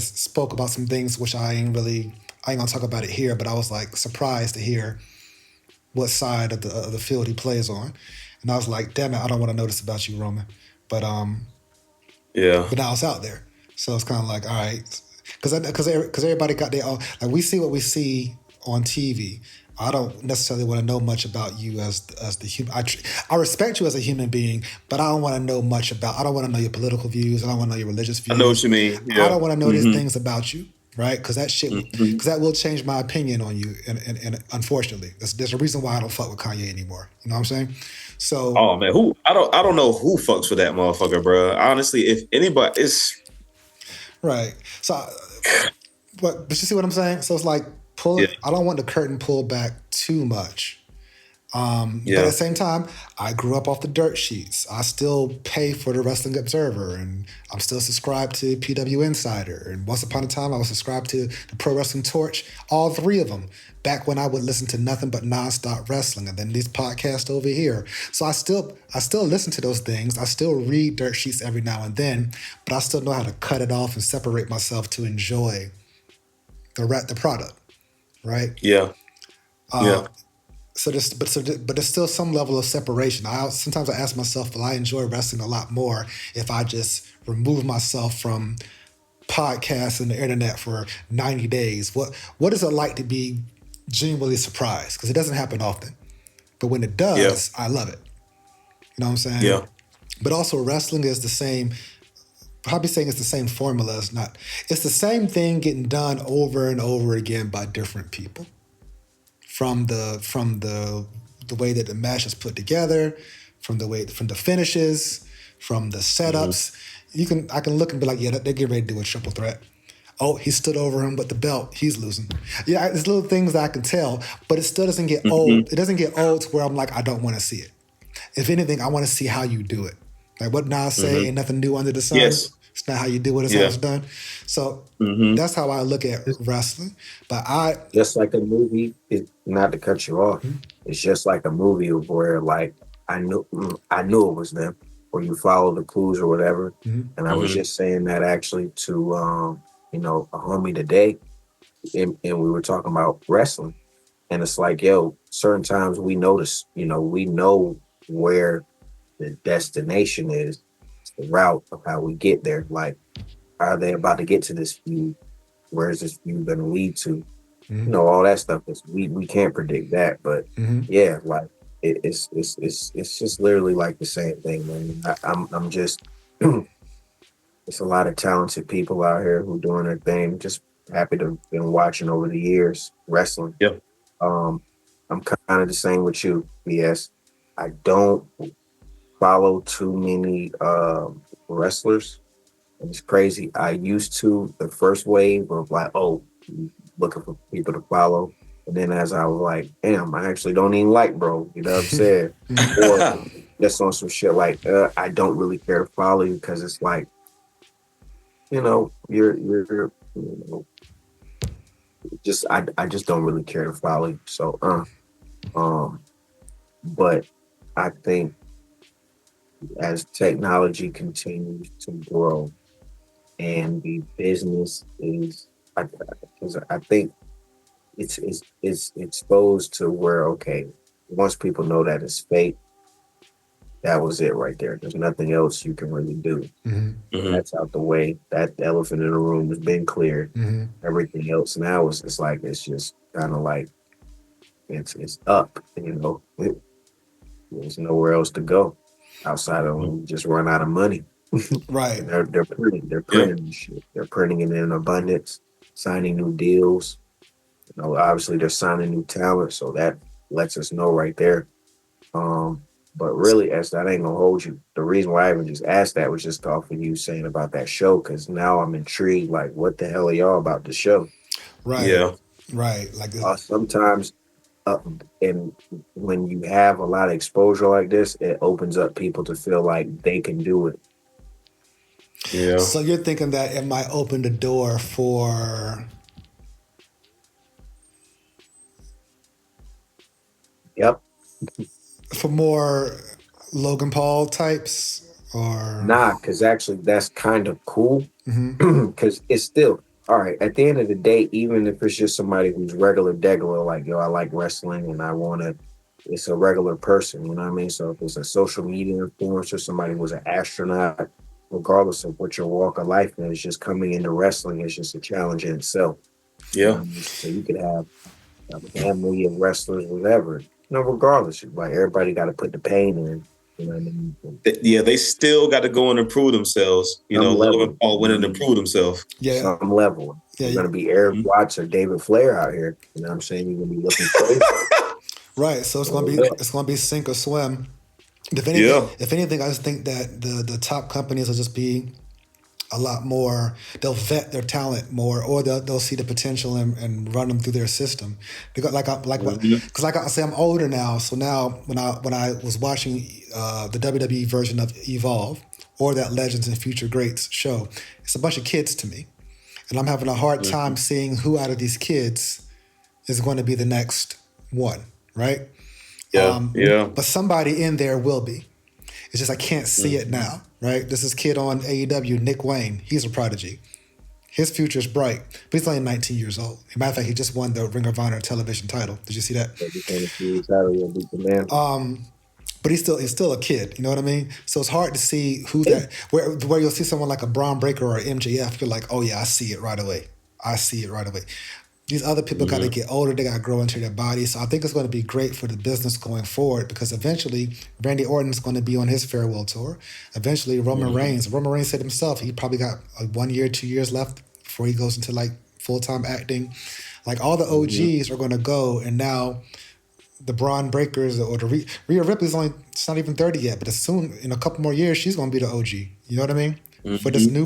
spoke about some things which I ain't gonna talk about it here, but I was like surprised to hear what side of the field he plays on, and I was like, damn it, I don't want to know this about you, Roman, but Yeah. but now it's out there, so it's kind of like, all right, because everybody got their own. Like we see what we see on TV. I don't necessarily want to know much about you as the human. I respect you as a human being, but I don't want to know much about. I don't want to know your political views. I don't want to know your religious I know what views. you mean. I Yeah. don't want to know these things about you, right? Because Mm-hmm. that will change my opinion on you. And unfortunately, there's a reason why I don't fuck with Kanye anymore. You know what I'm saying? So Oh man, I don't know who fucks with that motherfucker, bro. Honestly, if anybody, it's right. So, but you see what I'm saying? So it's like yeah, I don't want the curtain pulled back too much. But at the same time, I grew up off the dirt sheets. I still pay for the Wrestling Observer, and I'm still subscribed to PW Insider. And once upon a time, I was subscribed to the Pro Wrestling Torch, all three of them, back when I would listen to nothing but nonstop wrestling, and then these podcasts over here. So I still listen to those things. I still read dirt sheets every now and then, but I still know how to cut it off and separate myself to enjoy the product, right? yeah, yeah. So there's still some level of separation. Sometimes I ask myself, will I enjoy wrestling a lot more if I just remove myself from podcasts and the internet for 90 days? What is it like to be genuinely surprised? Because it doesn't happen often. But when it Yeah. does, I love it. You know what I'm saying? Yeah. But also wrestling is the same, probably saying it's the same formula. It's the same thing getting done over and over again by different people. From the way that the match is put together, from the finishes, from the setups. I can look and be like, yeah, they're getting ready to do a triple threat. Oh, he stood over him, but the belt, he's losing. Yeah, there's little things that I can tell, but it still doesn't get old. It doesn't get old to where I'm like, I don't want to see it. If anything, I want to see how you do it. Like what Nas say, ain't nothing new under the sun. Yes. It's not how you do it, it's how it's done. So that's how I look at wrestling. But Just like a movie, not to cut you off, it's just like a movie where like I knew it was them, or you follow the clues or whatever. And I was just saying that actually to a homie today, and we were talking about wrestling, and it's like, yo, certain times we notice, we know where the destination is, it's the route of how we get there. Like, are they about to get to this feud? Where is this feud going to lead to? All that stuff is we can't predict that, but yeah, like it's just literally like the same thing, man. I'm just it's a lot of talented people out here who doing their thing. Just happy to have been watching over the years wrestling. Yep. I'm kind of the same with you. Yes, I don't follow too many wrestlers. It's crazy. I used to the first wave of like, looking for people to follow. And then as I was like, damn, I actually don't even like bro. You know what I'm saying? Or just on some shit like, I don't really care to follow you because it's like, you're just I just don't really care to follow you. So but I think as technology continues to grow and the business is, I think it's exposed to where, okay, once people know that it's fake, that was it right there. There's nothing else you can really do. That's out the way. That elephant in the room has been cleared. Everything else now it's just kind of like it's up. There's nowhere else to go outside of just run out of money. right. They're printing this shit. They're printing it in abundance, signing new deals. Obviously they're signing new talent, so that lets us know right there. But really, as that ain't gonna hold you. The reason why I even just asked that was just off of you saying about that show, because now I'm intrigued. Like, what the hell are y'all about the show? Right. Yeah. Right. Like sometimes, and when you have a lot of exposure like this, it opens up people to feel like they can do it. Yeah. So you're thinking that it might open the door for Yep. for more Logan Paul types or Nah, because actually that's kind of cool. Mhm. Because it's still all right. At the end of the day, even if it's just somebody who's degular, like yo, I like wrestling and I want to. It's a regular person, you know what I mean? So if it's a social media influencer, somebody who's an astronaut, regardless of what your walk of life is, just coming into wrestling is just a challenge in itself. You know Yeah. what I mean? So you could have a family of wrestlers, whatever. Regardless, like everybody got to put the pain in. You know what I mean? Yeah, they still got to go and improve themselves. Some Logan level. Paul went and improved himself. yeah, Some level. yeah, You're gonna be Eric Watts or David Flair out here. You know what I'm saying? You're gonna be looking crazy. right. So it's gonna be sink or swim. Yeah. If anything, I just think that the top companies will just be a lot more. They'll vet their talent more, or they'll see the potential and run them through their system. Because like I say, I'm older now. So now when I was watching the WWE version of Evolve or that Legends and Future Greats show, it's a bunch of kids to me, and I'm having a hard time seeing who out of these kids is going to be the next one, right? Yeah. But somebody in there will be. It's just I can't see it now, right? This is kid on AEW, Nick Wayne. He's a prodigy. His future is bright, but he's only 19 years old. As a matter of fact, he just won the Ring of Honor television title. Did you see that? But he's still a kid. You know what I mean? So it's hard to see who that where you'll see someone like a Bron Breakker or MJF. You're like, oh yeah, I see it right away. These other people got to get older. They got to grow into their bodies. So I think it's going to be great for the business going forward because eventually Randy Orton's going to be on his farewell tour. Eventually Roman Reigns said himself, he probably got 1 year, 2 years left before he goes into like full-time acting. Like all the OGs are going to go, and now the Braun Breakers or the Rhea Ripley's it's not even 30 yet, but as soon in a couple more years she's going to be the OG. You know what I mean? For this new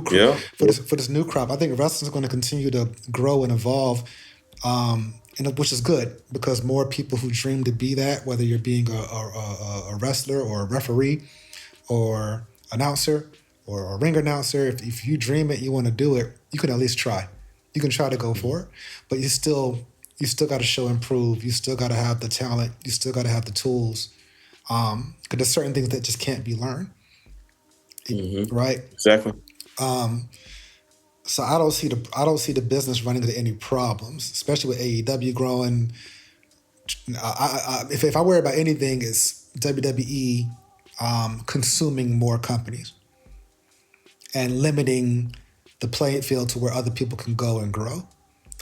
for this new crop, I think wrestling's going to continue to grow and evolve. Which is good because more people who dream to be that, whether you're being a wrestler or a referee or announcer or a ring announcer, if you dream it, you want to do it, you can at least try. You can try to go for it, but you still got to show and prove. You still got to have the talent. You still got to have the tools. Because there's certain things that just can't be learned, right? Exactly. So I don't see the business running into any problems, especially with AEW growing. If I worry about anything, it's WWE consuming more companies and limiting the playing field to where other people can go and grow.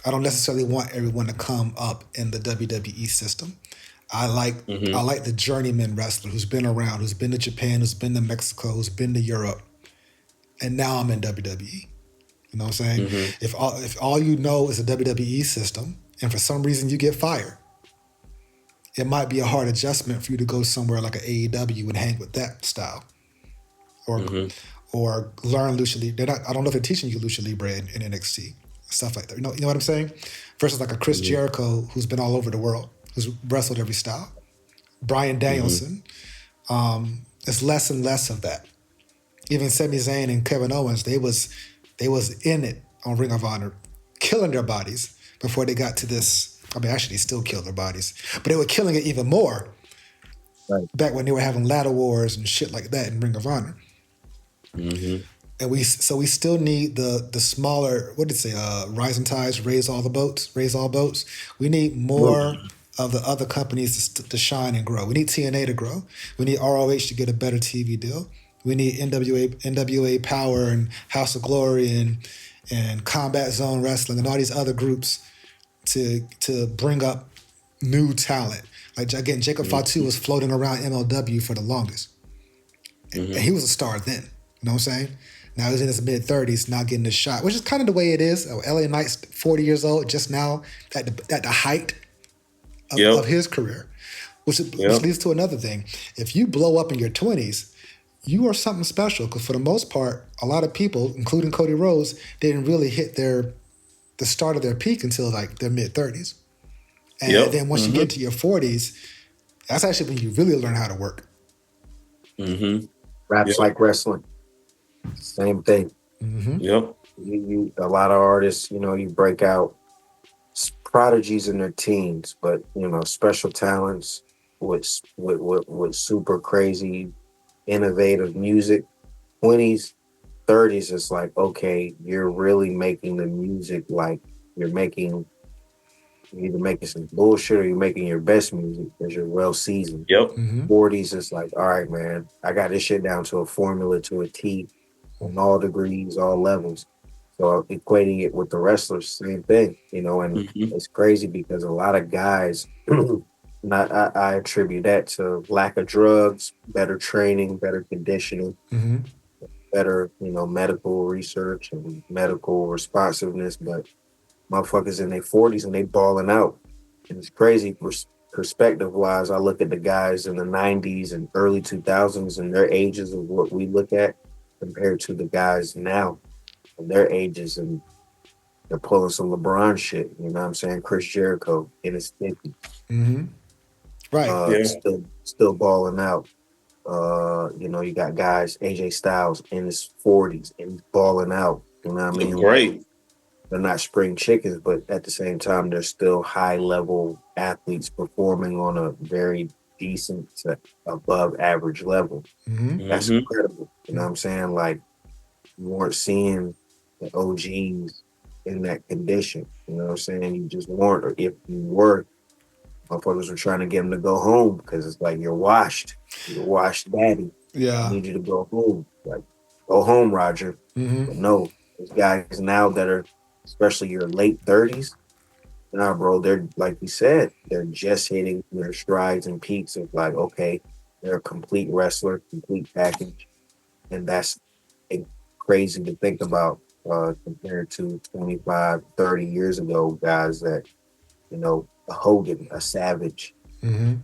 I don't necessarily want everyone to come up in the WWE system. I like the journeyman wrestler who's been around, who's been to Japan, who's been to Mexico, who's been to Europe, and now I'm in WWE. You know what I'm saying? If all you know is a WWE system, and for some reason you get fired, it might be a hard adjustment for you to go somewhere like an AEW and hang with that style, or learn Lucha Libre. I don't know if they're teaching you Lucha Libre in NXT, stuff like that. You know what I'm saying? Versus like a Chris Jericho who's been all over the world, who's wrestled every style. Bryan Danielson. It's less and less of that. Even Sami Zayn and Kevin Owens, they was in it on Ring of Honor, killing their bodies before they got to this. I mean, actually, they still kill their bodies, but they were killing it even more back when they were having ladder wars and shit like that in Ring of Honor. And we still need the smaller, what did it say? Rising tides raise all boats. We need more of the other companies to shine and grow. We need TNA to grow. We need ROH to get a better TV deal. We need NWA Power and House of Glory and Combat Zone Wrestling and all these other groups to bring up new talent. Like again, Jacob Fatu was floating around MLW for the longest, and he was a star then. You know what I'm saying? Now he's in his mid-30s, not getting a shot, which is kind of the way it is. LA Knight's 40 years old, just now at the height of his career, which leads to another thing. If you blow up in your 20s, you are something special because for the most part, a lot of people, including Cody Rhodes, didn't really hit the start of their peak until like their mid-30s. And then once you get to your 40s, that's actually when you really learn how to work. Raps like wrestling. Same thing. Yep. You a lot of artists, you break out prodigies in their teens, but special talents with super crazy, innovative music. 20s, 30s, it's like, okay, you're really making the music like you're either making some bullshit or you're making your best music because you're well seasoned. Yep. 40s, it's like, all right, man, I got this shit down to a formula, to a T, on all degrees, all levels. So equating it with the wrestlers, same thing, and it's crazy because a lot of guys, I attribute that to lack of drugs, better training, better conditioning, better, medical research and medical responsiveness. But motherfuckers in their 40s and they balling out. And it's crazy perspective wise. I look at the guys in the 90s and early 2000s and their ages of what we look at compared to the guys now and their ages, and they're pulling some LeBron shit. You know what I'm saying? Chris Jericho in his 50s. Right. Still balling out. You got guys, AJ Styles in his 40s and he's balling out. You know what I mean? Great. They're not spring chickens, but at the same time, they're still high level athletes performing on a very decent to above average level. That's incredible. You know what I'm saying? Like, you weren't seeing the OGs in that condition. You know what I'm saying? You just weren't, or if you were, motherfuckers were trying to get them to go home because it's like, you're washed, daddy. Yeah. I need you to go home. Like, go home, Roger. But no, there's guys now that are, especially your late 30s. Nah, bro, they're, like we said, they're just hitting their strides and peaks of like, okay, they're a complete wrestler, complete package. And that's crazy to think about compared to 25, 30 years ago, guys that, a Hogan, a Savage. Yep.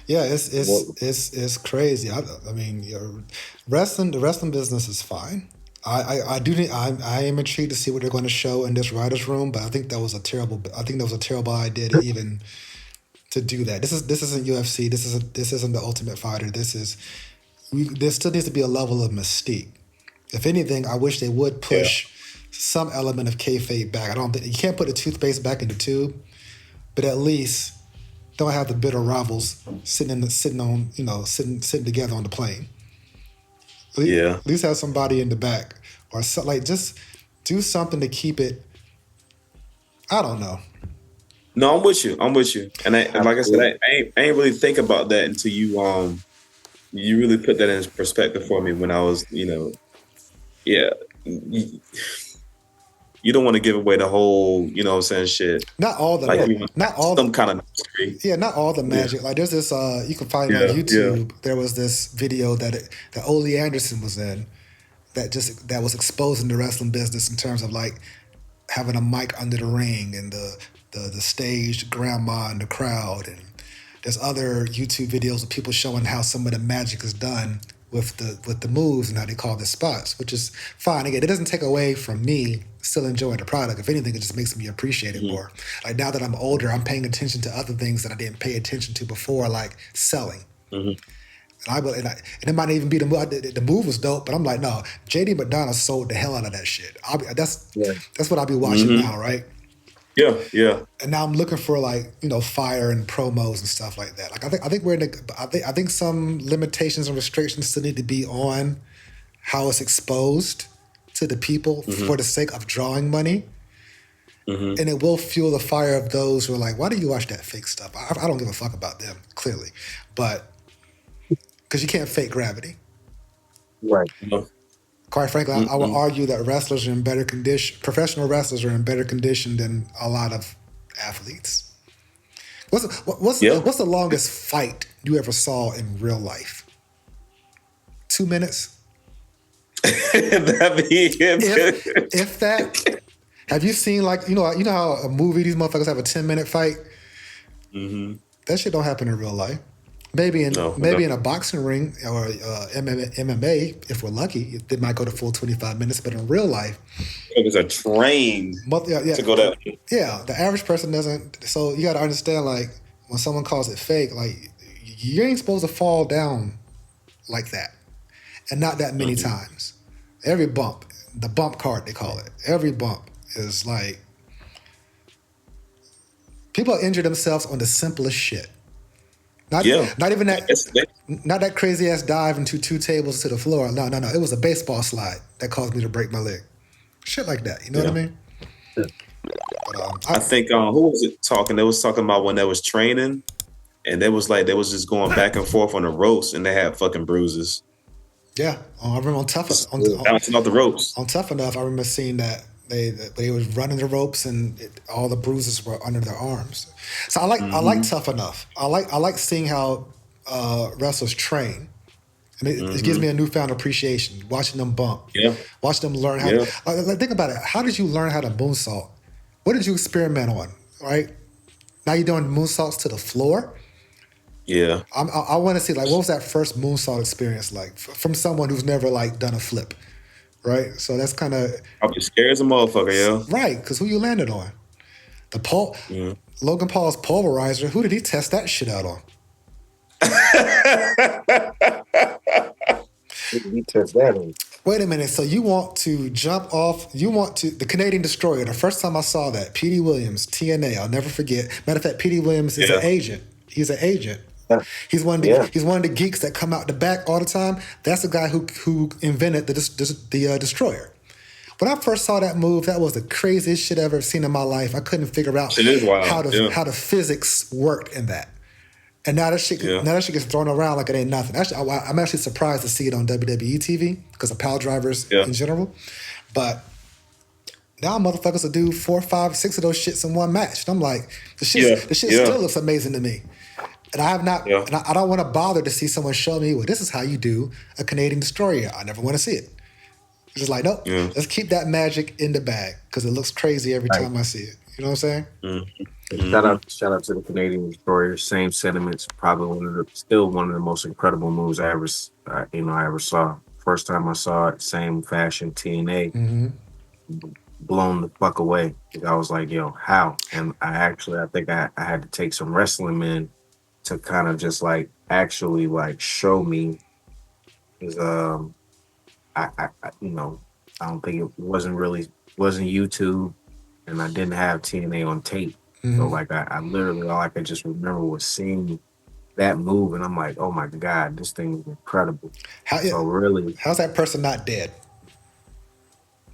Yeah, it's crazy. I mean, the wrestling business is fine. I am intrigued to see what they're going to show in this writers' room, but I think that was a terrible idea to even to do that. This isn't UFC. This isn't the Ultimate Fighter. There still needs to be a level of mystique. If anything, I wish they would push some element of kayfabe back. I don't think you can't put the toothpaste back in the tube, but at least don't have the bitter rivals sitting together on the plane. At least have somebody in the back, or just do something to keep it. I don't know. No, I'm with you. And like I said, I ain't really think about that until you really put that in perspective for me when I was, you don't want to give away the whole, shit. Not all the, like, not all some kind of mystery. Yeah, not all the magic. Like there's this, you can find it on YouTube. There was this video that Ole Anderson was in that was exposing the wrestling business in terms of like having a mic under the ring and the staged grandma in the crowd. And there's other YouTube videos of people showing how some of the magic is done with the moves and how they call the spots, which is fine. Again, it doesn't take away from me still enjoying the product. If anything, it just makes me appreciate it more. Like now that I'm older, I'm paying attention to other things that I didn't pay attention to before, like selling. And it might not even be the move. The move was dope, but I'm like, no, JD McDonough sold the hell out of that shit. That's what I'll be watching now, right? Yeah. And now I'm looking for like, fire and promos and stuff like that. Like I think we're in I think some limitations and restrictions still need to be on how it's exposed to the people for the sake of drawing money. And it will fuel the fire of those who are like, why do you watch that fake stuff? I don't give a fuck about them, clearly. But because you can't fake gravity. Right. Quite frankly, I would argue that wrestlers are in better condition. Professional wrestlers are in better condition than a lot of athletes. What's the longest fight you ever saw in real life? 2 minutes. If that. Have you seen you know how a movie these motherfuckers have a 10-minute fight? That shit don't happen in real life. Maybe in a boxing ring or MMA, if we're lucky, they might go to full 25 minutes. But in real life, it was a train to go that. Yeah, the average person doesn't. So you got to understand, like when someone calls it fake, like you ain't supposed to fall down like that, and not that many times. Every bump, the bump card they call it. Every bump is like people injure themselves on the simplest shit. Not Yeah. not even that not that crazy ass dive into 2 tables to the floor. No. It was a baseball slide that caused me to break my leg. Shit like that. You know what I mean? But I think who was it talking? They was talking about when they was training, and they was just going back and forth on the ropes, and they had fucking bruises. yeah, I remember Bouncing off the ropes. on Tough Enough. I remember seeing that they was running the ropes and all the bruises were under their arms. So I like Tough Enough. I like seeing how wrestlers train. And it gives me a newfound appreciation watching them bump. Yeah. Watching them learn how to like, think about it. How did you learn how to moonsault? What did you experiment on? Right? Now you're doing moonsaults to the floor. Yeah. I want to see, like, what was that first moonsault experience like from someone who's never like done a flip, right? So that's kind of Probably scares a motherfucker, yo. right, because who you landed on? Logan Paul's pulverizer. Who did he test that shit out on? He test that on. Wait a minute. So you want to jump off? The Canadian Destroyer? The first time I saw that, Petey Williams, TNA. I'll never forget. Matter of fact, Petey Williams is an agent. He's an agent. He's one of the geeks that come out the back all the time. That's the guy who invented the Destroyer. When I first saw that move, that was the craziest shit I've ever seen in my life. I couldn't figure out how the physics worked in that. And now that shit gets thrown around like it ain't nothing. Actually, I'm actually surprised to see it on WWE TV because of pile drivers in general. But now motherfuckers will do 4, 5, 6 of those shits in one match. And I'm like, the shit still looks amazing to me. And I have not, and I don't want to bother to see someone show me, well, this is how you do a Canadian Destroyer. I never want to see it. It's just like, nope, let's keep that magic in the bag because it looks crazy every time I see it. You know what I'm saying? Mm-hmm. Shout out to the Canadian Destroyer. Same sentiments. Probably still one of the most incredible moves I ever saw. First time I saw it, same fashion, TNA, blown the fuck away. I was like, yo, how? And I think I had to take some wrestling men to kind of just like actually like show me, because I don't think it wasn't YouTube, and I didn't have TNA on tape. So like I literally, all I could just remember was seeing that move, and I'm like, oh my God, this thing is incredible. How's that person not dead?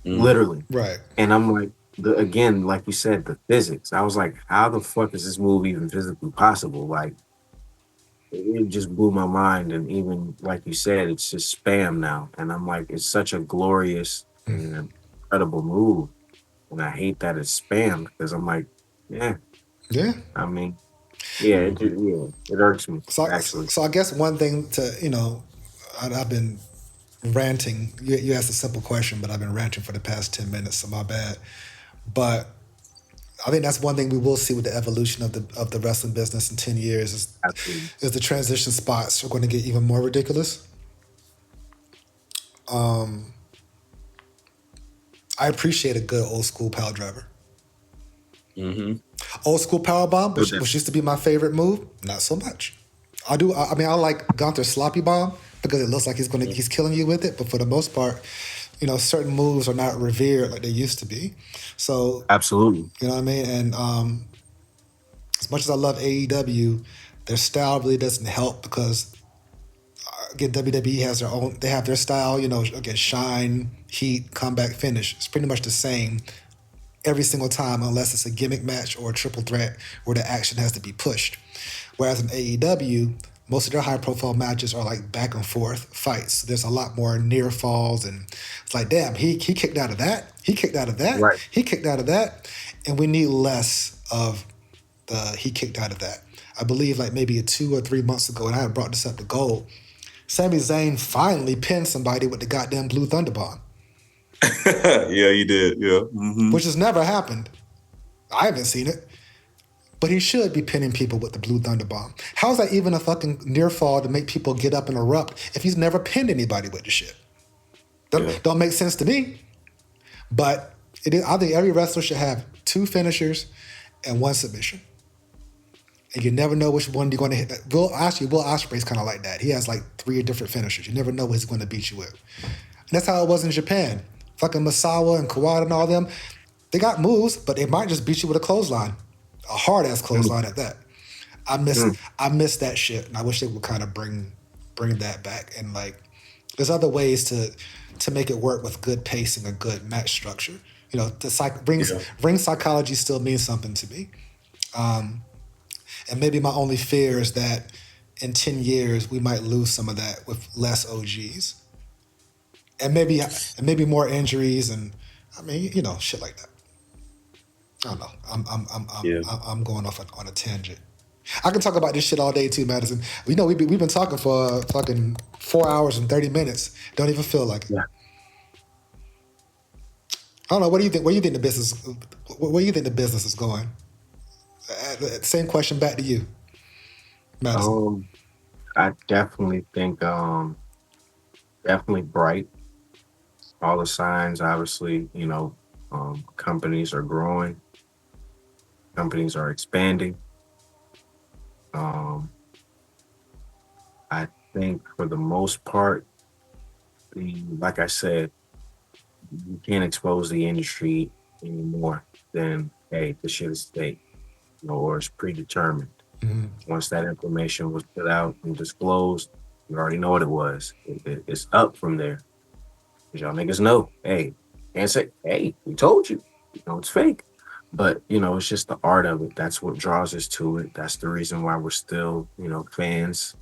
Literally. Right. And I'm like, again, like you said, the physics. I was like, how the fuck is this move even physically possible? Like, it just blew my mind. And even like you said, it's just spam now. And I'm like, it's such a glorious and incredible move. And I hate that it's spam because I'm like, I mean, it irks me. So I guess one thing to, I've been ranting. You asked a simple question, but I've been ranting for the past 10 minutes, so my bad. But I think that's one thing we will see with the evolution of the wrestling business in 10 years is the transition spots are going to get even more ridiculous. I appreciate a good old school power driver. Old school power bomb, which used to be my favorite move, not so much. I like Gunther's sloppy bomb because it looks like he's killing you with it, but for the most part, certain moves are not revered like they used to be. So absolutely, you know what I mean. And as much as I love AEW, their style really doesn't help because again, WWE has their style. Again, shine, heat, comeback, finish. It's pretty much the same every single time unless it's a gimmick match or a triple threat where the action has to be pushed. Whereas in AEW, most of their high-profile matches are like back and forth fights. There's a lot more near falls, and it's like, damn, he kicked out of that. He kicked out of that. Right. He kicked out of that. And we need less of the he kicked out of that. I believe like maybe 2 or 3 months ago, and I had brought this up to Gold, Sami Zayn finally pinned somebody with the goddamn Blue Thunder Bomb. Yeah, you did. Yeah. Which has never happened. I haven't seen it. But he should be pinning people with the Blue Thunder Bomb. How is that even a fucking near fall to make people get up and erupt if he's never pinned anybody with the shit? Don't make sense to me. But I think every wrestler should have 2 finishers and 1 submission. And you never know which one you're going to hit. Will Ospreay's kind of like that. He has like 3 different finishers. You never know what he's going to beat you with. And that's how it was in Japan. Fucking Misawa and Kawada and all them, they got moves, but they might just beat you with a clothesline. A hard-ass clothesline at that. I miss that shit, and I wish they would kind of bring that back. And like, there's other ways to make it work with good pacing, a good match structure. You know, ring psychology still means something to me. And maybe my only fear is that in 10 years we might lose some of that with less OGs, and maybe more injuries, and I mean, you know, shit like that. I don't know. I'm going off on a tangent. I can talk about this shit all day too, Madison. We know we've been talking for fucking 4 hours and 30 minutes. Don't even feel like it. Yeah. I don't know. What do you think? Where do you think the business? Where do you think the business is going? Same question back to you, Madison. I definitely think definitely bright. All the signs, obviously, you know, companies are growing, companies are expanding. I think for the most part, like I said, you can't expose the industry anymore than, hey, this shit is fake, you know, or it's predetermined. Once that information was put out and disclosed, you already know what it was. It's up from there. Because y'all niggas know, hey, can't say, hey, we told you, you know, it's fake. But, you know, it's just the art of it. That's what draws us to it. That's the reason why we're still, you know, fans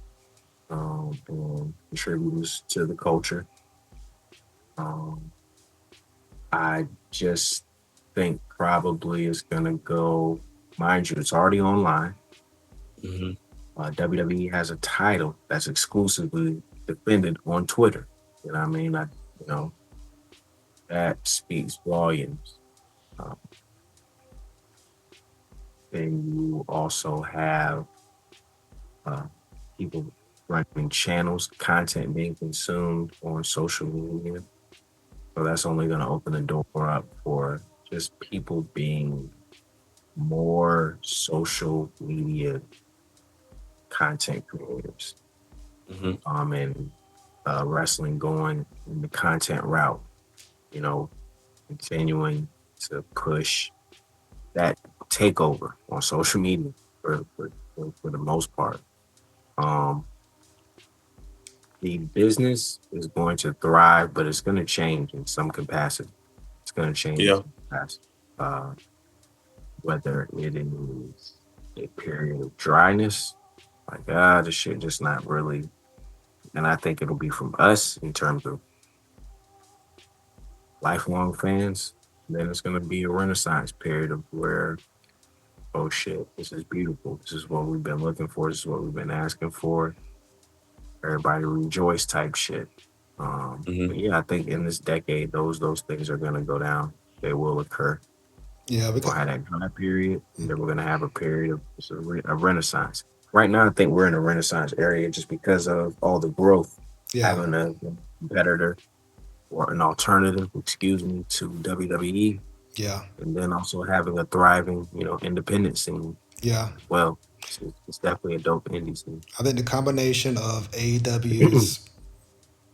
and contributors to the culture. I just think probably it's going to go, mind you, it's already online. WWE has a title that's exclusively defended on Twitter. You know what I mean? You know, that speaks volumes. Then you also have people running channels, content being consumed on social media. So that's only going to open the door up for just people being more social media content creators. And wrestling going in the content route, you know, continuing to push that takeover on social media for the most part. The business is going to thrive, but it's going to change in some capacity. It's going to change in some capacity. Whether it is a period of dryness, like, this shit just not really. And I think it'll be from us in terms of lifelong fans. Then it's going to be a renaissance period of where, oh shit, this is beautiful. This is what we've been looking for. This is what we've been asking for. Everybody rejoice type shit. But yeah, I think in this decade, those things are going to go down. They will occur. Yeah, we'll have that dry period, and then we're going to have a period of a renaissance. Right now, I think we're in a renaissance area just because of all the growth. Having a competitor or an alternative, to WWE. Yeah. And then also having a thriving, you know, independent scene. Yeah. Well, it's definitely a dope indie scene. I think the combination of AEW's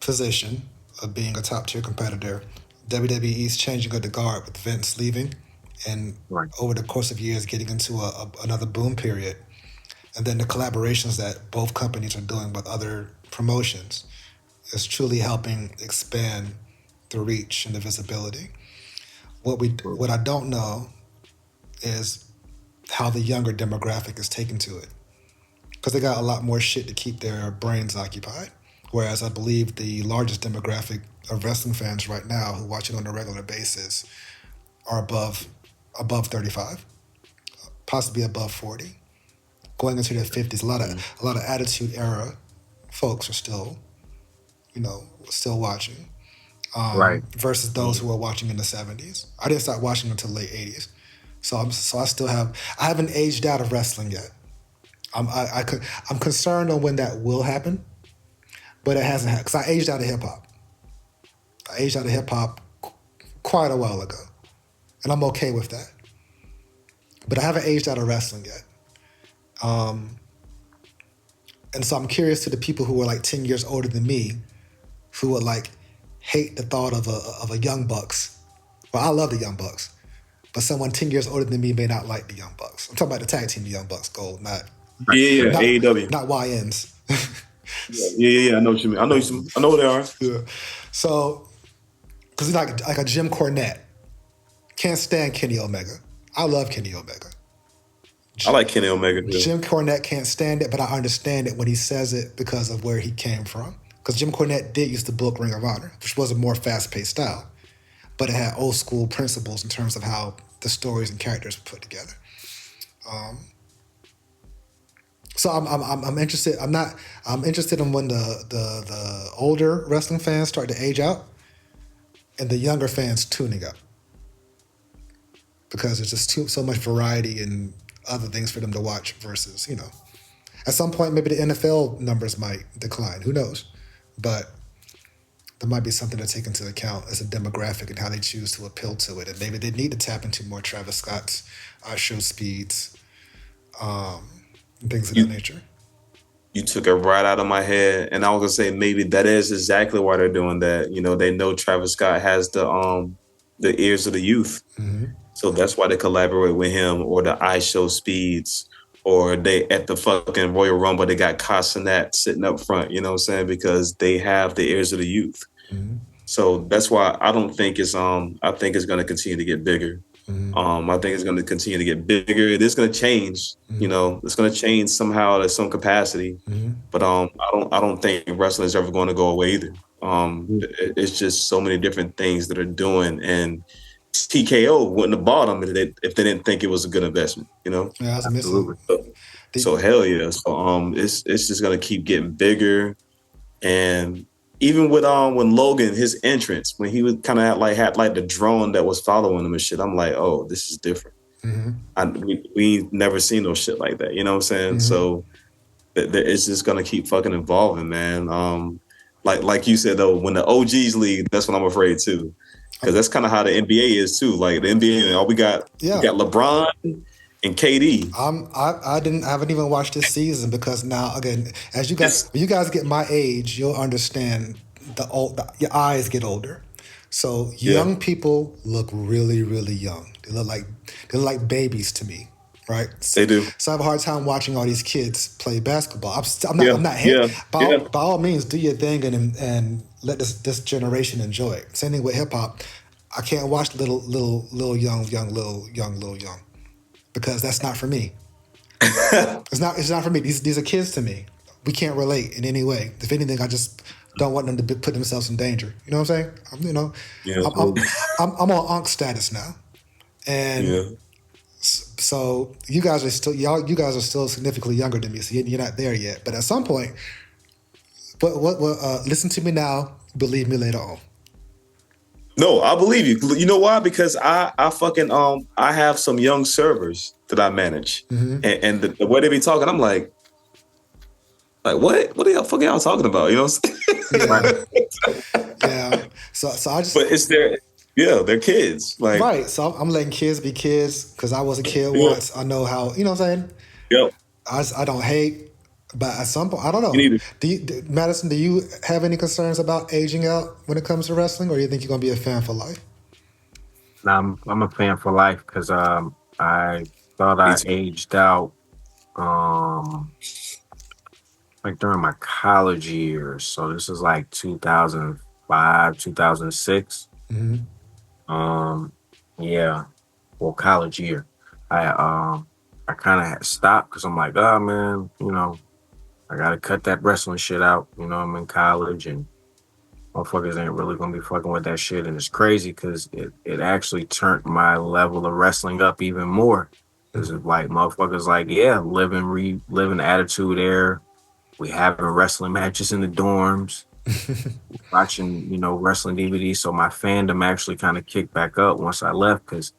position of being a top tier competitor, WWE's changing of the guard with Vince leaving, and over the course of years getting into another boom period, and then the collaborations that both companies are doing with other promotions is truly helping expand the reach and the visibility. What I don't know is how the younger demographic is taken to it, because they got a lot more shit to keep their brains occupied. Whereas I believe the largest demographic of wrestling fans right now who watch it on a regular basis are above 35, possibly above 40, going into their 50s. A lot of Attitude Era folks are still, you know, still watching. Versus those who are watching in the 70s. I didn't start watching until late 80s. So I haven't aged out of wrestling yet. I'm concerned on when that will happen, but it hasn't happened, because I aged out of hip-hop. I aged out of hip-hop quite a while ago, and I'm okay with that. But I haven't aged out of wrestling yet. And so I'm curious to the people who are like 10 years older than me, who would like hate the thought of a Young Bucks. Well, I love the Young Bucks, but someone 10 years older than me may not like the Young Bucks. I'm talking about the tag team, the Young Bucks Gold, not Yeah, not, AEW. not YNs. Yeah. I know what you mean. I know what they are. Yeah. So, because he's like a Jim Cornette. Can't stand Kenny Omega. I love Kenny Omega. I like Kenny Omega too. Jim Cornette can't stand it, but I understand it when he says it because of where he came from. Because Jim Cornette did used to book Ring of Honor, which was a more fast-paced style, but it had old school principles in terms of how the stories and characters were put together. So I'm interested. I'm interested in when the older wrestling fans start to age out, and the younger fans tuning up, because there's just so much variety and other things for them to watch versus, at some point maybe the NFL numbers might decline. Who knows? But there might be something to take into account as a demographic and how they choose to appeal to it. And maybe they need to tap into more Travis Scott's show speeds, and things of that nature. You took it right out of my head, and I was gonna say maybe that is exactly why they're doing that. They know Travis Scott has the ears of the youth, so that's why they collaborate with him, or the show speeds, or they at the fucking Royal Rumble they got Casanat sitting up front. You know what I'm saying? Because they have the ears of the youth. So that's why I don't think it's I think it's gonna continue to get bigger. I think it's going to continue to get bigger. It is going to change. It's going to change somehow at some capacity. But I don't think wrestling is ever going to go away either. It's just so many different things that are doing, and TKO wouldn't have bought them if they didn't think it was a good investment. Yeah, that's amazing. So hell yeah. So it's just going to keep getting bigger, and even with when Logan, his entrance, when he was kind of had the drone that was following him and shit, I'm like, oh, this is different. We never seen no shit like that. You know what I'm saying? So it's just gonna keep fucking evolving, man. Like you said though, when the OGs leave, that's what I'm afraid too, because that's kind of how the NBA is too. Like the NBA, we got LeBron and KD. I haven't even watched this season because now again, when you guys get my age, you'll understand your eyes get older. So young people look really, really young. They look like babies to me, right? They do. So I have a hard time watching all these kids play basketball. I'm not hip. By all means, do your thing and let this generation enjoy it. Same thing with hip hop. I can't watch little young. Because that's not for me. It's not for me. These are kids to me. We can't relate in any way. If anything, I just don't want them to put themselves in danger. You know what I'm saying? I'm on Unc status now, and so you guys are still significantly younger than me. So you're not there yet. But at some point, listen to me now. Believe me later on. No, I believe you. You know why? Because I fucking I have some young servers that I manage, and the way they be talking, I'm like what the fuck are y'all talking about? You know what I'm saying? Yeah. So I just. But it's they're kids. Like right. So I'm letting kids be kids because I was a kid once. I know how. You know what I'm saying? Yep. I don't hate. But at some point, I don't know. Madison, do you have any concerns about aging out when it comes to wrestling, or do you think you're going to be a fan for life? I'm a fan for life because I thought I aged out like during my college years. So this is like 2005, 2006. College year. I kind of had stopped because I'm like, oh man, I gotta cut that wrestling shit out. I'm in college and motherfuckers ain't really gonna be fucking with that shit. And it's crazy because it actually turned my level of wrestling up even more. Because it's like motherfuckers like, living Attitude Era. We having wrestling matches in the dorms, watching, wrestling DVDs. So my fandom actually kind of kicked back up once I left because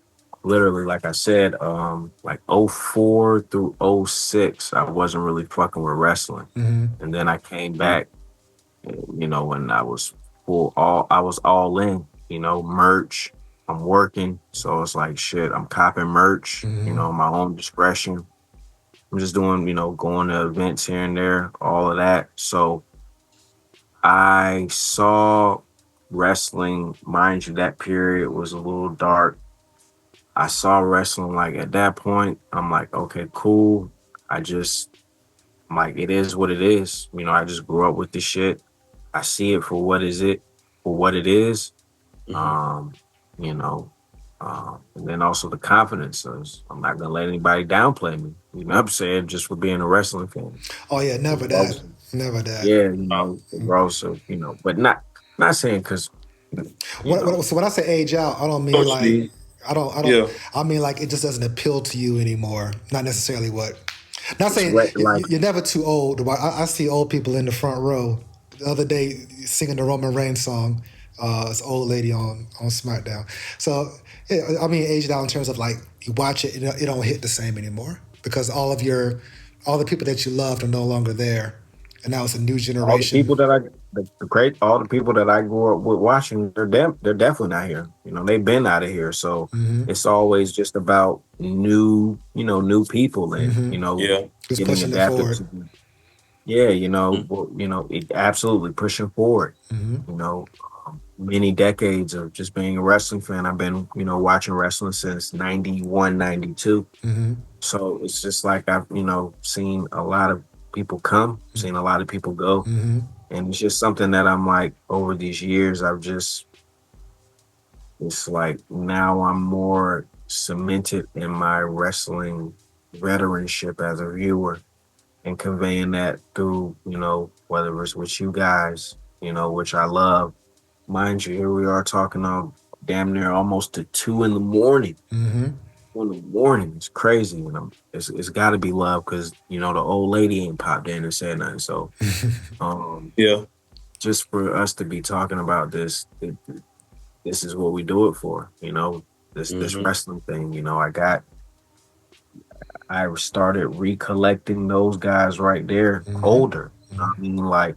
literally, like I said, like 04 through 06, I wasn't really fucking with wrestling. And then I came back, when I was all in, merch, I'm working. So it's like, shit, I'm copping merch, my own discretion. I'm just doing, going to events here and there, all of that. So I saw wrestling, mind you, that period was a little dark. I saw wrestling, like at that point, I'm like, okay, cool. I just I'm like, it is what it is. You know, I just grew up with this shit. I see it for what it is. Mm-hmm. You know, and then also the confidence is I'm not gonna let anybody downplay me. You know what I'm saying? Just for being a wrestling fan. Oh yeah, never that. Never that. Yeah, you know, regardless of, you know, but not saying because you know, So when I say age out, I don't mean Coach like B. I don't I don't Yeah. I mean like it just doesn't appeal to you anymore. Not necessarily what. Not it's saying like you're never too old. I see old people in the front row. The other day singing the Roman Reigns song. This old lady on SmackDown. So yeah, I mean aged out in terms of like you watch it, it don't hit the same anymore because all the people that you loved are no longer there, and now it's a new all the generation. people that all the people that I grew up with watching, they're definitely not here. You know, they've been out of here. So Mm-hmm. it's always just about new people and, Mm-hmm. you know, Yeah. Just getting pushing it adapted forward. to, yeah, Mm-hmm. it absolutely pushing forward. Mm-hmm. You know, many decades of just being a wrestling fan. I've been, watching wrestling since 91, 92. Mm-hmm. So it's just like I've, seen a lot of people come, seen a lot of people go. Mm-hmm. And it's just something that I'm like, over these years, it's like now I'm more cemented in my wrestling veteranship as a viewer and conveying that through, whether it's with you guys, which I love. Mind you, here we are talking on damn near almost to 2 in the morning. Mm-hmm. 2 in the morning. It's crazy. It's got to be love because, the old lady ain't popped in and said nothing. So, um, Yeah. just for us to be talking about this, this is what we do it for, this Mm-hmm. wrestling thing. I started recollecting those guys right there Mm-hmm. older. You know what I mean? Like,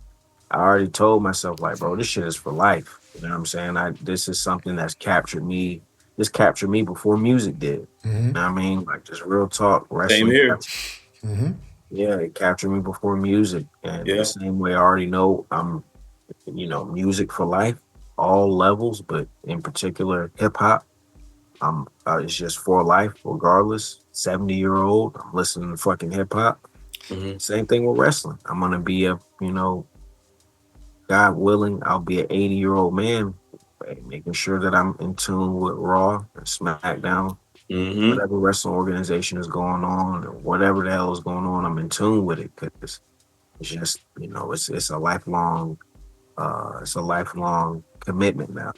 I already told myself, like, bro, this shit is for life. You know what I'm saying? This is something that's captured me. This captured me before music did. Mm-hmm. You know what I mean? Like, just real talk, Same wrestling. here. Mm-hmm. Yeah, it captured me before music. And the Yeah. same way I already know I'm, music for life, all levels, but in particular hip hop. It's just for life, regardless. 70-year-old, I'm listening to fucking hip hop. Mm-hmm. Same thing with wrestling. I'm gonna be God willing, I'll be an 80-year-old man, making sure that I'm in tune with Raw and SmackDown, Mm-hmm. whatever wrestling organization is going on, or whatever the hell is going on. I'm in tune with it because it's just, it's a lifelong commitment now.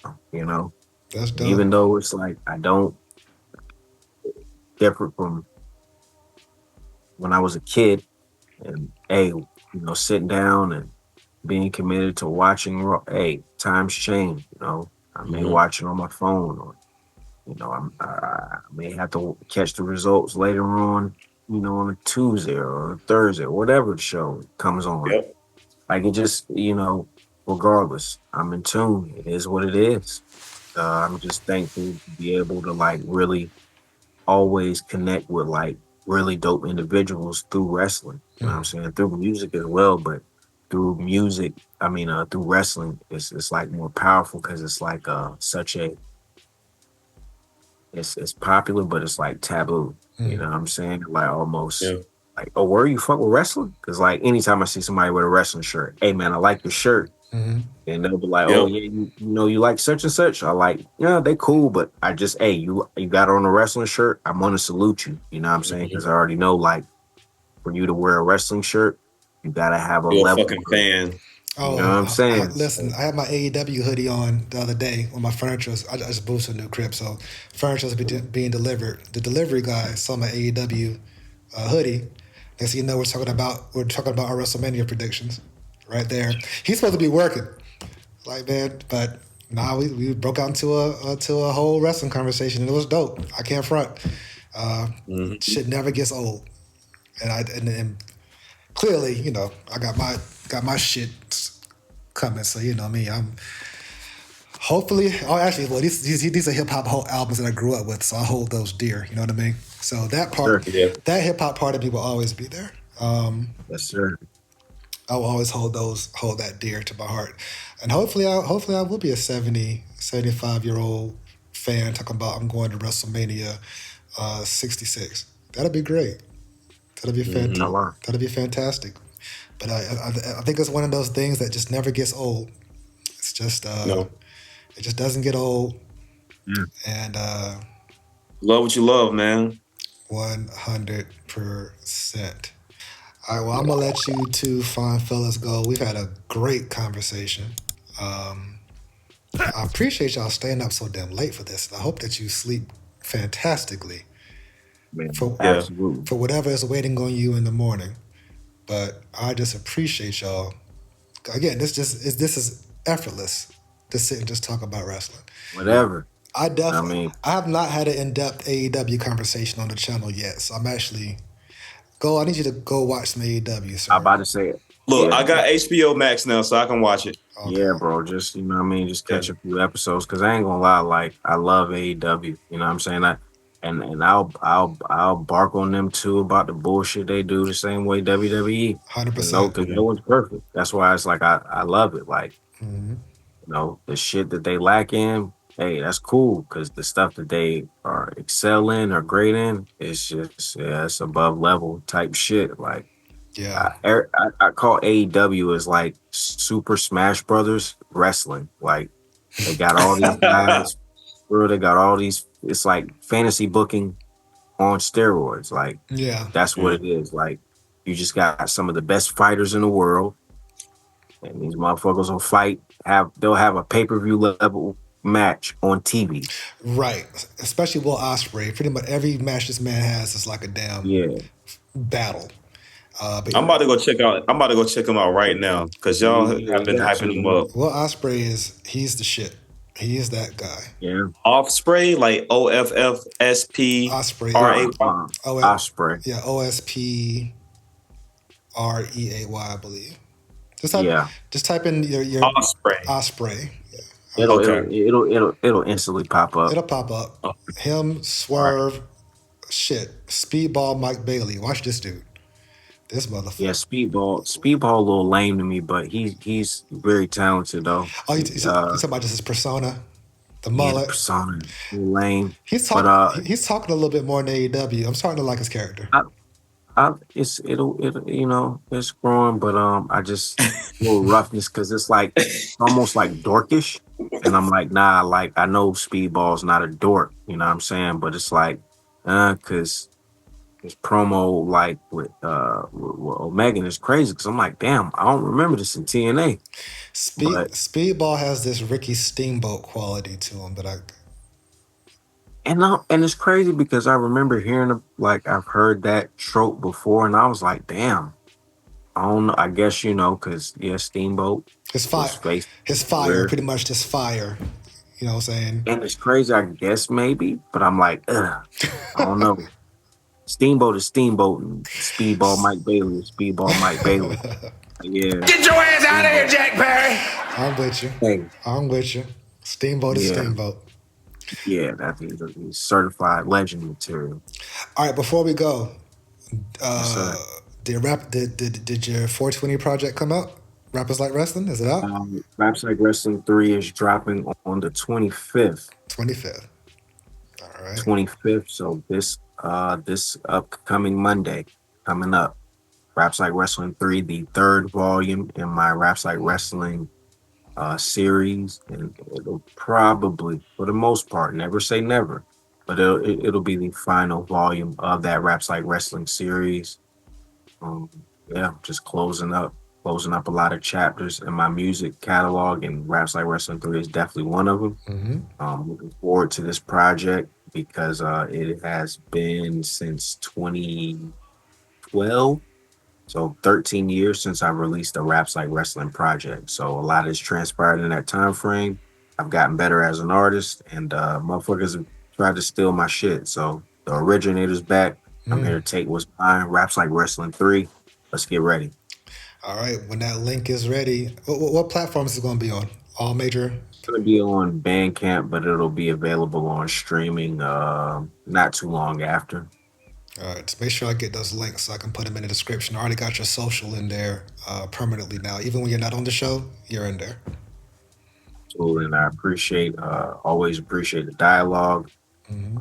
That's dope. Even though it's like I don't differ from when I was a kid and sitting down and being committed to watching hey, times change, I may Mm-hmm. watch it on my phone or, I may have to catch the results later on, on a Tuesday or a Thursday, or whatever the show comes on. Yep. Like it just, regardless, I'm in tune. It is what it is. I'm just thankful to be able to like really always connect with like really dope individuals through wrestling. You know what I'm saying? Through music as well, but through music, through wrestling, it's like more powerful because it's like such a it's popular, but it's like taboo. You know what I'm saying? Like almost Yeah. like, oh, where you fuck with wrestling? Because like anytime I see somebody with a wrestling shirt, hey man, I like your shirt. Mm-hmm. And they'll be like, "Oh Yep. yeah, you like such and such." I like, yeah, they cool, but I just, hey, you got on a wrestling shirt. I'm gonna salute you. You know what I'm saying? Mm-hmm. Because I already know, like, for you to wear a wrestling shirt, you gotta have a You're a level. fucking fan. You know what I'm saying? Listen, I had my AEW hoodie on the other day when my furniture was, I just moved to a new crib, so furniture was being delivered. The delivery guy saw my AEW hoodie. Next thing you know, we're talking about our WrestleMania predictions right there. He's supposed to be working, like man, but nah, we broke out into a whole wrestling conversation and it was dope. I can't front. Mm-hmm. Shit never gets old, and clearly, I got my shit coming. So me, I'm hopefully. Oh, actually, well, these are hip hop albums that I grew up with, so I hold those dear. You know what I mean? So that Sure. part, Yeah. that hip hop part of me will always be there. Yes, sir. I will always hold that dear to my heart, and hopefully I will be a 75-year-old fan talking about I'm going to WrestleMania 66. That'll be great. That'll be Mm-hmm. that'll be fantastic. But I think it's one of those things that just never gets old. It's just No. it just doesn't get old. Yeah. And Love what you love, man. 100%. All right, well, I'm gonna let you two fine fellas go. We've had a great conversation. I appreciate y'all staying up so damn late for this. I hope that you sleep fantastically Man, for absolutely. for whatever is waiting on you in the morning. But I just appreciate y'all. Again, this is effortless to sit and just talk about wrestling. Whatever. I mean, have not had an in-depth AEW conversation on the channel yet, so I'm actually I need you to go watch some AEW, sir. I'm about to say it. Look, Yeah. I got HBO Max now, so I can watch it. Okay. Yeah, bro. Just just catch a few episodes because I ain't gonna lie, like I love AEW. You know what I'm saying? And I'll bark on them too about the bullshit they do the same way WWE. 100%. Because no one's perfect. That's why it's like I love it. Like Mm-hmm. the shit that they lack in, hey, that's cool because the stuff that they are excel in or great in is just it's above level type shit. Like Yeah. I call AEW as like Super Smash Brothers wrestling. Like they got all these guys, bro. They got all these. It's like fantasy booking on steroids. Like Yeah. that's what it is. Like you just got some of the best fighters in the world, and these motherfuckers will fight. They'll have a pay-per-view level match on TV. Right. Especially Will Ospreay. Pretty much every match this man has is like a damn battle. But I'm about to go check him out right now because y'all have been hyping him up. Will Ospreay he's the shit. He is that guy. Yeah. Offspray, like OFFSP Ospreay. RA. Ospreay. Yeah, OSPREAY, I believe. Just type in your Ospreay. Yeah. It'll instantly pop up. It'll pop up. Him, Swerve, Speedball Mike Bailey. Watch this dude. This motherfucker. Yeah, Speedball a little lame to me, but he's very talented though. Oh, you talking about just his persona? The mullet. The persona. Lame. He's talking a little bit more than AEW. I'm starting to like his character. It's growing, but I just a little roughness because it's like almost like dorkish, and I'm like, nah, like I know Speedball's not a dork, you know what I'm saying, but it's like, because his promo like with Omega is crazy because I'm like, damn, I don't remember this in TNA. Speedball has this Ricky Steamboat quality to him that and it's crazy because I remember hearing I've heard that trope before, and I was like, damn, I don't know. I guess because Steamboat. His fire, pretty much just fire. You know what I'm saying? And it's crazy, I guess maybe, but I'm like, I don't know. Steamboat is Steamboat, and Speedball Mike Bailey is Speedball Mike Bailey. Yeah. Get your ass out of here, Jack Perry. I'm with you. Hey. I'm with you. Steamboat is Steamboat. Yeah, that is certified legend material. All right, before we go, did your 420 project come out? Rappers Like Wrestling, is it out? Rappers Like Wrestling 3 is dropping on the 25th. 25th. All right. 25th. So this upcoming Monday coming up. Raps Like Wrestling 3, the third volume in my Raps Like Wrestling series, and it'll probably, for the most part, never say never, but it'll be the final volume of that Raps Like Wrestling series. Just closing up a lot of chapters in my music catalog, and Raps Like Wrestling 3 is definitely one of them. Mm-hmm. Looking forward to this project because it has been since 2012. So 13 years since I released a Raps Like Wrestling project. So a lot has transpired in that time frame. I've gotten better as an artist, and motherfuckers have tried to steal my shit. So the originator's back. I'm here to take what's mine. Raps Like Wrestling 3. Let's get ready. All right. When that link is ready, what platforms is it going to be on? All major? It's going to be on Bandcamp, but it'll be available on streaming not too long after. All right, just make sure I get those links so I can put them in the description. I already got your social in there permanently now. Even when you're not on the show, you're in there. Cool, and I always appreciate the dialogue. Mm-hmm.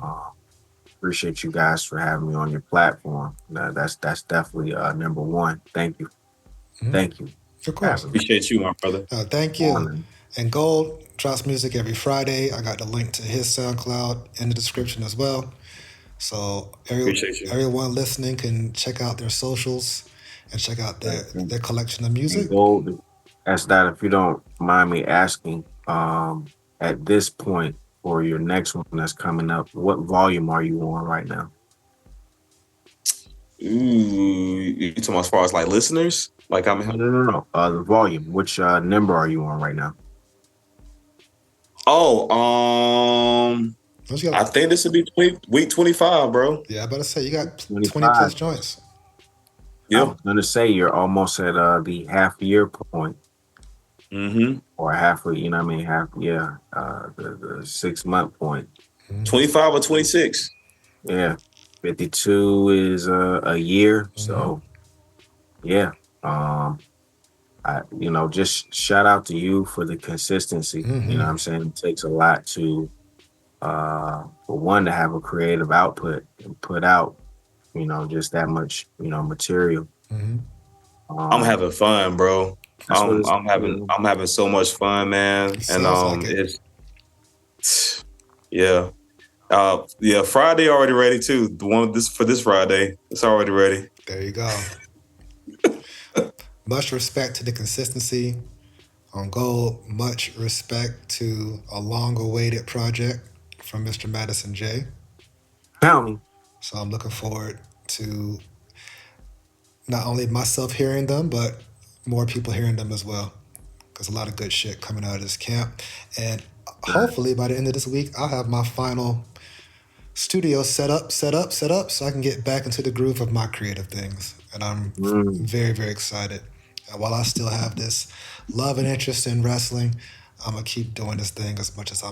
appreciate you guys for having me on your platform. That's definitely number one. Thank you. Thank you. Of course. Appreciate you, my brother. Thank you. And Gold drops music every Friday. I got the link to his SoundCloud in the description as well. So everyone listening can check out their socials and check out their collection of music. Gold, that's that. If you don't mind me asking, at this point for your next one that's coming up, what volume are you on right now? Ooh, you talking as far as like listeners? Like I'm No. The volume. Which number are you on right now? I think this would be week 25, bro. Yeah, I better say you got 20 plus joints. Yeah, I was gonna say you're almost at the half year point. Or halfway, you know what I mean? The 6 month point. 25 or 26. Yeah. 52 is a year. So yeah. Just shout out to you for the consistency. You know what I'm saying? It takes a lot to for one to have a creative output and put out, just that much, material. I'm having fun, bro. I'm having so much fun, man. And Friday already ready too. The one for this Friday, it's already ready. There you go. Much respect to the consistency on Gold. Much respect to a long-awaited project from Mr. Madison J. County. So I'm looking forward to not only myself hearing them, but more people hearing them as well. Because a lot of good shit coming out of this camp. And hopefully by the end of this week, I'll have my final studio set up, so I can get back into the groove of my creative things. And I'm very, very excited. And while I still have this love and interest in wrestling, I'm gonna keep doing this thing as much as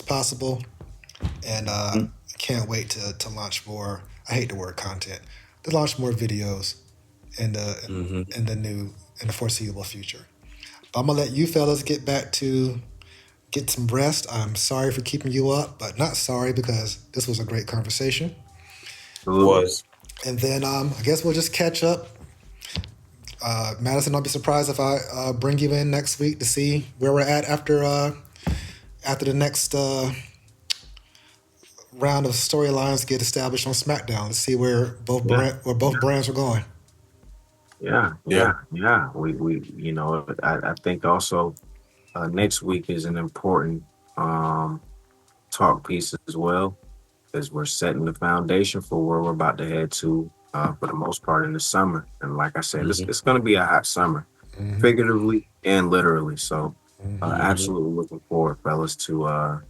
possible. And can't wait to launch more. I hate the word content. To launch more videos in the foreseeable future. But I'm gonna let you fellas get some rest. I'm sorry for keeping you up, but not sorry because this was a great conversation. It was. And then I guess we'll just catch up. Madison, don't be surprised if I bring you in next week to see where we're at after the next round of storylines get established on SmackDown. Let's see where both brands are going. Yeah. We I think also next week is an important talk piece as well, as we're setting the foundation for where we're about to head to for the most part in the summer. And like I said, it's going to be a hot summer, figuratively and literally. So absolutely looking forward, fellas, to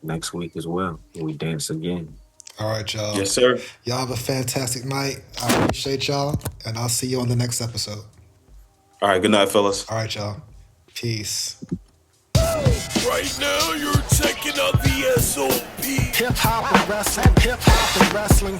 next week as well. We dance again. All right, y'all. Yes, sir. Y'all have a fantastic night. I appreciate y'all, and I'll see you on the next episode. All right, good night, fellas. All right, y'all. Peace. Right now, you're checking out the SOP. Hip hop and wrestling.